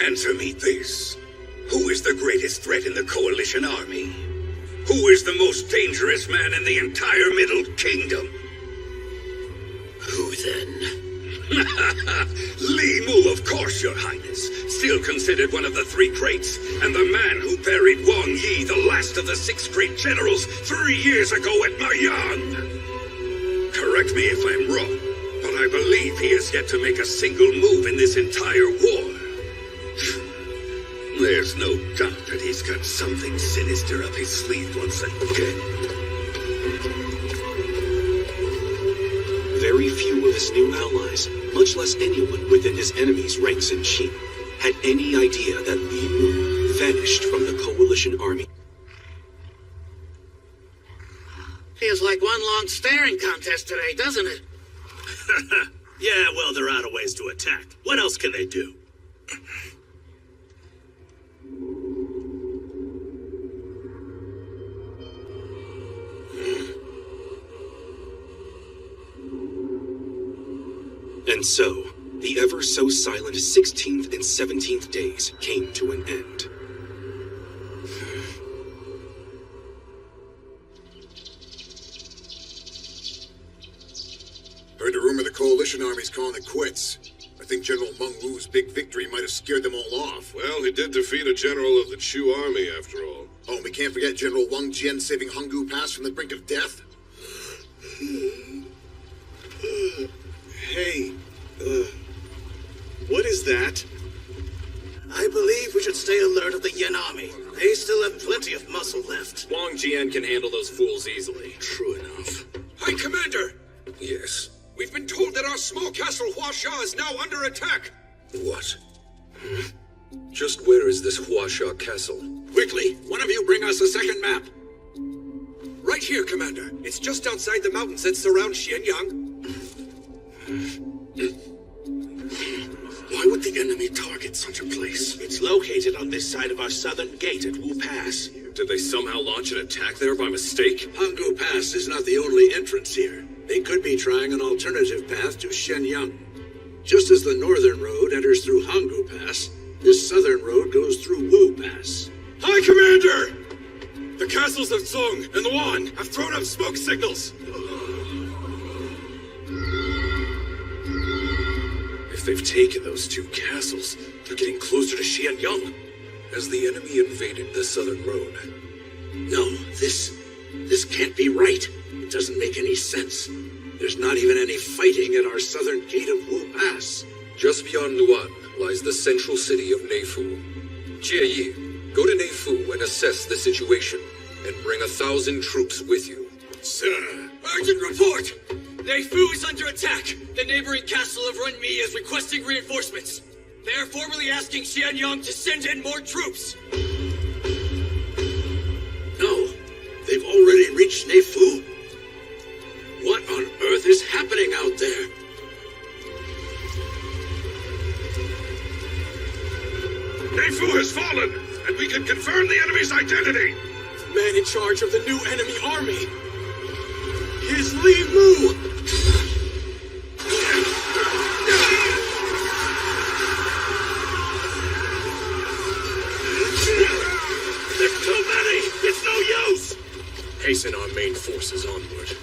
Answer me this. Who is the greatest threat in the coalition army? Who is the most dangerous man in the entire Middle Kingdom? Who then? Li Mu, of course, Your Highness. Still considered one of the Three Greats, and the man who buried Wang Yi, the last of the 6 great generals, 3 years ago at Maiyang. Correct me if I'm wrong, but but I believe he has yet to make a single move in this entire war. There's no doubt that he's got something sinister up his sleeve once again. Very few of his new allies, much less anyone within his enemy's ranks in chief, had any idea that Li Mu vanished from the coalition army. Feels like one long staring contest today, doesn't it? Yeah, well, they're out of ways to attack. What else can they do? And so, the ever-so-silent 16th and 17th days came to an end. Heard a rumor the coalition army's calling it quits. I think General Meng Wu's big victory might have scared them all off. Well, he did defeat a general of the Chu army, after all. Oh, and we can't forget General Wang Jian saving Hanggu Pass from the brink of death. Hey, what is that? I believe we should stay alert of the Yin army. They still have plenty of muscle left. Wang Jian can handle those fools easily. True enough. Hi, Commander! Yes? We've been told that our small castle Huasha is now under attack. What? Just where is this Huasha castle? Quickly, one of you bring us a second map. Right here, Commander. It's just outside the mountains that surround Xianyang. Why would the enemy target such a place? It's located on this side of our southern gate at Wu Pass. Did they somehow launch an attack there by mistake? Hanggu Pass is not the only entrance here. They could be trying an alternative path to Shenyang. Just as the northern road enters through Hanggu Pass, this southern road goes through Wu Pass. Hi, Commander! The castles of Song and Wan have thrown up smoke signals. If they've taken those two castles, they're getting closer to Xianyang. Has the enemy invaded the southern road? No, this can't be right. It doesn't make any sense. There's not even any fighting at our southern gate of Wu Pass. Just beyond Luan lies the central city of Neifu. Jie Yi, go to Neifu and assess the situation, and bring 1,000 troops with you. Sir! Urgent report! Neifu is under attack! The neighboring castle of Renmi is requesting reinforcements. They are formally asking Xianyang to send in more troops. No, they've already reached Neifu. What on earth is happening out there? Neifu has fallen, and we can confirm the enemy's identity. The man in charge of the new enemy army is Li Mu! There's too many! It's no use! Hasten our main forces onward.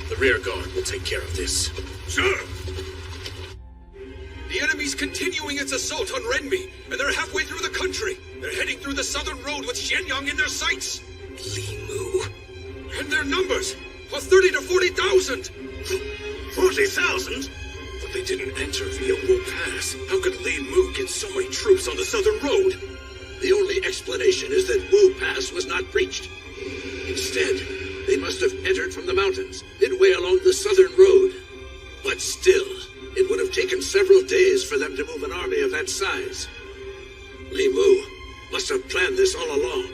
The rear guard will take care of this. Sure! The enemy's continuing its assault on Renmi, and they're halfway through the country. They're heading through the southern road with Xianyang in their sights. Li Mu. And their numbers are 30 to 40,000. 40,000? But they didn't enter via Wu Pass. How could Li Mu get so many troops on the southern road? The only explanation is that Wu Pass was not breached. Instead, they must have entered from the mountains, midway along the southern road. But still, it would have taken several days for them to move an army of that size. Li Mu must have planned this all along.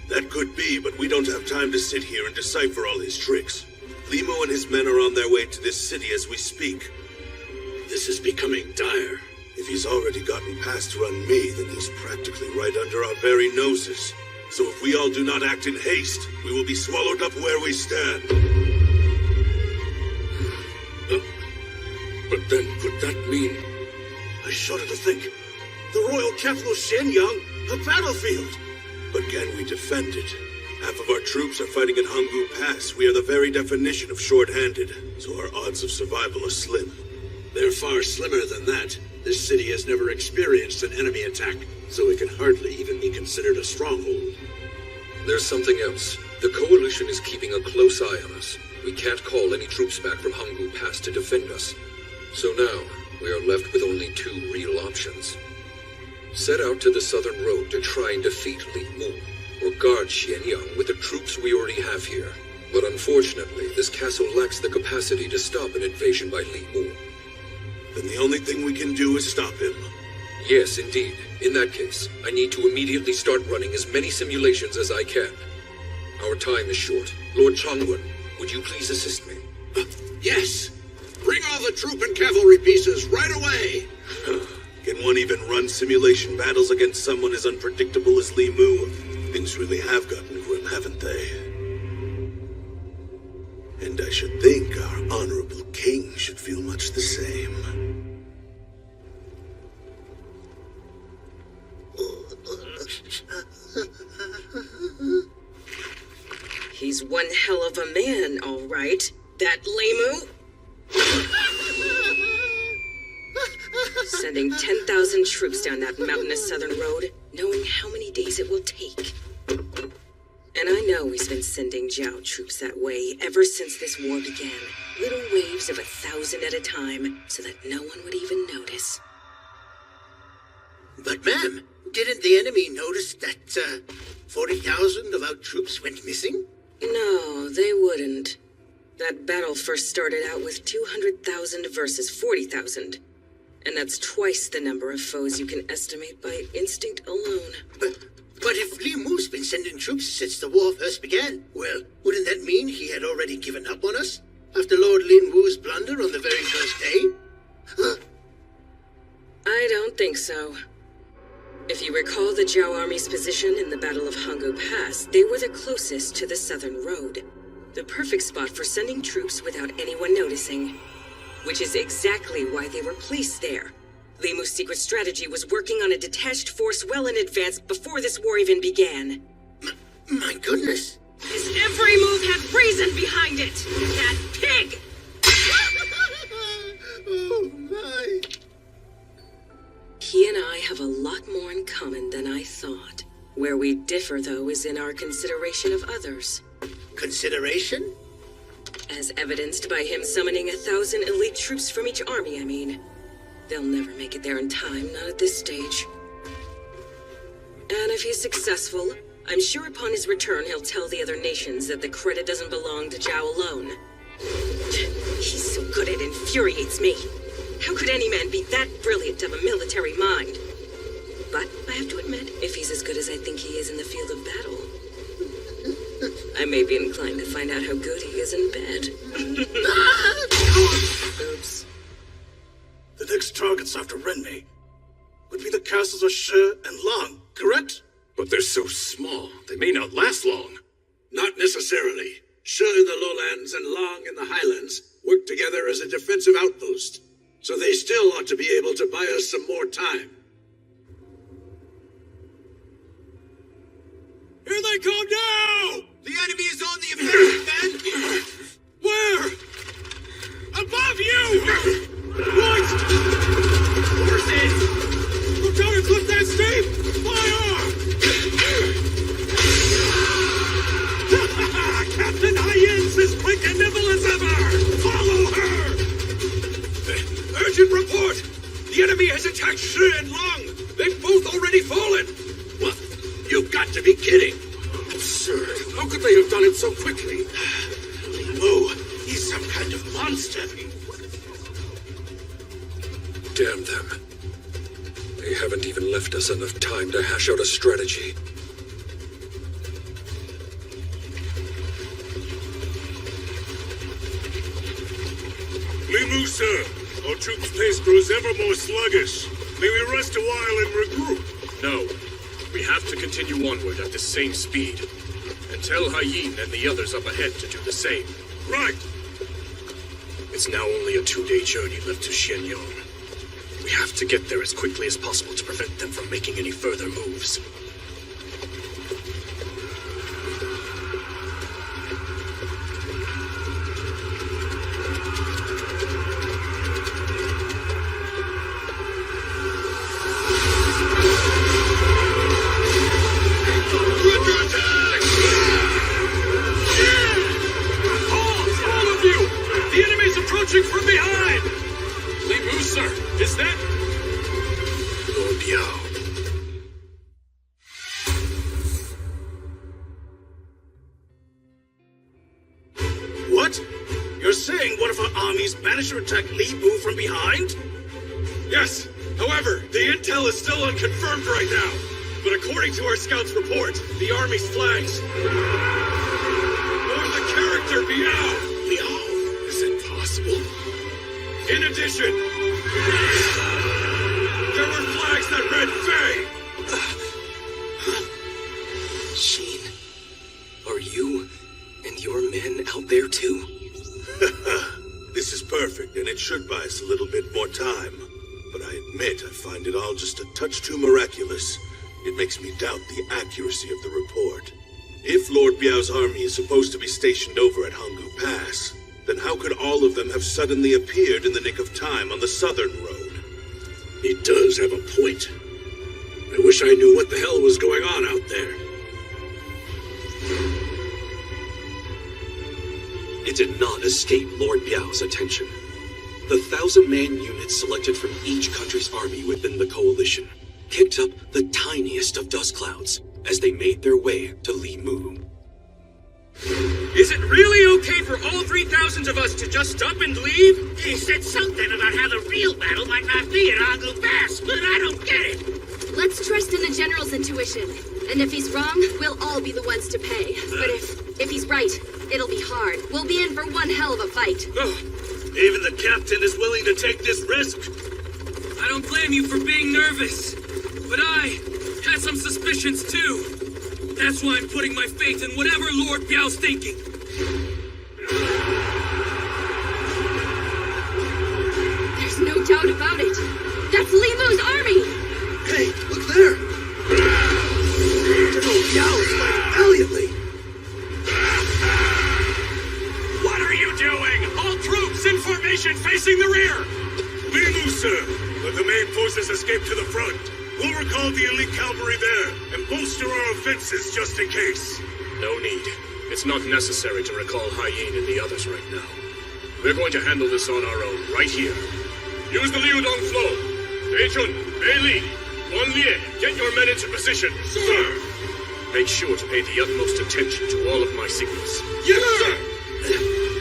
That could be, but we don't have time to sit here and decipher all his tricks. Li Mu and his men are on their way to this city as we speak. This is becoming dire. If he's already gotten past Renmi, then he's practically right under our very noses. So if we all do not act in haste, we will be swallowed up where we stand. But then, could that mean... I shudder to think. The royal capital Shenyang, a battlefield. But can we defend it? Half of our troops are fighting at Hanggu Pass. We are the very definition of short-handed, so our odds of survival are slim. They're far slimmer than that. This city has never experienced an enemy attack, so it can hardly even be considered a stronghold. There's something else. The Coalition is keeping a close eye on us. We can't call any troops back from Hanggu Pass to defend us. So now, we are left with only two real options. Set out to the southern road to try and defeat Li Mu, or guard Xianyang with the troops we already have here. But unfortunately, this castle lacks the capacity to stop an invasion by Li Mu. Then the only thing we can do is stop him. Yes, indeed. In that case, I need to immediately start running as many simulations as I can. Our time is short. Lord Changwon, would you please assist me? Yes! Bring all the troop and cavalry pieces right away! Can one even run simulation battles against someone as unpredictable as Li Mu? Things really have gotten grim, haven't they? And I should think our honorable king should feel much the same. He's one hell of a man, all right. That Limu. Sending 10,000 troops down that mountainous southern road, knowing how many days it will take. And I know he's been sending Zhao troops that way ever since this war began. Little waves of 1,000 at a time, so that no one would even notice. But ma'am, didn't the enemy notice that 40,000 of our troops went missing? No, they wouldn't. That battle first started out with 200,000 versus 40,000. And that's twice the number of foes you can estimate by instinct alone. But if Li Mu's been sending troops since the war first began, well, wouldn't that mean he had already given up on us? After Lord Lin Wu's blunder on the very first day? I don't think so. If you recall the Zhao army's position in the Battle of Hangu Pass, they were the closest to the southern road. The perfect spot for sending troops without anyone noticing. Which is exactly why they were placed there. Li Mu's secret strategy was working on a detached force well in advance before this war even began. My goodness. His every move had reason behind it! That pig! Oh my. He and I have a lot more in common than I thought. Where we differ, though, is in our consideration of others. Consideration? As evidenced by him summoning 1,000 elite troops from each army, I mean. They'll never make it there in time, not at this stage. And if he's successful, I'm sure upon his return he'll tell the other nations that the credit doesn't belong to Zhao alone. He's so good it infuriates me. How could any man be that brilliant of a military mind? But I have to admit, if he's as good as I think he is in the field of battle, I may be inclined to find out how good he is in bed. Oops. The next targets after Renmei would be the castles of Shi and Long, correct? But they're so small, they may not last long. Not necessarily. Shi in the lowlands and Long in the highlands work together as a defensive outpost, so they still ought to be able to buy us some more time. Here they come now! The enemy is on the offensive, men! Where? Above you! What? Horses! Look down a cliff that steep! Fire! Captain Hyens is quick and nimble as ever! Follow her! Urgent report! The enemy has attacked Shi and Long! They've both already fallen! What? You've got to be kidding! Absurd. How could they have done it so quickly? Oh, he's some kind of monster. Damn them. They haven't even left us enough time to hash out a strategy. Li Mu, sir. Our troops' pace grows ever more sluggish. May we rest a while and regroup? No. We have to continue onward at the same speed. And tell Hyin and the others up ahead to do the same. Right. It's now only a 2-day journey left to Xianyang. We have to get there as quickly as possible to prevent them from making any further moves. From behind! sir. Is that... Lord Biao. What? You're saying one of our armies managed to attack Li Mu from behind? Yes. However, the intel is still unconfirmed right now. But according to our scouts' report, the army's flags bore the character Biao. Biao? Is it possible? In addition, there were flags that read Faye. Sheen, are you and your men out there too? This is perfect, and it should buy us a little bit more time. But I admit I find it all just a touch too miraculous. It makes me doubt the accuracy of the report. If Lord Biao's army is supposed to be stationed over at Hangu Pass, then how could all of them have suddenly appeared in the nick of time on the southern road? He does have a point. I wish I knew what the hell was going on out there. It did not escape Lord Biao's attention. The 1,000-man units selected from each country's army within the coalition kicked up the tiniest of dust clouds as they made their way to Li Mu. Is it really okay for all 3,000 of us to just up and leave? He said something about how the real battle might not be at Hangu Pass, but I don't get it. Let's trust in the General's intuition. And if he's wrong, we'll all be the ones to pay. But if he's right, it'll be hard. We'll be in for one hell of a fight. Even the captain is willing to take this risk. I don't blame you for being nervous. But I had some suspicions too. That's why I'm putting my faith in whatever Lord Biao's thinking. There's no doubt about it. That's Li Mu's army! Hey, look there! General Biao is fighting valiantly! What are you doing? All troops in formation facing the rear! Li Mu, sir, but the main forces escaped to the front. We'll recall the elite cavalry there and bolster our offenses just in case. No need. It's not necessary to recall Haiyin and the others right now. We're going to handle this on our own, right here. Use the Liudong flow. Bei Chun, Bei Li, Wan Lie, get your men into position. Sir! Make sure to pay the utmost attention to all of my signals. Yes, sir!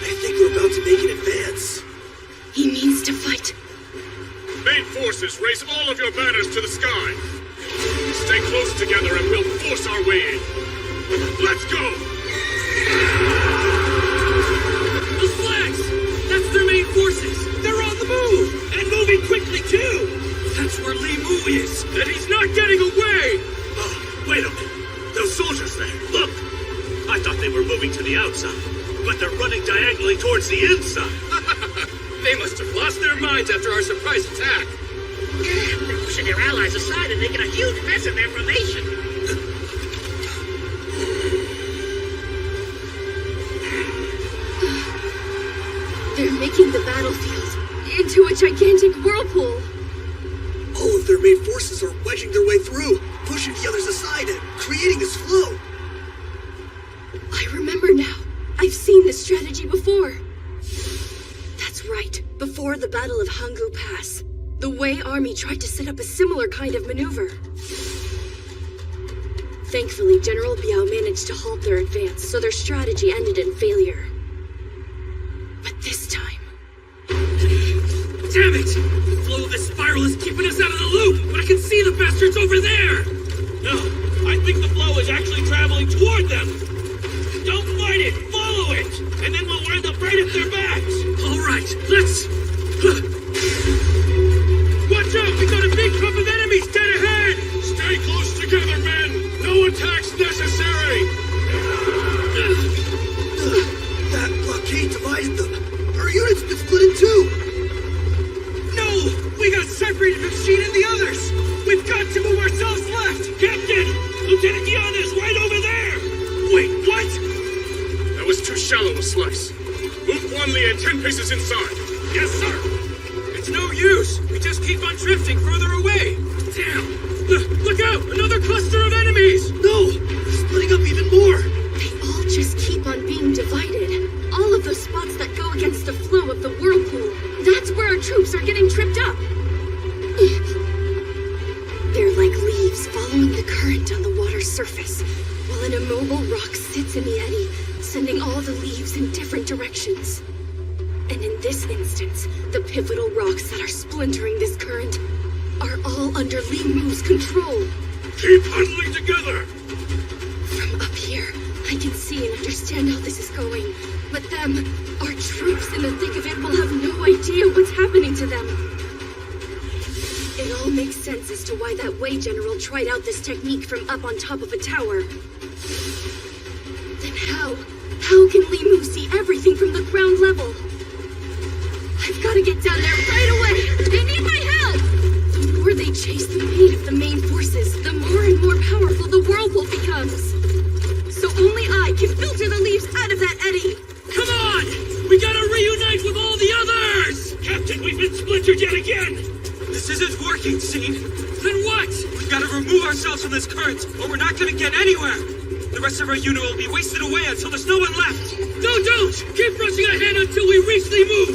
I think we're about to make an advance. He means to fight. Main forces, raise all of your banners to the sky. Stay close together and we'll force our way in. Let's go! Those flags! That's their main forces! They're on the move! And moving quickly, too! That's where Li Mu is! And he's not getting away! Oh, wait a minute. Those soldiers there, look! I thought they were moving to the outside, but they're running diagonally towards the inside. They must have lost their minds after our surprise attack. Yeah, they're pushing their allies aside and making a huge mess of their formation. They're making the battlefield into a gigantic whirlpool. All of their main forces are wedging their way through, pushing the others aside and creating this flow. I remember now. I've seen this strategy before. That's right. Before the Battle of Hangu Pass, the Wei army tried to set up a similar kind of maneuver. Thankfully, General Biao managed to halt their advance, so their strategy ended in failure. But this time... Damn it! The flow of this spiral is keeping us out of the loop, but I can see the bastards over there! No, I think the flow is actually traveling toward them. Don't fight it, follow it, and then we'll wind up right at their backs. All right, let's... Watch out! We got a big clump of enemies dead ahead! Stay close together, men! No attacks necessary! That blockade divided them. Our unit's been split in two. No! We got separated from Sheen and the others! We've got to move ourselves left! Captain! Lieutenant Dion is right over there! Wait, what? That was too shallow a slice. Move Wan Lie and 10 paces inside. Yes, sir! It's no use! We just keep on drifting further away! Damn! Look out! Another cluster of enemies! No! They're splitting up even more! They all just keep on being divided. All of those spots that go against the flow of the whirlpool. That's where our troops are getting tripped up. surface, while an immobile rock sits in the eddy, sending all the leaves in different directions. And in this instance, the pivotal rocks that are splintering this current are all under Li Mu's control. Keep huddling together! From up here, I can see and understand how this is going. But them, our troops in the thick of it, will have no idea what's happening to them. It all makes sense as to why that Wei general tried out this technique from up on top of a tower. Then how can Li Mu see everything from the ground level? I've got to get down there right away! They need my help! The more they chase the fate of the main forces, the more and more powerful the whirlpool becomes. So only I can filter the leaves out of that eddy. Come on! We gotta reunite with all the others! Captain, we've been splintered yet again! This isn't working, Scene. Then what? We've got to remove ourselves from this current, or we're not gonna get anywhere. The rest of our unit will be wasted away until there's no one left. No, don't! Keep rushing ahead until we reach Li Mu!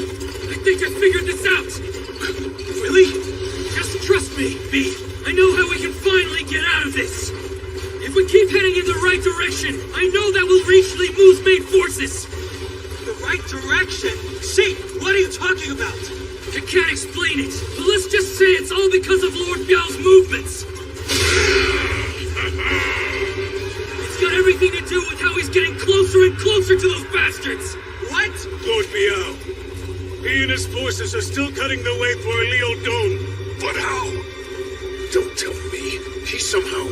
I think I figured this out! Really? Just trust me, B. I know how we can finally get out of this! If we keep heading in the right direction, I know that we'll reach Li Mu's main forces! The right direction? Scene, what are you talking about? I can't explain it, but let's just say it's all because of Lord Biao's movements! It's got everything to do with how he's getting closer and closer to those bastards! What? Lord Biao. He and his forces are still cutting the way for Leo Dome. But how? Don't tell me he somehow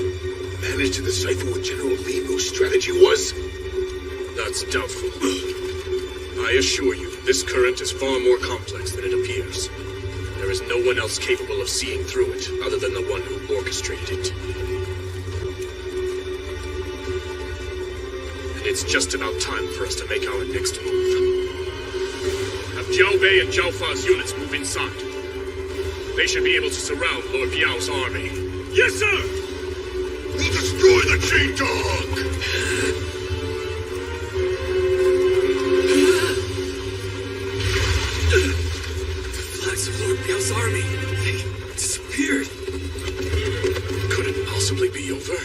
managed to decipher what General Li Mu's strategy was? That's doubtful. I assure you, this current is far more complex than it appears. There is no one else capable of seeing through it, other than the one who orchestrated it. And it's just about time for us to make our next move. Have Jiao Bei and Jiao Fa's units move inside. They should be able to surround Lord Biao's army. Yes, sir! We'll destroy the Chain Dog! Flags of Lord Biao's army. They disappeared. Could it possibly be over?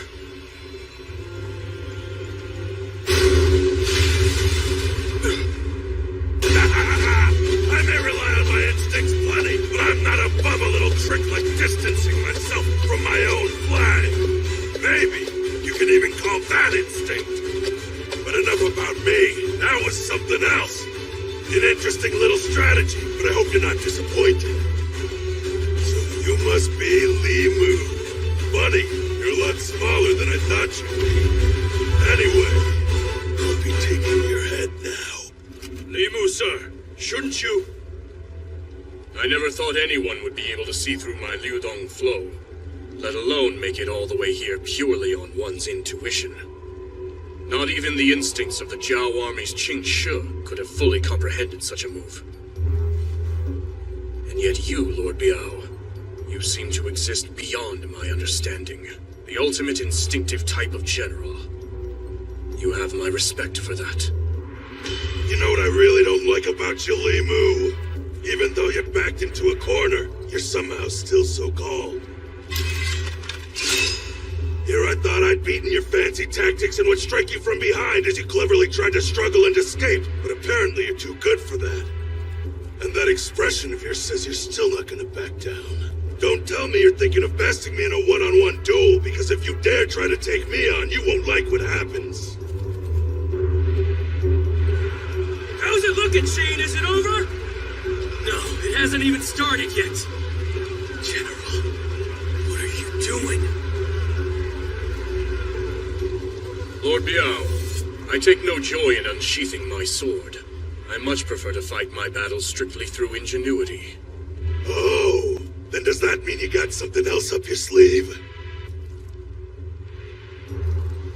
I may rely on my instincts plenty, but I'm not above a little trick like distancing myself from my own flag. Maybe you can even call that instinct. But enough about me. That was something else. An interesting little strategy, but I hope you're not disappointed. So you must be Li Mu. Buddy, you're a lot smaller than I thought you'd be. Anyway, I'll be taking your head now. Li Mu, sir, shouldn't you? I never thought anyone would be able to see through my Liudong flow, let alone make it all the way here purely on one's intuition. Not even the instincts of the Jiao army's Qing Shi could have fully comprehended such a move. And yet you, Lord Biao, you seem to exist beyond my understanding. The ultimate instinctive type of general. You have my respect for that. You know what I really don't like about you, Li Mu? Even though you're backed into a corner, you're somehow still so calm. Here I thought I'd beaten your fancy tactics and would strike you from behind as you cleverly tried to struggle and escape, but apparently you're too good for that. And that expression of yours says you're still not gonna back down. Don't tell me you're thinking of besting me in a one-on-one duel, because if you dare try to take me on, you won't like what happens. How's it looking, Shane? Is it over? No, it hasn't even started yet. General, what are you doing? Lord Biao, I take no joy in unsheathing my sword. I much prefer to fight my battles strictly through ingenuity. Oh, then does that mean you got something else up your sleeve?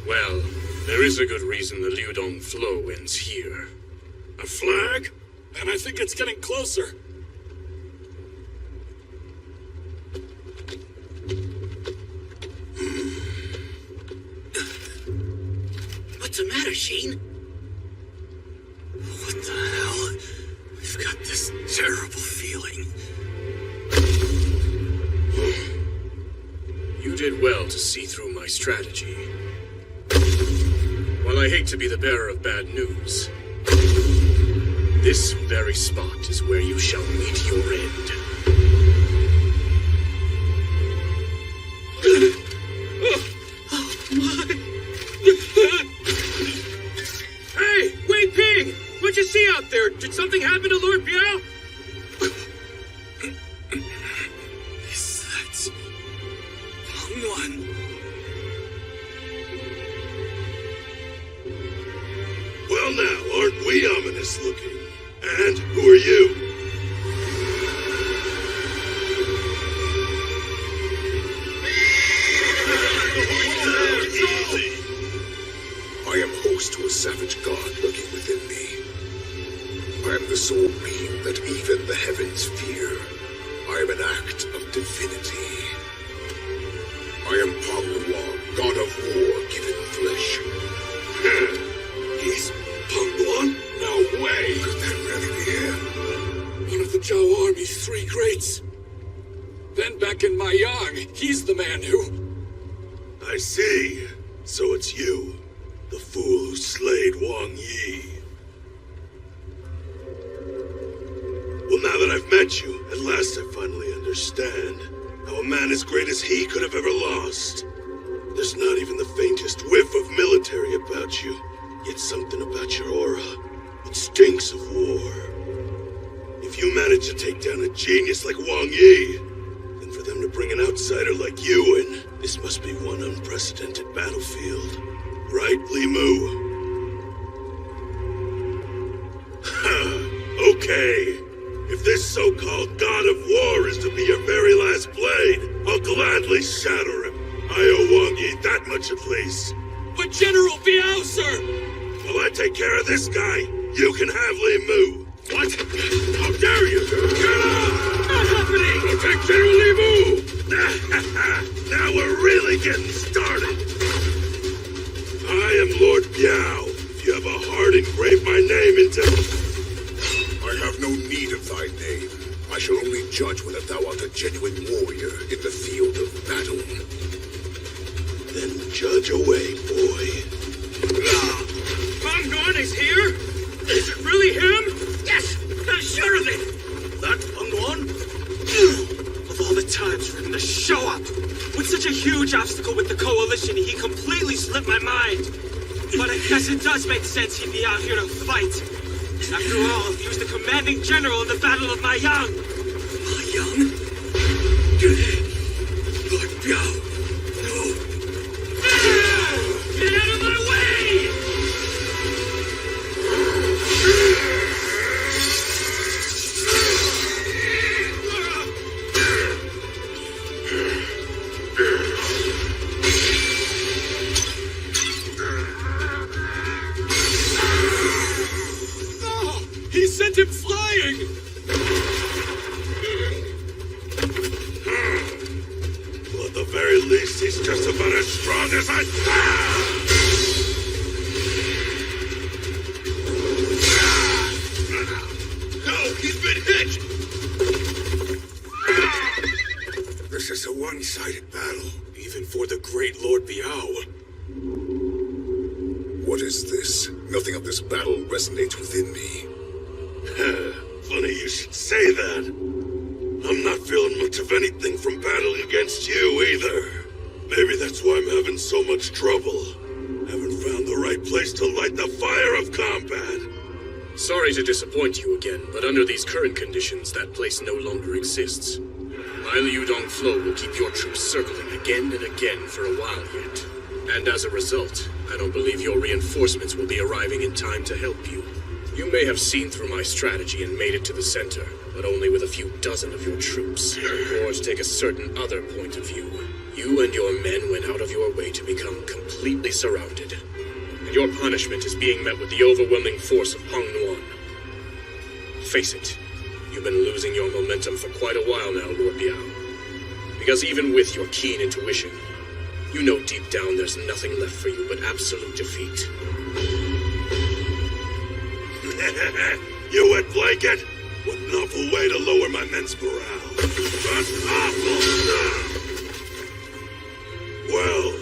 Well, there is a good reason the Liudong flow ends here. A flag? And I think it's getting closer. What's the matter, Sheen? What the hell? I've got this terrible feeling. You did well to see through my strategy. While I hate to be the bearer of bad news, this very spot is where you shall meet your end. Hey, Wei Ping! What'd you see out there? Did something happen to Lord Biao? Is that Pengwan? Well now, aren't we ominous looking? And who are you? I am host to a savage god lurking within me. I am the sole being that even the heavens fear. I am an act of divinity. I am Pengwan, god of war given flesh. He's Pengwan? No way! Could that really be him? One of the Zhao Army's three greats. Then back in Mayang, he's the man who... I see. So it's you, the fool who slayed Wang Yi. Well, now that I've met you, at last I finally understand how a man as great as he could have ever lost. There's not even the faintest whiff of military about you, yet something about your aura. It stinks of war. If you manage to take down a genius like Wang Yi, then for them to bring an outsider like you in, this must be one unprecedented battlefield. Right, Li Mu? Okay. If this so-called god of war is to be your very last blade, I'll gladly shatter him. I owe Wang Yi that much at least. But General Biao, sir! While I take care of this guy, you can have Li Mu. What? How dare you! Get up! What's happening? Protect General Li Mu! Now we're really getting started. I am Lord Biao. If you have a heart, engrave my name into... I have no need of thy name. I shall only judge whether thou art a genuine warrior in the field of battle. Then judge away, boy. Pengwan is here? Is it really him? Yes, I'm sure of it. That Pengwan? Of all the times for him to show up. With such a huge obstacle with the Coalition, he completely slipped my mind. But I guess it does make sense he'd be out here to fight. After all, he was the commanding general in the Battle of Mayang. Mayang? Lord Biao, no. Get out of my way! He sent him flying! Well, at the very least, he's just about as strong as I... No, he's been hit! This is a one-sided battle. Even for the great Lord Biao. What is this? Nothing of this battle resonates within me. Funny you should say that. I'm not feeling much of anything from battling against you either. Maybe that's why I'm having so much trouble. Haven't found the right place to light the fire of combat. Sorry to disappoint you again, but under these current conditions, that place no longer exists. My Liudong flow will keep your troops circling again and again for a while yet. And as a result, I don't believe your reinforcements will be arriving in time to help you. You may have seen through my strategy and made it to the center, but only with a few dozen of your troops. Or to take a certain other point of view, you and your men went out of your way to become completely surrounded. And your punishment is being met with the overwhelming force of Pengwan. Face it, you've been losing your momentum for quite a while now, Lord Biao. Because even with your keen intuition, you know deep down there's nothing left for you but absolute defeat. You wet blanket? What an awful way to lower my men's morale. Just awful! Well,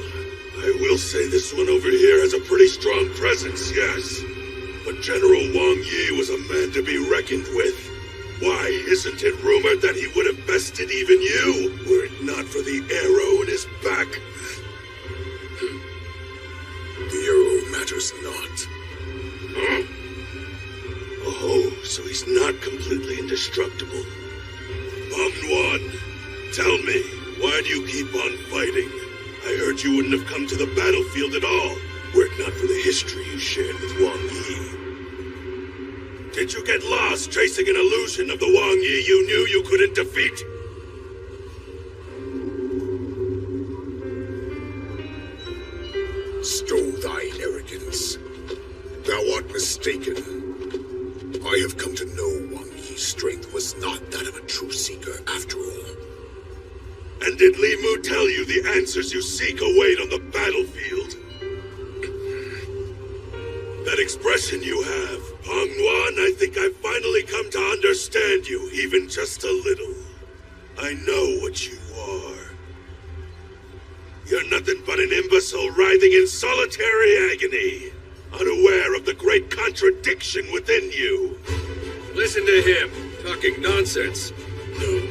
I will say this one over here has a pretty strong presence, yes. But General Wang Yi was a man to be reckoned with. Why, isn't it rumored that he would have bested even you, were it not for the arrow in his back? The arrow matters not. Huh? Oh, so he's not completely indestructible. Pangnuan, tell me, why do you keep on fighting? I heard you wouldn't have come to the battlefield at all, were it not for the history you shared with Wang Yi. Did you get lost chasing an illusion of the Wang Yi you knew you couldn't defeat? Stow thine arrogance. Thou art mistaken. I have come to know Wang Yi's strength was not that of a true seeker after all. And did Li Mu tell you the answers you seek await on the battlefield? That expression you have, Pangnuan, I think I've finally come to understand you, even just a little. I know what you are. You're nothing but an imbecile writhing in solitary agony, unaware of the great contradiction within you. Listen to him, talking nonsense. No.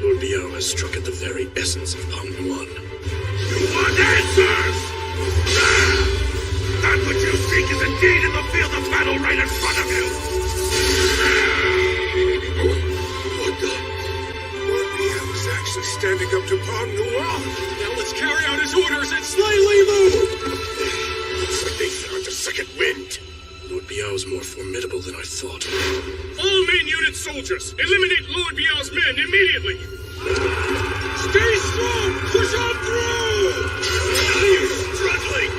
Lord Biao has struck at the very essence of Pangnuan. You want answers! That which you seek is indeed in the field of battle right in front of you! What the? Lord Biao is actually standing up to Pangnuan! Now let's carry out his orders and slay Li Mu! Looks like they found a second wind. Lord Biao is more formidable than I thought. All main unit soldiers, eliminate Lord Biao's men immediately! Stay strong! Push on through! You're struggling!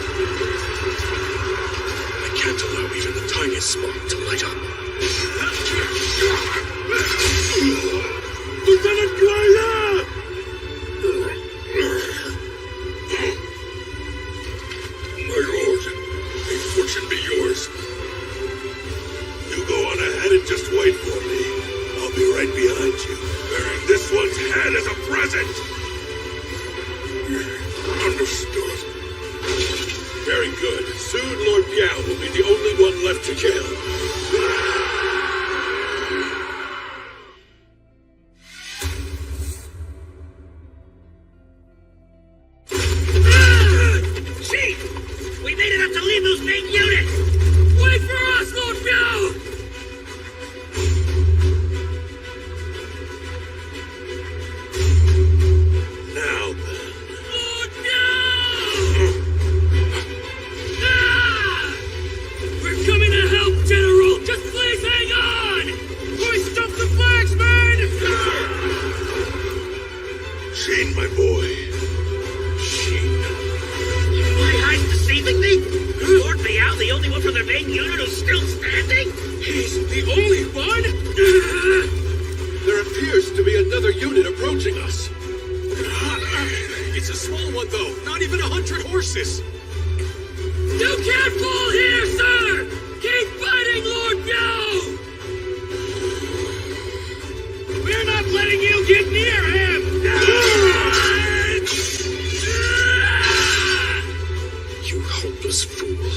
I can't allow even the tiniest spark to light up. Lieutenant Clannad! My lord, may fortune be yours. You go on ahead and just wait for me. I'll be right behind you, bearing this one's head as a present. Understood. Very good. Soon Lord Biao will be the only one left to kill. Chief! We made it up to Li Mu's main unit! Wait for us, Lord Biao! Now then. Lord Biao! Ah! We're coming to help, General! Just please hang on! Hoist up the flags, man! Sheen, my boy. Sheen. My eyes deceiving me? Is Lord Biao the only one from their main unit who's still standing? He's the only one? There appears to be another unit approaching us. It's a small one, though. Not even 100 horses. You can't pull here, sir! Keep fighting, Lord Biao! We're not letting you get near him! You hopeless fool.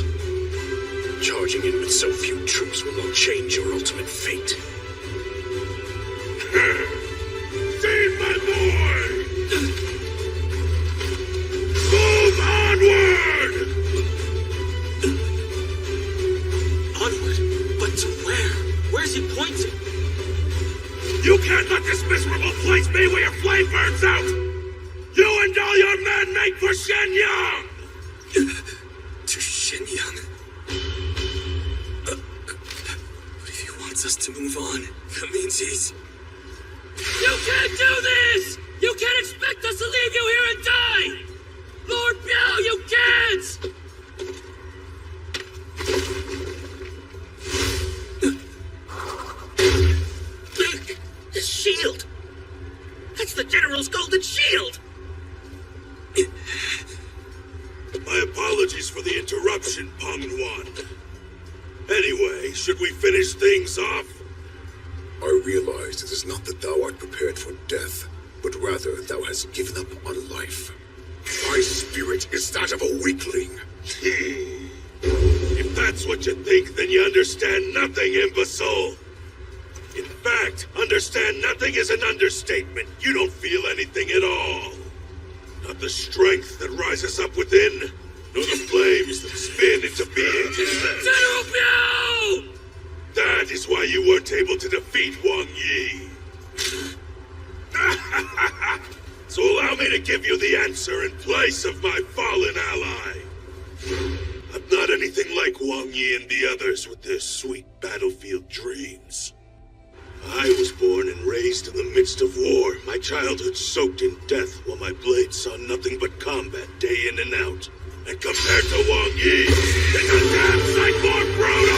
Charging in with so few troops will not change your ultimate fate. Sheen, my boy! Move onward! Onward? But to where? Where's he pointing? You can't let this miserable place be where your flame burns out! You and all your men make for Shenyang! To Shenyang? But if he wants us to move on, that means he's... You can't do this! You can't expect us to leave you here and die! Lord Biao, you can't! The shield! That's the General's golden shield! My apologies for the interruption, Pangnuan. Anyway, should we finish things off? I realize it is not that thou art prepared for death, but rather thou hast given up on life. My spirit is that of a weakling. If that's what you think, then you understand nothing, imbecile. In fact, understand nothing is an understatement. You don't feel anything at all. Not the strength that rises up within, nor the flames that spin into being. General Biao! That is why you weren't able to defeat Wang Yi. So allow me to give you the answer in place of my fallen ally. I'm not anything like Wang Yi and the others with their sweet battlefield dreams. I was born and raised in the midst of war, my childhood soaked in death while my blade saw nothing but combat day in and out. And compared to Wang Yi, it's a damn sight more brutal!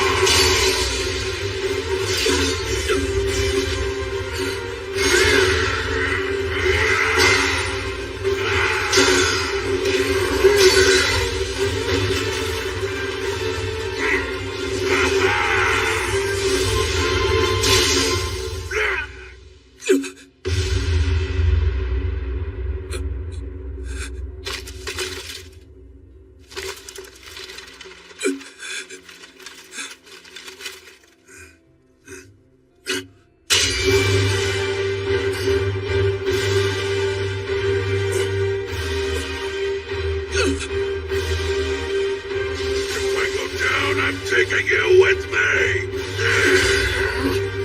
Taking you with me!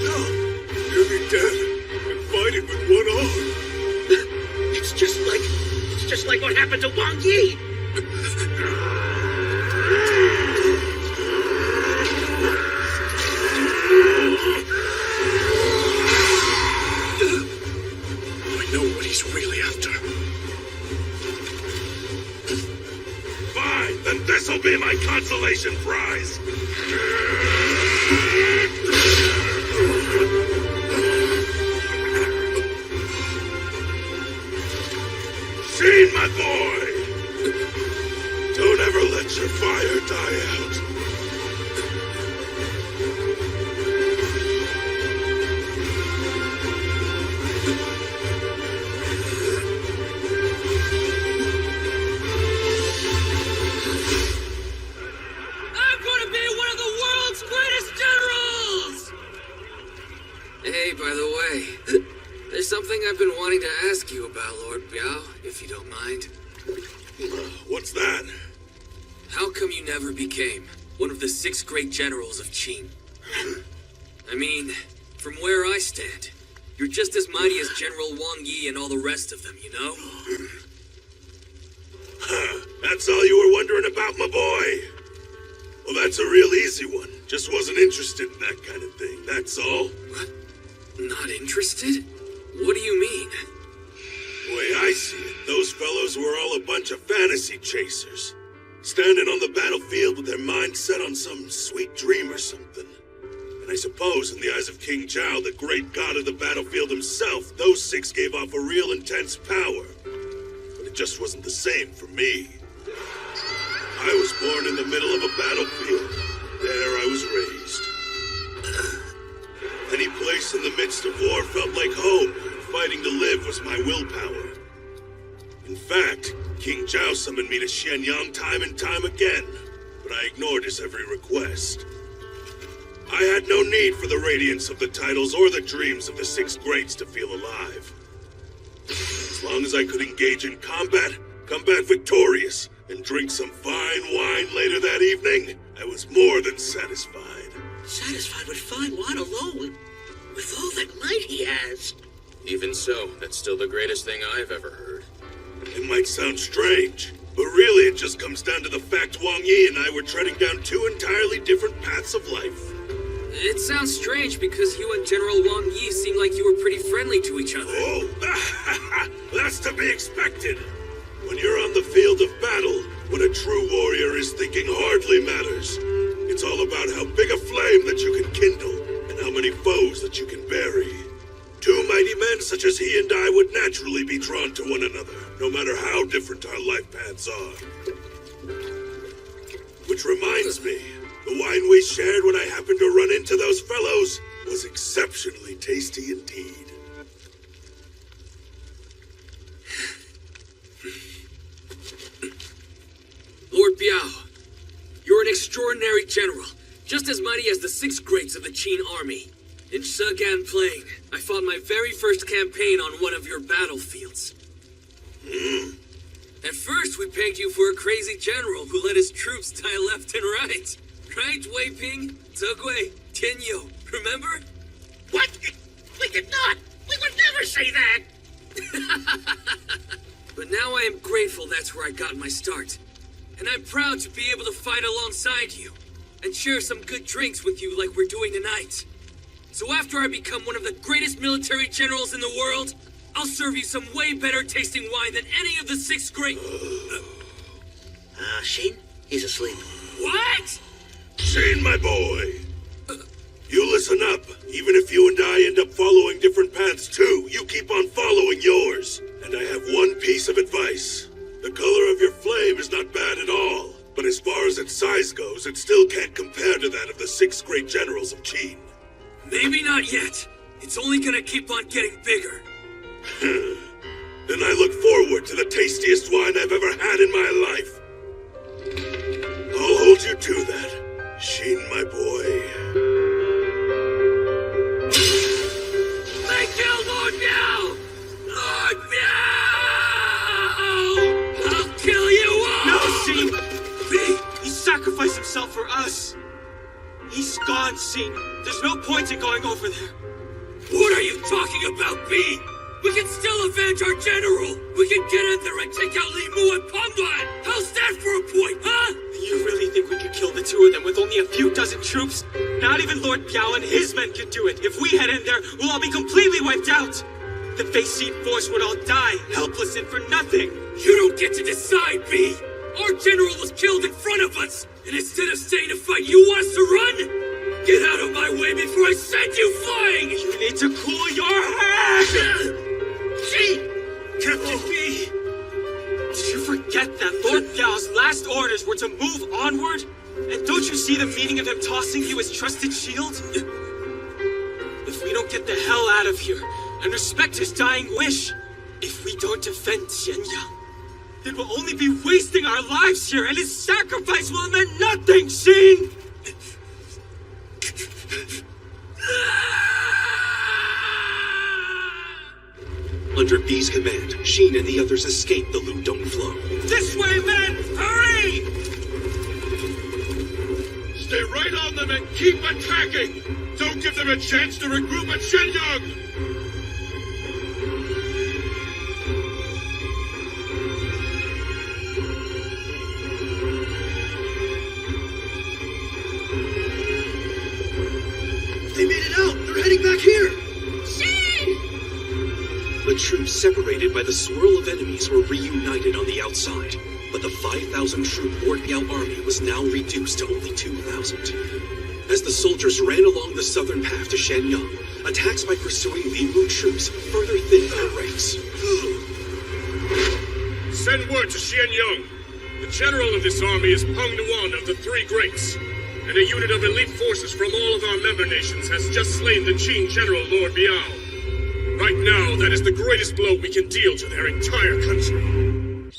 No! You'll be dead and fighting with one arm. It's just like what happened to Wang Yi! I know what he's really after. Fine, then this'll be my consolation prize! Sheen, my boy! Don't ever let your fire die out. I'm gonna be one of the world's greatest generals! Hey, by the way, there's something I've been wanting to ask you about, Lord Biao, if you don't mind. What's that? How come you never became one of the 6 great generals of Qin? I mean, from where I stand, you're just as mighty as General Wang Yi and all the rest of them, you know? That's all you were wondering about, my boy? Well, that's a real easy one. Just wasn't interested in that kind of thing, that's all. What? Not interested? What do you mean? The way I see it, those fellows were all a bunch of fantasy chasers. Standing on the battlefield with their minds set on some sweet dream or something. And I suppose in the eyes of King Zhao, the great god of the battlefield himself, those 6 gave off a real intense power. But it just wasn't the same for me. I was born in the middle of a battlefield. There I was raised. Any place in the midst of war felt like home, and fighting to live was my willpower. In fact, King Zhao summoned me to Xianyang time and time again, but I ignored his every request. I had no need for the radiance of the titles or the dreams of the 6 greats to feel alive. As long as I could engage in combat, come back victorious, and drink some fine wine later that evening, I was more than satisfied. Satisfied with fine wine alone? With all that might he has? Even so, that's still the greatest thing I've ever heard. It might sound strange, but really it just comes down to the fact Wang Yi and I were treading down 2 entirely different paths of life. It sounds strange because you and General Wang Yi seem like you were pretty friendly to each other. Oh, that's to be expected. When you're on the field of battle, what a true warrior is thinking hardly matters. It's all about how big a flame that you can kindle, and how many foes that you can bury. 2 mighty men such as he and I would naturally be drawn to one another, no matter how different our life paths are. Which reminds me, the wine we shared when I happened to run into those fellows was exceptionally tasty indeed. extraordinary general, just as mighty as the 6 greats of the Qin army. In Shigan Plain, I fought my very first campaign on one of your battlefields. At first, we pegged you for a crazy general who let his troops die left and right. Right, Wei Ping, Zhegui, Tianyu, remember? What? We could not! We would never say that! But now I am grateful that's where I got my start. And I'm proud to be able to fight alongside you and share some good drinks with you like we're doing tonight. So after I become one of the greatest military generals in the world, I'll serve you some way better tasting wine than any of the 6 great... Shin? He's asleep. What? Shane, my boy! You listen up. Even if you and I end up following different paths too, you keep on following yours. And I have one piece of advice. The color of your flame is not bad at all. But as far as its size goes, it still can't compare to that of the 6 great generals of Qin. Maybe not yet. It's only gonna keep on getting bigger. Then I look forward to the tastiest wine I've ever had in my life. I'll hold you to that, Shin, my boy. They killed Lord Miao! Lord Miao! I'll kill you all! No, Shin! He sacrificed himself for us. He's gone, Shin. There's no point in going over there. What are you talking about, B? We can still avenge our general! We can get in there and take out Li Mu and Penglan! How's that for a point, huh? You really think we could kill the 2 of them with only a few dozen troops? Not even Lord Biao and his men could do it. If we head in there, we'll all be completely wiped out. The Fei-Xin force would all die, helpless and for nothing. You don't get to decide, B! Our general was killed in front of us! And instead of staying to fight, you want us to run? Get out of my way before I send you flying! You need to cool your head! Gee! Captain B! Did you forget that Lord Biao's last orders were to move onward? And don't you see the meaning of him tossing you his trusted shield? If we don't get the hell out of here and respect his dying wish, if we don't defend Xianyang, then we'll only be wasting our lives here, and his sacrifice will have meant nothing, Shin! Under B's command, Shin and the others escaped the Ludong flow. This way, men! Hurry! Stay right on them and keep attacking! Don't give them a chance to regroup at Shenyang! They made it out! They're heading back here! The troops separated by the swirl of enemies were reunited on the outside, but the 5,000-troop Lord Biao army was now reduced to only 2,000. As the soldiers ran along the southern path to Shenyang, attacks by pursuing Li Mu troops further thinned their ranks. Send word to Xianyang. The general of this army is Peng Nuan of the 3 Greats, and a unit of elite forces from all of our member nations has just slain the Qin general Lord Biao. Right now, that is the greatest blow we can deal to their entire country.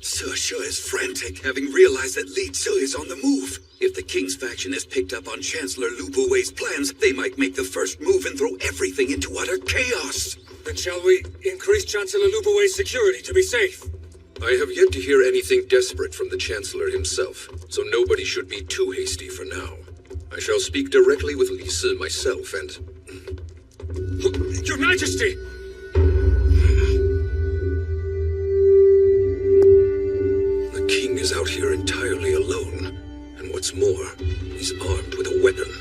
Sir Shu is frantic, having realized that Li Tzu is on the move. If the king's faction has picked up on Chancellor Lu Buwei's plans, they might make the first move and throw everything into utter chaos. Then shall we increase Chancellor Lu Buwei's security to be safe? I have yet to hear anything desperate from the Chancellor himself, so nobody should be too hasty for now. I shall speak directly with Li Si myself and... Your Majesty! The king is out here entirely alone. And what's more, he's armed with a weapon.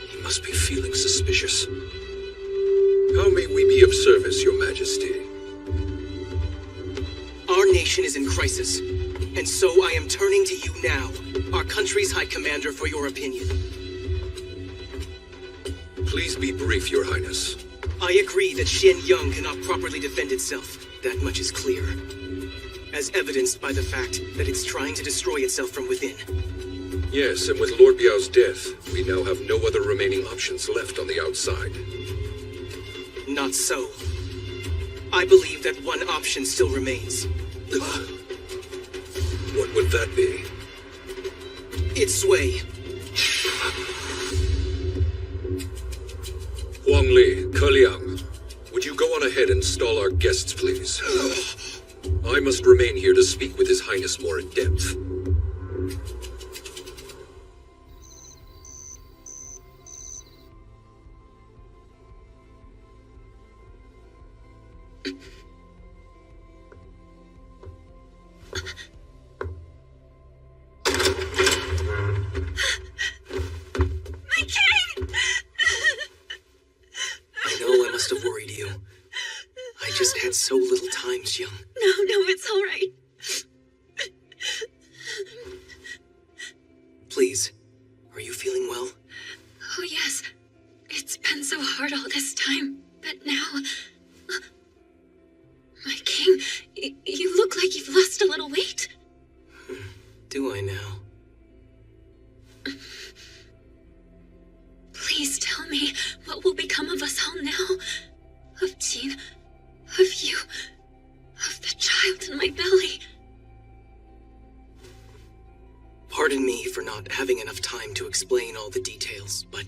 He must be feeling suspicious. How may we be of service, Your Majesty? Our nation is in crisis, and so I am turning to you now, our country's High Commander, for your opinion. Please be brief, Your Highness. I agree that Xianyang cannot properly defend itself. That much is clear. As evidenced by the fact that it's trying to destroy itself from within. Yes, and with Lord Biao's death, we now have no other remaining options left on the outside. Not so. I believe that one option still remains. What would that be? It's Sui. Huang Li, Ke Liang, would you go on ahead and stall our guests, please? I must remain here to speak with His Highness more in depth. So little time, Xiang. No, it's all right. Please, are you feeling well? Oh, yes. It's been so hard all this time, but now... My king, you look like you've lost a little weight. Do I now? Please tell me what will become of us all now. Of Jean, of you, of the child in my belly. Pardon me for not having enough time to explain all the details, but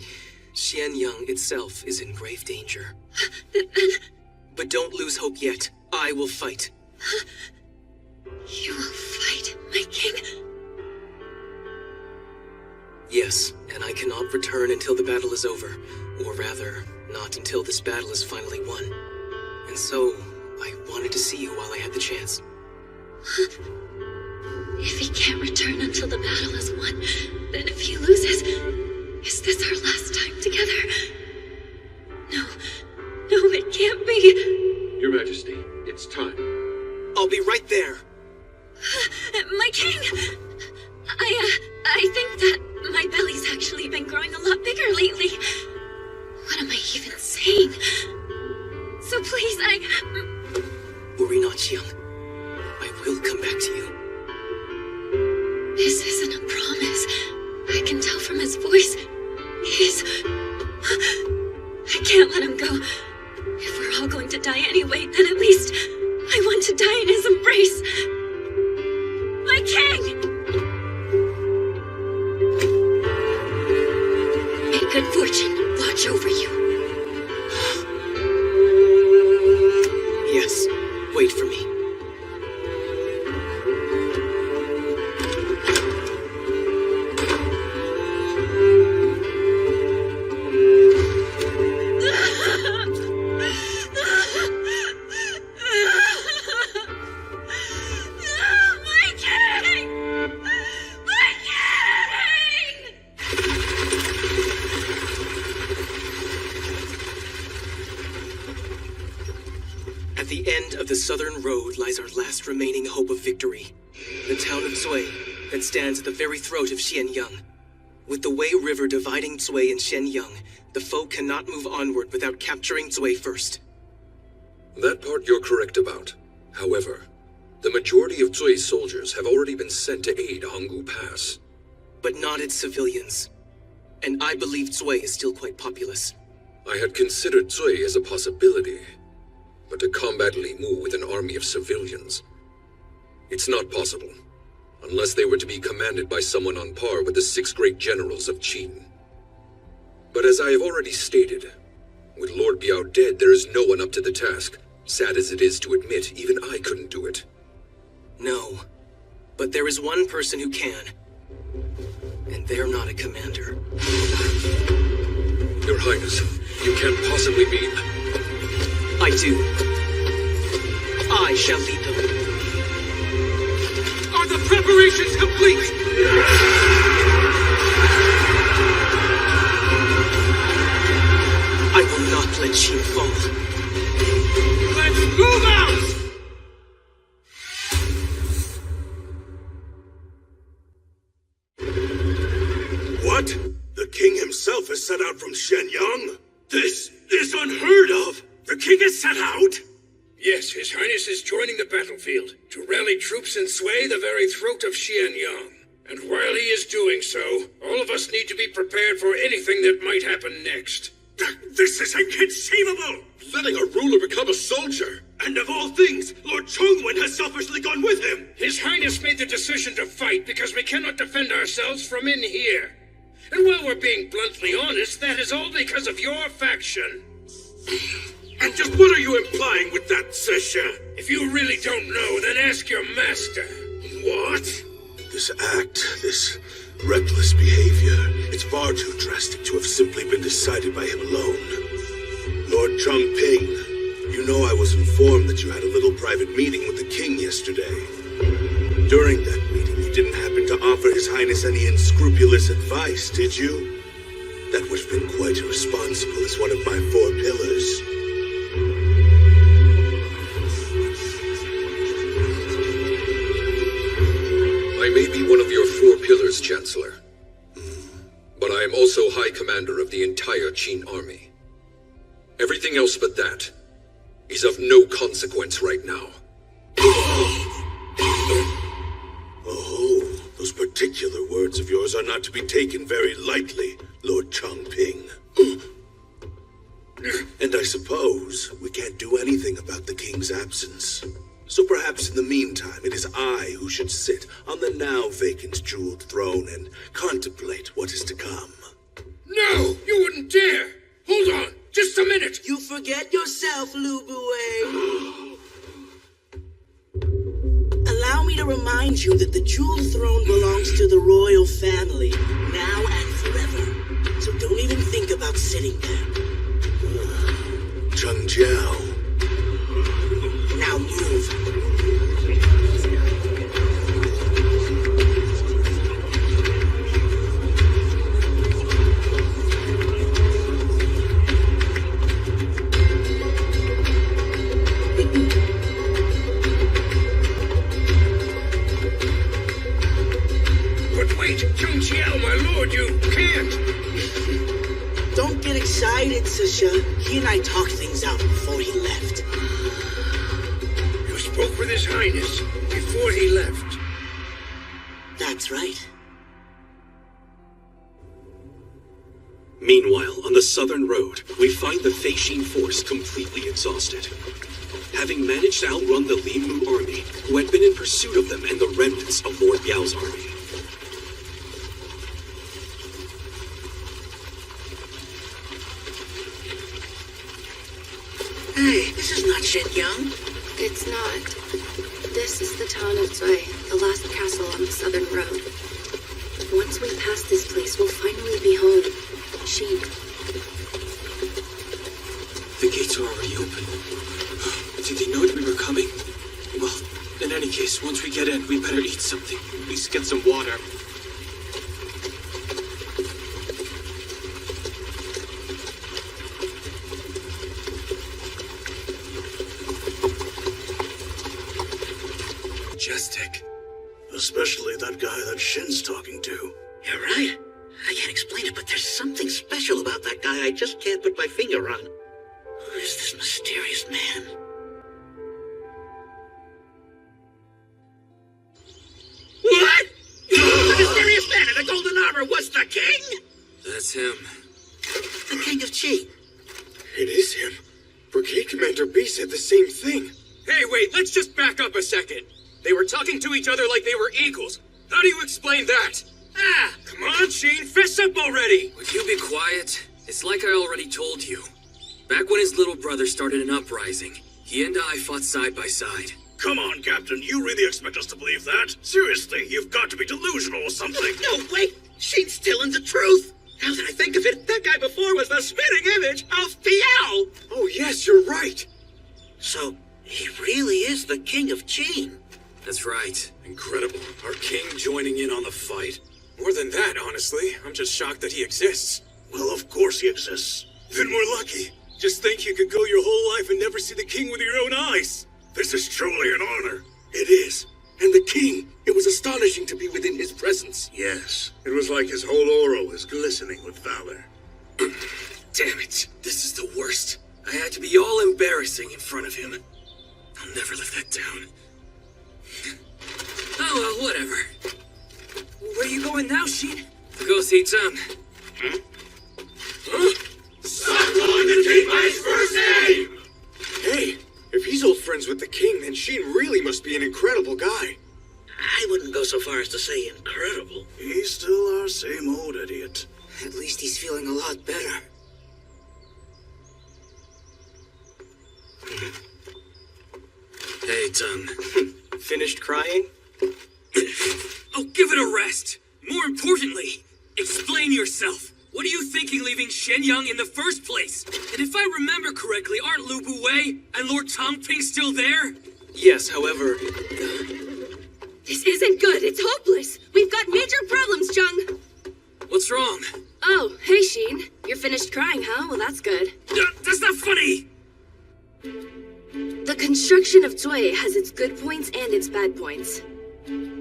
Xianyang itself is in grave danger. Then... But don't lose hope yet. I will fight. You will fight, my king? Yes, and I cannot return until the battle is over. Or rather, not until this battle is finally won. And so, I wanted to see you while I had the chance. If he can't return until the battle is won, then if he loses, is this our last time together? No, it can't be. Your Majesty, it's time. I'll be right there. My king! I think that my belly's actually been growing a lot bigger lately. What am I even saying? So please, Worry not, Xiang. I will come back to you. This isn't a promise. I can tell from his voice. I can't let him go. If we're all going to die anyway, then at least I want to die in his embrace. My king! May good fortune watch over you. Yes, wait for me. The southern road lies our last remaining hope of victory. The town of Zui that stands at the very throat of Xianyang. With the Wei River dividing Zui and Shenyang, the foe cannot move onward without capturing Zui first. That part you're correct about. However, the majority of Zui's soldiers have already been sent to aid Hanggu Pass. But not its civilians. And I believe Zui is still quite populous. I had considered Zui as a possibility. But to combat Li Mu with an army of civilians, it's not possible, unless they were to be commanded by someone on par with the 6 great generals of Qin. But as I have already stated, with Lord Biao dead, there is no one up to the task. Sad as it is to admit, even I couldn't do it. No, but there is one person who can, and they're not a commander. Your Highness, you can't possibly mean... I do. I shall lead them. Are the preparations complete? I will not let Qin fall. Let's move out! What? The king himself has set out from Shenyang? This is unheard of! The king has set out? Yes, His Highness is joining the battlefield to rally troops and sway the very throat of Xianyang. And while he is doing so, all of us need to be prepared for anything that might happen next. This is inconceivable! Letting a ruler become a soldier! And of all things, Lord Chongwen has selfishly gone with him! His Highness made the decision to fight because we cannot defend ourselves from in here. And while we're being bluntly honest, that is all because of your faction. And just what are you implying with that, Sisha? If you really don't know, then ask your master. What? This act, this reckless behavior, it's far too drastic to have simply been decided by him alone. Lord Chongping, you know I was informed that you had a little private meeting with the king yesterday. During that meeting, you didn't happen to offer His Highness any unscrupulous advice, did you? That would have been quite irresponsible as one of my 4 pillars. I may be one of your 4 pillars, Chancellor. But I am also High Commander of the entire Qin army. Everything else but that is of no consequence right now. Oh, those particular words of yours are not to be taken very lightly, Lord Chongping. And I suppose we can't do anything about the king's absence. So perhaps in the meantime, it is I who should sit on the now vacant jeweled throne and contemplate what is to come. No, you wouldn't dare! Hold on, just a minute! You forget yourself, Lu Buwei. Allow me to remind you that the jeweled throne belongs to the royal family, now and forever. So don't even think about sitting there. Cheng Jiao. Now move. But wait, Cheng Xiao, my lord, you can't! Don't get excited, Sisha. He and I talked things out before he left. You spoke with His Highness before he left. That's right. Meanwhile, on the southern road, we find the Feishin force completely exhausted. Having managed to outrun the Li Mu army, who had been in pursuit of them and the remnants of Lord Yao's army. Hey, this is not Shenyang. It's not. This is the town of Zui, the last castle on the southern road. Once we pass this place, we'll finally be home. She... The gates are already open. Did they know that we were coming? Well, in any case, once we get in, we better eat something. At least get some water. Majestic. Especially that guy that Shin's talking to. You're right. I can't explain it, but there's something special about that guy I just can't put my finger on. Who is this mysterious man? What? The mysterious man in the golden armor was the king? That's him. The King of Qi. It is him. Brigade Commander B said the same thing. Hey, wait, let's just back up a second. They were talking to each other like they were equals. How do you explain that? Ah, come on, Sheen, fess up already! Would you be quiet? It's like I already told you. Back when his little brother started an uprising, he and I fought side by side. Come on, Captain, you really expect us to believe that? Seriously, you've got to be delusional or something. No, wait! She's telling the truth! Now that I think of it, that guy before was the spitting image of Piao! Oh, yes, you're right. So, he really is the King of Qi. That's right. Incredible. Our king joining in on the fight. More than that, honestly. I'm just shocked that he exists. Well, of course he exists. Then we're lucky. Just think you could go your whole life and never see the king with your own eyes. This is truly an honor. It is. And the king, it was astonishing to be within his presence. Yes, it was like his whole aura was glistening with valor. Damn it. This is the worst. I had to be all embarrassing in front of him. I'll never live that down. Oh, well, whatever. Where are you going now, Sheen? To go see Zhang. Stop calling the king by his first name! Hey, if If he's old friends with the king, then Sheen really must be an incredible guy. I wouldn't go so far as to say incredible. He's still our same old idiot. At least he's feeling a lot better. Hey, Tung. Finished crying? Oh, give it a rest. More importantly, explain yourself. What are you thinking leaving Shenyang in the first place? And if I remember correctly, aren't Lu Buwei and Lord Tongping still there? Yes, however... This isn't good. It's hopeless. We've got major problems, Jung. What's wrong? Oh, hey, Sheen. You're finished crying, huh? Well, that's good. That's not funny! The construction of Zui has its good points and its bad points.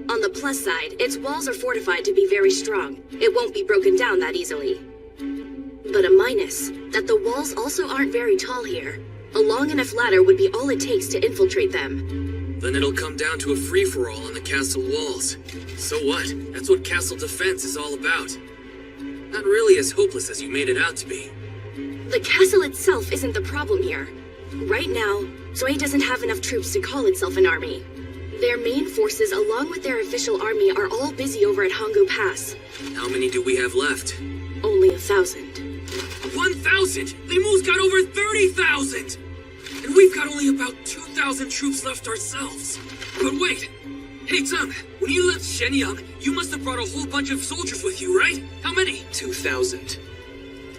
On the plus side, its walls are fortified to be very strong. It won't be broken down that easily. But a minus, that the walls also aren't very tall here. A long enough ladder would be all it takes to infiltrate them. Then it'll come down to a free-for-all on the castle walls. So what? That's what castle defense is all about. Not really as hopeless as you made it out to be. The castle itself isn't the problem here. Right now, Zui doesn't have enough troops to call itself an army. Their main forces, along with their official army, are all busy over at Honggu Pass. How many do we have left? Only 1,000. 1,000? Limu's got over 30,000! And we've got only about 2,000 troops left ourselves. But wait! Hey, Tung, when you left Shenyang, you must have brought a whole bunch of soldiers with you, right? How many? 2,000.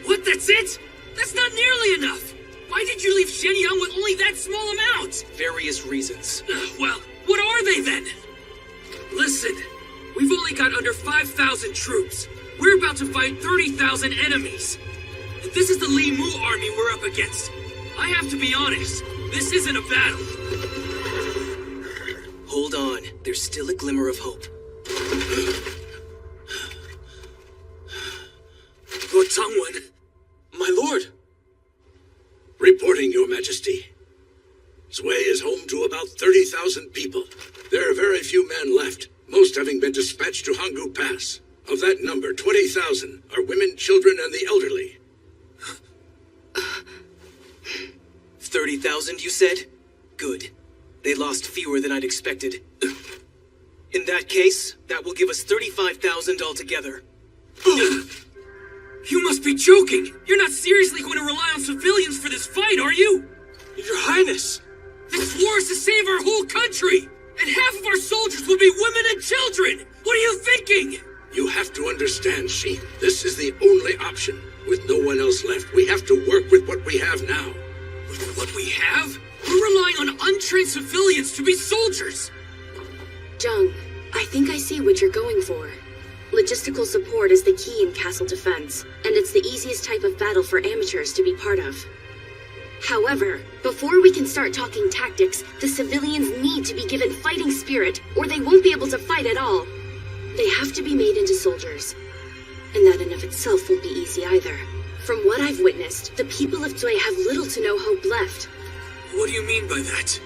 What, that's it? That's not nearly enough! Why did you leave Shenyang with only that small amount? Various reasons. Well, what are they then? Listen, we've only got under 5,000 troops. We're about to fight 30,000 enemies. And this is the Limu army we're up against. I have to be honest, this isn't a battle. Hold on, there's still a glimmer of hope. Lord Tongwen. My lord! Reporting, Your Majesty. Zui is home to about 30,000 people. There are very few men left, most having been dispatched to Honggu Pass. Of that number, 20,000 are women, children, and the elderly. 30,000, you said? Good. They lost fewer than I'd expected. In that case, that will give us 35,000 altogether. You must be joking! You're not seriously going to rely on civilians for this fight, are you? Your Highness! This war is to save our whole country! And half of our soldiers will be women and children! What are you thinking? You have to understand, Sheen. This is the only option. With no one else left, we have to work with what we have now. With what we have? We're relying on untrained civilians to be soldiers! Jung, I think I see what you're going for. Logistical support is the key in castle defense, and it's the easiest type of battle for amateurs to be part of. However, before we can start talking tactics, the civilians need to be given fighting spirit, or they won't be able to fight at all. They have to be made into soldiers. And that in of itself won't be easy either. From what I've witnessed, the people of Zui have little to no hope left. What do you mean by that?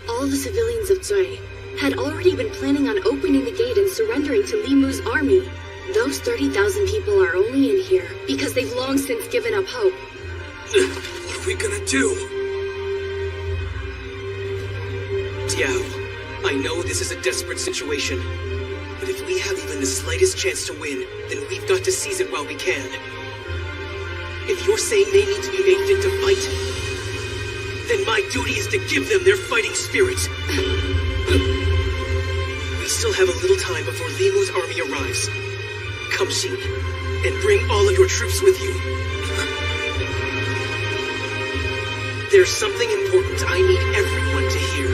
All the civilians of Zui had already been planning on opening the gate and surrendering to Limu's army. Those 30,000 people are only in here because they've long since given up hope. What are we gonna do? Tiao, I know this is a desperate situation, but if we have even the slightest chance to win, then we've got to seize it while we can. If you're saying they need to be made fit to fight, then my duty is to give them their fighting spirit. We still have a little time before Limu's army arrives. Come, Sheen, and bring all of your troops with you. There's something important I need everyone to hear.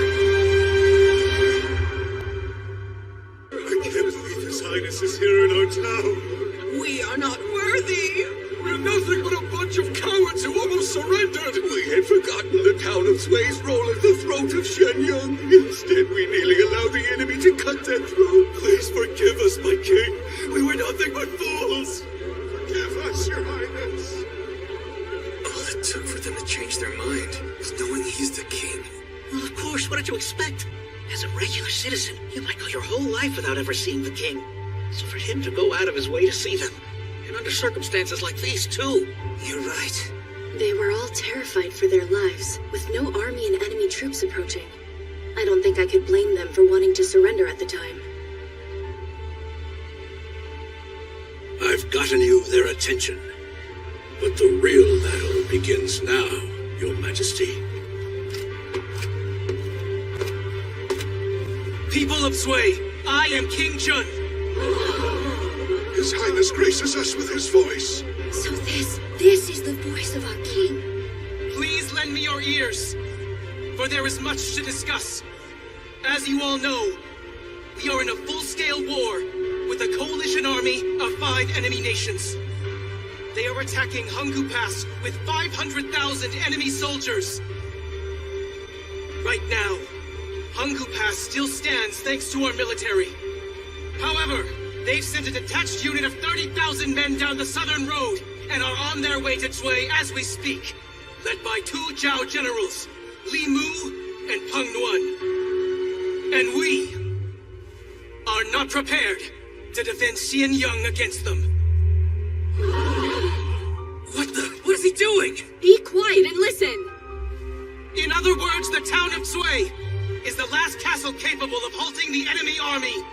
I can't believe His Highness is here in our town. We are not worthy. We're nothing but a bunch of cowards who almost surrendered. We had forgotten the town of Zui's role at the throat of Shenyang. Instead, we nearly allowed the enemy to cut their throat. Please forgive us, my king. We were nothing but fools. Forgive us, Your Highness. All it took for them to change their mind was knowing he's the king. Well, of course, what did you expect? As a regular citizen, you might go your whole life without ever seeing the king. So for him to go out of his way to see them, and under circumstances like these, too. You're right. They were all terrified for their lives, with no army and enemy enemy troops approaching. I don't think I could blame them for wanting to surrender at the time. I've gotten you their attention. But the real battle begins now, Your Majesty. People of Sway, I am King Jun. His Highness graces us with his voice. So this is the voice of our king. Please lend me your ears, for there is much to discuss. As you all know, we are in a full-scale war with a coalition army of 5 enemy nations. They are attacking Hungu Pass with 500,000 enemy soldiers. Right now, Hungu Pass still stands thanks to our military. However, they've sent a detached unit of 30,000 men down the southern road and are on their way to Tsui as we speak, led by 2 Zhao generals, Li Mu and Peng Nuan. And we are not prepared to defend Xianyang against them. What is he doing? Be quiet and listen! In other words, the town of Tsui is the last castle capable of halting the enemy army.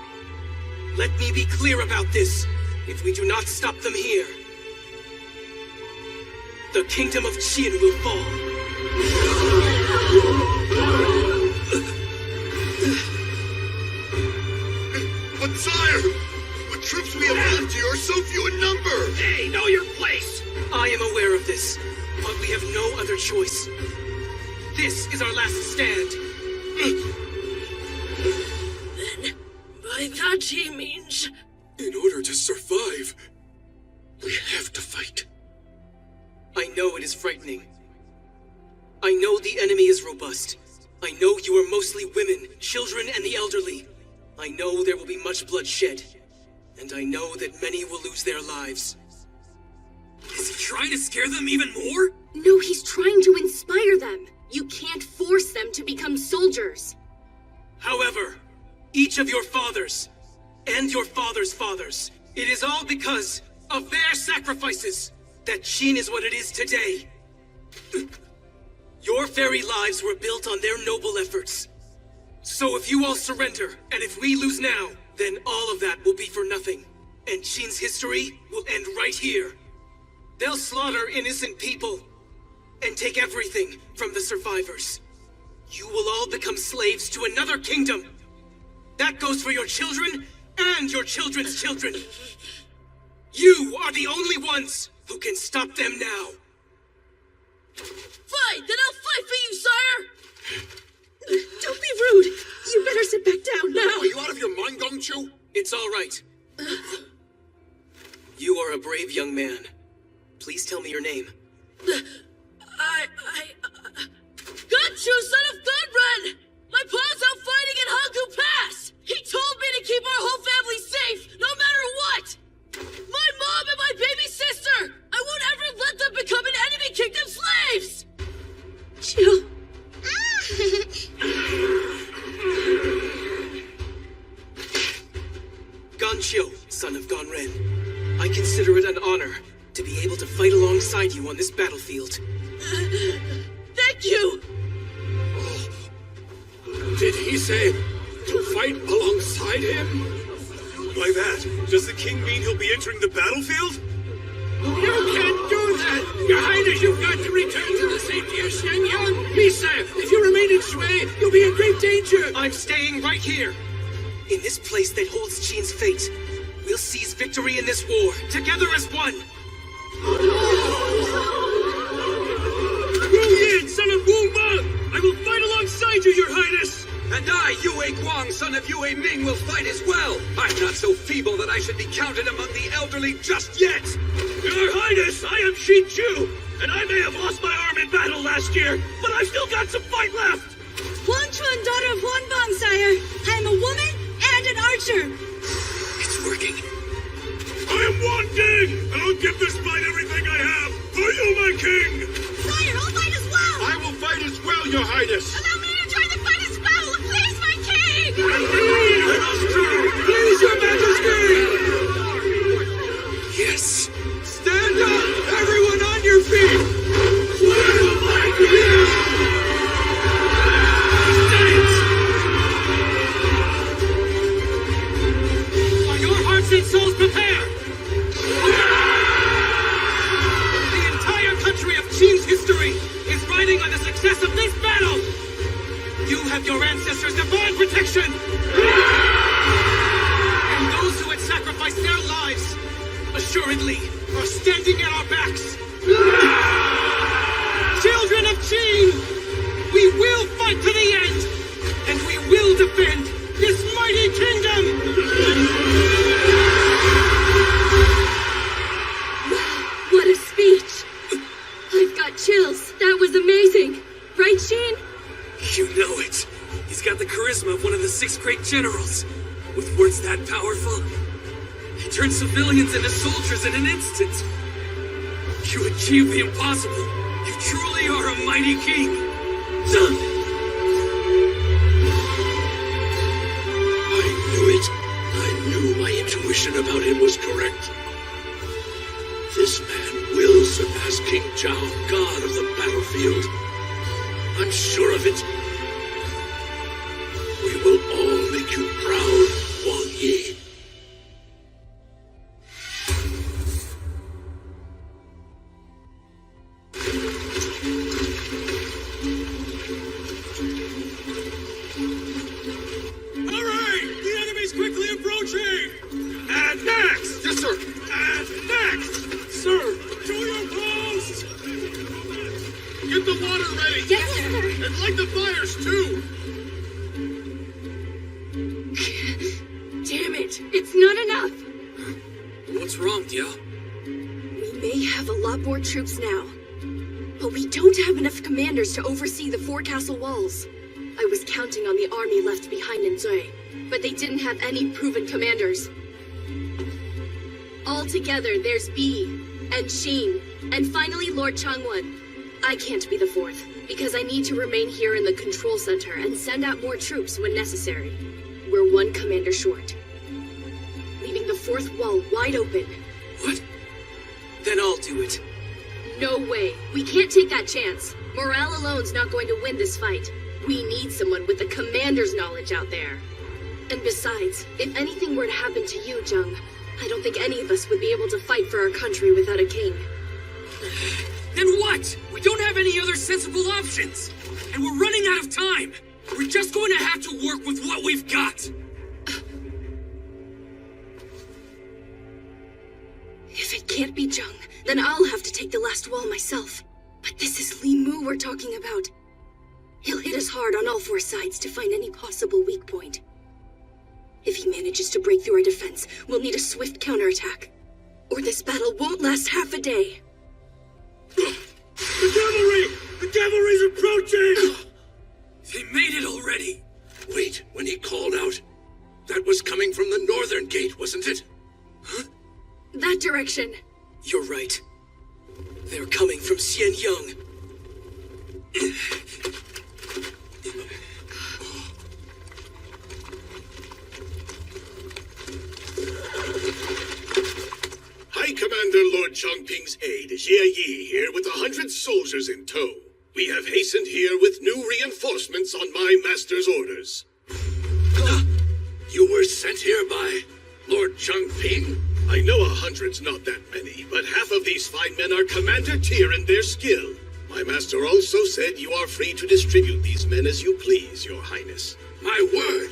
Let me be clear about this. If we do not stop them here, the kingdom of Qin will fall. But sire, the troops we have left here are so few in number. Hey, know your place! I am aware of this, but we have no other choice. This is our last stand. Then, by that he means... In order to survive, we have to fight. I know it is frightening. I know the enemy is robust. I know you are mostly women, children, and the elderly. I know there will be much bloodshed. And I know that many will lose their lives. Is he trying to scare them even more? No, he's trying to inspire them. You can't force them to become soldiers. However, each of your fathers, and your father's fathers, it is all because of their sacrifices that Qin is what it is today. Your very lives were built on their noble efforts. So if you all surrender, and if we lose now, then all of that will be for nothing. And Qin's history will end right here. They'll slaughter innocent people, and take everything from the survivors. You will all become slaves to another kingdom. That goes for your children, and your children's children. You are the only ones who can stop them now. Fight! Then I'll fight for you, sire! Don't be rude! You better sit back down now! Are you out of your mind, Gongchu? It's all right. You are a brave young man. Please tell me your name. Gongchu, son of Gunren! My pa's out fighting in Hangu Pass! He told me to keep our whole family safe, no matter what! My mom and my baby sister! I won't ever let them become an enemy kingdom slaves! Chill. Ganshio, son of Gonren. I consider it an honor to be able to fight alongside you on this battlefield. Thank you! Did he say to fight alongside him? By that, does the king mean he'll be entering the battlefield? You can't do that! Your Highness, you've got to return to the safety of Xianyang! Misa, if you remain in Shui, you'll be in great danger! I'm staying right here! In this place that holds Qin's fate, we'll seize victory in this war, together as one! Wu Yin, son of Wu Meng! I will fight alongside you, Your Highness! And I, Yue Guang, son of Yue Ming, will fight as well. I'm not so feeble that I should be counted among the elderly just yet. Your Highness, I am Shi Chu, and I may have lost my arm in battle last year, but I've still got some fight left. Huan Chun, daughter of Huan Bang, sire. I am a woman and an archer. It's working. I am Wan Ding, and I'll give this fight everything I have for you, my king. Sire, I'll fight as well. I will fight as well, Your Highness. Allow me to join the fight as well, please, my king. Let us try. Please, Your Majesty. Yes. Stand up, everyone on your feet. We will fight you. have your ancestors' divine protection! And those who had sacrificed their lives, assuredly, are standing at our backs! Children of Qin, we will fight to the end, and we will defend this mighty kingdom! Wow, what a speech! I've got chills. That was amazing. Right, Sheen? You know it. He's got the charisma of one of the 6 great generals. With words that powerful, he turns civilians into soldiers in an instant. You achieved the impossible. You truly are a mighty king. Done. I knew it. I knew my intuition about him was correct. This man will surpass King Zhao, god of the battlefield. I'm sure of it. We will all make you proud, Wang Yi. Hurry! The enemy's quickly approaching! And next! Yes, sir! And next! Sir, to your post! Get the water ready! Yes, sir! And light the fires, too! Damn it! It's not enough! What's wrong, Dio? We may have a lot more troops now, but we don't have enough commanders to oversee the 4 castle walls. I was counting on the army left behind in Zui, but they didn't have any proven commanders. Altogether, there's B, and Sheen, and finally Lord Changwon. I can't be the 4th, because I need to remain here in the control center and send out more troops when necessary. We're 1 commander short, leaving the 4th wall wide open. What? Then I'll do it. No way. We can't take that chance. Morale alone's not going to win this fight. We need someone with the commander's knowledge out there. And besides, if anything were to happen to you, Jung, I don't think any of us would be able to fight for our country without a king. Then what? We don't have any other sensible options. And we're running out of time. We're just going to have to work with what we've got. If it can't be Jung, then I'll have to take the last wall myself. But this is Li Mu we're talking about. He'll hit us hard on all 4 sides to find any possible weak point. If he manages to break through our defense, we'll need a swift counterattack. Or this battle won't last half a day. The cavalry! The cavalry's approaching! They made it already. Wait, when he called out, that was coming from the northern gate, wasn't it? Huh? That direction. You're right. They're coming from Xianyang. High Commander Lord Chongping's aide, Jie Yi, here with 100 soldiers in tow. We have hastened here with new reinforcements on my master's orders. You were sent here by Lord Chongping? I know 100's not that many, but half of these fine men are commander tier in their skill. My master also said you are free to distribute these men as you please, Your Highness. My word!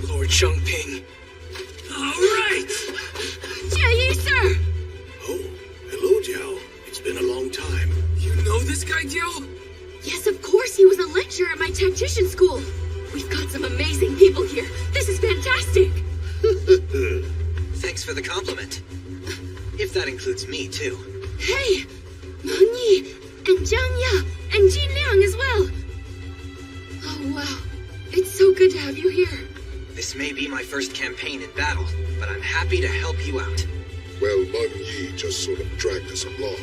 Lord Chongping. All right! Jie Yi, sir! Oh, hello, Jiao. It's been a long time. You know this guy, Dio? Yes, of course. He was a lecturer at my tactician school. We've got some amazing people here. This is fantastic. Thanks for the compliment. If that includes me, too. Hey! Man Yi, and Zhang Ya, and Jin Liang as well. Oh, wow. It's so good to have you here. This may be my first campaign in battle, but I'm happy to help you out. Well, Meng Yi just sort of dragged us along.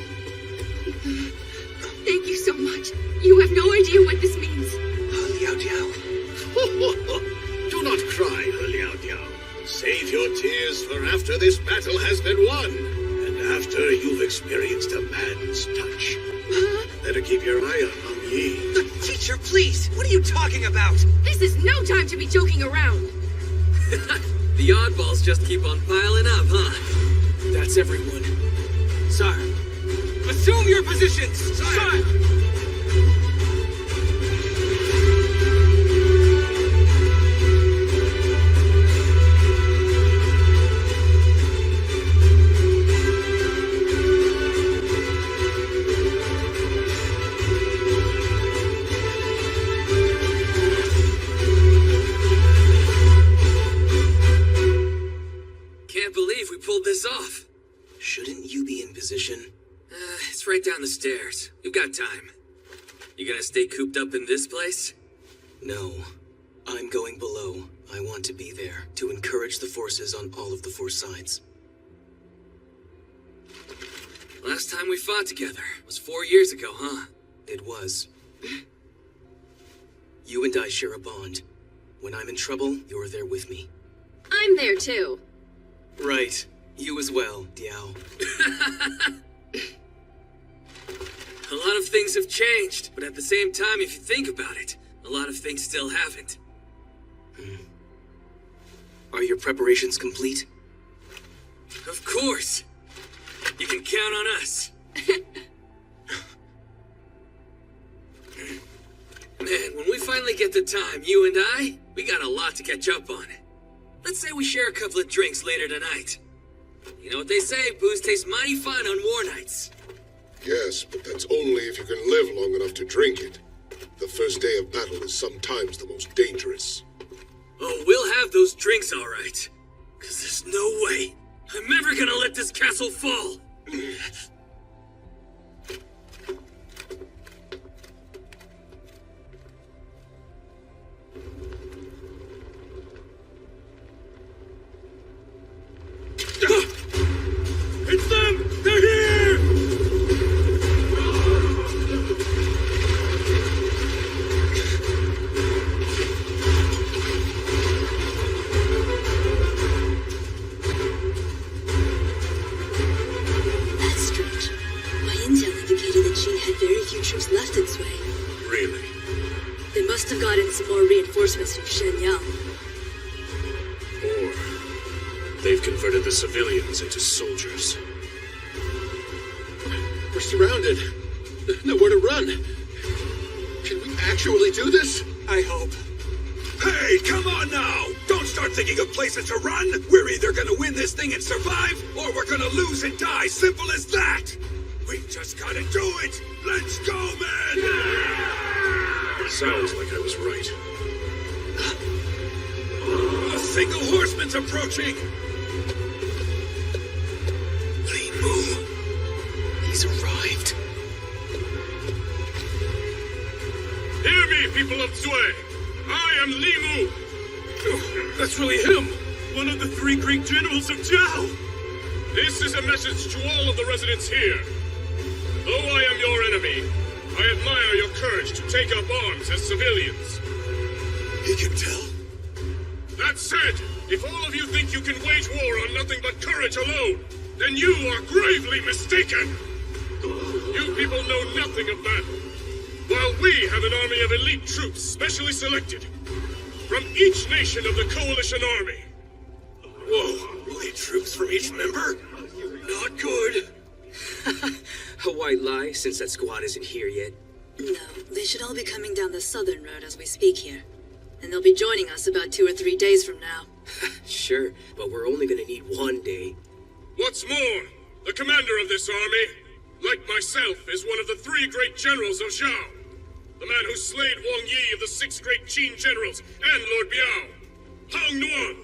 Thank you so much. You have no idea what this means. Liao Diao. Do not cry, Liao Diao. Save your tears for after this battle has been won, and after you've experienced a man's touch. Better keep your eye on Meng Yi. Teacher, please! What are you talking about? This is no time to be joking around. The oddballs just keep on piling up, huh? That's everyone. Sire, assume your positions! Sire! down the stairs. We've got time. You gonna stay cooped up in this place? No. I'm going below. I want to be there to encourage the forces on all of the four sides. Last time we fought together was 4 years ago, huh? It was. You and I share a bond. When I'm in trouble, you're there with me. I'm there too. Right. You as well, Diao. A lot of things have changed, but at the same time, if you think about it, a lot of things still haven't. Are your preparations complete? Of course. You can count on us. Man, when we finally get the time, you and I, we got a lot to catch up on. Let's say we share a couple of drinks later tonight. You know what they say, booze tastes mighty fine on war nights. Yes, but that's only if you can live long enough to drink it. The first day of battle is sometimes the most dangerous. Oh, we'll have those drinks all right. 'Cause there's no way I'm ever gonna let this castle fall. It's them! They're here! That's strange. My intel indicated that Qin had very few troops left in Sui. Really? They must have gotten some more reinforcements from Shenyang. Or they've converted the civilians into soldiers. We're surrounded. Nowhere to run. Can we actually do this? I hope. Hey, come on now! Don't start thinking of places to run! We're either gonna win this thing and survive, or we're gonna lose and die. Simple as that! We just gotta do it! Let's go, man! Sounds like I was right. A single horseman's approaching! Li Mu. He's arrived. Hear me, people of Sui! I am Li Mu! That's really him! One of the 3 great generals of Zhao! This is a message to all of the residents here. Though I am your enemy, I admire your courage to take up arms as civilians. He can tell. That said, if all of you think you can wage war on nothing but courage alone, then you are gravely mistaken! You people know nothing of battle, while we have an army of elite troops specially selected from each nation of the Coalition Army. Whoa, elite troops from each member? Not good. A white lie, since that squad isn't here yet. No, they should all be coming down the southern road as we speak here. And they'll be joining us about 2 or 3 days from now. Sure, but we're only gonna need 1 day. What's more, the commander of this army, like myself, is one of the 3 great generals of Zhao. The man who slayed Wang Yi of the 6 great Qin generals and Lord Biao, Hong Nuan.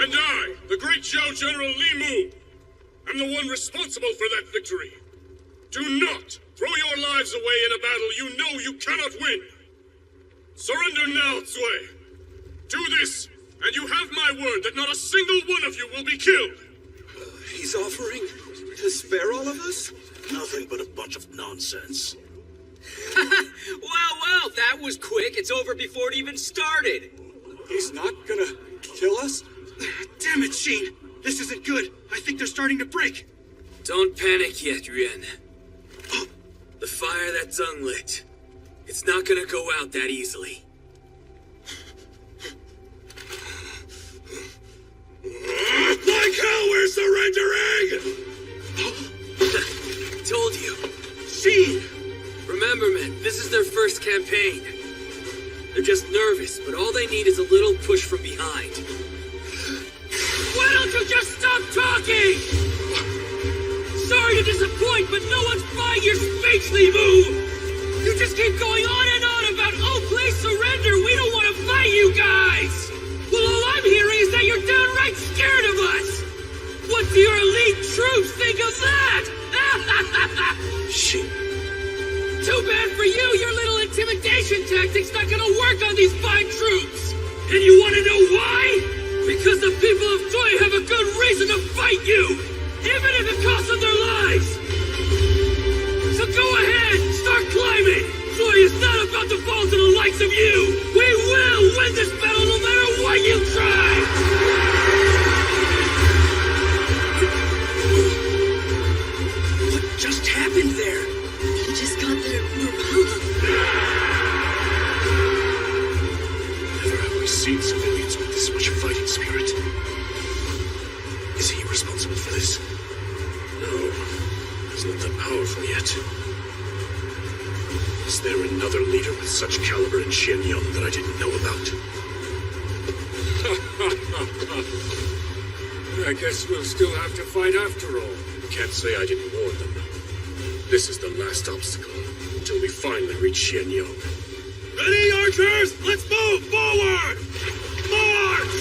And I, the great Zhao General Li Mu, am the one responsible for that victory. Do not throw your lives away in a battle you know you cannot win. Surrender now, Sui. Do this, and you have my word that not a single one of you will be killed. He's offering to spare all of us? Nothing but a bunch of nonsense. Well, that was quick. It's over before it even started. He's not gonna kill us? Damn it, Sheen! This isn't good. I think they're starting to break. Don't panic yet, Yuan. The fire that Zeng lit, it's not gonna go out that easily. Like hell, we're surrendering! Told you. Sheen! Remember, men, this is their first campaign. They're just nervous, but all they need is a little push from behind. Why don't you just stop talking? Sorry to disappoint, but no one's buying your speech, Li Mu! You just keep going on and on about, oh, please surrender, we don't want to fight you guys! Well, all I'm hearing is that you're downright scared of us! What do your elite troops think of that? Ah! bad for you, your little intimidation tactic's not gonna work on these fine troops! And you wanna know why? Because the people of Joy have a good reason to fight you! Even if it costs them their lives! So go ahead, start climbing! Joy is not about to fall to the likes of you! We will win this battle no matter what you try! What just happened there? He just got their morale up. Never have we seen civilians with this much fighting spirit. Is he responsible for this? No, he's not that powerful yet. Is there another leader with such caliber in Xianyang that I didn't know about? I guess we'll still have to fight after all. Can't say I didn't warn them. This is the last obstacle until we finally reach Xianyang. Ready, archers? Let's move forward! March!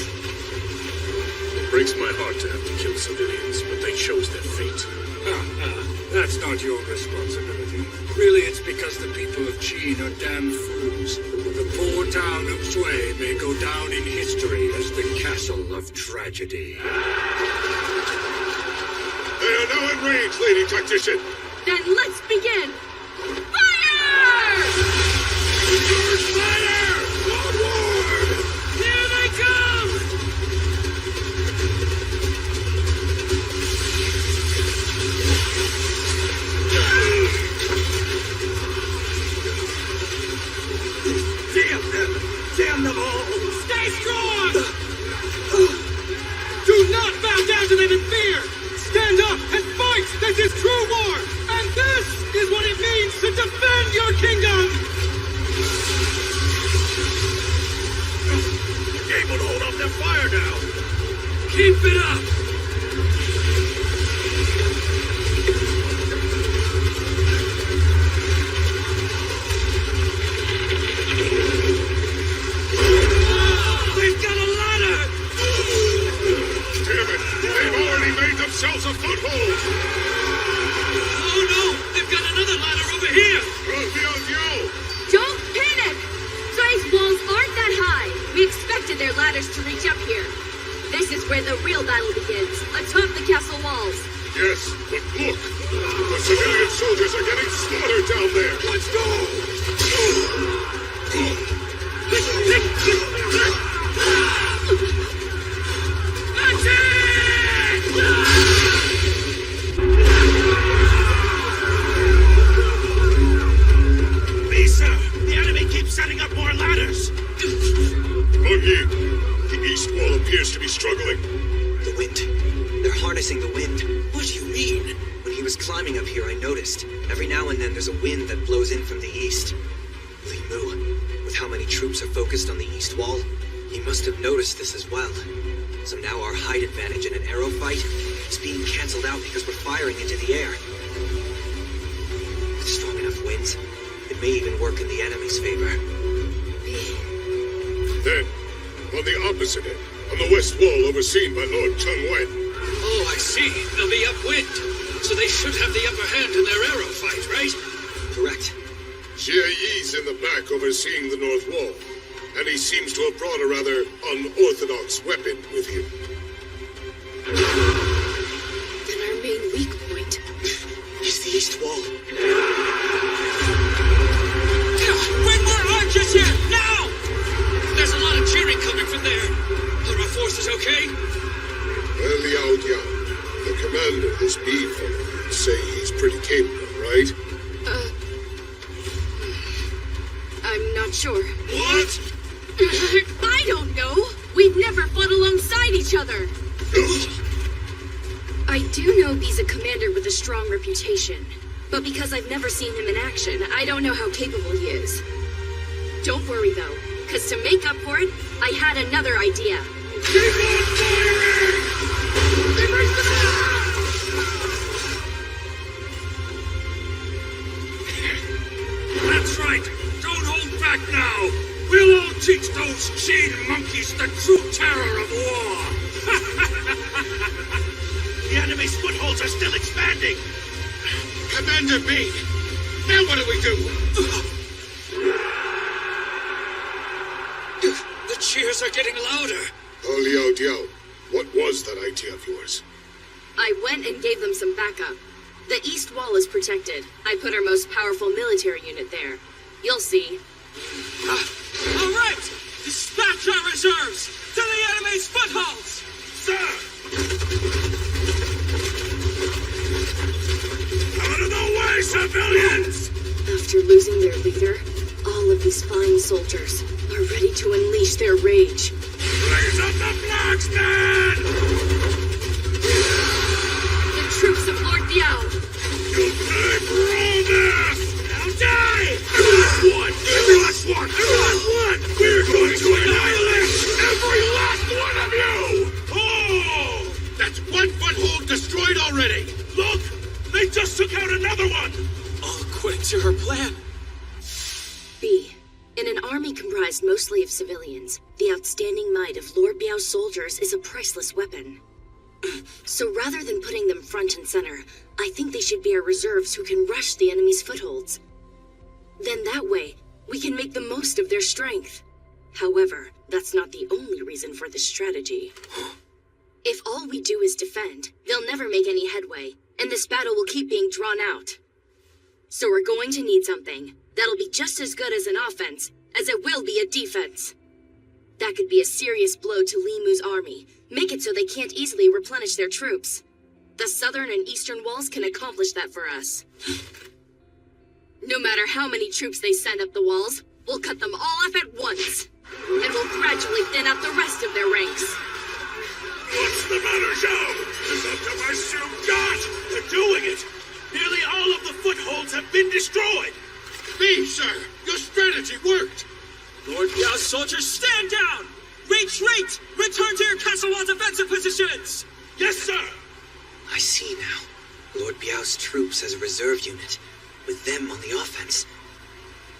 It breaks my heart to have to kill civilians, but they chose their fate. That's not your responsibility. Really, it's because the people of Qin are damn fools. The poor town of Sui may go down in history as the castle of tragedy. They are now in range, Lady Tactician. Then let's begin! Fire! Fire! Onward! Here they come! Damn them all! Stay strong! Do not bow down to them in fear! Stand up and fight! This is true war! And this is what it means to defend your kingdom! You're able to hold off their fire now! Keep it up! They've got a ladder! Damn it! They've already made themselves a foothold! Oh no! They've got another ladder over here! Don't panic! Sui's walls aren't that high. We expected their ladders to reach up here. This is where the real battle begins, atop the castle walls. Yes, but look! The civilian soldiers are getting slaughtered down there! Let's go! Lisa! The enemy keeps setting up more ladders! Mengyi, the east wall appears to be struggling. The wind. They're harnessing the wind. What do you mean? When he was climbing up here, I noticed. Every now and then there's a wind that blows in from the east. Li Mu, with how many troops are focused on the east wall, he must have noticed this as well. So now our height advantage in an arrow fight is being cancelled out because we're firing into the air. With strong enough winds, it may even work in the enemy's favor. Then, on the opposite end, on the west wall overseen by Lord Chengwen. Oh, I see. They'll be upwind. So they should have the upper hand in their arrow fight, right? Correct. Jie Yi's in the back overseeing the north wall, and he seems to have brought a rather unorthodox weapon with him. Then our main weak point is the east wall. Bring more archers here, now! There's a lot of cheering coming from there. Are our forces okay? Well, Liao Diao, the commander, this bee fellow, would say he's pretty capable, right? I'm not sure. What? I don't know. We've never fought alongside each other. I do know B's a commander with a strong reputation. But because I've never seen him in action, I don't know how capable he is. Don't worry, though, because to make up for it, I had another idea. Keep on firing! That's right! Don't hold back now! We'll all teach those Qin monkeys the true terror of war! The enemy's footholds are still expanding! Commander B, Now what do we do? The cheers are getting louder. Oh, Liao Diao, what was that idea of yours? I went and gave them some backup. The east wall is protected. I put our most powerful military unit there. You'll see. All right! Dispatch our reserves to the enemy's footholds! Sir! Out of the way, civilians! After losing their leader, all of these fine soldiers are ready to unleash their rage. Raise up the flags, men! The troops of Lord Biao! You pay for all this! Now die! Every last one! Every last one! Every last one! We're going to annihilate every last one of you! Oh! That's one foothold destroyed already! Look! They just took out another one! All according to her plan. B. In an army comprised mostly of civilians, the outstanding might of Lord Biao's soldiers is a priceless weapon. So rather than putting them front and center, I think they should be our reserves who can rush the enemy's footholds. Then that way, we can make the most of their strength. However, that's not the only reason for this strategy. If all we do is defend, they'll never make any headway, and this battle will keep being drawn out. So we're going to need something that'll be just as good as an offense as it will be a defense. That could be a serious blow to Li Mu's army, make it so they can't easily replenish their troops. The southern and eastern walls can accomplish that for us. No matter how many troops they send up the walls, we'll cut them all off at once. And we'll gradually thin out the rest of their ranks. What's the matter, Zhao? Is that the best you've got? They're doing it! Nearly all of the footholds have been destroyed! Me, sir! Your strategy worked! Lord Biao's soldiers, stand down! Retreat! Return to your castle wall defensive positions! Yes, sir! I see now. Lord Biao's troops as a reserve unit, with them on the offense.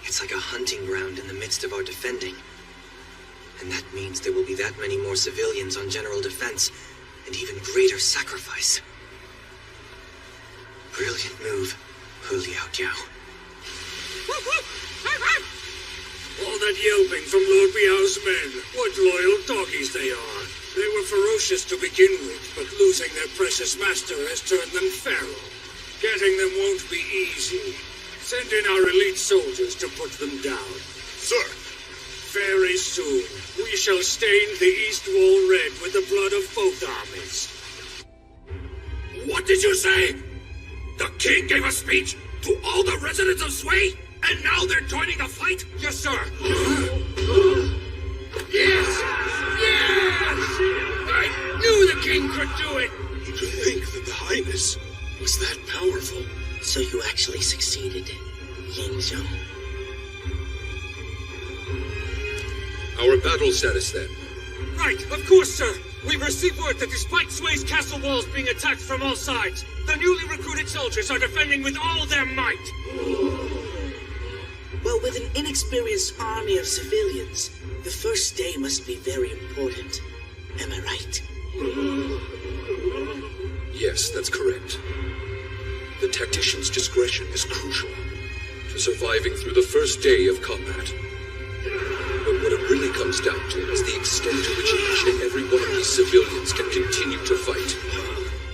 It's like a hunting ground in the midst of our defending. And that means there will be that many more civilians on general defense, and even greater sacrifice. Brilliant move, Hu Liao Diao. All that yelping from Lord Biao's men. What loyal doggies they are. They were ferocious to begin with, but losing their precious master has turned them feral. Getting them won't be easy. Send in our elite soldiers to put them down. Sir! Very soon, we shall stain the East Wall red with the blood of both armies. What did you say? The king gave a speech to all the residents of Sui? And now they're joining the fight? Yes, sir! Yes! Yes! I knew the king could do it! To think that the Highness was that powerful. So you actually succeeded, Yin Zhong. Our battle status, then. Right, of course, sir. We've received word that despite Sui's castle walls being attacked from all sides, the newly recruited soldiers are defending with all their might. Well, with an inexperienced army of civilians, the first day must be very important. Am I right? Yes, that's correct. The tactician's discretion is crucial to surviving through the first day of combat. But what it really comes down to is the extent to which each and every one of these civilians can continue to fight.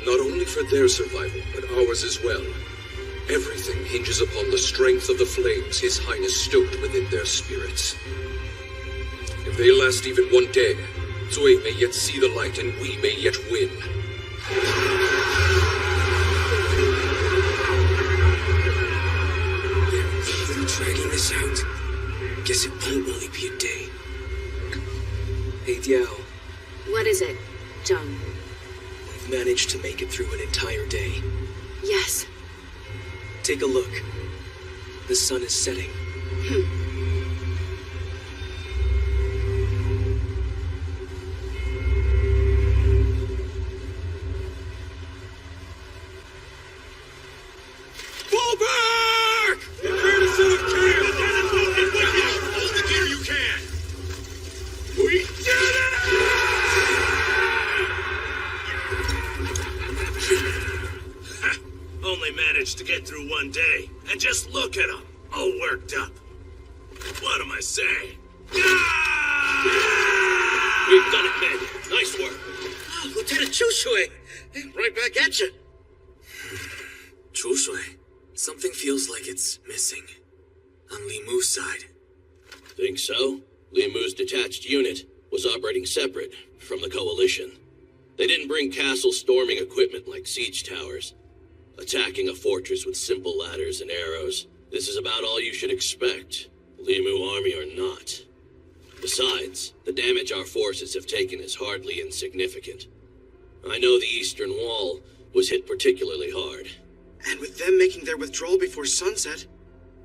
Not only for their survival, but ours as well. Everything hinges upon the strength of the flames His Highness stoked within their spirits. If they last even one day, Sui may yet see the light and we may yet win. They're dragging this out. Guess it won't only be a day. Hey, Diao. What is it, Zhong? We've managed to make it through an entire day. Yes. Take a look. The sun is setting. Fall back! Prepare to set up camp! Hold the gear you can! We did it! Only managed to get through one day, And just look at them, all worked up. What am I saying? We've done it, men. Nice work. Oh, Lieutenant Chushui. Right back at you. Chushui, something feels like it's missing. On Li Mu's side. Think so? Li Mu's detached unit was operating separate from the Coalition. They didn't bring castle storming equipment like siege towers. Attacking a fortress with simple ladders and arrows, this is about all you should expect, Li Mu army or not. Besides, the damage our forces have taken is hardly insignificant. I know the Eastern Wall was hit particularly hard. And with them making their withdrawal before sunset,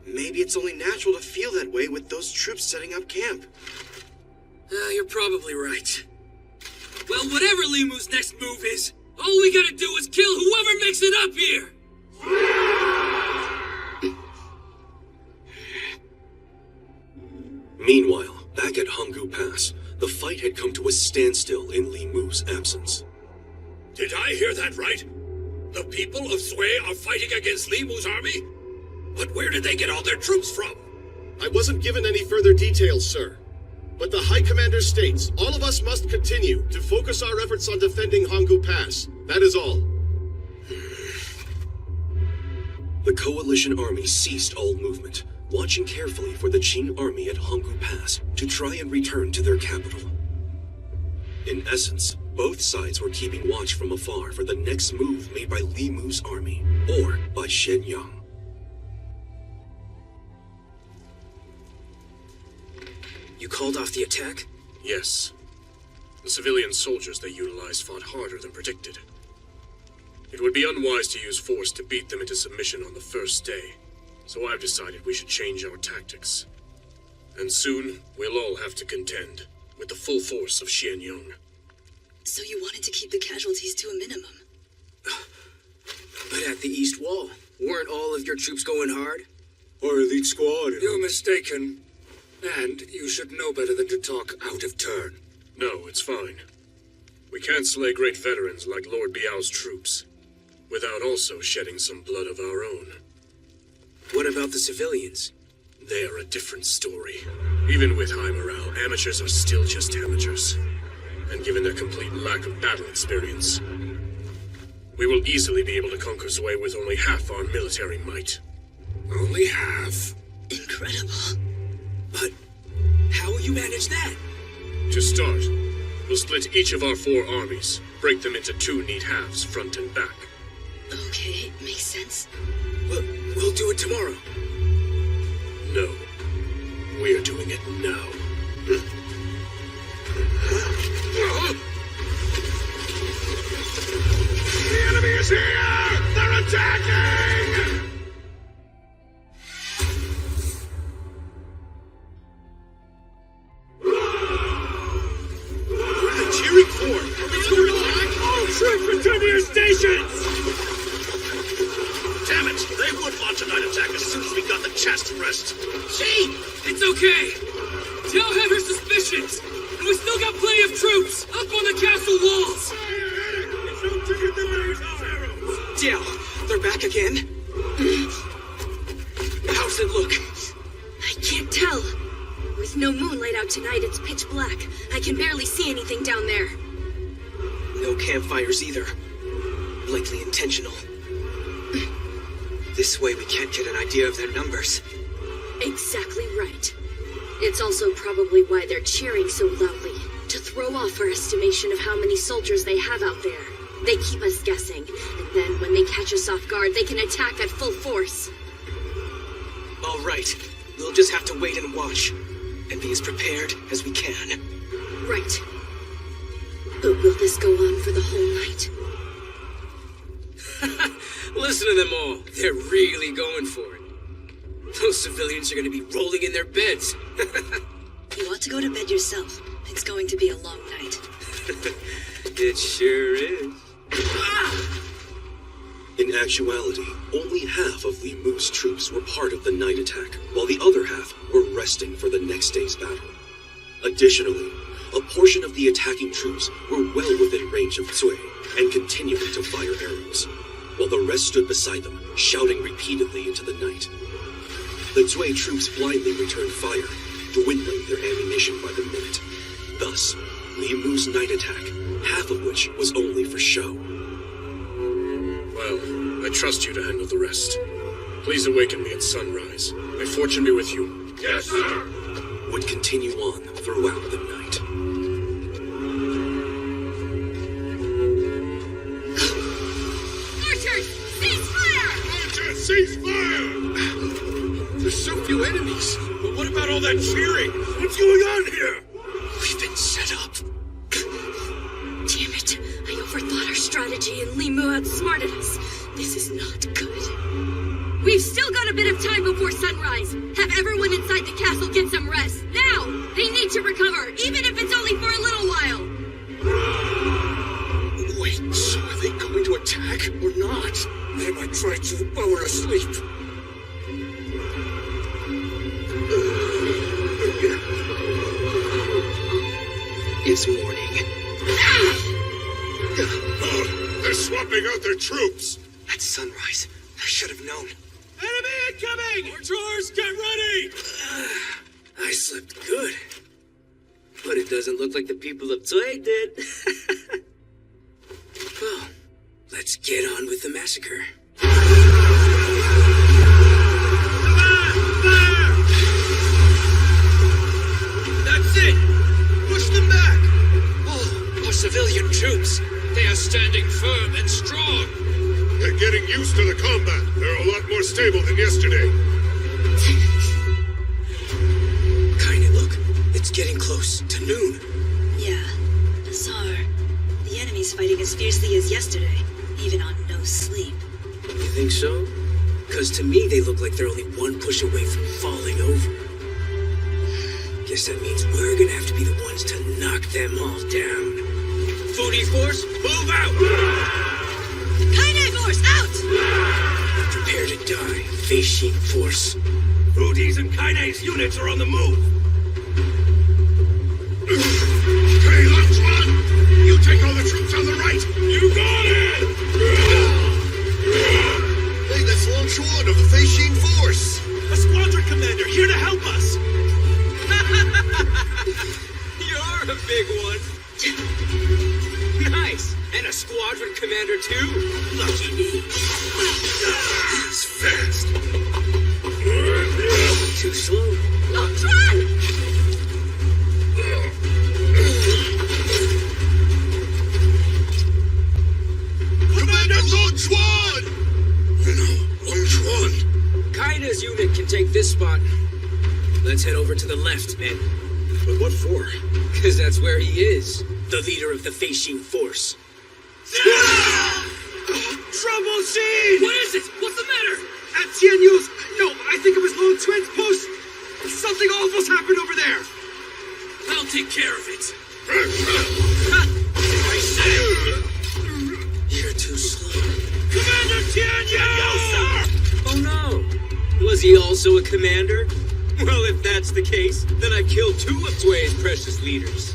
maybe it's only natural to feel that way with those troops setting up camp. You're probably right. Well, whatever Li Mu's next move is, all we gotta do is kill whoever makes it up here! Meanwhile, back at Hanggu Pass, the fight had come to a standstill in Li Mu's absence. Did I hear that right? The people of Sui are fighting against Li Mu's army? But where did they get all their troops from? I wasn't given any further details, sir. But the High Commander states all of us must continue to focus our efforts on defending Hanggu Pass. That is all. The Coalition army ceased all movement, watching carefully for the Qin army at Hanggu Pass to try and return to their capital. In essence, both sides were keeping watch from afar for the next move made by Li Mu's army, or by Shen Yang. You called off the attack? Yes. The civilian soldiers they utilized fought harder than predicted. It would be unwise to use force to beat them into submission on the first day, so I've decided we should change our tactics. And soon, we'll all have to contend with the full force of Xianyang. So you wanted to keep the casualties to a minimum? But at the East Wall, weren't all of your troops going hard? Our elite squad. You're mistaken. And you should know better than to talk out of turn. No, it's fine. We can't slay great veterans like Lord Biao's troops, without also shedding some blood of our own. What about the civilians? They are a different story. Even with high morale, amateurs are still just amateurs. And given their complete lack of battle experience, we will easily be able to conquer Sui with only half our military might. Only half? Incredible. But how will you manage that? To start, we'll split each of our 4 armies, break them into 2 neat halves, front and back. Okay, makes sense. We'll do it tomorrow. No. We're doing it now. The enemy is here! They're attacking! Troops return to your stations! Damn it! They would launch a night attack as soon as we got the chance to rest. Gee! It's okay! Jiao had her suspicions, and we still got plenty of troops up on the castle walls! Jiao, they're back again? How's it look? I can't tell. With no moonlight out tonight, it's pitch black. I can barely see anything down there. No campfires either. Likely intentional. This way we can't get an idea of their numbers. Exactly right. It's also probably why they're cheering so loudly, to throw off our estimation of how many soldiers they have out there. They keep us guessing, and then when they catch us off guard, they can attack at full force. All right. We'll just have to wait and watch, and be as prepared as we can. Right. But will this go on for the whole night? Listen to them all. They're really going for it. Those civilians are going to be rolling in their beds. You ought to go to bed yourself. It's going to be a long night. It sure is. In actuality, only half of Li Mu's troops were part of the night attack, while the other half were resting for the next day's battle. Additionally, a portion of the attacking troops were well within range of Sui and continuing to fire arrows. while the rest stood beside them, shouting repeatedly into the night. The Zui troops blindly returned fire, dwindling their ammunition by the minute. Thus, Li Mu's night attack, half of which was only for show. Well, I trust you to handle the rest. Please awaken me at sunrise. May fortune be with you. Yes, sir! Would continue on throughout the night. Archers, cease fire! Archers, cease fire! There's so few enemies. But what about all that cheering? What's going on here? We've been set up. Damn it! I overthought our strategy and Li Mu outsmarted us. This is not good. We've still got a bit of time before sunrise. Have everyone inside the castle get some rest. Now! They need to recover, even if it's only for a little while. Wait, so are they going to attack or not? They might try to while we're asleep. It's morning. Oh, they're swapping out their troops. At sunrise. I should have known. Enemy incoming! Archers, get ready! I slept good. But it doesn't look like the people of Zui did. Well, let's get on with the massacre. That's it! Push them back! Oh, our civilian troops. They are standing firm and strong. They're getting used to the combat. They're a lot more stable than yesterday. Kinda look. It's getting close to noon. Yeah, bizarre. The enemy's fighting as fiercely as yesterday, even on no sleep. You think so? Because to me, they look like they're only one push away from falling over. Guess that means we're gonna have to be the ones to knock them all down. Foodie Force, move out! Kaine Force, out! Prepare to die, Feishin Force. Foodie's and Kaine's units are on the move. Hey, let's run! You take all the troops on the right! You got it! Hey, that's Long Chuan of the Feishin Force! A squadron commander here to help us! You're a big one. Nice! And a squadron commander too? Lucky me. He's fast! Too slow. Long Chuan! Commander Long Chuan! No, Long Chuan! Kaida's unit can take this spot. Let's head over to the left, men. But what for? Because that's where he is. The leader of the Feishin Force. Trouble scene! What is it? What's the matter? At Tianyu's... No, I think it was Long Chuan's post. Something awful's happened over there. I'll take care of it. I said... You're too slow. Commander Tianyu! Sir! Oh no! Was he also a commander? Well, if that's the case, then I killed two of Zui's precious leaders.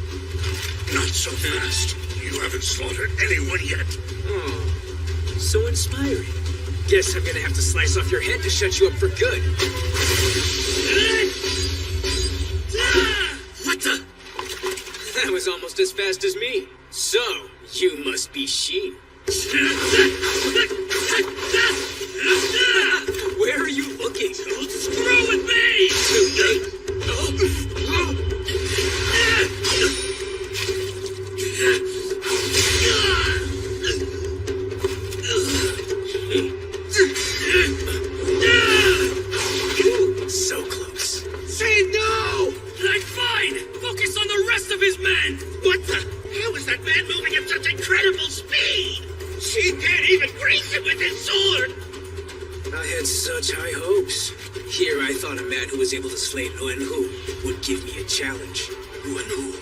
Not so fast. You haven't slaughtered anyone yet. Oh, so inspiring. Guess I'm gonna have to slice off your head to shut you up for good. What the? That was almost as fast as me. So, you must be Shin. Where are you looking? Don't screw with me! So close. Say no! I'm fine! Focus on the rest of his men! What the? How is that man moving at such incredible speed? She can't even graze him with his sword! I had such high hopes. Here I thought a man who was able to slay Luanhu would give me a challenge. Luanhu.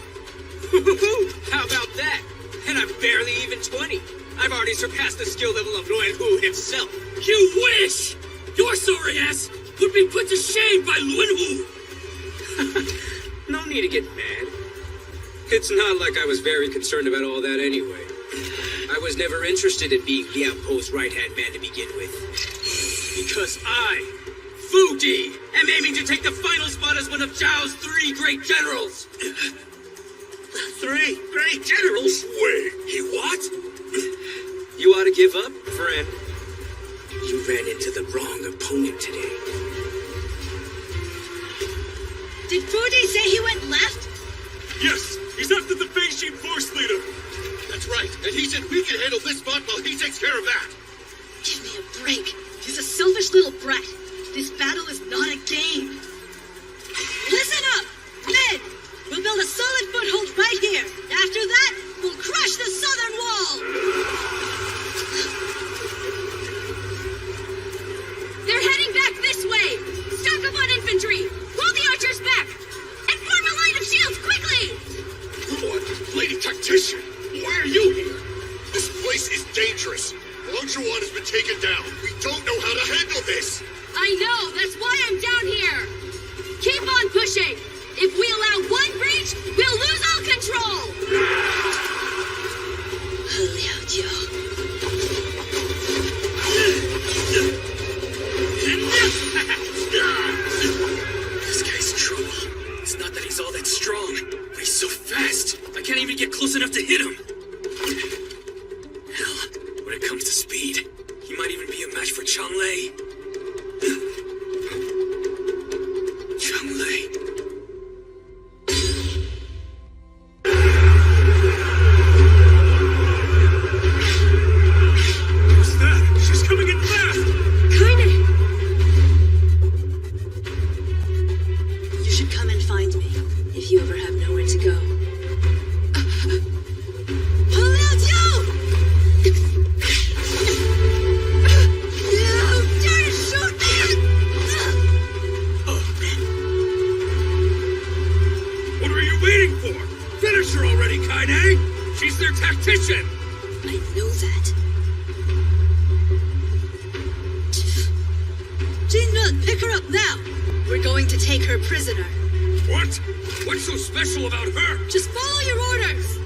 How about that? And I'm barely even 20. I've already surpassed the skill level of Luanhu himself. You wish! Your sorry ass would be put to shame by Luanhu! No need to get mad. It's not like I was very concerned about all that anyway. I was never interested in being Liao Po's right-hand man to begin with. Because I, Fu Di, am aiming to take the final spot as one of Zhao's 3 great generals. 3 great generals? Wait, he what? You ought to give up, friend. You ran into the wrong opponent today. Did Fu Di say he went left? Yes, he's after the Beijing force leader. That's right, and he said we can handle this spot while he takes care of that. Give me a break. He's a selfish little brat. This battle is not a game. Listen up, men! We'll build a solid foothold right here. After that, we'll crush the southern wall! They're heading back this way! Stock up on infantry! Pull the archers back! And form a line of shields quickly! What? Lady Tactician, why are you here? This place is dangerous. Longjuan has been taken down. We don't know how to handle this. I know, that's why I'm down here! Keep on pushing! If we allow one breach, we'll lose all control! Liao Jiao. This guy's trouble. It's not that he's all that strong, but he's so fast. I can't even get close enough to hit him. Hell, when it comes to speed, he might even be a match for Changlei. Changlei. What's that? She's coming in fast! You should come and find me if you ever have nowhere to go. Liao Jiao! You dare shoot me! What are you waiting for? Finish her already, Kaine! She's their tactician! I know that. Jinren, pick her up now! We're going to take her prisoner. What? What's so special about her? Just follow your orders!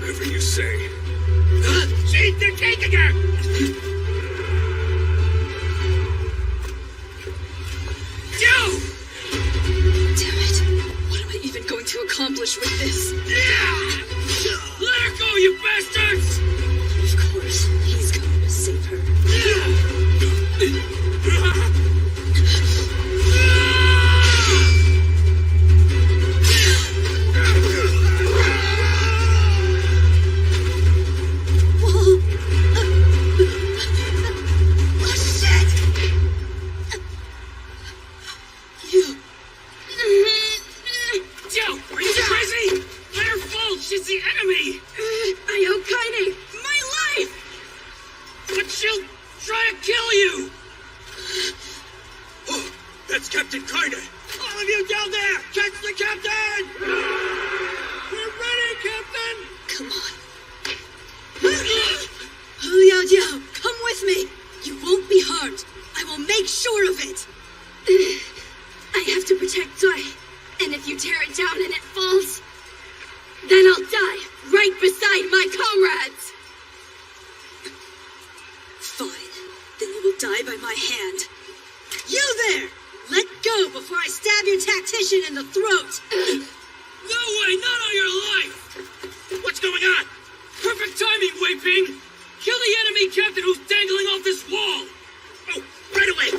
Whatever you say. She's the king again! Yo! Damn it. What am I even going to accomplish with this? Yeah! Let her go, you bastards! Of course, he's going to save her. Joe, are you crazy? Let her fall! She's the enemy! I owe Kaine my life! But she'll try to kill you! Oh, that's Captain Kaine! All of you down there! Catch the captain! We're ready, Captain! Come on. Liao Jiao, come with me. You won't be harmed. I will make sure of it. I have to protect Zoe. And if you tear it down and it falls, then I'll die right beside my comrades! Fine. Then you will die by my hand. You there! Let go before I stab your tactician in the throat! No way, not on your life! What's going on? Perfect timing, Wei Ping! Kill the enemy captain who's dangling off this wall! Oh, right away!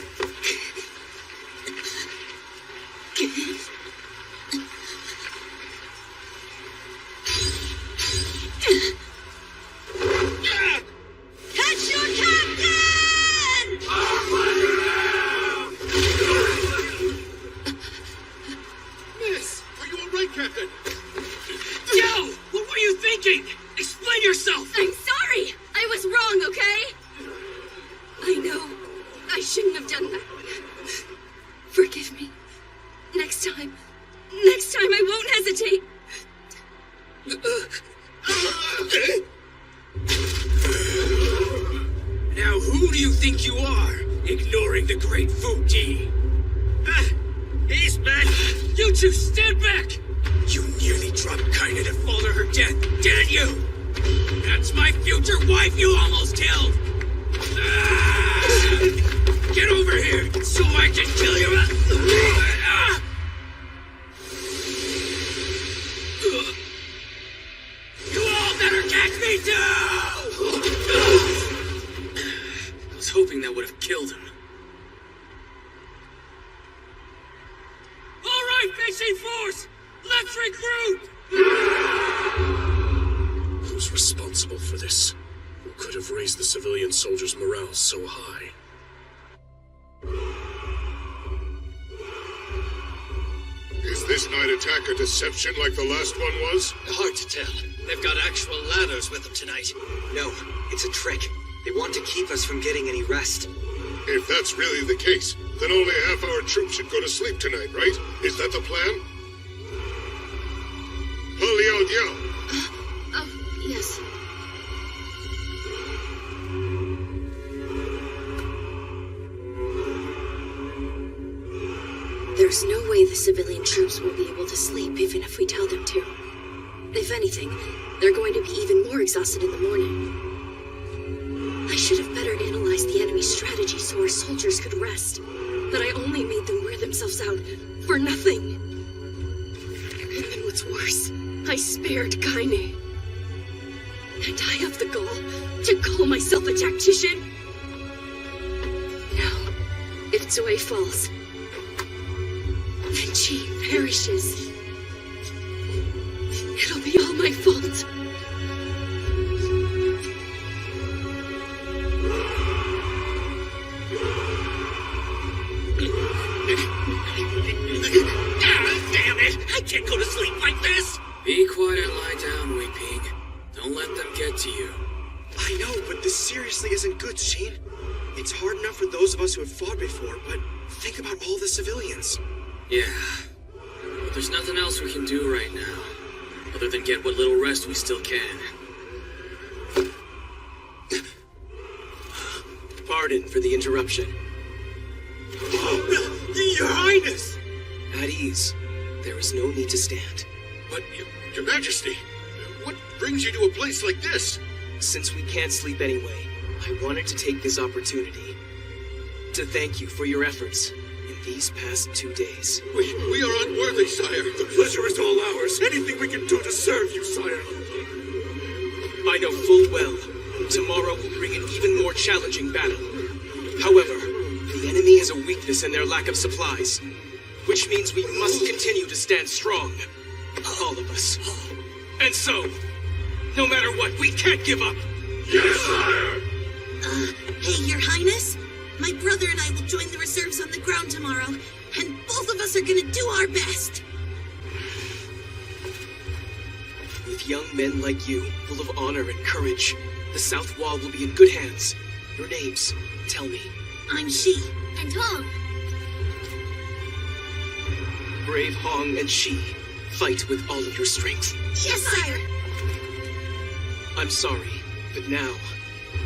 Catch your captain! Miss, are you all right, Captain? Yo! What were you thinking? Explain yourself! I'm sorry! I was wrong, okay? I know. I shouldn't have done that. Forgive me. Next time I won't hesitate. Now who do you think you are, ignoring the great Fu Di? He's back! You two stand back! You nearly dropped Kaine to fall to her death, didn't you? That's my future wife you almost killed! Get over here so I can kill you! You all better catch me too! I was hoping that would have killed him. All right, Fishing Force! Let's regroup! Who's responsible for this? Who could have raised the civilian soldiers' morale so high? Is this night attack a deception like the last one was? Hard to tell. They've got actual ladders with them tonight. No, it's a trick. They want to keep us from getting any rest. If that's really the case, then only half our troops should go to sleep tonight, right? Is that the plan? Liao Diao. Oh, yes. There's no way the civilian troops will be able to sleep even if we tell them to. If anything, they're going to be even more exhausted in the morning. I should have better analyzed the enemy's strategy so our soldiers could rest. But I only made them wear themselves out for nothing. And then what's worse, I spared Kaine. And I have the gall to call myself a tactician? No. If Zoe falls, and she perishes, it'll be all my fault. Damn it! I can't go to sleep like this! Be quiet and lie down, Weeping. Don't let them get to you. I know, but this seriously isn't good, Sheen. It's hard enough for those of us who have fought before, but think about all the civilians. Yeah. But there's nothing else we can do right now, other than get what little rest we still can. Pardon for the interruption. Your Highness! At ease. There is no need to stand. But, Your Majesty, what brings you to a place like this? Since we can't sleep anyway, I wanted to take this opportunity to thank you for your efforts in these past 2 days. We are unworthy, sire. The pleasure is all ours. Anything we can do to serve you, sire. I know full well tomorrow will bring an even more challenging battle. However, the enemy has a weakness in their lack of supplies, which means we must continue to stand strong. All of us. And so, no matter what, we can't give up. Yes, sire! Hey, Your Highness. My brother and I will join the reserves on the ground tomorrow, and both of us are gonna do our best. With young men like you, full of honor and courage, the South Wall will be in good hands. Your names, tell me. I'm Shi. And Hong. Brave Hong and Shi, fight with all of your strength. Yes, sire. I'm sorry, but now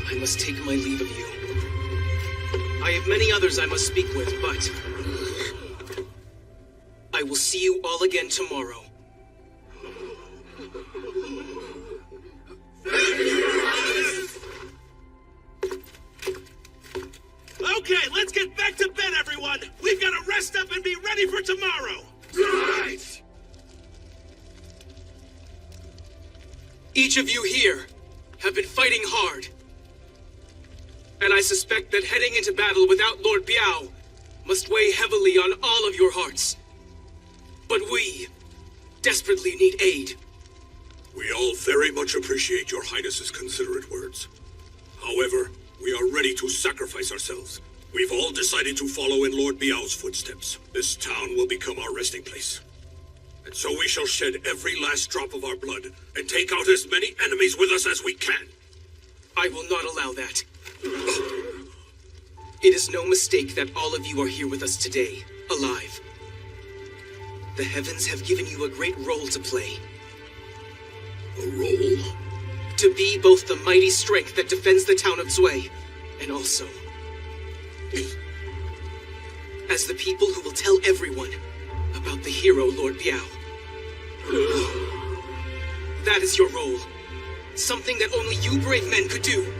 I must take my leave of you. I have many others I must speak with, but I will see you all again tomorrow. Okay, let's get back to bed, everyone! We've got to rest up and be ready for tomorrow! Right! Each of you here have been fighting hard. And I suspect that heading into battle without Lord Biao must weigh heavily on all of your hearts. But we desperately need aid. We all very much appreciate your Highness's considerate words. However, we are ready to sacrifice ourselves. We've all decided to follow in Lord Biao's footsteps. This town will become our resting place. And so we shall shed every last drop of our blood and take out as many enemies with us as we can. I will not allow that. It is no mistake that all of you are here with us today, alive. The heavens have given you a great role to play. A role? To be both the mighty strength that defends the town of Zui, and also as the people who will tell everyone about the hero Lord Biao. That is your role. Something that only you brave men could do.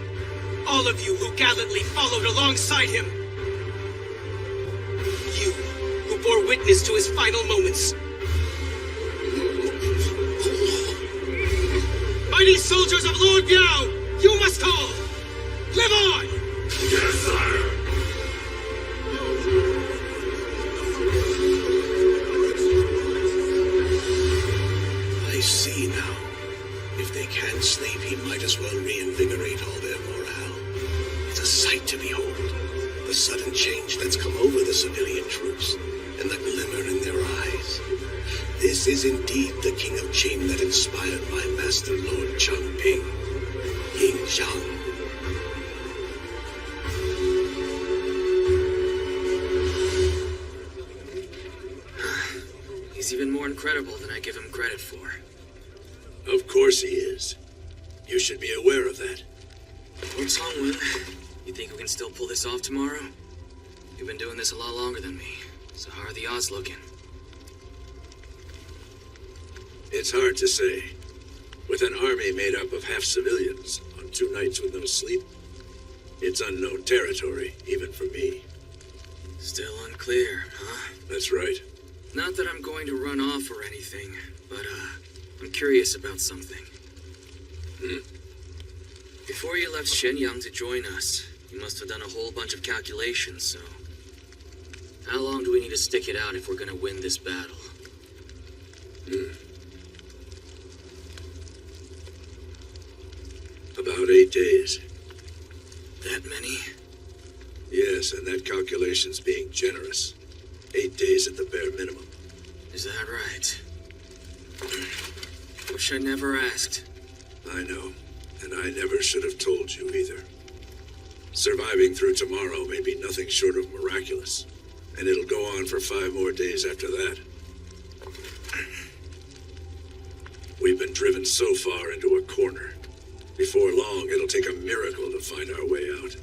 All of you who gallantly followed alongside him. You who bore witness to his final moments. Mighty soldiers of Lord Biao, you must all live on! Yes, sire! I see now. If they can't sleep, he might as well reinvigorate all their morale. It's a sight to behold. The sudden change that's come over the civilian troops, and the glimmer in their eyes. This is indeed the King of Qin that inspired my master Lord Changping, Yin Zhang. He's even more incredible than I give him credit for. Of course he is. You should be aware of that. Lord Songwon, you think we can still pull this off tomorrow? You've been doing this a lot longer than me, so how are the odds looking? It's hard to say. With an army made up of half civilians on 2 nights with no sleep, it's unknown territory, even for me. Still unclear, huh? That's right. Not that I'm going to run off or anything, but, I'm curious about something. Before you left Shenyang to join us, you must have done a whole bunch of calculations, so... How long do we need to stick it out if we're gonna win this battle? About 8 days. That many? Yes, and that calculation's being generous. 8 days at the bare minimum. Is that right? Wish I never asked. I know, and I never should have told you either. Surviving through tomorrow may be nothing short of miraculous, and it'll go on for 5 more days after that. We've been driven so far into a corner. Before long, it'll take a miracle to find our way out.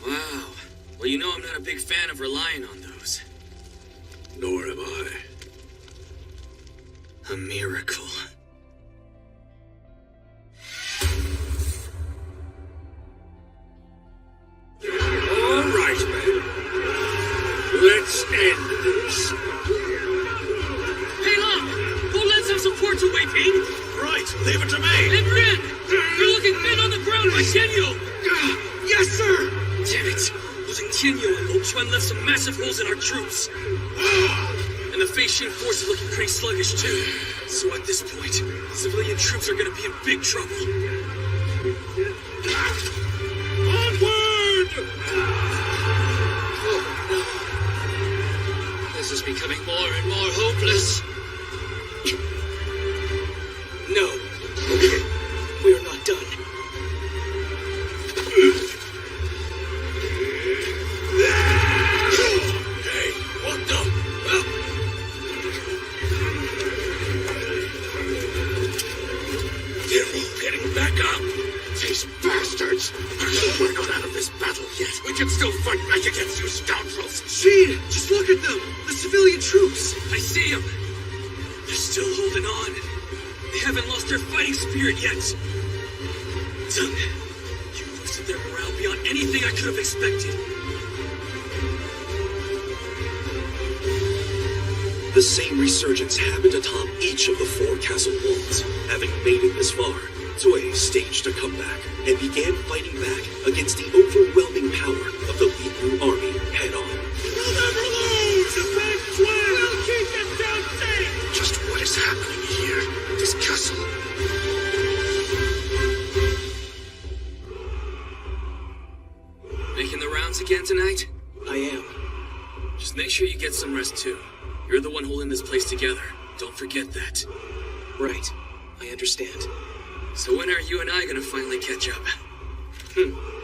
Wow. Well, you know I'm not a big fan of relying on those. Nor am I. A miracle. All right, men. Let's end this. Hey, Long! Go lend some support to Wei Ping! Right, leave it to me! And Rin! You're looking thin on the ground by Tianyu! Yes, sir! Damn it! Losing Tianyu and Lo Chuan left some massive holes in our troops. And the Fei Xin force is looking pretty sluggish, too. So at this point, civilian troops are gonna be in big trouble. Onward! Oh, no. This is becoming more and more hopeless. No. We're not done. Hey, what the? They're all getting back up. These bastards. We're not out of this battle yet. We can still fight back against you scoundrels. See, just look at them. The civilian troops. I see them. They're still holding on. They haven't lost their fighting spirit yet. Zheng, you boosted their morale beyond anything I could have expected. The same resurgence happened atop each of the 4 castle walls. Having made it this far, Zui staged a comeback and began fighting back against the overwhelming power of the Li Yu army head-on. We'll never lose! Defend Swan! We'll keep it down safe! Just what is happening here? This castle... Making the rounds again tonight? I am. Just make sure you get some rest, too. You're the one holding this place together. Don't forget that. Right. I understand. So when are you and I gonna finally catch up?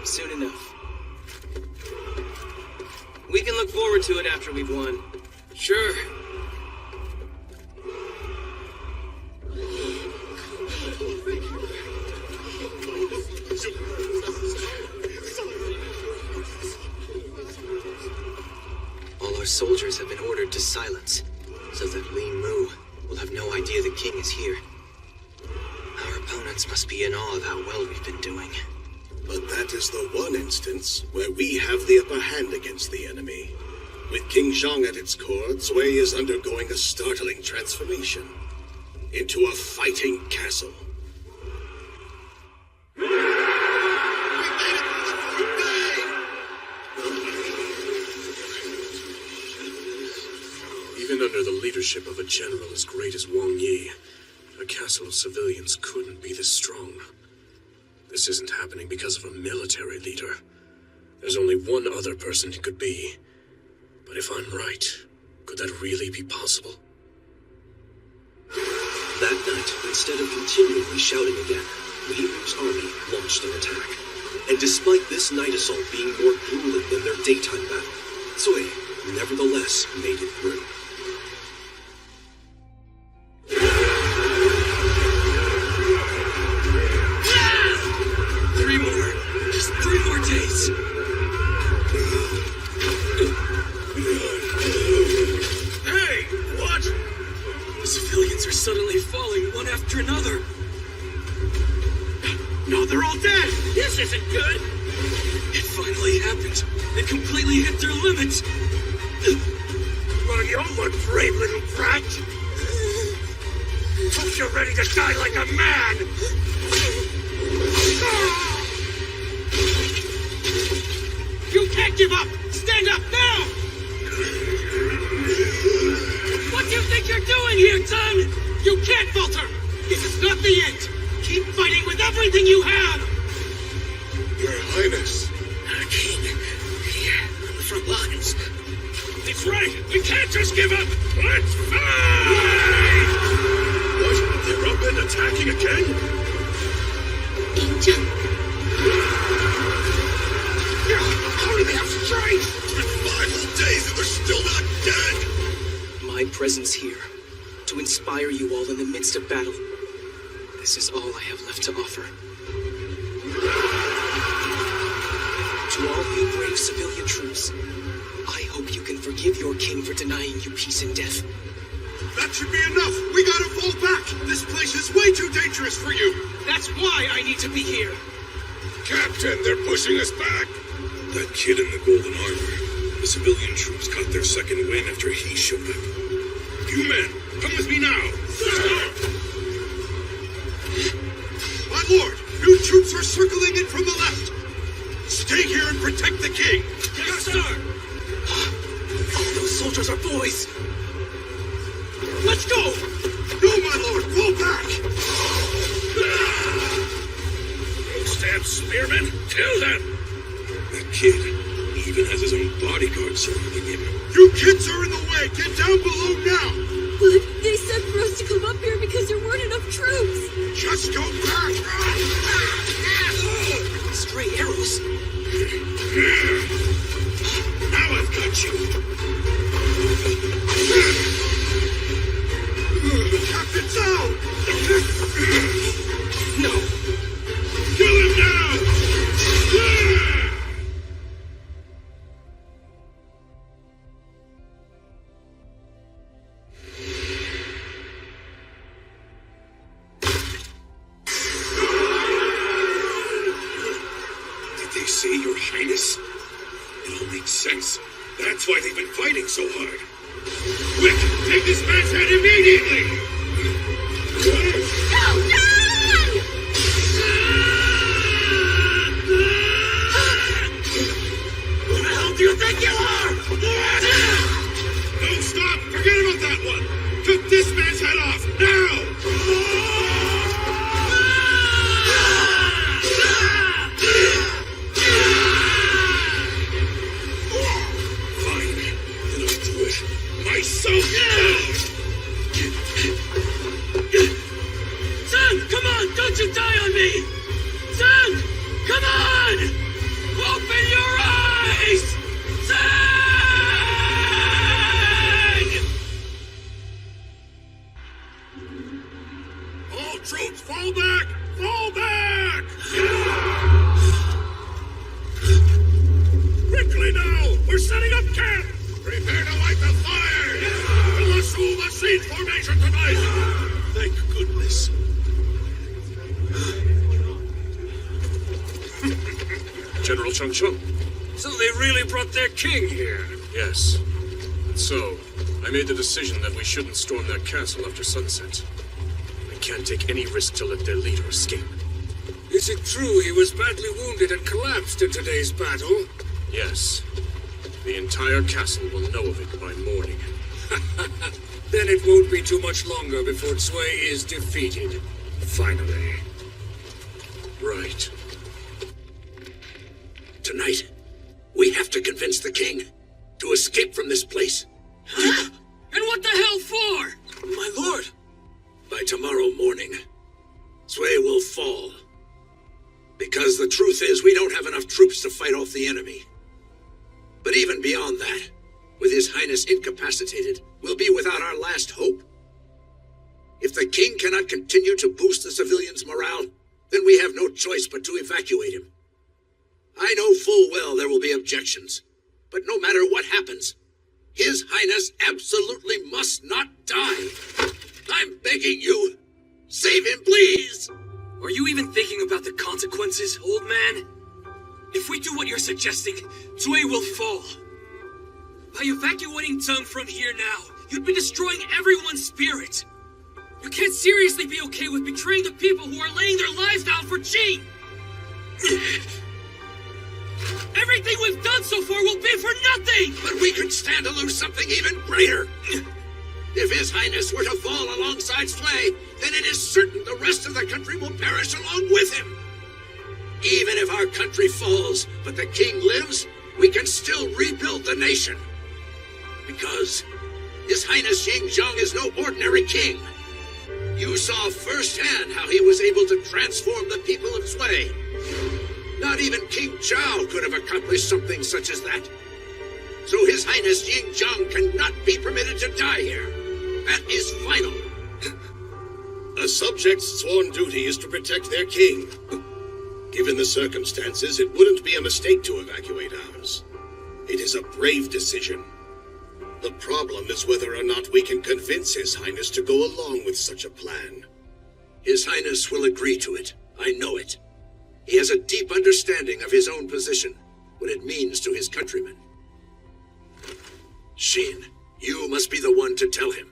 Soon enough. We can look forward to it after we've won. Sure. All our soldiers have been ordered to silence, so that Li Mu will have no idea the king is here. Our opponent opponents must be in awe of how well we've been doing. But that is the one instance where we have the upper hand against the enemy. With King Zhang at its core, Zui is undergoing a startling transformation into a fighting castle. Even under the leadership of a general as great as Wang Yi, a castle of civilians couldn't be this strong. This isn't happening because of a military leader. There's only one other person it could be. But if I'm right, could that really be possible? That night, instead of continually shouting again, Li Yu's army launched an attack. And despite this night assault being more grueling than their daytime battle, Zui nevertheless made it through. Just 3 more days. Hey, what? The civilians are suddenly falling one after another. No, they're all dead. This isn't good. It finally happened. They completely hit their limits. Well, you look brave, little brat. Hope you're ready to die like a man. You can't give up! Stand up now! What do you think you're doing here, son? You can't falter! This is not the end! Keep fighting with everything you have! Your Highness. King, here on the front lines. It's right! We can't just give up! Let's fight! What? They're up and attacking again? How do they have strength? 5 whole days and they're still not dead! My presence here, to inspire you all in the midst of battle. This is all I have left to offer. To all you brave civilian troops, I hope you can forgive your king for denying you peace and death. That should be enough! We gotta fall back! This place is way too dangerous for you! That's why I need to be here! Captain, they're pushing us back! That kid in the golden armor. The civilian troops got their second win after he showed up. You men, come with me now! My lord, new troops are circling in from the left! Stay here and protect the king! Yes, sir! All those soldiers are boys! Let's go! No, my lord, fall back! Stab spearmen, kill them! That kid even has his own bodyguard surrounding him. You kids are in the way! Get down below now! But they said for us to come up here because there weren't enough troops. Just go back! Stray arrows. Now I've got you! Captain down! No! Kill him now! Did they say, Your Highness? It all makes sense. That's why they've been fighting so hard. Quick! Take this man's head immediately! No! Who the hell do you think you are? No, stop! Forget about that one! Cut this man's head off, now! Fine. Then I'll do it. Myself! Son, come on! Don't you die on me! Son! Come on! Open your eyes! Son! All troops, fall back! Fall back! Quickly now! We're setting up camp! Prepare to light the fire! We'll assume a siege formation tonight! Thank goodness. General Chung Chung. So they really brought their king here? Yes. And so, I made the decision that we shouldn't storm that castle after sunset. We can't take any risk to let their leader escape. Is it true he was badly wounded and collapsed in today's battle? Yes. The entire castle will know of it by morning. Then it won't be too much longer before Sui is defeated. Finally. Right. Tonight, we have to convince the king to escape from this place. And what the hell for? My lord! By tomorrow morning, Sui will fall. Because the truth is, we don't have enough troops to fight off the enemy. But even beyond that, with His Highness incapacitated, we'll be without our last hope. If the king cannot continue to boost the civilians' morale, then we have no choice but to evacuate him. I know full well there will be objections, but no matter what happens, His Highness absolutely must not die. I'm begging you, save him, please! Are you even thinking about the consequences, old man? If we do what you're suggesting, Sui will fall. By evacuating Tung from here now, you'd be destroying everyone's spirit. You can't seriously be okay with betraying the people who are laying their lives down for Qing. Everything we've done so far will be for nothing! But we could stand to lose something even greater. If His Highness were to fall alongside Sui, then it is certain the rest of the country will perish along with him. Even if our country falls, but the king lives, we can still rebuild the nation. Because His Highness Xinjiang is no ordinary king. You saw firsthand how he was able to transform the people of Sui. Not even King Zhao could have accomplished something such as that. So His Highness Xinjiang cannot be permitted to die here. That is final. A subject's sworn duty is to protect their king. Given the circumstances, it wouldn't be a mistake to evacuate ours. It is a brave decision. The problem is whether or not we can convince His Highness to go along with such a plan. His Highness will agree to it. I know it. He has a deep understanding of his own position, what it means to his countrymen. Xin, you must be the one to tell him.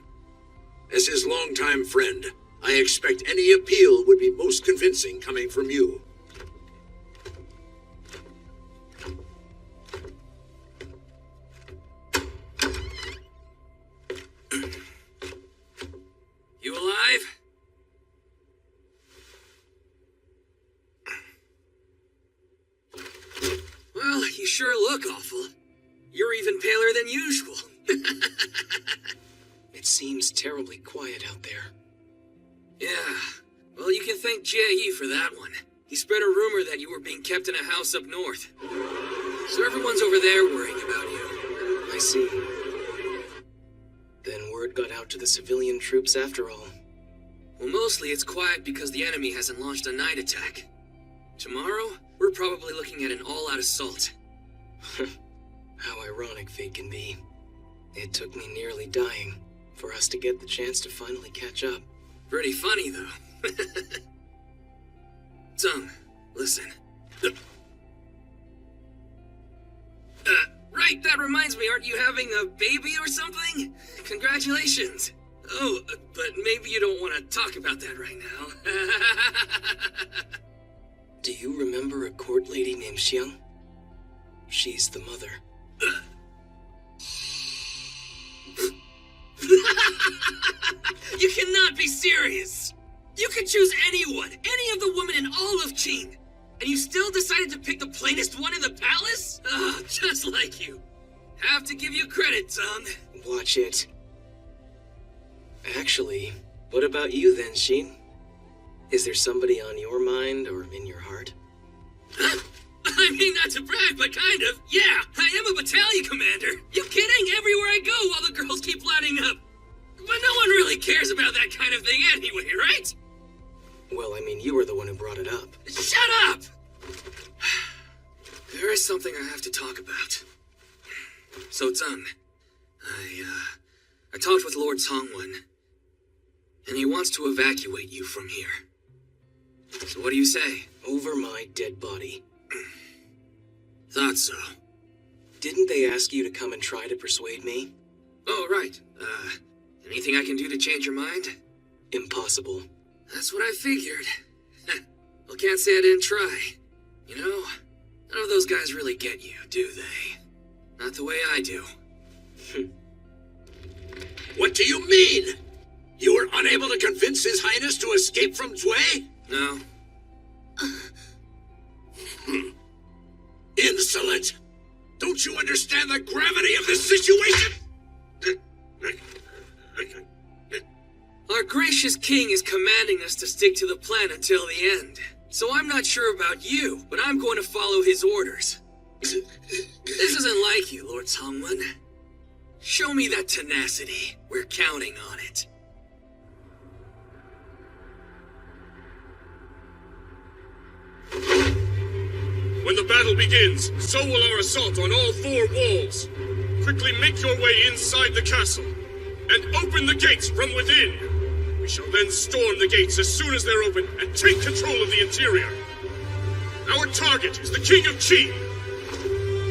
As his longtime friend, I expect any appeal would be most convincing coming from you. You alive? Well, you sure look awful. You're even paler than usual. It seems terribly quiet out there. Yeah, well, you can thank Jie for that one. He spread a rumor that you were being kept in a house up north. So everyone's over there worrying about you. I see. Then word got out to the civilian troops after all. Well, mostly it's quiet because the enemy hasn't launched a night attack. Tomorrow, we're probably looking at an all-out assault. How ironic fate can be. It took me nearly dying for us to get the chance to finally catch up. Pretty funny, though. Tung, listen. Right, that reminds me, aren't you having a baby or something? Congratulations. Oh, but maybe you don't want to talk about that right now. Do you remember a court lady named Xiang? She's the mother. You cannot be serious! You could choose anyone, any of the women in all of Qing, and you still decided to pick the plainest one in the palace? Oh, just like you. Have to give you credit, Tung. Watch it. Actually, what about you then, Xin? Is there somebody on your mind or in your heart? I mean, not to brag, but kind of. Yeah, I am a battalion commander. You kidding? Everywhere I go, all the girls keep lining up. But no one really cares about that kind of thing anyway, right? Well, I mean, you were the one who brought it up. Shut up! There is something I have to talk about. So, Tung, I talked with Lord Tongwen, and he wants to evacuate you from here. So what do you say? Over my dead body. Thought so. Didn't they ask you to come and try to persuade me? Oh, right. Anything I can do to change your mind? Impossible. That's what I figured. Well, can't say I didn't try. You know, none of those guys really get you, do they? Not the way I do. What do you mean? You were unable to convince His Highness to escape from Zwei? No. Insolent! Don't you understand the gravity of this situation? Our gracious king is commanding us to stick to the plan until the end. So I'm not sure about you, but I'm going to follow his orders. This isn't like you, Lord Songwon. Show me that tenacity. We're counting on it. When the battle begins, so will our assault on all 4 walls. Quickly make your way inside the castle, and open the gates from within. We shall then storm the gates as soon as they're open, and take control of the interior. Our target is the King of Qi.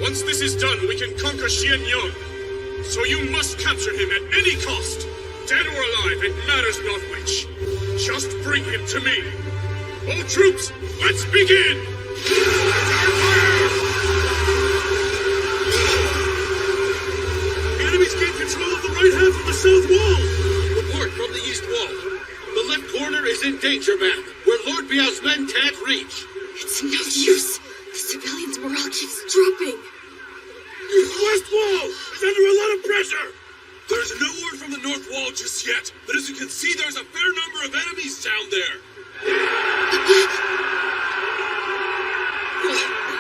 Once this is done, we can conquer Xianyang. So you must capture him at any cost. Dead or alive, it matters not which. Just bring him to me. All troops, let's begin! The enemies gain control of the right half of the south wall! Report from the east wall. The left corner is in danger, ma'am, where Lord Biao's men can't reach. It's no use. The civilians' morale keeps dropping. The west wall is under a lot of pressure! There's no word from the north wall just yet, but as you can see, there's a fair number of enemies down there.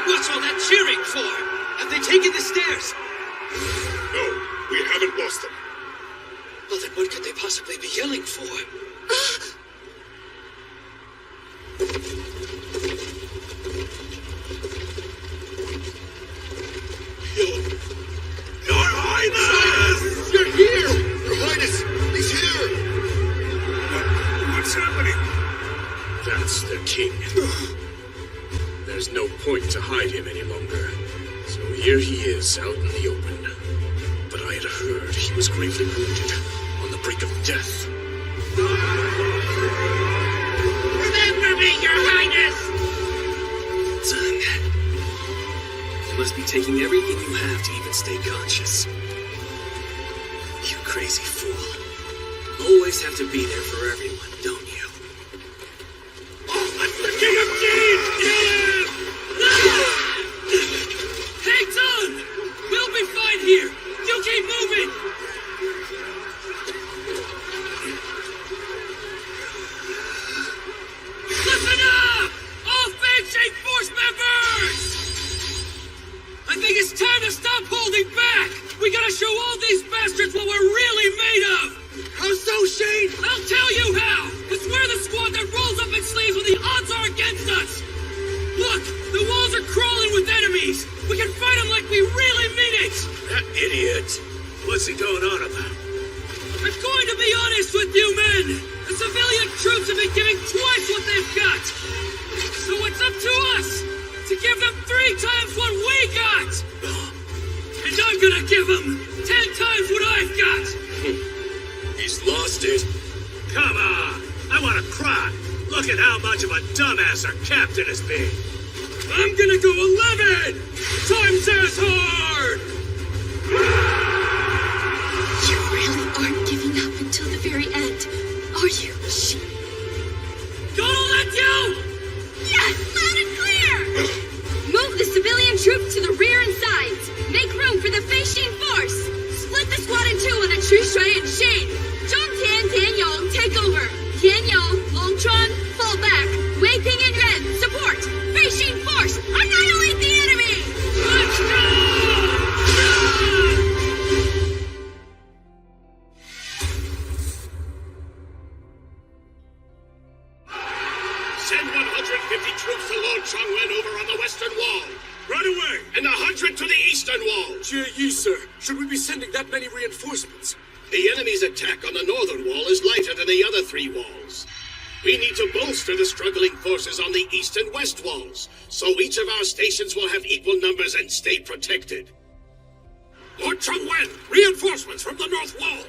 What's all that cheering for? Have they taken the stairs? No, we haven't lost them. Well, then what could they possibly be yelling for? Your Highness! You're here! Your Highness, he's here! What's happening? That's the king. There's no point to hide him any longer. So here he is, out in the open. But I had heard he was gravely wounded, on the brink of death. Remember me, Your Highness! Son, you must be taking everything you have to even stay conscious. You crazy fool. Always have to be there for everyone, don't you? The King of Qi! Hang on! We'll be fine here! You keep moving! Listen up! All Fanshade Force members! I think it's time to stop holding back! We gotta show all these bastards what we're really made of! How so, Shane? I'll tell you how! It's we're the squad that rolls up its sleeves when the odds are against us! Look! The walls are crawling with enemies! We can fight them like we really mean it! That idiot! What's he going on about? I'm going to be honest with you men! The civilian troops have been giving twice what they've got! So it's up to us to give them 3 times what we got! And I'm gonna give them 10 times what I've got! He's lost it. Come on! I want to cry! Look at how much of a dumbass our captain has been! I'm gonna go 11! Times as hard! You really aren't giving up until the very end, are you? Gonna let you! Yes! Loud and clear! Move the civilian troops to the rear and sides. Make room for the Feishin force. Split the squad in 2 on a Chu Shui and Shane. Zhongtian, Tianyong, take over. Tianyong, Longchuan, fall back. Wei Ping and Ren, support. Feishin force, annihilate the enemy! Let's go! Send 150 troops to Lord Chongwen over on the western wall. Right away! And 100 to the eastern wall. Yi, sir. Should we be sending that many reinforcements? The enemy's attack on the northern wall is lighter than the other 3 walls. We need to bolster the struggling forces on the east and west walls, so each of our stations will have equal numbers and stay protected. Lord Chungwen, reinforcements from the North Wall!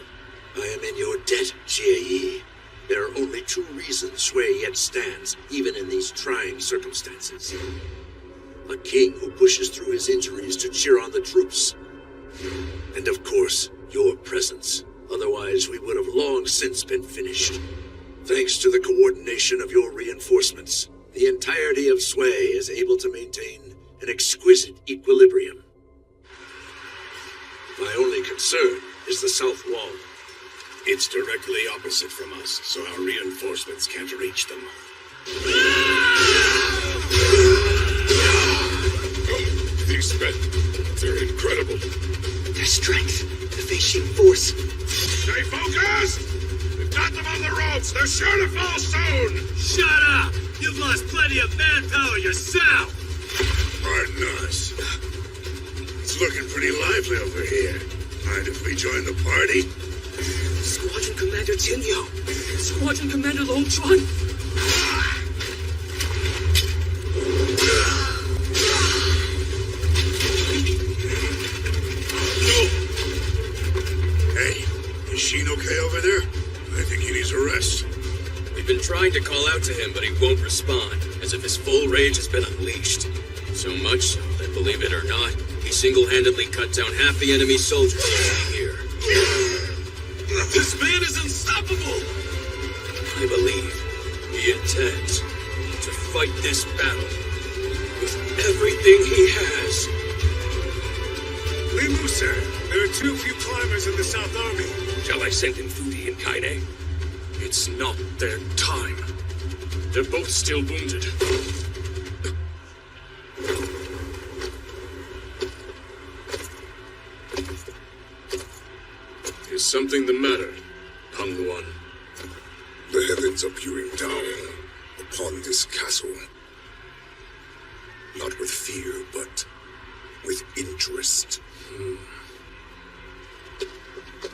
I am in your debt, Jie. There are only two reasons Sui yet stands, even in these trying circumstances. A king who pushes through his injuries to cheer on the troops. And of course, your presence. Otherwise, we would have long since been finished. Thanks to the coordination of your reinforcements, the entirety of Sui is able to maintain an exquisite equilibrium. My only concern is the south wall. It's directly opposite from us, so our reinforcements can't reach them. These men, they're incredible. Their strength, the Feishin force. Stay focused! We've got them on the ropes! They're sure to fall soon! Shut up! You've lost plenty of manpower yourself! Pardon us. It's looking pretty lively over here. Mind if we join the party? Squadron Commander Tinyo. Squadron Commander Long Chuan. Hey, is Sheen okay over there? I think he needs a rest. We've been trying to call out to him, but he won't respond, as if his full rage has been unleashed. So much so that, believe it or not, he single-handedly cut down half the enemy soldiers here. This man is unstoppable! I believe he intends to fight this battle with everything he has. Limu, sir, there are too few climbers in the South Army. Shall I send in Fudi and Kaine? It's not their time. They're both still wounded. Is something the matter, Hangluan? The heavens are peering down upon this castle. Not with fear, but with interest.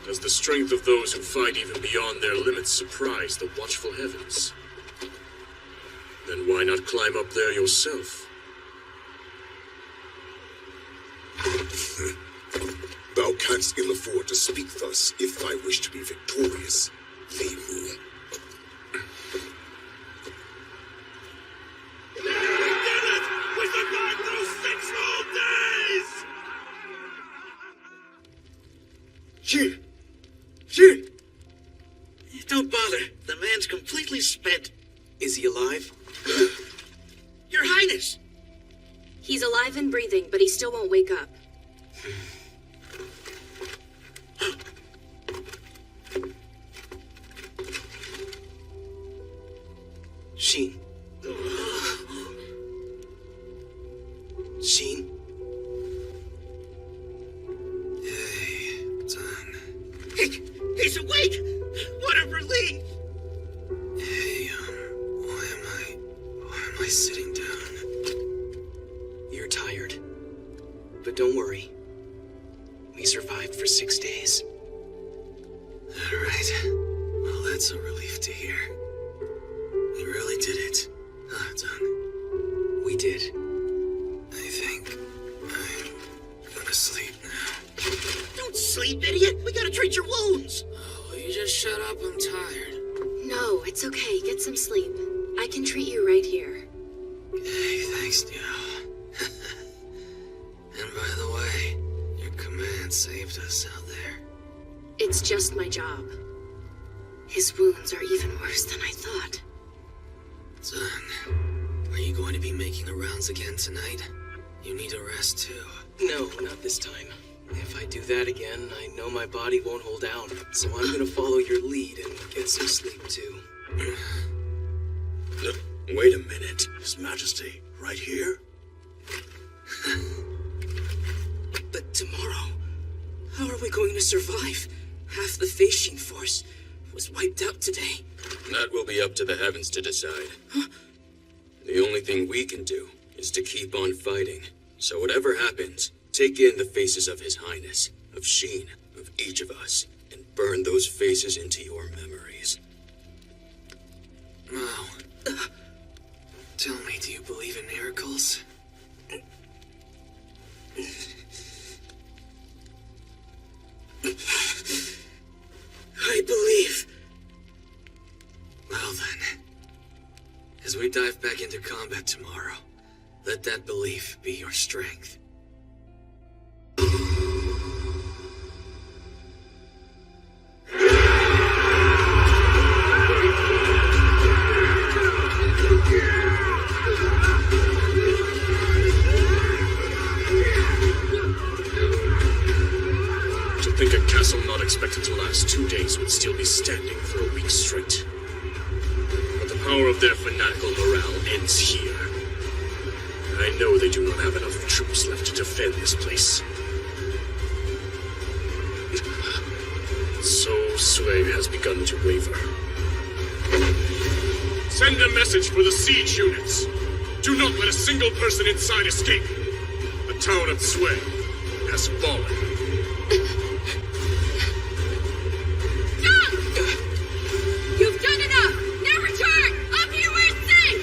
Does the strength of those who fight even beyond their limits surprise the watchful heavens? Then why not climb up there yourself? Thou canst ill afford to speak thus if thy wish to be victorious, Limu. We did it! We survived those 6 whole days! Sure. Sure. Don't bother. The man's completely spent. Is he alive? Your Highness! He's alive and breathing, but he still won't wake up. Sheen. Sheen. Hey, Tan. He's awake! What a relief! Hey, why am I sitting down? You're tired. But don't worry. We survived for 6 days. Alright. Well, that's a relief to hear. We really did it. Huh, Tan? We did. I think I'm gonna sleep now. Don't sleep, idiot! We gotta treat your wounds! Oh, will you just shut up? I'm tired. No, it's okay. Get some sleep. I can treat you right here. Hey, thanks, Neo. And by the way, your command saved us out there. It's just my job. His wounds are even worse than I thought. Son, are you going to be making the rounds again tonight? You need a rest too. No, not this time. If I do that again, I know my body won't hold out. So I'm gonna follow your lead and get some sleep too. Wait a minute, His Majesty. Right here? But tomorrow, how are we going to survive? Half the Feishin force was wiped out today. That will be up to the heavens to decide. The only thing we can do is to keep on fighting. So whatever happens, take in the faces of His Highness, of Sheen, of each of us, and burn those faces into your memories. Mao, tell me, do you believe in miracles? I believe. Well then, as we dive back into combat tomorrow, let that belief be your strength. To think a castle not expected to last 2 days would still be standing for a week straight. But the power of their fanatical morale ends here. I know they do not have enough troops left to defend this place. So Sui has begun to waver. Send a message for the siege units. Do not let a single person inside escape. The town of Sui has fallen. You've done enough! Now return! Up here where it's safe!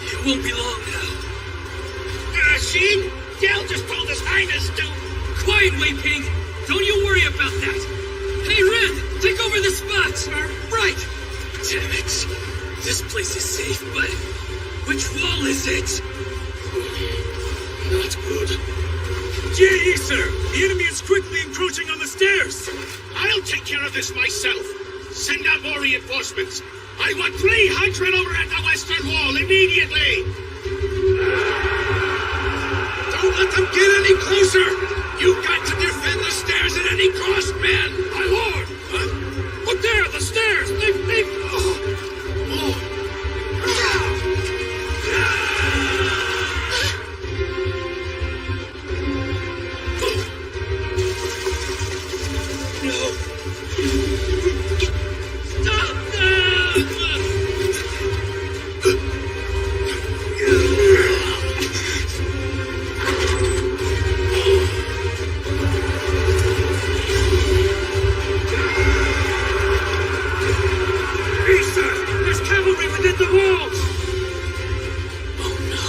It won't be long now. Shin? Dell just told His Highness to... Quiet, Wei Ping! Don't you worry about that! Hey, Ren! Take over the spot! Right! Damn it! This place is safe, but... which wall is it? Not good. Jie, sir! The enemy is quickly encroaching on the stairs! I'll take care of this myself. Send out more reinforcements. I want 300 over at the western wall immediately. Don't let them get any closer! You've got to defend the stairs at any cost, man! My lord! Look there, the stairs! They've... Stop them! There's cavalry within the walls! Oh no.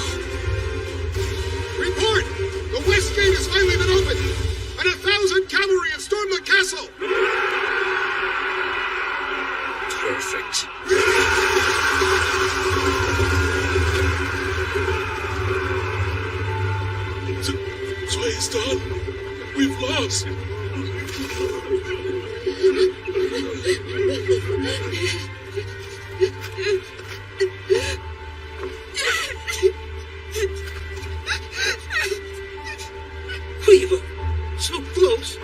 Report! The west gate has finally been opened! And 1,000 cavalry have stormed the castle! Perfect. Sui is done. We've lost. We were so close.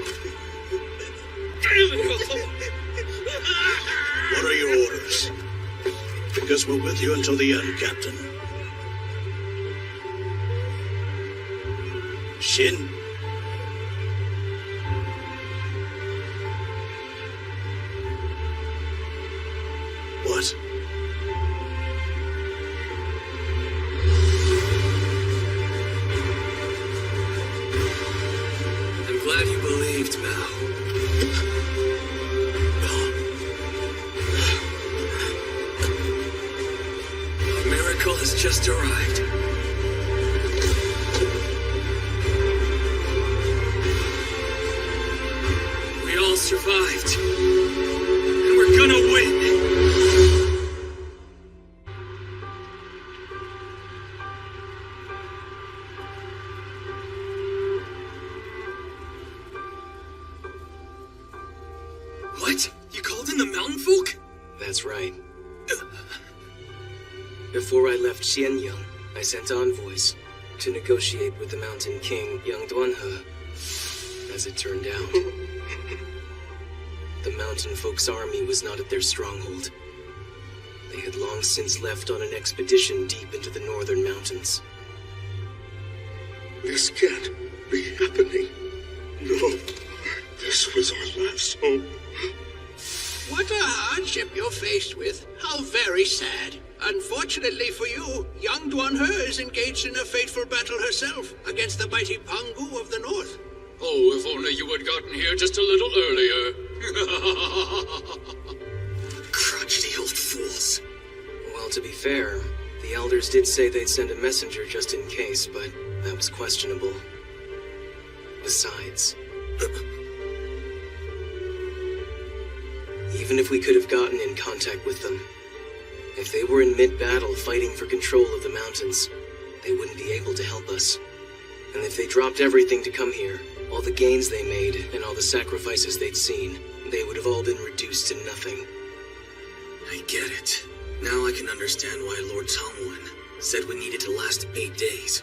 What are your orders? Because we're with you until the end, Captain. Shin? What? I'm glad you believed, Mao. A miracle has just arrived. We all survived. And we're gonna win. What? You called in the mountain folk? That's right. Before I left Xianyang, I sent envoys to negotiate with the Mountain King, Yang Duanhe. As it turned out, the mountain folk's army was not at their stronghold. They had long since left on an expedition deep into the northern mountains. This can't be happening. No. This was our last hope. What a hardship you're faced with. How very sad. Unfortunately for you, young Duanhe is engaged in a fateful battle herself against the mighty Pangu of the north. Oh, if only you had gotten here just a little earlier. Crotchety old Well, to be fair, the elders did say they'd send a messenger just in case, but that was questionable. Besides, even if we could have gotten in contact with them, if they were in mid-battle fighting for control of the mountains, they wouldn't be able to help us. And if they dropped everything to come here, all the gains they made and all the sacrifices they'd seen, they would have all been reduced to nothing. I get it. Now I can understand why Lord Tongwen said we needed to last 8 days.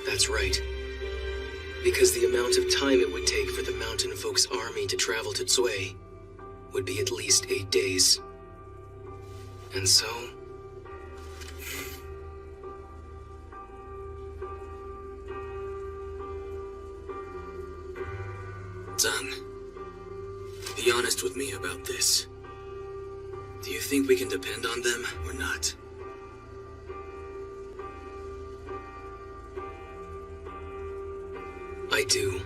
That's right. Because the amount of time it would take for the mountain folk's army to travel to Zui would be at least 8 days. And so... Son, be honest with me about this. Do you think we can depend on them or not? I do.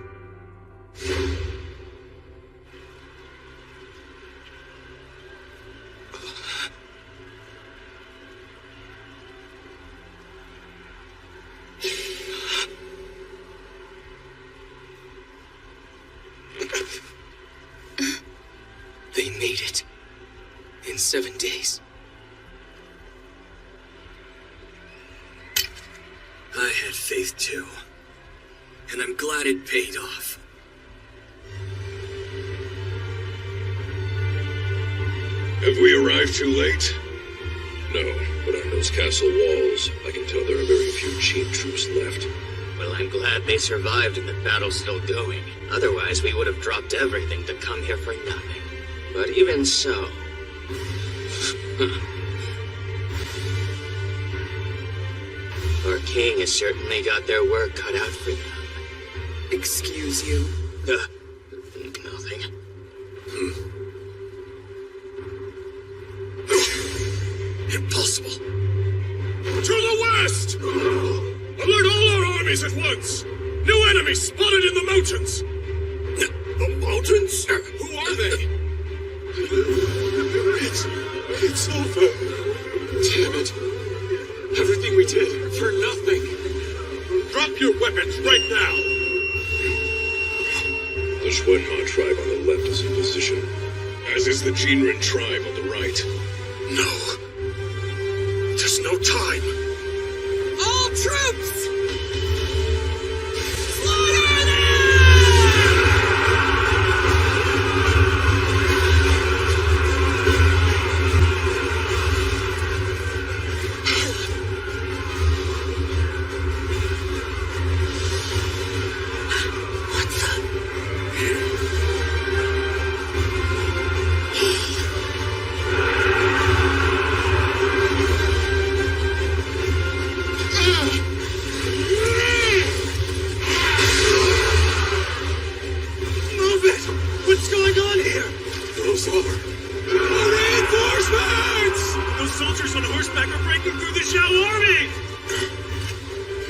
They made it. In 7 days. I had faith too. And I'm glad it paid off. Have we arrived too late? No, but on those castle walls, I can tell there are very few Qin troops left. Well, I'm glad they survived and the battle's still going. Otherwise, we would have dropped everything to come here for nothing. But even so... Our king has certainly got their work cut out for them. Excuse you? Nothing. Impossible. To the west! Alert all our armies at once! New enemies spotted in the mountains! The mountains? Who are they? It's over. Damn it. Everything we did, for nothing. Drop your weapons right now! The Xuanma tribe on the left is in position, as is the Jinren tribe on the right. No. There's no time. All troops!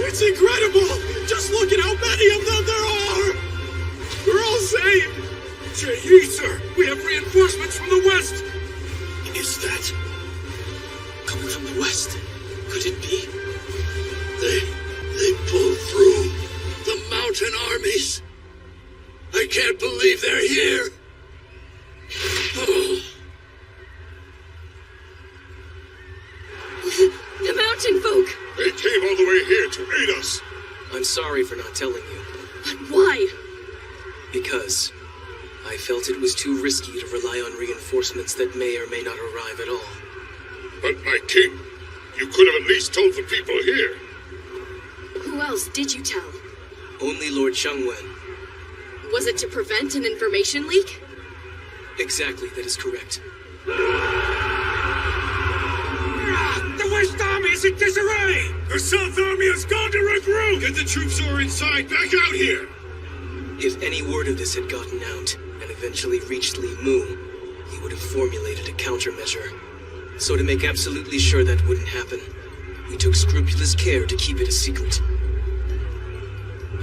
It's incredible! Just look at how many of them there are! We're all saved! Jai, sir! We have reinforcements from the west! Is that... coming from the west? Could it be? They pulled through the mountain armies. I can't believe they're here. Oh. The mountain folk! They came all the way here to aid us. I'm sorry for not telling you. But why? Because I felt it was too risky to rely on reinforcements that may or may not arrive at all. But my king, you could have at least told the people here. Who else did you tell? Only Lord Changwen. Was it to prevent an information leak? Exactly, that is correct. The West Army is in disarray! The South Army has gone to regroup! Get the troops who are inside back out here! If any word of this had gotten out, and eventually reached Li Mu, he would have formulated a countermeasure. So to make absolutely sure that wouldn't happen, we took scrupulous care to keep it a secret.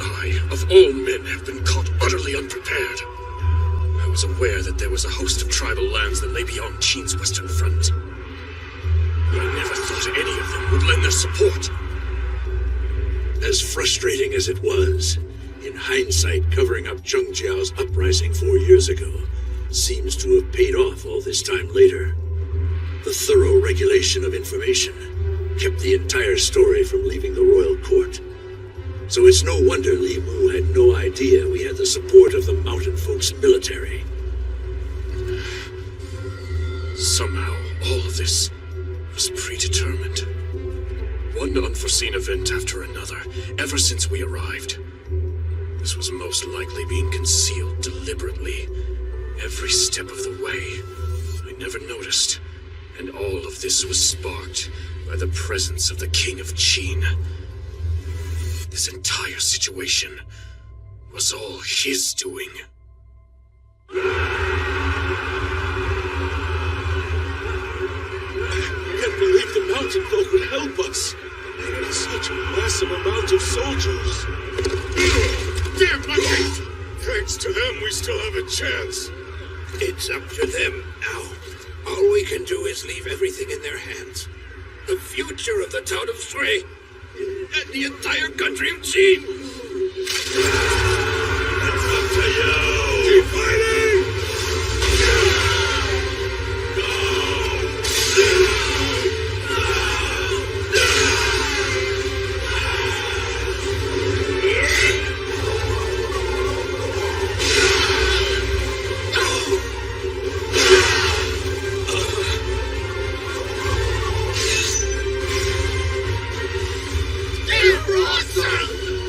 I, of all men, have been caught utterly unprepared. I was aware that there was a host of tribal lands that lay beyond Qin's western front. But I never thought any of them would lend their support. As frustrating as it was, in hindsight, covering up Zheng Jiao's uprising 4 years ago seems to have paid off all this time later. The thorough regulation of information kept the entire story from leaving the royal court. So it's no wonder Li Mu had no idea we had the support of the mountain folk's military. Somehow, all of this was predetermined. One unforeseen event after another, ever since we arrived. This was most likely being concealed deliberately, every step of the way. I never noticed, and all of this was sparked by the presence of the King of Qin. This entire situation was all his doing. I can't believe the mountain folk would help us. And such a massive amount of soldiers. Damn monkeys! Thanks to them, we still have a chance. It's up to them now. All we can do is leave everything in their hands. The future of the town of Sui and the entire country of Qin. It's up to you! Keep fighting!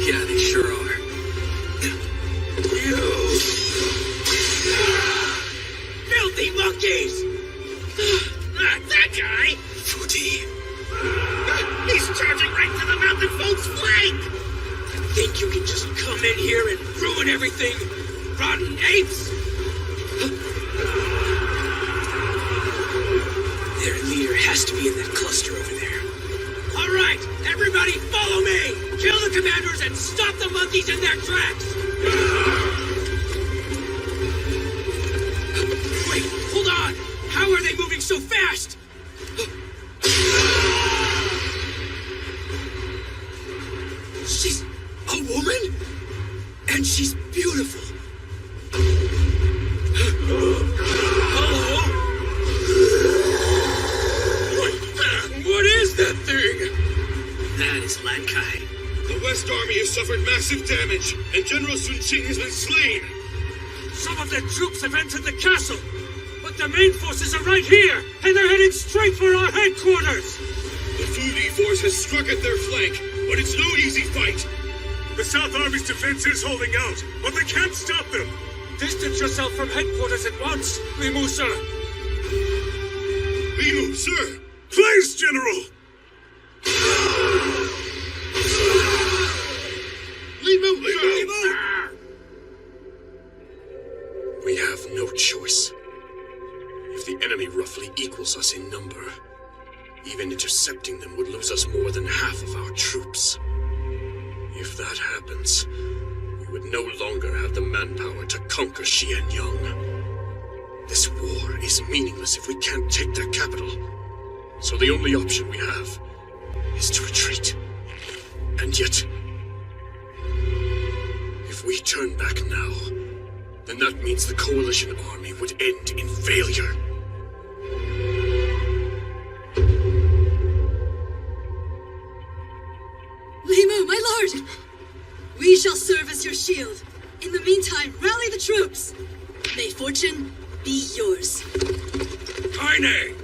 Yeah, they sure are. Filthy monkeys! That guy! Futi. He's charging right to the mountain folk's flank! Think you can just come in here and ruin everything? Rotten apes! Their leader has to be in that cluster over there. All right, everybody follow me! Kill the commanders and stop the monkeys in their tracks! Wait, hold on! How are they moving so fast? She's a woman? And she's beautiful. Hello? What is that thing? That is Lan Kai. The West Army has suffered massive damage, and General Sun Qing has been slain. Some of their troops have entered the castle, but the main forces are right here, and they're headed straight for our headquarters. The Fudi force has struck at their flank, but it's no easy fight. The South Army's defense is holding out, but they can't stop them. Distance yourself from headquarters at once, Li Mu, sir. Li Mu, sir. Please, General. Li Mu, sir. We have no choice. If the enemy roughly equals us in number, even intercepting them would lose us more than half of our troops. If that happens, we would no longer have the manpower to conquer Xianyang. This war is meaningless if we can't take their capital. So the only option we have is to retreat. And yet, if we turn back now, then that means the coalition army would end in failure. Li Mu, my lord! We shall serve as your shield. In the meantime, rally the troops. May fortune be yours. Kaine!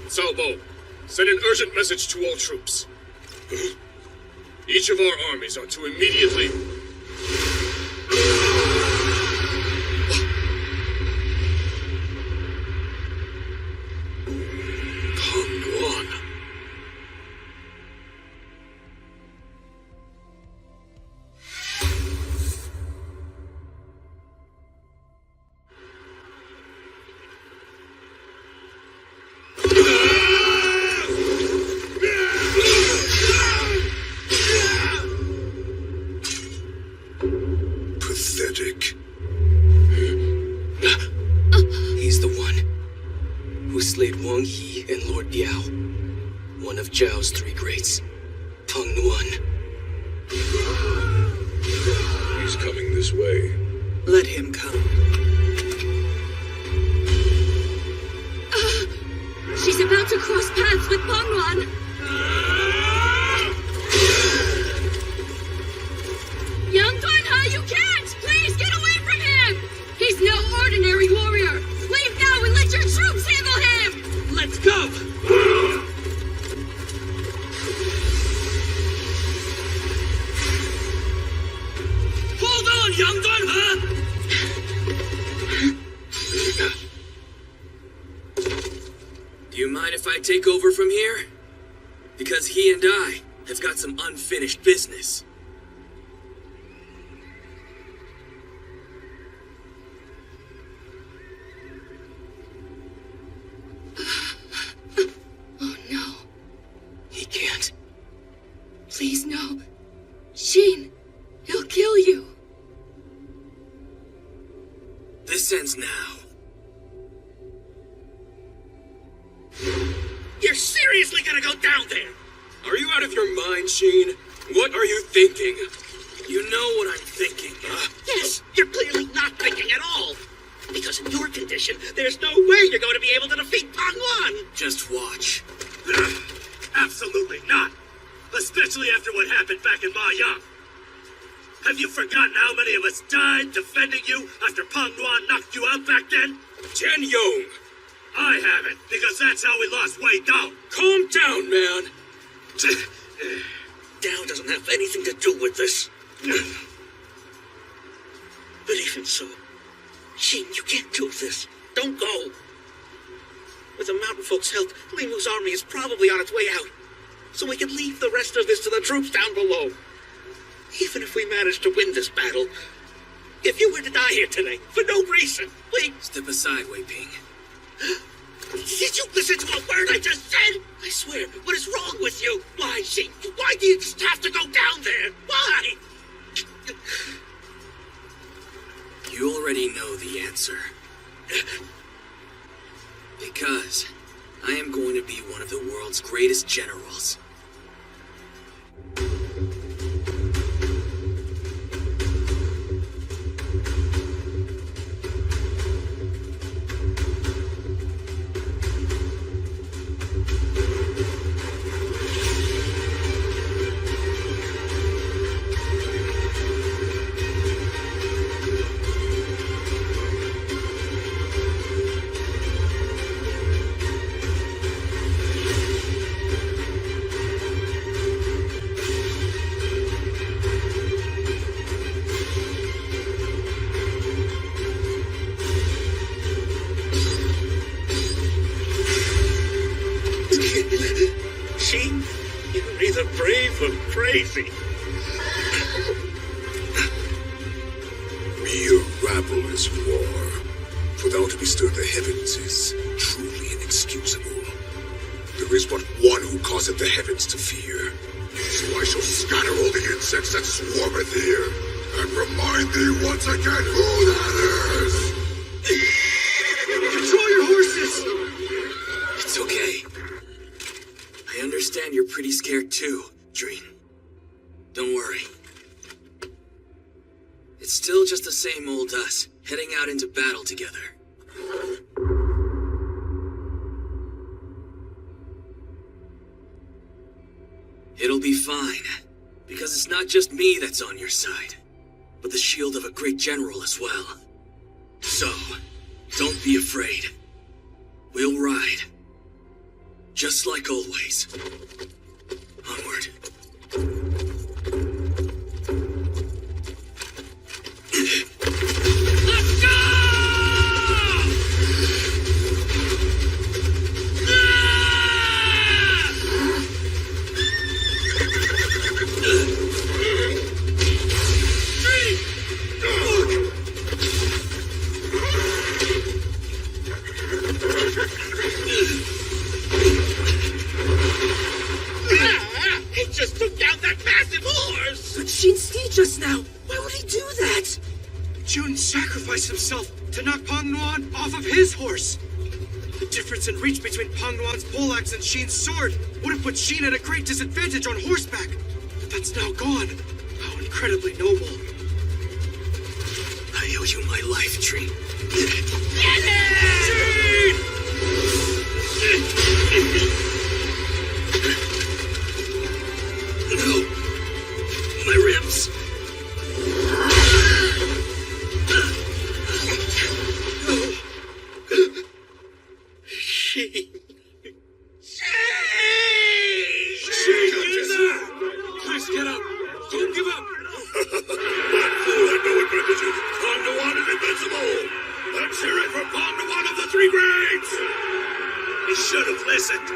Salvo, send an urgent message to all troops. Each of our armies are to immediately... slayed Wang Yi and Lord Biao, one of Zhao's three greats, Peng Nuan. He's coming this way. Let him come. She's about to cross paths with Peng Nuan. Young Dunha, you can't! Please get away from him! He's no ordinary warrior! Leave now and let your troops handle him! Let's go! Hold on, Young Dunha! Do you mind if I take over from here? Because he and I have got some unfinished business. Oh no. He can't. Please no. Sheen, he'll kill you. This ends now. You're seriously gonna go down there? Are you out of your mind, Sheen? What are you thinking? You know what I'm thinking. Yes, you're clearly not thinking at all. Because in your condition, there's no way you're going to be able to defeat Peng Nuan. Just watch. Absolutely not. Especially after what happened back in Ma Yang. Have you forgotten how many of us died defending you after Peng Nuan knocked you out back then? Chen Yong. I haven't, because that's how we lost Wei Dao. Calm down, man. Dao doesn't have anything to do with this. But even so, Sheen, you can't do this. Don't go. With the mountain folks' help, Li Mu's army is probably on its way out. So we can leave the rest of this to the troops down below. Even if we manage to win this battle, if you were to die here today, for no reason, please... Step aside, Wei Ping. Did you listen to a word I just said? I swear, what is wrong with you? Why, Sheen? Why do you just have to go down there? Why? You already know the answer. Because I am going to be one of the world's greatest generals. Sheen, you're either brave or crazy. Mere rabble is war. For thou to bestir the heavens is truly inexcusable. There is but one who causeth the heavens to fear. So I shall scatter all the insects that swarmeth here, and remind thee once again who that is! Control your horses! It's okay. I understand you're pretty scared too, Dreen. Don't worry. It's still just the same old us, heading out into battle together. It'll be fine, because it's not just me that's on your side, but the shield of a great general as well. So, don't be afraid. We'll ride. Just like always. Onward. Let's go! He just took down that massive horse! But Sheen stayed just now. Why would he do that? Jun sacrificed himself to knock Peng Nuan off of his horse. The difference in reach between Pangduan's poleaxe and Shin's sword would have put Shin at a great disadvantage on horseback. But that's now gone. How incredibly noble. I owe you my life, Tree. No! My ribs! Chris, get up! Don't give up! What fool had no advantages? Pangduan is invincible! Let's hear it for Pangduan of the Three Greats! He should have listened.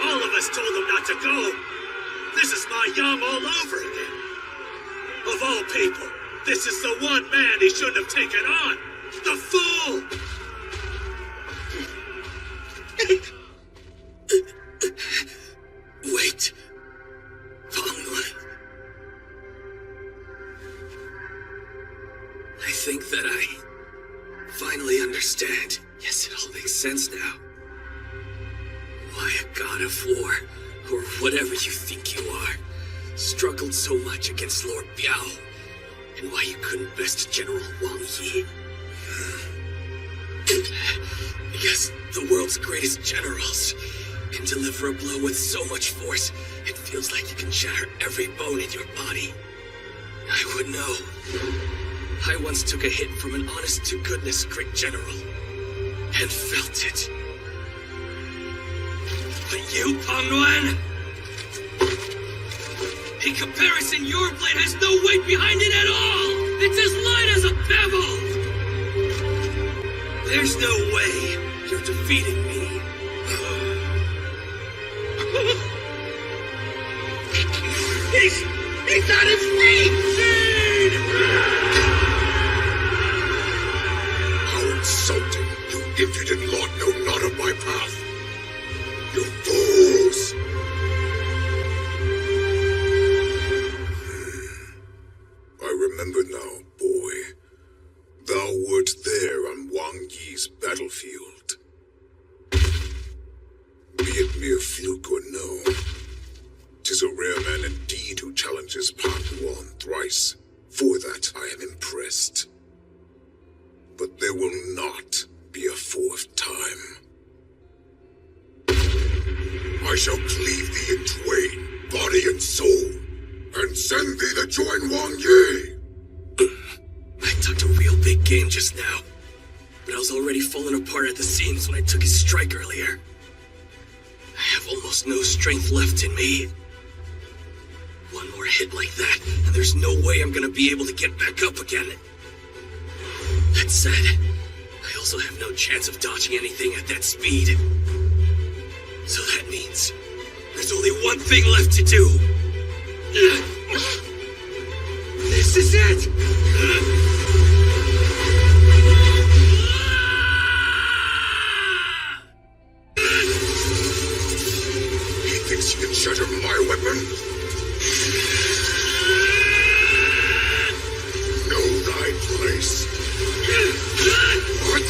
All of us told him not to go. This is my Yang all over again. Of all people, this is the one man he shouldn't have taken on. The fool! Wait. Pangduan. I think that I finally understand. Yes, it all makes sense now. Why a god of war, or whatever you think you are, struggled so much against Lord Biao, and why you couldn't best General Wang Yi. Because the world's greatest generals can deliver a blow with so much force, it feels like you can shatter every bone in your body. I would know. I once took a hit from an honest-to-goodness great general, and felt it. But you, Pangduan? In comparison, your blade has no weight behind it at all! It's as light as a pebble! There's no way you're defeating me. He's on his feet! How insulting! You impudent lord know not of my path! You fools! I remember now, boy. Thou wert there on Wang Yi's battlefield. Be it mere fluke or no, 'tis a rare man indeed who challenges Pangduan thrice. For that I am impressed. But there will not be a fourth time. I shall cleave thee in twain, body and soul, and send thee to join Wang Yi. I talked a real big game just now, but I was already falling apart at the seams when I took his strike earlier. I have almost no strength left in me. One more hit like that, and there's no way I'm gonna be able to get back up again. That said, I also have no chance of dodging anything at that speed. So that means there's only one thing left to do. This is it! He thinks he can shatter my weapon? Know thy place. What?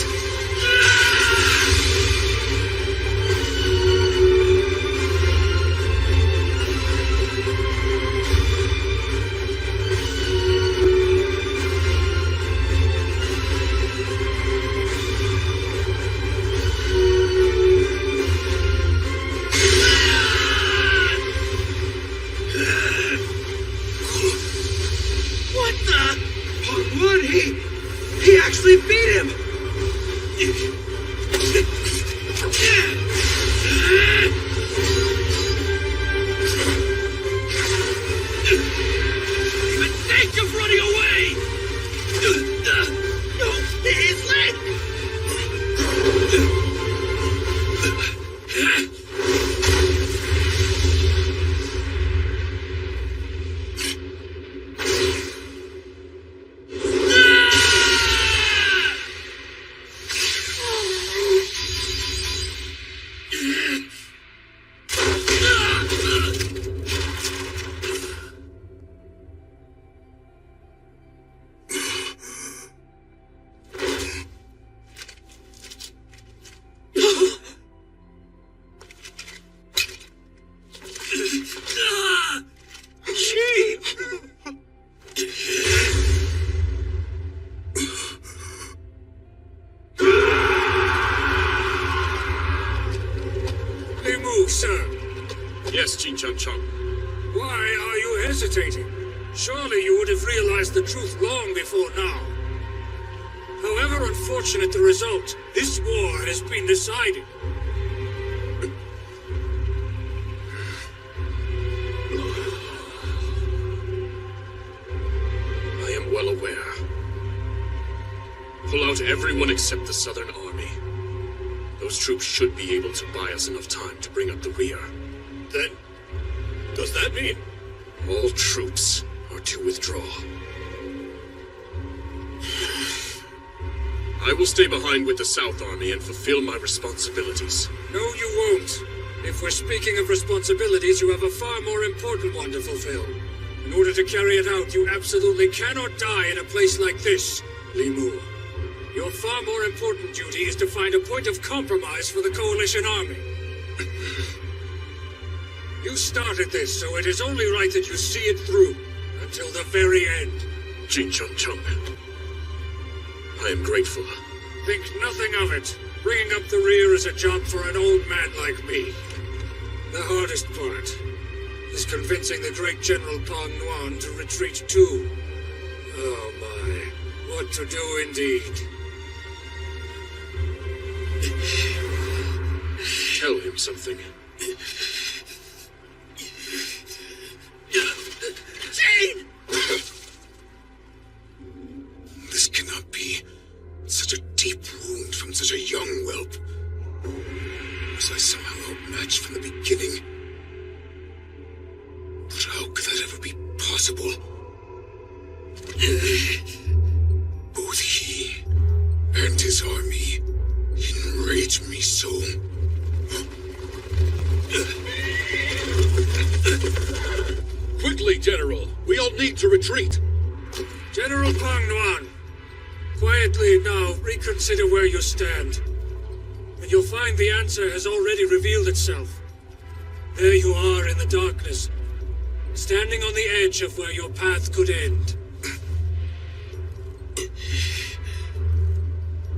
What the? Pangduan, he actually beat him! Even think of running away! No, his leg! sir. Yes, Jin Chang Chang. Why are you hesitating? Surely you would have realized the truth long before now. However unfortunate the result, this war has been decided. I am well aware. Pull out everyone except the Southern Army. Those troops should be able to buy us enough time to bring up the rear. Then, does that mean? All troops are to withdraw. I will stay behind with the South Army and fulfill my responsibilities. No, you won't. If we're speaking of responsibilities, you have a far more important one to fulfill. In order to carry it out, you absolutely cannot die in a place like this, Li Mu. Your far more important duty is to find a point of compromise for the Coalition Army. You started this, so it is only right that you see it through, until the very end. Jin Chang Chang. I am grateful. Think nothing of it. Bringing up the rear is a job for an old man like me. The hardest part is convincing the great General Pang Nuan to retreat too. Oh my, what to do indeed. Tell him something. Jane! This cannot be. Such a deep wound from such a young whelp. Was I somehow outmatched from the beginning? But how could that ever be possible? Both he and his army enrage me so. Quickly, General! We all need to retreat! General Pang Nuan, quietly now reconsider where you stand. And you'll find the answer has already revealed itself. There you are in the darkness, standing on the edge of where your path could end.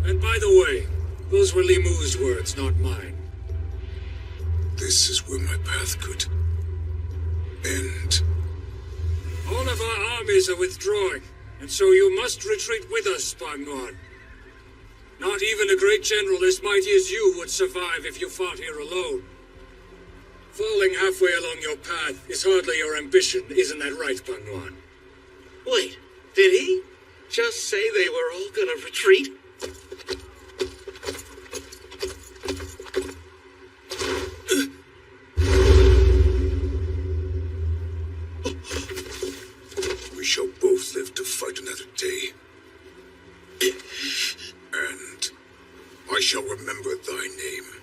And by the way, those were Li Mu's words, not mine. This is where my path could end. All of our armies are withdrawing, and so you must retreat with us, Pang Nuan. Not even a great general as mighty as you would survive if you fought here alone. Falling halfway along your path is hardly your ambition, isn't that right, Pang Nuan? Wait, did he just say they were all gonna retreat? We shall both live to fight another day. And I shall remember thy name.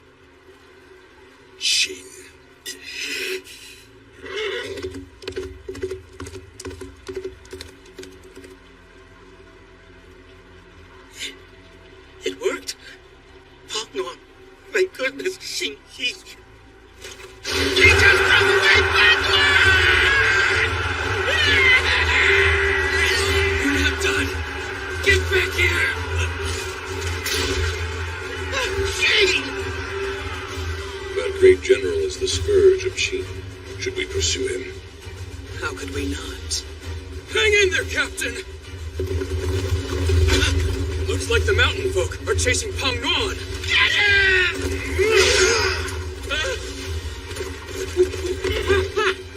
Shin. It worked. Pang Nuan, thank goodness, he just broke away backward! You're not done! Get back here! Jane! That great general is the scourge of Qin. Should we pursue him? How could we not? Hang in there, Captain! Looks like the mountain folk are chasing Pang Nuan! Get him!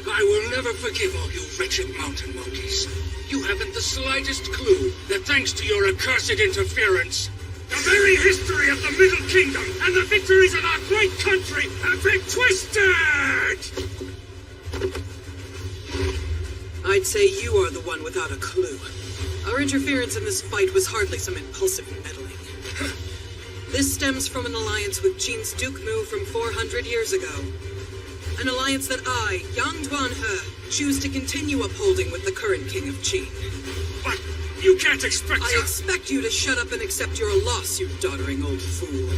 I will never forgive all you wretched mountain monkeys. You haven't the slightest clue that thanks to your accursed interference, the very history of the Middle Kingdom and the victories of our great country have been twisted! I'd say you are the one without a clue. Our interference in this fight was hardly some impulsive meddling. This stems from an alliance with Qin's Duke Mu from 400 years ago. An alliance that I, Yang Duanhe, choose to continue upholding with the current king of Qin. But you can't expect I expect you to shut up and accept your loss, you doddering old fool.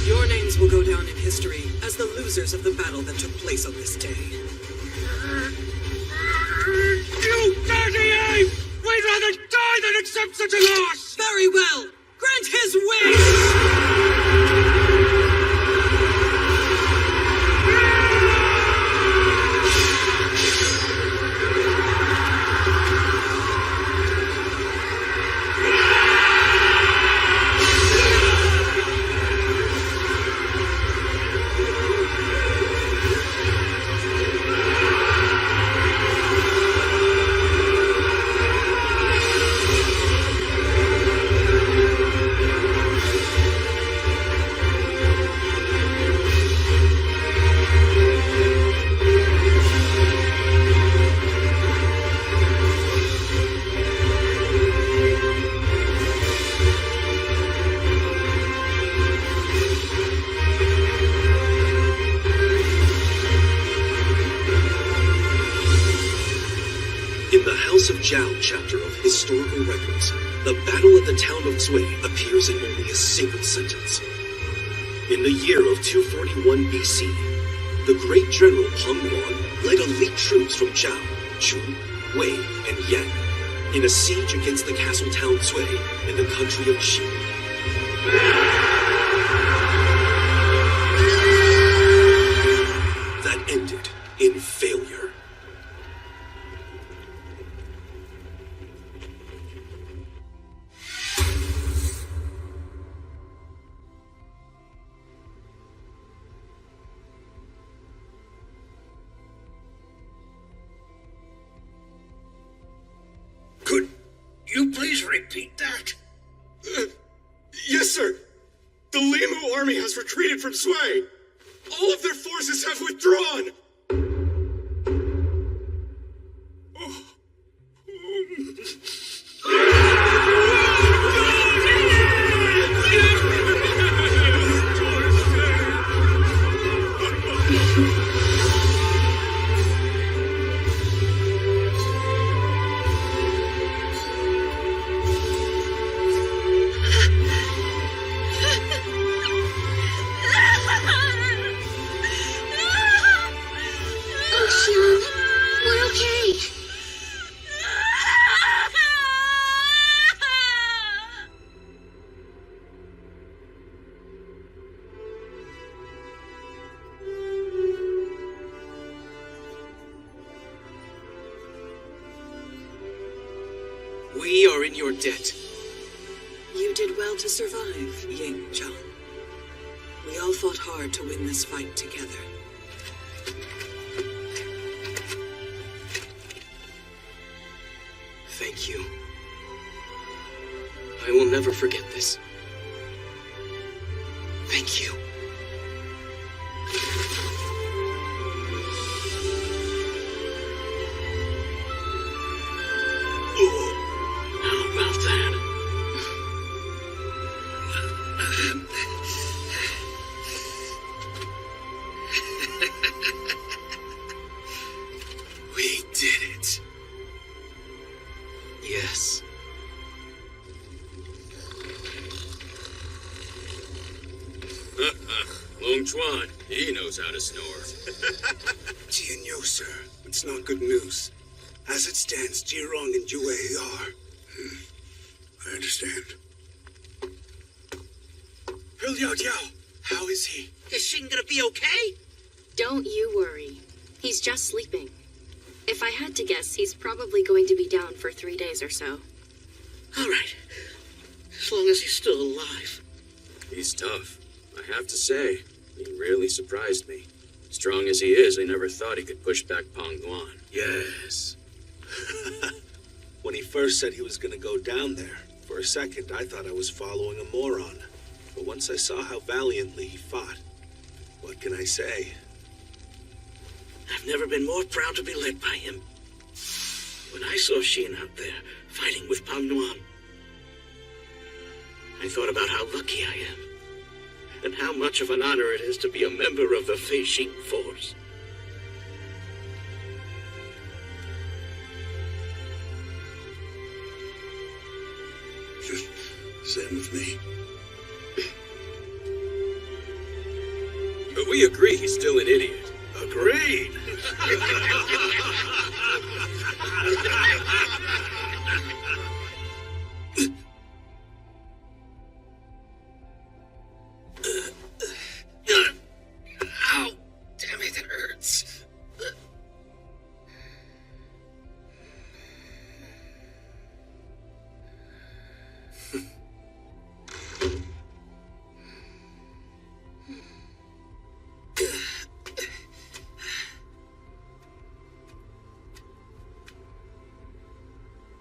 Your names will go down in history as the losers of the battle that took place on this day. You dirty ape! We'd rather die than accept such a loss! Very well! Grant his wish! of Zhao chapter of historical records, the Battle of the Town of Zui appears in only a single sentence. In the year of 241 BC, the great general Peng Yuan led elite troops from Zhao, Chu, Wei, and Yan in a siege against the castle town Zui in the country of Qi. That ended in failure. Could you please repeat that? Yes, sir. The Limu army has retreated from Sui. All of their forces have withdrawn. Oh, Sean, we're okay. We are in your debt. You did well to survive, Ying Zhang. We all fought hard to win this fight together. Thank you. I will never forget this. Thank you. How about that? We did it. Yes. Long Chuan, he knows how to snore. Tianyo, sir, it's not good news. As it stands, Jirong and Yue are... I understand. Liao Diao, how is he? Is Shin gonna be okay? Don't you worry. He's just sleeping. If I had to guess, he's probably going to be down for 3 days or so. All right. As long as he's still alive. He's tough. I have to say, he really surprised me. Strong as he is, I never thought he could push back Peng Yuan. Yes. When he first said he was gonna go down there, for a second I thought I was following a moron. But once I saw how valiantly he fought, what can I say? I've never been more proud to be led by him. When I saw Shin out there, fighting with Peng Yuan, I thought about how lucky I am, and how much of an honor it is to be a member of the Fei Xing force. Same with me. But we agree he's still an idiot. Agreed. Ow! Damn it, that hurts.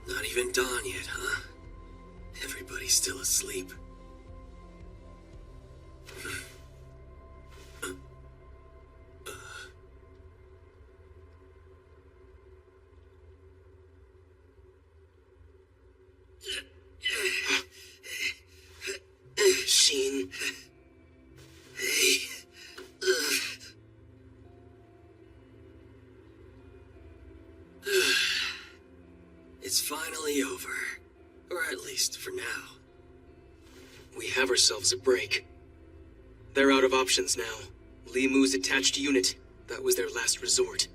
Not even dawn yet, huh? Everybody's still asleep. Shin. Hey. We have ourselves a break. They're out of options now. Li Mu's attached unit, that was their last resort.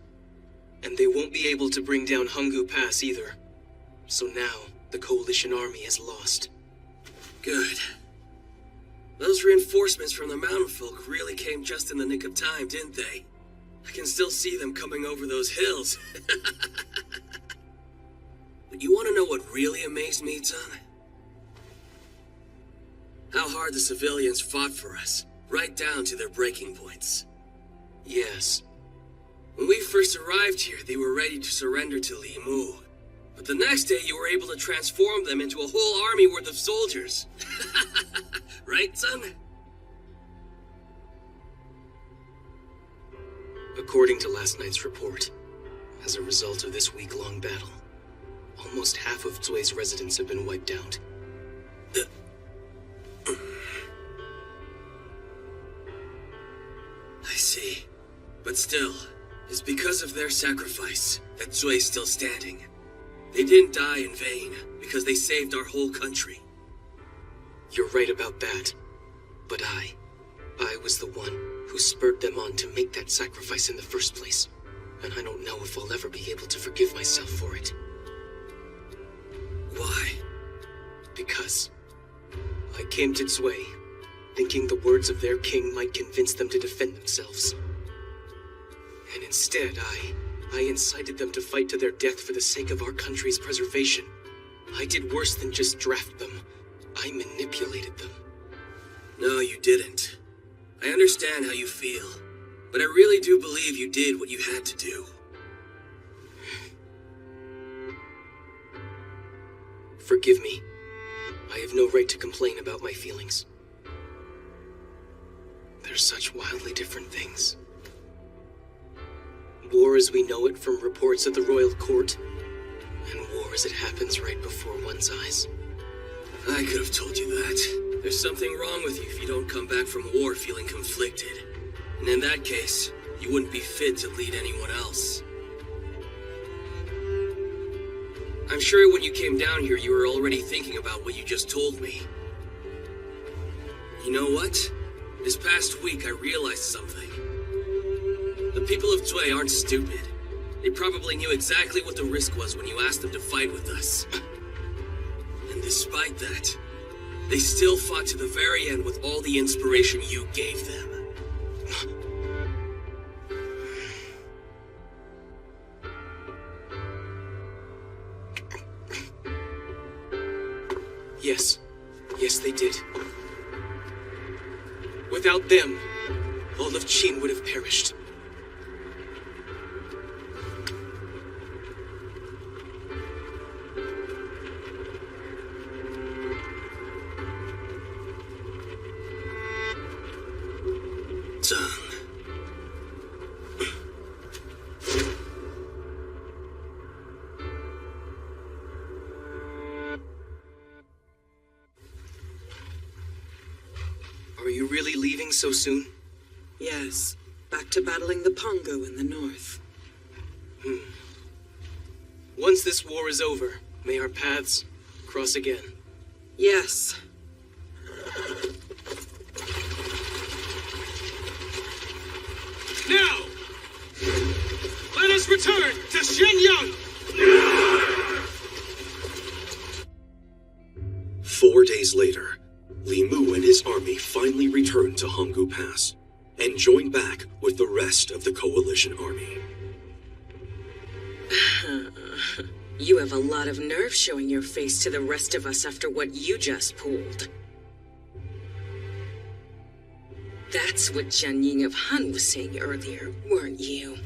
And they won't be able to bring down Hanggu Pass either. So now, the Coalition army has lost. Good. Those reinforcements from the mountain folk really came just in the nick of time, didn't they? I can still see them coming over those hills. But you want to know what really amazed me, son? How hard the civilians fought for us, right down to their breaking points. Yes. When we first arrived here, they were ready to surrender to Li Mu. But the next day, you were able to transform them into a whole army worth of soldiers. Right, son? According to last night's report, as a result of this week-long battle, almost half of Zui's residents have been wiped out. I see. But still, it's because of their sacrifice that Zui's still standing. They didn't die in vain, because they saved our whole country. You're right about that. But I was the one who spurred them on to make that sacrifice in the first place. And I don't know if I'll ever be able to forgive myself for it. Why? Because I came to Zui, thinking the words of their king might convince them to defend themselves. And instead, I incited them to fight to their death for the sake of our country's preservation. I did worse than just draft them. I manipulated them. No, you didn't. I understand how you feel, but I really do believe you did what you had to do. Forgive me. I have no right to complain about my feelings. They're such wildly different things. War as we know it from reports at the royal court, and war as it happens right before one's eyes. I could have told you that. There's something wrong with you if you don't come back from war feeling conflicted. And in that case, you wouldn't be fit to lead anyone else. I'm sure when you came down here, you were already thinking about what you just told me. You know what? This past week, I realized something. The people of Zui aren't stupid. They probably knew exactly what the risk was when you asked them to fight with us. And despite that, they still fought to the very end with all the inspiration you gave them. Yes, they did. Without them, all of Qin would have perished. Are you really leaving so soon? Yes, back to battling the Pongo in the north. Once this war is over, may our paths cross again. Yes. Now! Let us return to Shenyang! 4 days later, Li Mu and his army finally returned to Hanggu Pass and joined back with the rest of the Coalition army. You have a lot of nerve showing your face to the rest of us after what you just pulled. That's what Jian Ying of Han was saying earlier, weren't you?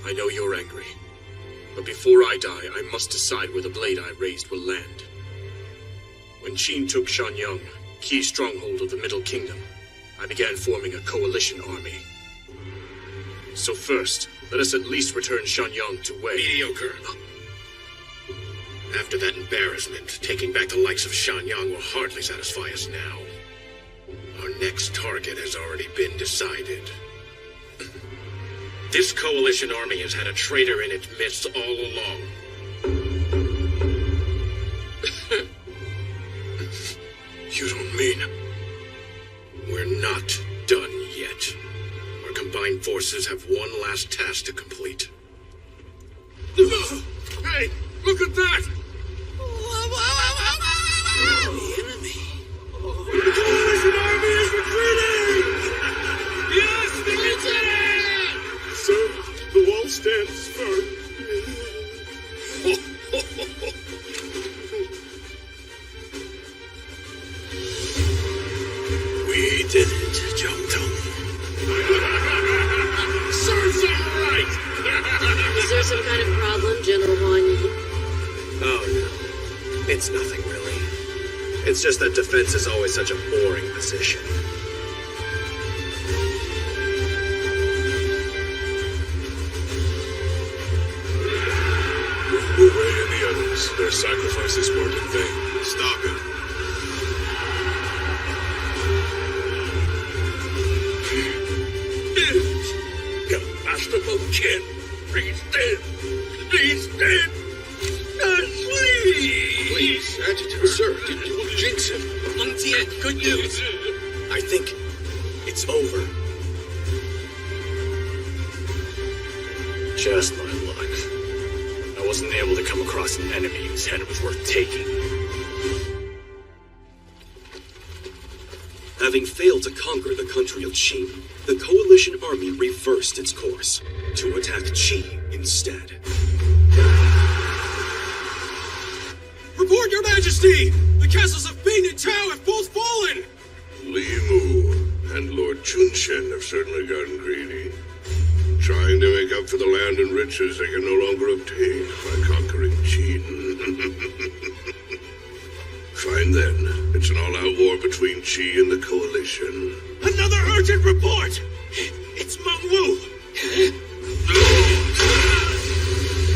I know you're angry, but before I die, I must decide where the blade I raised will land. When Qin took Shenyang, key stronghold of the Middle Kingdom, I began forming a coalition army. So first, let us at least return Shenyang to Wei. Mediocre. After that embarrassment, taking back the likes of Shenyang will hardly satisfy us now. Our next target has already been decided. This coalition army has had a traitor in its midst all along. You don't mean... We're not done yet. Our combined forces have one last task to complete. Hey, look at that! The enemy. The coalition army is retreating! Yes, the lieutenant! Sir, the wall stands firm. We did it, Jung-Tung. Serves him right! Is there some kind of problem, General Huan Yi? Oh, no. It's nothing, really. It's just that defense is always such a boring position. Wu Wei and the others, their sacrifices weren't in vain. Stop it. You masterful kid! He's dead! He's dead! Asleep! Please, Adjutant, sir, did you jinx him? Meng Jie, good news. I think it's over. Just my luck. I wasn't able to come across an enemy whose head was worth taking. Having failed to conquer the country of Qin, the coalition army reversed its course to attack Qi instead. Report, Your Majesty! The castles of Bing and Tao have both fallen! Li Mu and Lord Chunshen have certainly gotten greedy, trying to make up for the land and riches they can no longer obtain by conquering Qin. Fine then, it's an all-out war between Qi and the Coalition. Another urgent report! It's Meng Wu!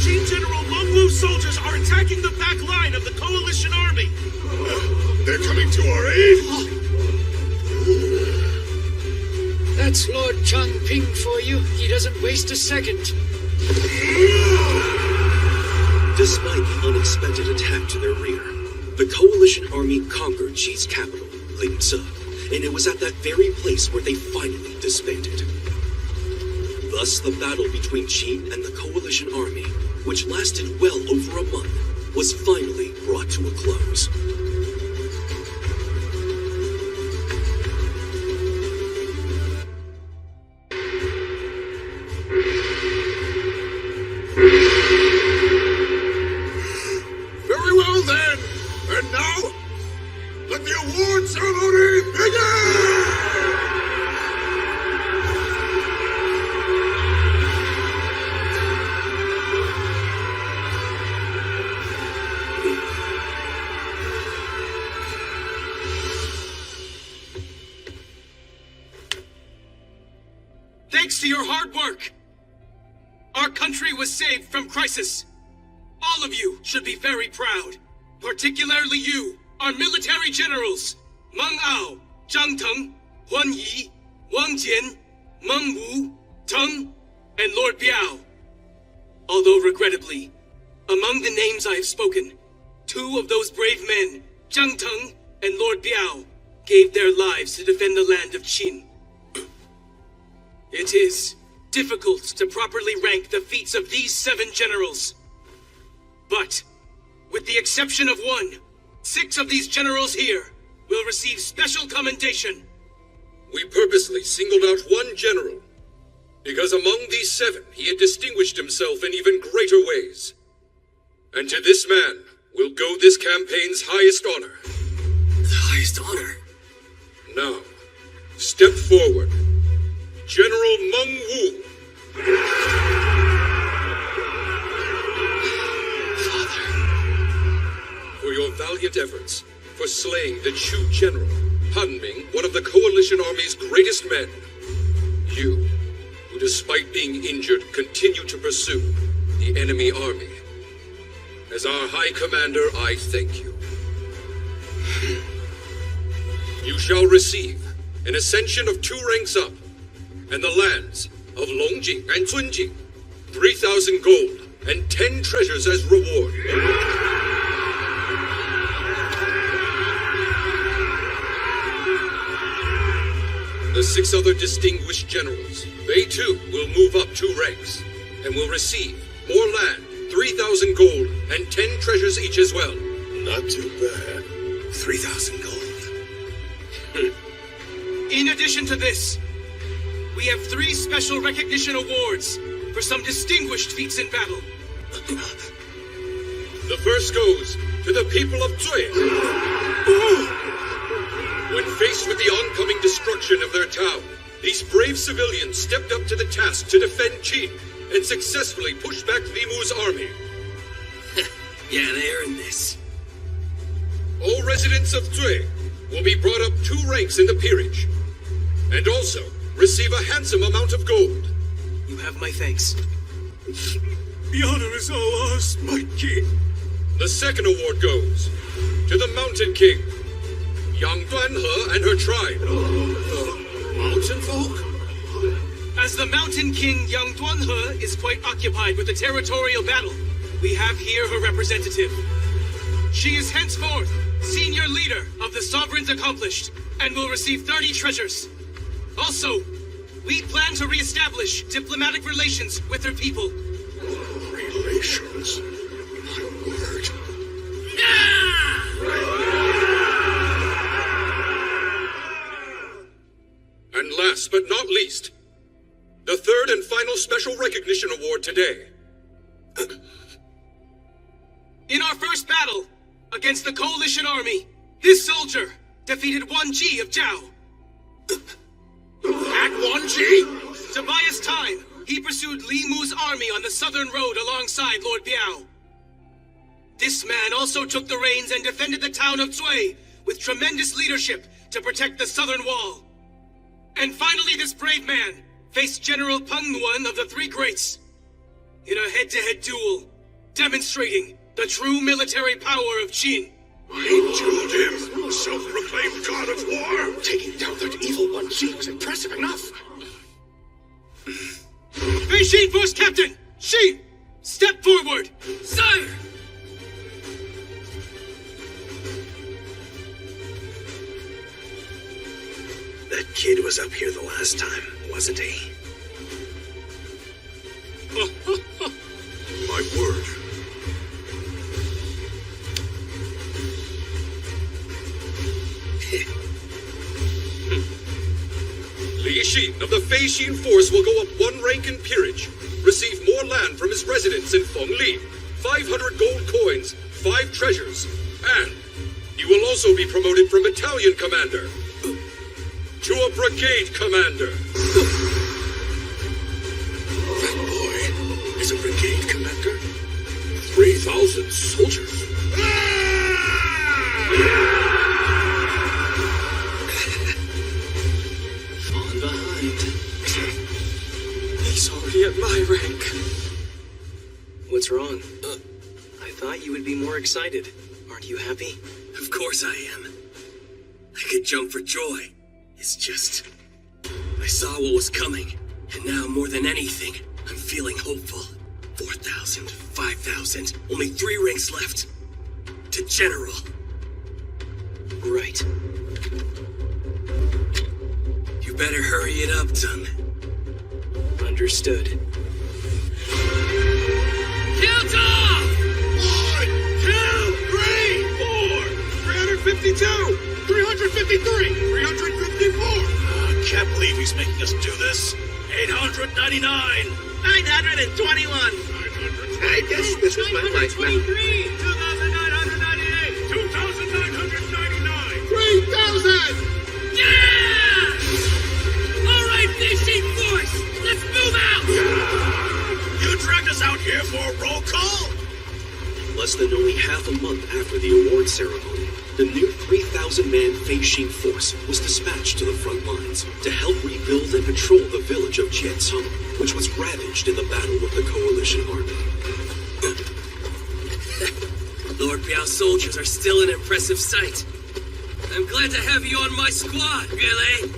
Qin General Meng Wu's soldiers are attacking the back line of the Coalition army! They're coming to our aid? That's Lord Changping for you. He doesn't waste a second. Despite the unexpected attack to their rear, the coalition army conquered Qi's capital, Lingzi, and it was at that very place where they finally disbanded. Thus, the battle between Qin and the coalition army, which lasted well over a month, was finally brought to a close. Very well then, and now, let the award ceremony begin! Thanks to your hard work, our country was saved from crisis. All of you should be very proud, particularly you, our military generals, Meng Ao, Zhang Teng, Huan Yi, Wang Jian, Meng Wu, Teng, and Lord Biao. Although regrettably, among the names I have spoken, 2 of those brave men, Zhang Teng and Lord Biao, gave their lives to defend the land of Qin. It is difficult to properly rank the feats of these 7 generals. But, with the exception of 1, 6 of these generals here will receive special commendation. We purposely singled out one general, because among these 7 he had distinguished himself in even greater ways. And to this man will go this campaign's highest honor. The highest honor? Now, step forward. General Meng Wu. For your valiant efforts, for slaying the Chu general, Han Ming, one of the Coalition Army's greatest men. You, who despite being injured, continue to pursue the enemy army. As our High Commander, I thank you. You shall receive an ascension of 2 ranks up, and the lands of Longjing and Cunjing, 3,000 gold and 10 treasures as reward. The 6 other distinguished generals, they too will move up 2 ranks, and will receive more land, 3,000 gold, and 10 treasures each as well. Not too bad. 3,000 gold. In addition to this, we have 3 special recognition awards for some distinguished feats in battle. The first goes to the people of Zui. When faced with the oncoming destruction of their town, these brave civilians stepped up to the task to defend Qin and successfully pushed back Limu's army. Yeah, they earned this. All residents of Zui will be brought up 2 ranks in the peerage, and also receive a handsome amount of gold. You have my thanks. The honor is all ours, my king. The second award goes to the Mountain King, Yang Duanhe and her tribe. Mountain folk? As the Mountain King, Yang Duanhe is quite occupied with the territorial battle, we have here her representative. She is henceforth senior leader of the Sovereigns Accomplished and will receive 30 treasures. Also, we plan to re-establish diplomatic relations with her people. Relations? Not a word. And last but not least, the third and final special recognition award today. In our first battle against the Coalition Army, this soldier defeated 1G of Zhao. At 1G? To buy us time, he pursued Li Mu's army on the southern road alongside Lord Biao. This man also took the reins and defended the town of Zui with tremendous leadership to protect the southern wall. And finally, this brave man faced General Peng Nuan of the Three Greats in a head-to-head duel, demonstrating the true military power of Qin. I told him, self-proclaimed god of war. Taking down that evil 1G was impressive enough. Fei Xin Force Captain! Xin! Step forward! Sire! That kid was up here the last time, wasn't he? My word. Li Xin of the Fei Xin Force will go up 1 rank in peerage, receive more land from his residence in Fengli, 500 gold coins, 5 treasures, and he will also be promoted from battalion commander to a brigade commander. That boy is a brigade commander? 3,000 soldiers? Fallen behind. He's already at my rank. What's wrong? I thought you would be more excited. Aren't you happy? Of course I am. I could jump for joy. It's just... I saw what was coming, and now more than anything, I'm feeling hopeful. 4,000, 5,000, only 3 ranks left. To General. Right. You better hurry it up, Tung. Understood. Count off! 1, 2, 3, 4, 352, 353, 354. Can't believe he's making us do this. 899. 921. I guess this was my life now. 2,998. 2,999. 3,000! Yeah! All right, Fei Xin Force, let's move out! You dragged us out here for a roll call? Less than only half a month after the award ceremony, the new 3,000-man Fei Xin Force was dispatched to the front lines to help rebuild and patrol the village of Jiancong, which was ravaged in the battle with the Coalition Army. Lord Biao's soldiers are still an impressive sight. I'm glad to have you on my squad, really.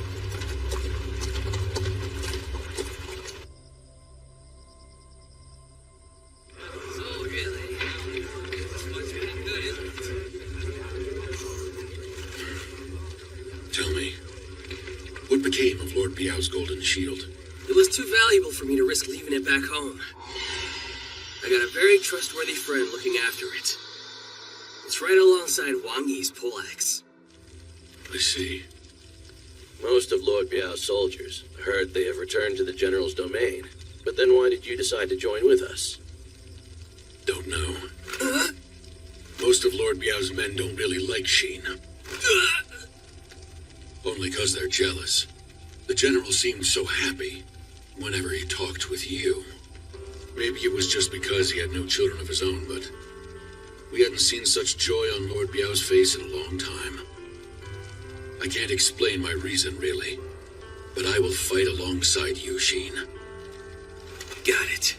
became of Lord Biao's golden shield? It was too valuable for me to risk leaving it back home. I got a very trustworthy friend looking after it. It's right alongside Wang Yi's poleaxe. I see. Most of Lord Biao's soldiers heard they have returned to the General's domain. But then why did you decide to join with us? Don't know. Most of Lord Biao's men don't really like Sheen. Only 'cause they're jealous. The General seemed so happy whenever he talked with you. Maybe it was just because he had no children of his own, but we hadn't seen such joy on Lord Biao's face in a long time. I can't explain my reason, really, but I will fight alongside you, Sheen. Got it.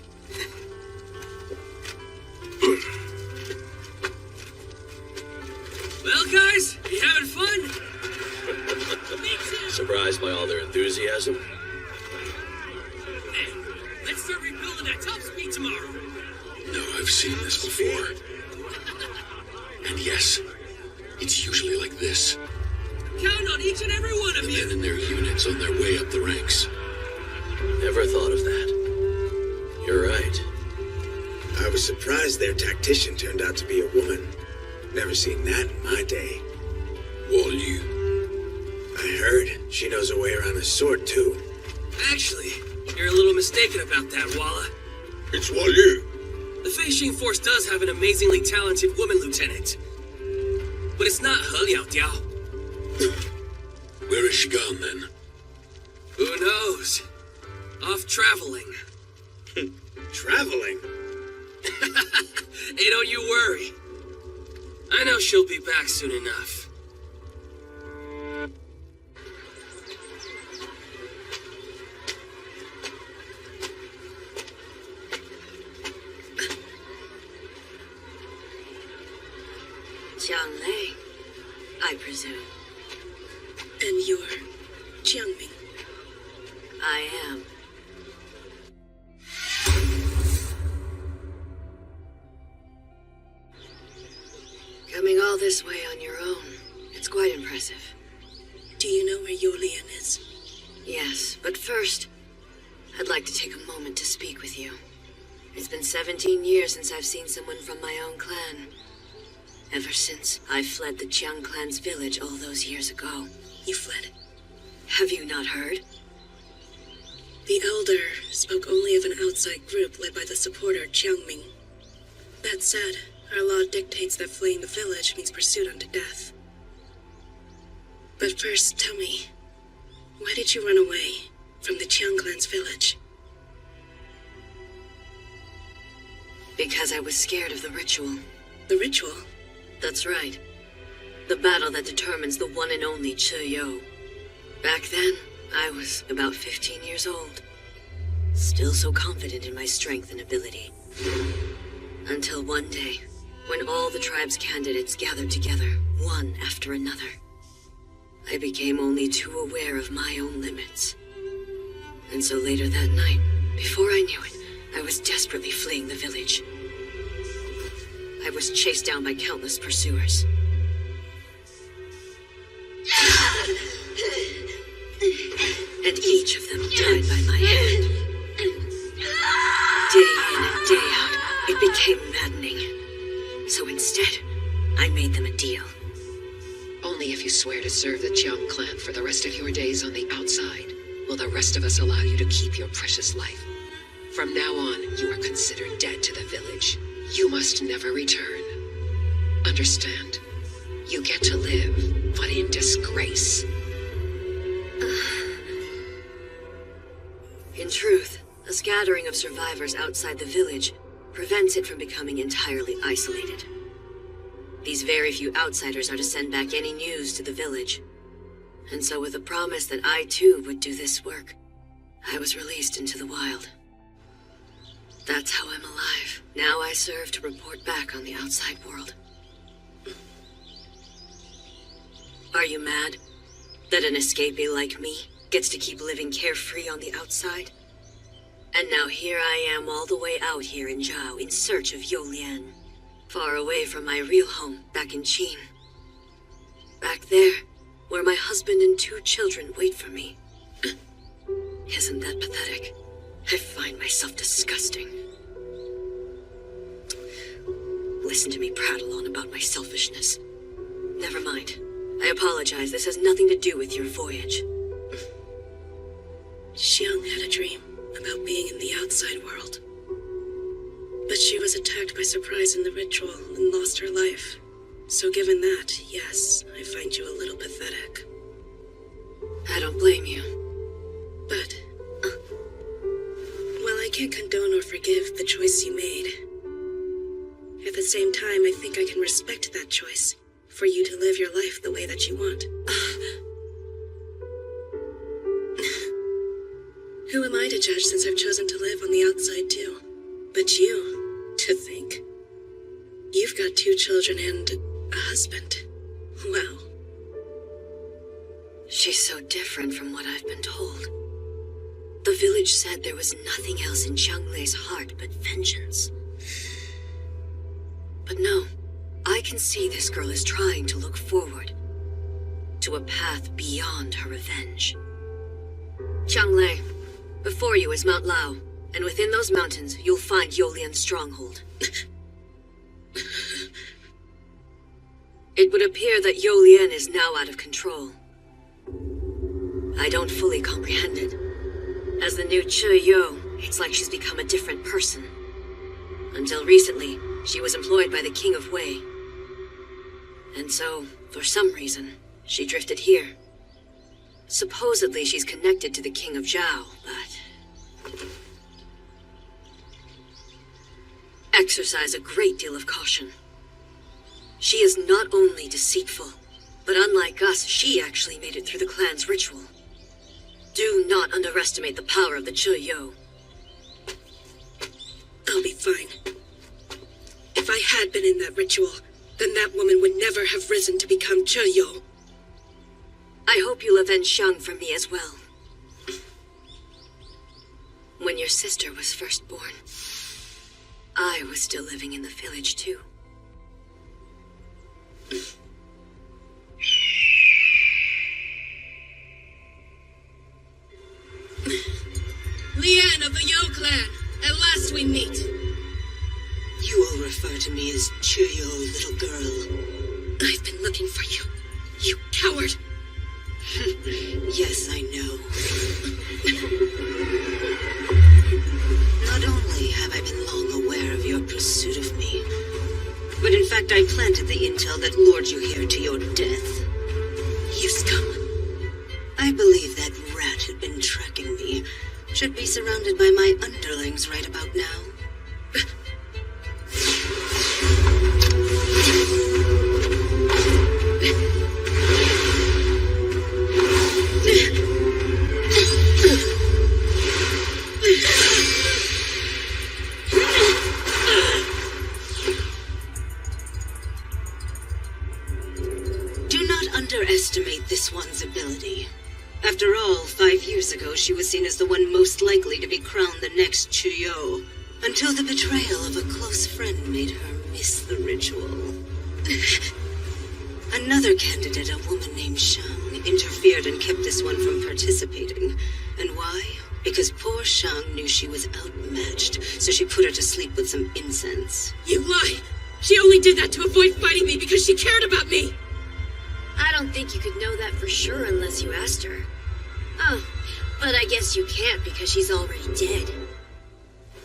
Well, guys, you having fun? Surprised by all their enthusiasm? Hey, let's start rebuilding at top speed tomorrow. No, I've seen this before. And yes, it's usually like this. Count on each and every one of The you. men and their units on their way up the ranks. Never thought of that. You're right. I was surprised their tactician turned out to be a woman. Never seen that in my day. Wall Yu. I heard she knows her way around a sword, too. Actually, you're a little mistaken about that, Walla. It's Wall Yu. The Feixing Force does have an amazingly talented woman lieutenant. But it's not He Liao Diao. Where is she gone, then? Who knows? Off traveling. Traveling? Hey, don't you worry. I know she'll be back soon enough. Jiang Lei, I presume. And you're Jiangming. I am. Coming all this way on your own, it's quite impressive. Do you know where Yolian is? Yes, but first, I'd like to take a moment to speak with you. It's been 17 years since I've seen someone from my own clan. Ever since I fled the Jiang clan's village all those years ago. You fled? Have you not heard? The Elder spoke only of an outside group led by the supporter Jiangming. That said, our law dictates that fleeing the village means pursuit unto death. But first, tell me, why did you run away from the Jiang clan's village? Because I was scared of the ritual. The ritual? That's right. The battle that determines the one and only Chiyo. Back then, I was about 15 years old. Still so confident in my strength and ability. Until one day, when all the tribe's candidates gathered together, one after another. I became only too aware of my own limits. And so later that night, before I knew it, I was desperately fleeing the village. I was chased down by countless pursuers. And each of them died by my hand. Day in and day out, it became maddening. So instead, I made them a deal. Only if you swear to serve the Jiang clan for the rest of your days on the outside will the rest of us allow you to keep your precious life. From now on, you are considered dead to the village. You must never return. Understand? You get to live, but in disgrace. In truth, a scattering of survivors outside the village prevents it from becoming entirely isolated. These very few outsiders are to send back any news to the village. And so with a promise that I too would do this work, I was released into the wild. That's how I'm alive. Now I serve to report back on the outside world. Are you mad that an escapee like me gets to keep living carefree on the outside? And now here I am all the way out here in Zhao in search of Yolian. Far away from my real home back in Qin. Back there, where my husband and 2 children wait for me. Isn't that pathetic? I find myself disgusting. Listen to me prattle on about my selfishness. Never mind. I apologize. This has nothing to do with your voyage. Xiang had a dream about being in the outside world. But she was attacked by surprise in the ritual and lost her life. So given that, yes, I find you a little pathetic. I don't blame you. But, well, I can't condone or forgive the choice you made. At the same time, I think I can respect that choice, for you to live your life the way that you want. Who am I to judge since I've chosen to live on the outside too? But you, to think. You've got 2 children and a husband. Wow. She's so different from what I've been told. The village said there was nothing else in Zhanglei's heart but vengeance. But no, I can see this girl is trying to look forward to a path beyond her revenge. Zhanglei, before you is Mount Lao, and within those mountains you'll find Yolian's stronghold. It would appear that Yolian is now out of control. I don't fully comprehend it. As the new Chiyo, it's like she's become a different person. Until recently, she was employed by the King of Wei. And so, for some reason, she drifted here. Supposedly she's connected to the King of Zhao, but... exercise a great deal of caution. She is not only deceitful, but unlike us, she actually made it through the clan's ritual. Do not underestimate the power of the Chiyo. I'll be fine. If I had been in that ritual, then that woman would never have risen to become Chiyo. I hope you'll avenge Xiang for me as well. When your sister was first born, I was still living in the village too. Lian of the Yo clan, at last we meet. You all refer to me as Chiyo, little girl. I've been looking for you, you coward. Yes, I know. Not only have I been long aware of your pursuit of me, but in fact I planted the intel that lured you here to your death. You scum. I believe that rat had been tracking me. Should be surrounded by my underlings right about now. Do not underestimate this one's ability. After all, 5 years ago, she was seen as the one most likely to be crowned the next Chiyo, until the betrayal of a close friend made her miss the ritual. Another candidate, a woman named Shang, interfered and kept this one from participating. And why? Because poor Shang knew she was outmatched, so she put her to sleep with some incense. You lie! She only did that to avoid fighting me because she cared about me! I don't think you could know that for sure unless you asked her. Oh, but I guess you can't because she's already dead.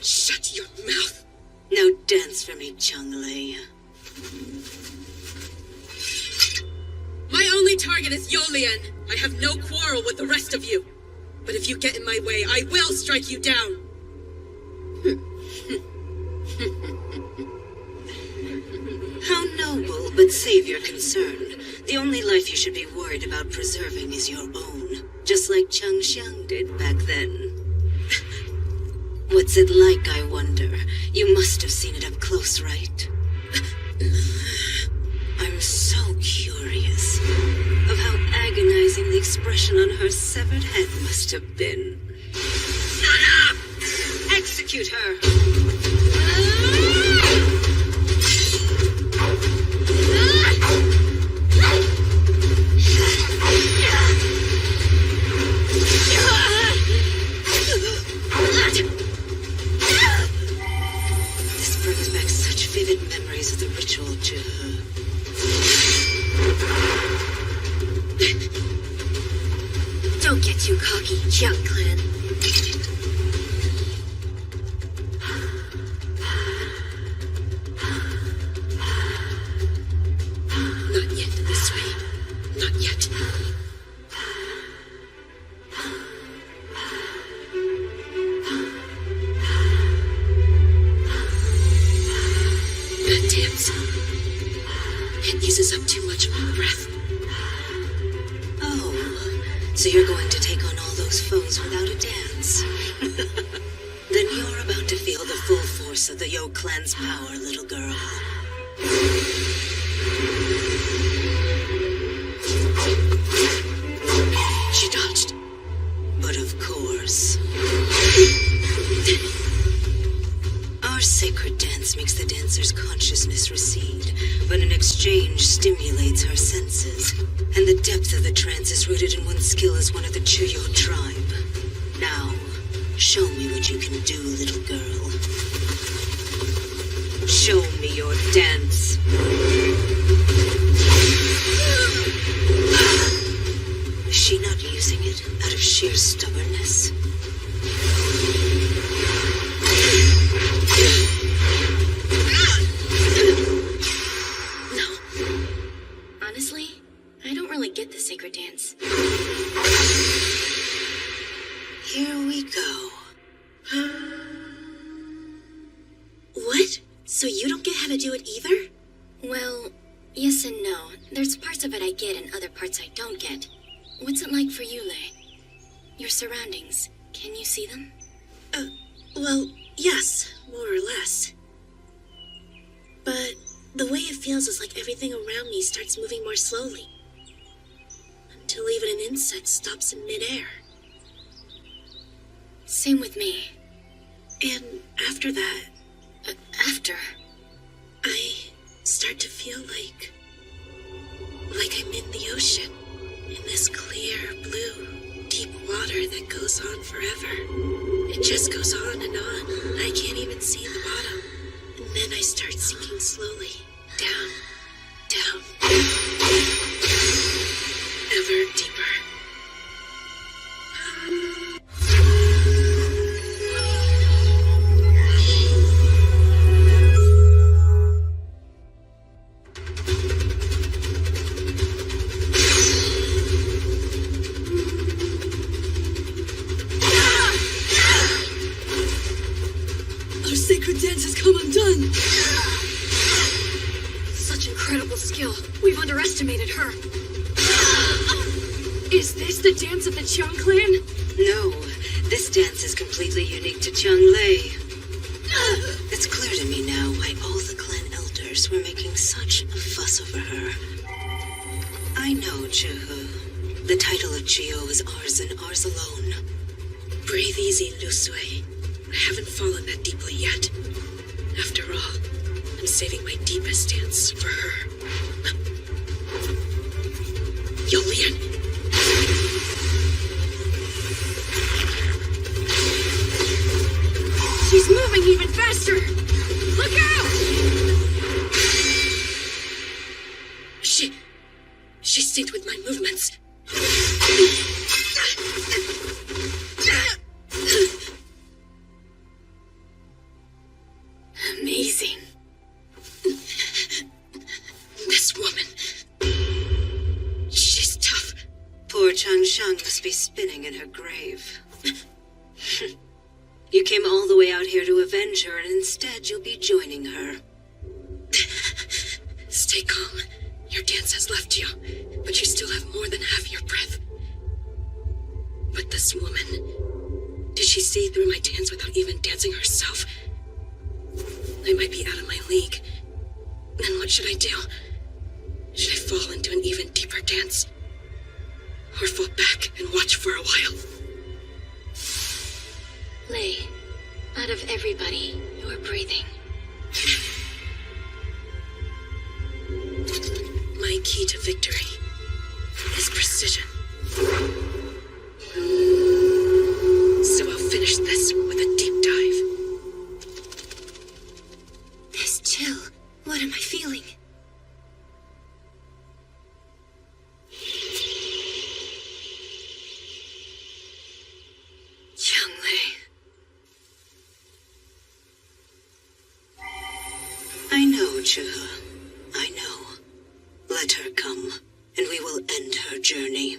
Shut your mouth! Now dance for me, Zhanglei. My only target is Yolian. I have no quarrel with the rest of you. But if you get in my way, I will strike you down. How noble, but save your concern. The only life you should be worried about preserving is your own. Just like Chang Xiang did back then. What's it like, I wonder? You must have seen it up close, right? I'm so curious of how agonizing the expression on her severed head must have been. Shut up! Execute her! Don't get too cocky, Young Clan. Not yet this way. Not yet. That dance. It uses up too much of my breath. Oh, so you're going to take on all those foes without a dance? Then you're about to feel the full force of the Yo Clan's power, little girl. She dodged. But of course. Our sacred dance makes the dancer's consciousness recede, but in exchange stimulates her senses. And the depth of the trance is rooted in one's skill as one of the Chuyo tribe. Now, show me what you can do, little girl. Show me your dance. Is she not using it out of sheer stubbornness? No. Honestly, I don't really get the sacred dance. Here we go. What? So you don't get how to do it either? Well, yes and no. There's parts of it I get and other parts I don't get. What's it like for you, Lei? Your surroundings, can you see them? Well, yes, more or less. But the way it feels is like everything around me starts moving more slowly. Until even an insect stops in midair. Same with me. And after that... After? I start to feel like I'm in the ocean. In this clear, blue, deep water that goes on forever. It just goes on and on. I can't even see the bottom. And then I start sinking slowly. Down, down. Ever deeper. Our sacred dance has come undone! Such incredible skill. We've underestimated her. Is this the dance of the Chung clan? No, this dance is completely unique to Chunlei. It's clear to me now why all the clan elders were making such a fuss over her. I know, Chuhu. The title of Chiyo is ours and ours alone. Breathe easy, Lusui. I haven't fallen that deeply yet. After all, I'm saving my deepest dance for her. Yolian! She's moving even faster! Look out! She synced with my movements. Amazing. This woman. She's tough. Poor Chang Shang must be spinning in her grave. You came all the way out here to avenge her, and instead you'll be joining her. Stay calm. Your dance has left you, but you still have more than half your breath. But this woman, did she see through my dance without even dancing herself? I might be out of my league. Then what should I do? Should I fall into an even deeper dance? Or fall back and watch for a while? Lei, out of everybody, you're breathing. My key to victory is precision. So I'll finish this with a deep dive. This chill, what am I feeling? to her. I know. Let her come, and we will end her journey.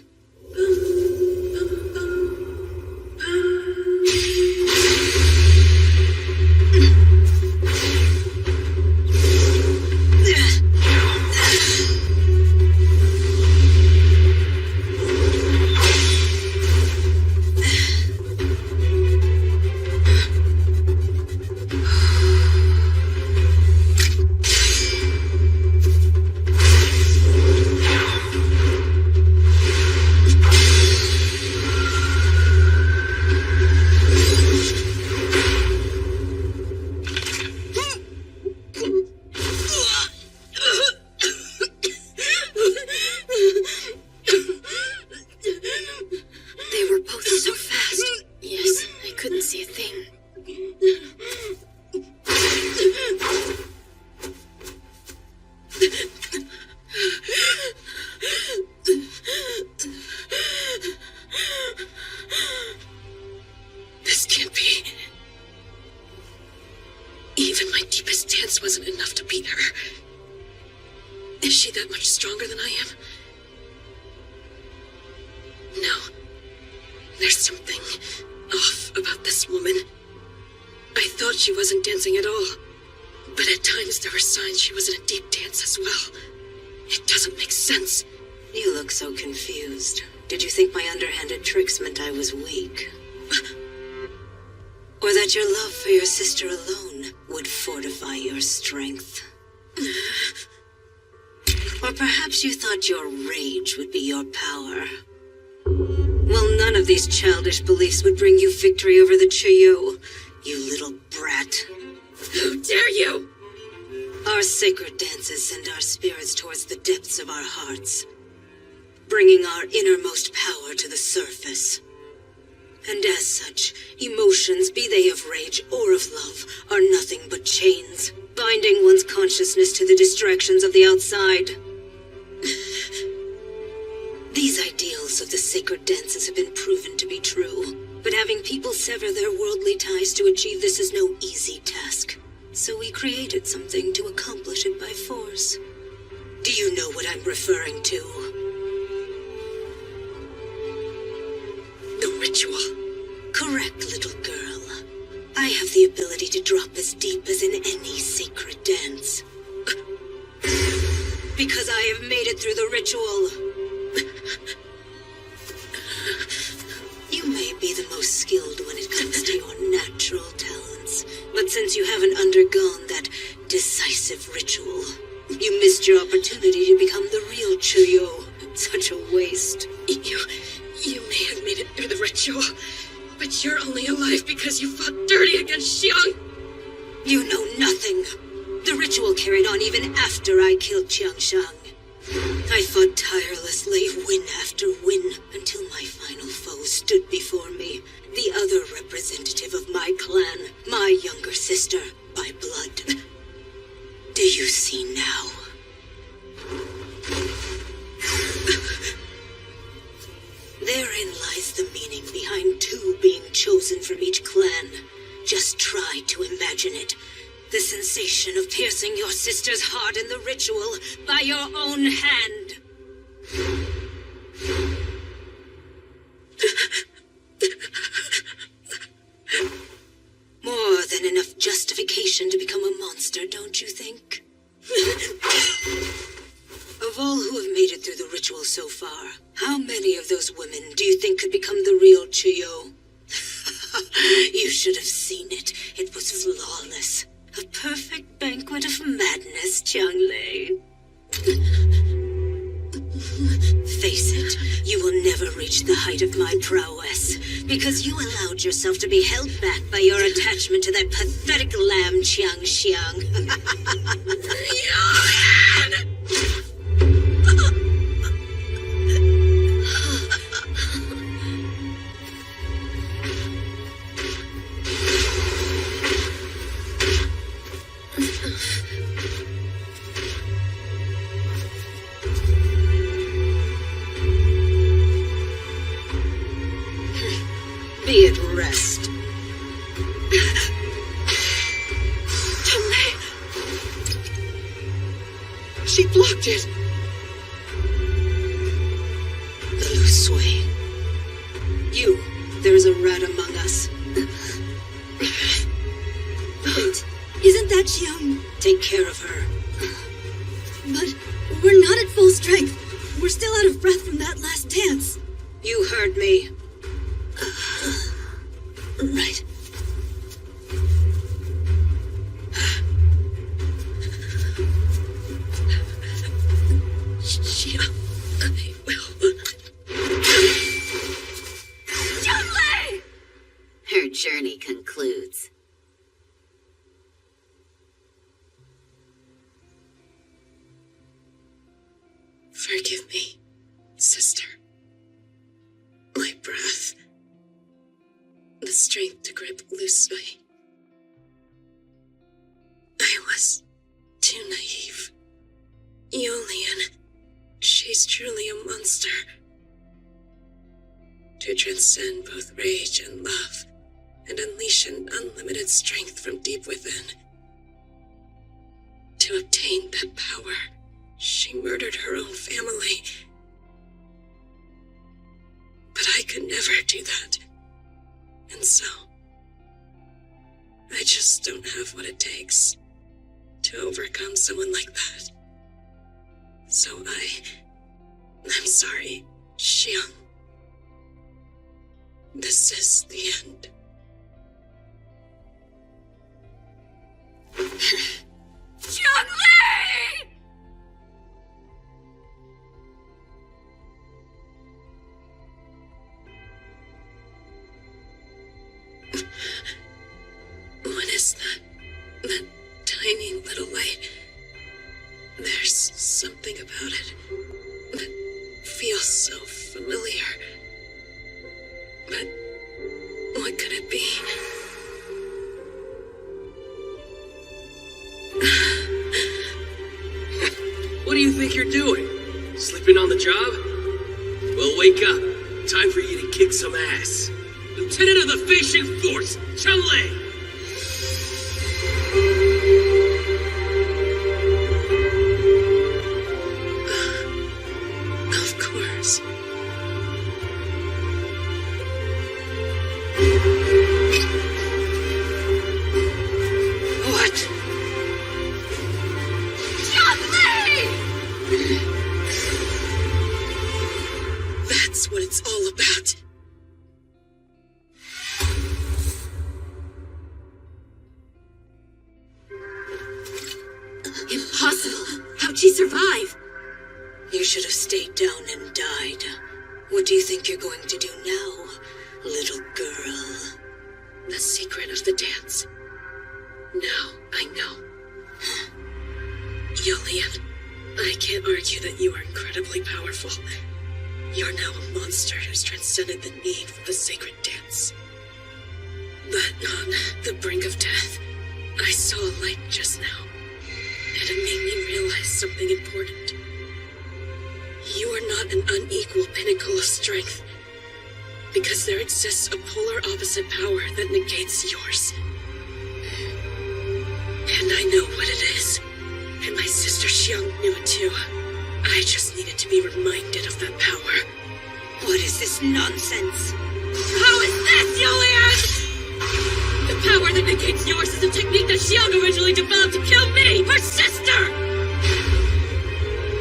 This can't be. Even my deepest dance wasn't enough to beat her. Is she that much stronger than I am? No. There's something off about this woman. I thought she wasn't dancing at all. But at times there were signs she was in a deep dance as well. It doesn't make sense. You look so confused. Did you think my underhanded tricks meant I was weak? Or that your love for your sister alone would fortify your strength? Or perhaps you thought your rage would be your power? Well, none of these childish beliefs would bring you victory over the Chiyo, you little brat. How dare you! Our sacred dances send our spirits towards the depths of our hearts, bringing our innermost power to the surface. And as such, emotions, be they of rage or of love, are nothing but chains, binding one's consciousness to the distractions of the outside. These ideals of the sacred dances have been proven to be true, but having people sever their worldly ties to achieve this is no easy task. So we created something to accomplish it by force. Do you know what I'm referring to? The ritual. Correct, little girl. I have the ability to drop as deep as in any sacred dance. Because I have made it through the ritual. You may be the most skilled when it comes to your natural talents, but since you haven't undergone that decisive ritual, you missed your opportunity to become the real Chiyo. Such a waste. You may have made it through the ritual, but you're only alive because you fought dirty against Xiang. You know nothing. The ritual carried on even after I killed Qiangshang. I fought tirelessly, win after win, until my final foe stood before me. The other representative of my clan, my younger sister, by blood. Do you see now? Therein lies the meaning behind two being chosen from each clan. Just try to imagine it. The sensation of piercing your sister's heart in the ritual by your own hand. More than enough justification to become a monster, don't you think? Of all who have made it through the ritual so far, how many of those women do you think could become the real Chiyo? You should have seen it. It was flawless. A perfect banquet of madness, Jianglei. Face it, you will never reach the height of my prowess, because you allowed yourself to be held back by your attachment to that pathetic lamb, Qiangxiang. Be at rest. She blocked it! The loose sway. You, there's a rat among us. Wait, isn't that Xiang? Take care of her. But we're not at full strength. We're still out of breath from that last dance. You heard me. Right. Xiang, I will. Zhonglei! Her journey concludes. Forgive me, sister. My breath. The strength to grip loosely. I was too naive. Yolian, she's truly a monster. To transcend both rage and love, and unleash an unlimited strength from deep within. To obtain that power, she murdered her own family. But I could never do that. And so, I just don't have what it takes to overcome someone like that. So I'm sorry, Xiang. This is the end. Zhonglei! What is that? That tiny little light? There's something about it that feels so familiar. But what could it be? What do you think you're doing? Sleeping on the job? Well, wake up. Time for you to kick some ass. Lieutenant of the Feixing Force, Zhonglei! Of course. What? Zhonglei! That's what it's all about. Impossible! How'd she survive? You should have stayed down and died. What do you think you're going to do now, little girl? The secret of the dance. Now I know. Yolian, I can't argue that you are incredibly powerful. You're now a monster who's transcended the need for the sacred dance. But on the brink of death, I saw a light just now, and it made me realize something important. You are not an unequal pinnacle of strength, because there exists a polar opposite power that negates yours. And I know what it is, and my sister Xiang knew it too. I just needed to be reminded of that power. What is this nonsense? How is this, Yolian? The power that negates yours is a technique that Xiang originally developed to kill me, her sister!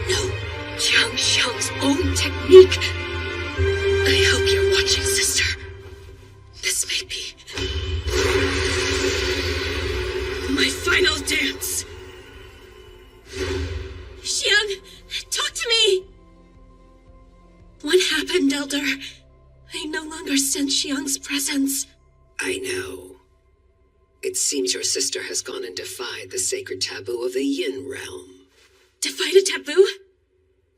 No, Jiang Xiang's own technique. I hope you're watching, sister. This may be my final dance. Xiang, talk to me! What happened, Elder? I no longer sense Xiang's presence. I know. It seems your sister has gone and defied the sacred taboo of the Yin realm. Defied a taboo?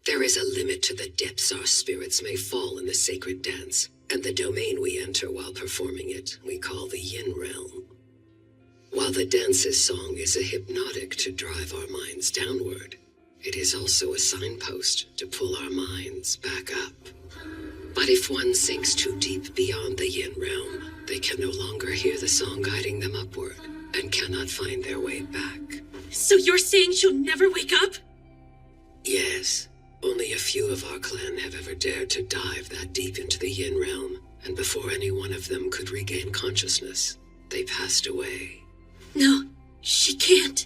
There is a limit to the depths our spirits may fall in the sacred dance, and the domain we enter while performing it we call the Yin realm. While the dance's song is a hypnotic to drive our minds downward, it is also a signpost to pull our minds back up. But if one sinks too deep beyond the Yin realm, they can no longer hear the song guiding them upward and cannot find their way back. So you're saying she'll never wake up? Yes. Only a few of our clan have ever dared to dive that deep into the Yin realm, and before any one of them could regain consciousness, they passed away. No, she can't.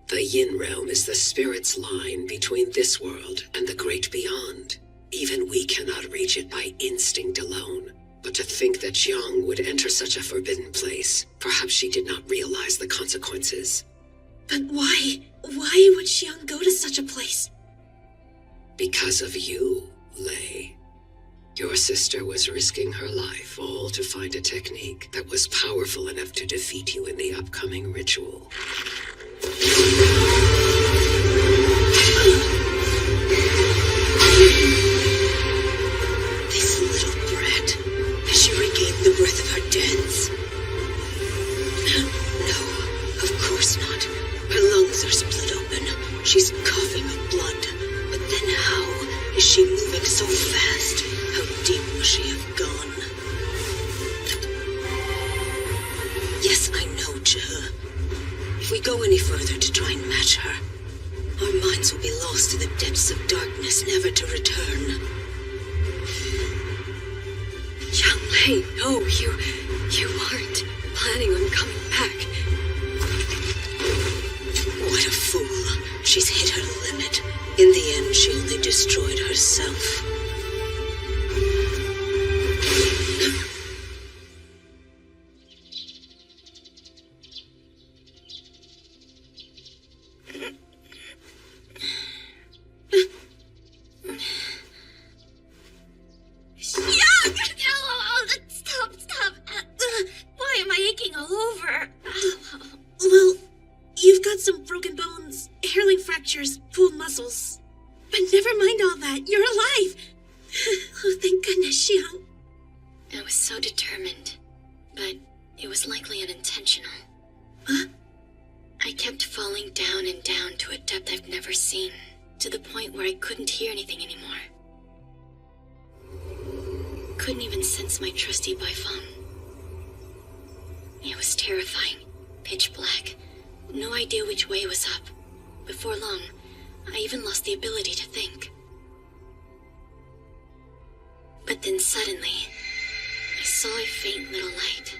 The Yin realm is the spirit's line between this world and the great beyond. Even we cannot reach it by instinct alone. But to think that Jiang would enter such a forbidden place, perhaps she did not realize the consequences. But why? Why would Jiang go to such a place? Because of you, Lei. Your sister was risking her life all to find a technique that was powerful enough to defeat you in the upcoming ritual. This little brat, has she regained the breath of her dance? No, of course not. Her lungs are split open. She's coughing up blood. But then how is she moving so fast? How deep must she have gone? Yes, I know, Zhe. If we go any further to try and match her, our minds will be lost in the depths of darkness, never to return. Young Lei, no, you aren't planning on coming back. What a fool. She's hit her limit. In the end, she only destroyed herself. Stop. Why am I aching all over? Well, you've got some broken bones, hairline fractures, pulled muscles. But never mind all that. You're alive. Oh, thank goodness, Jiang. I was so determined, but it was likely unintentional. Huh? I kept falling down and down to a depth I've never seen, to the point where I couldn't hear anything anymore. Couldn't even sense my trusty Baifeng. It was terrifying, pitch black, no idea which way was up. Before long, I even lost the ability to think. But then suddenly, I saw a faint little light.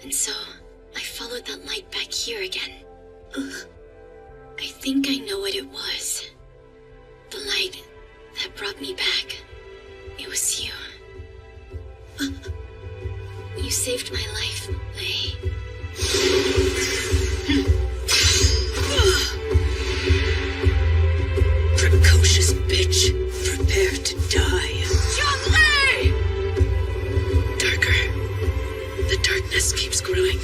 And so, I followed that light back here again. I think I know what it was. The light that brought me back. It was you. You saved my life, Lei. Precocious bitch. Prepare to die. Young Lei! Darker. The darkness keeps growing.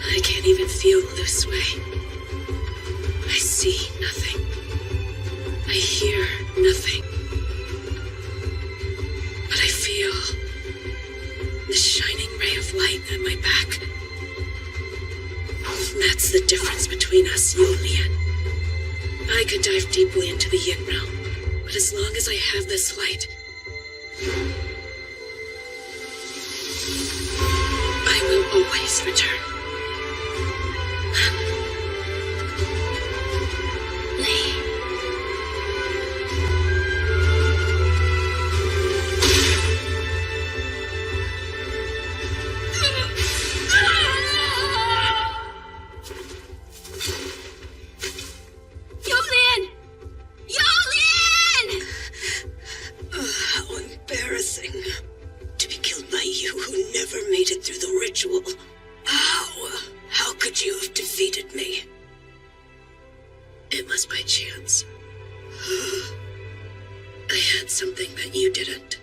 I can't even feel this way. I see nothing. I hear nothing. But I feel the shining ray of light at my back. That's the difference between us, you and Lian. I could dive deeply into the Yin realm, but as long as I have this light, I will always return. Lei. How embarrassing. To be killed by you who never made it through the ritual. How could you have defeated me? It was by chance. I had something that you didn't.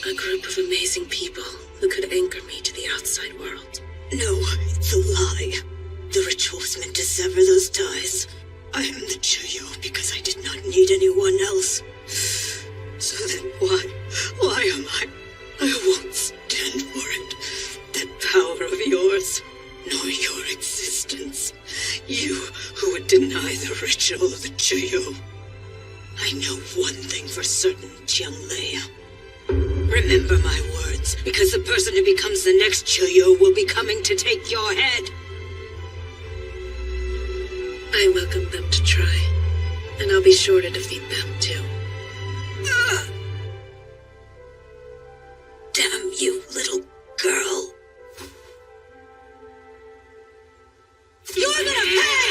A group of amazing people who could anchor me to the outside world. No, it's a lie. The ritual was meant to sever those ties. I am the Chuyo because I did not need anyone else. So then why am I won't stand for it. That power of yours, nor your existence. You who would deny the ritual of the Chuyo. I know one thing for certain, Jiang Lei. Remember my words, because the person who becomes the next Chuyo will be coming to take your head. I welcome them to try, and I'll be sure to defeat them too. Damn you, little girl. You're gonna pay!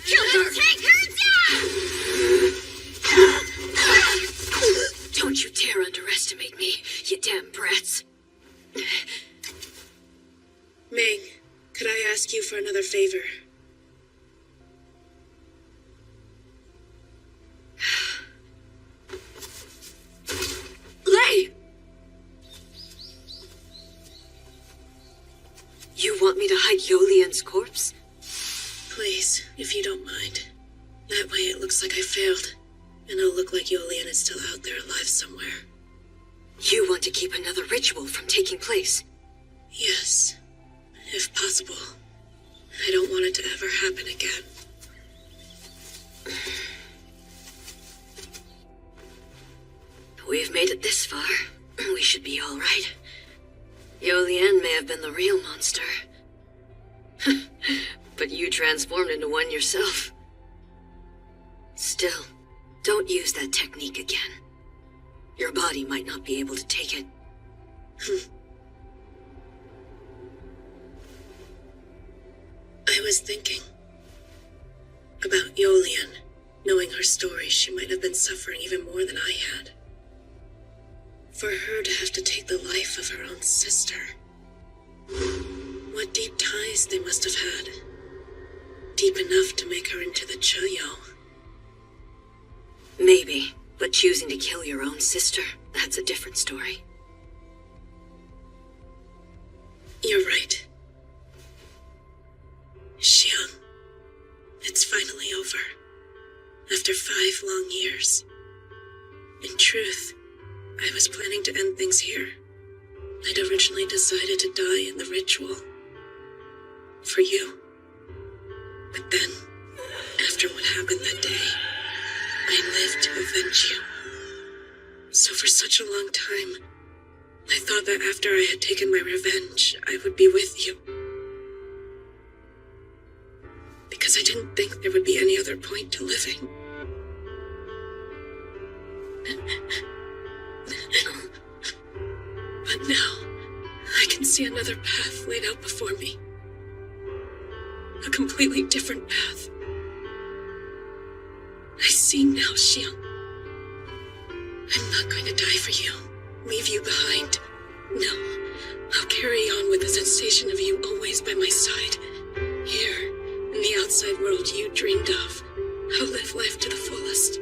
Kill her! Take her down! Don't you dare underestimate me, you damn brats. Ming, could I ask you for another favor? Lei! You want me to hide Yolian's corpse? Please, if you don't mind. That way it looks like I failed, and it'll look like Yolian is still out there alive somewhere. You want to keep another ritual from taking place? Yes, if possible. I don't want it to ever happen again. We've made it this far. We should be all right. Yolian may have been the real monster. But you transformed into one yourself. Still, don't use that technique again. Your body might not be able to take it. I was thinking about Yolian. Knowing her story, she might have been suffering even more than I had. For her to have to take the life of her own sister. What deep ties they must have had. Deep enough to make her into the Choyo. Maybe, but choosing to kill your own sister, that's a different story. You're right. Xiang, it's finally over. After 5 long years. In truth, I was planning to end things here. I'd originally decided to die in the ritual. For you. But then, after what happened that day, I lived to avenge you. So for such a long time, I thought that after I had taken my revenge, I would be with you. Because I didn't think there would be any other point to living. But now, I can see another path laid out before me. A completely different path. I see now, Xiang. I'm not going to die for you, leave you behind. No, I'll carry on with the sensation of you always by my side. Here, in the outside world you dreamed of. I'll live life to the fullest.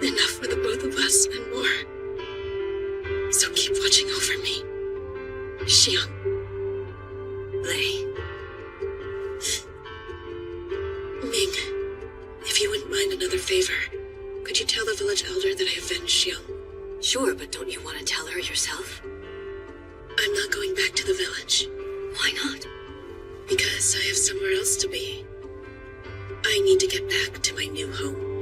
Enough for the both of us and more. So keep watching over me. Xiang. Lei. Ming, if you wouldn't mind another favor, could you tell the village elder that I avenged Xiang? Sure, but don't you want to tell her yourself? I'm not going back to the village. Why not? Because I have somewhere else to be. I need to get back to my new home.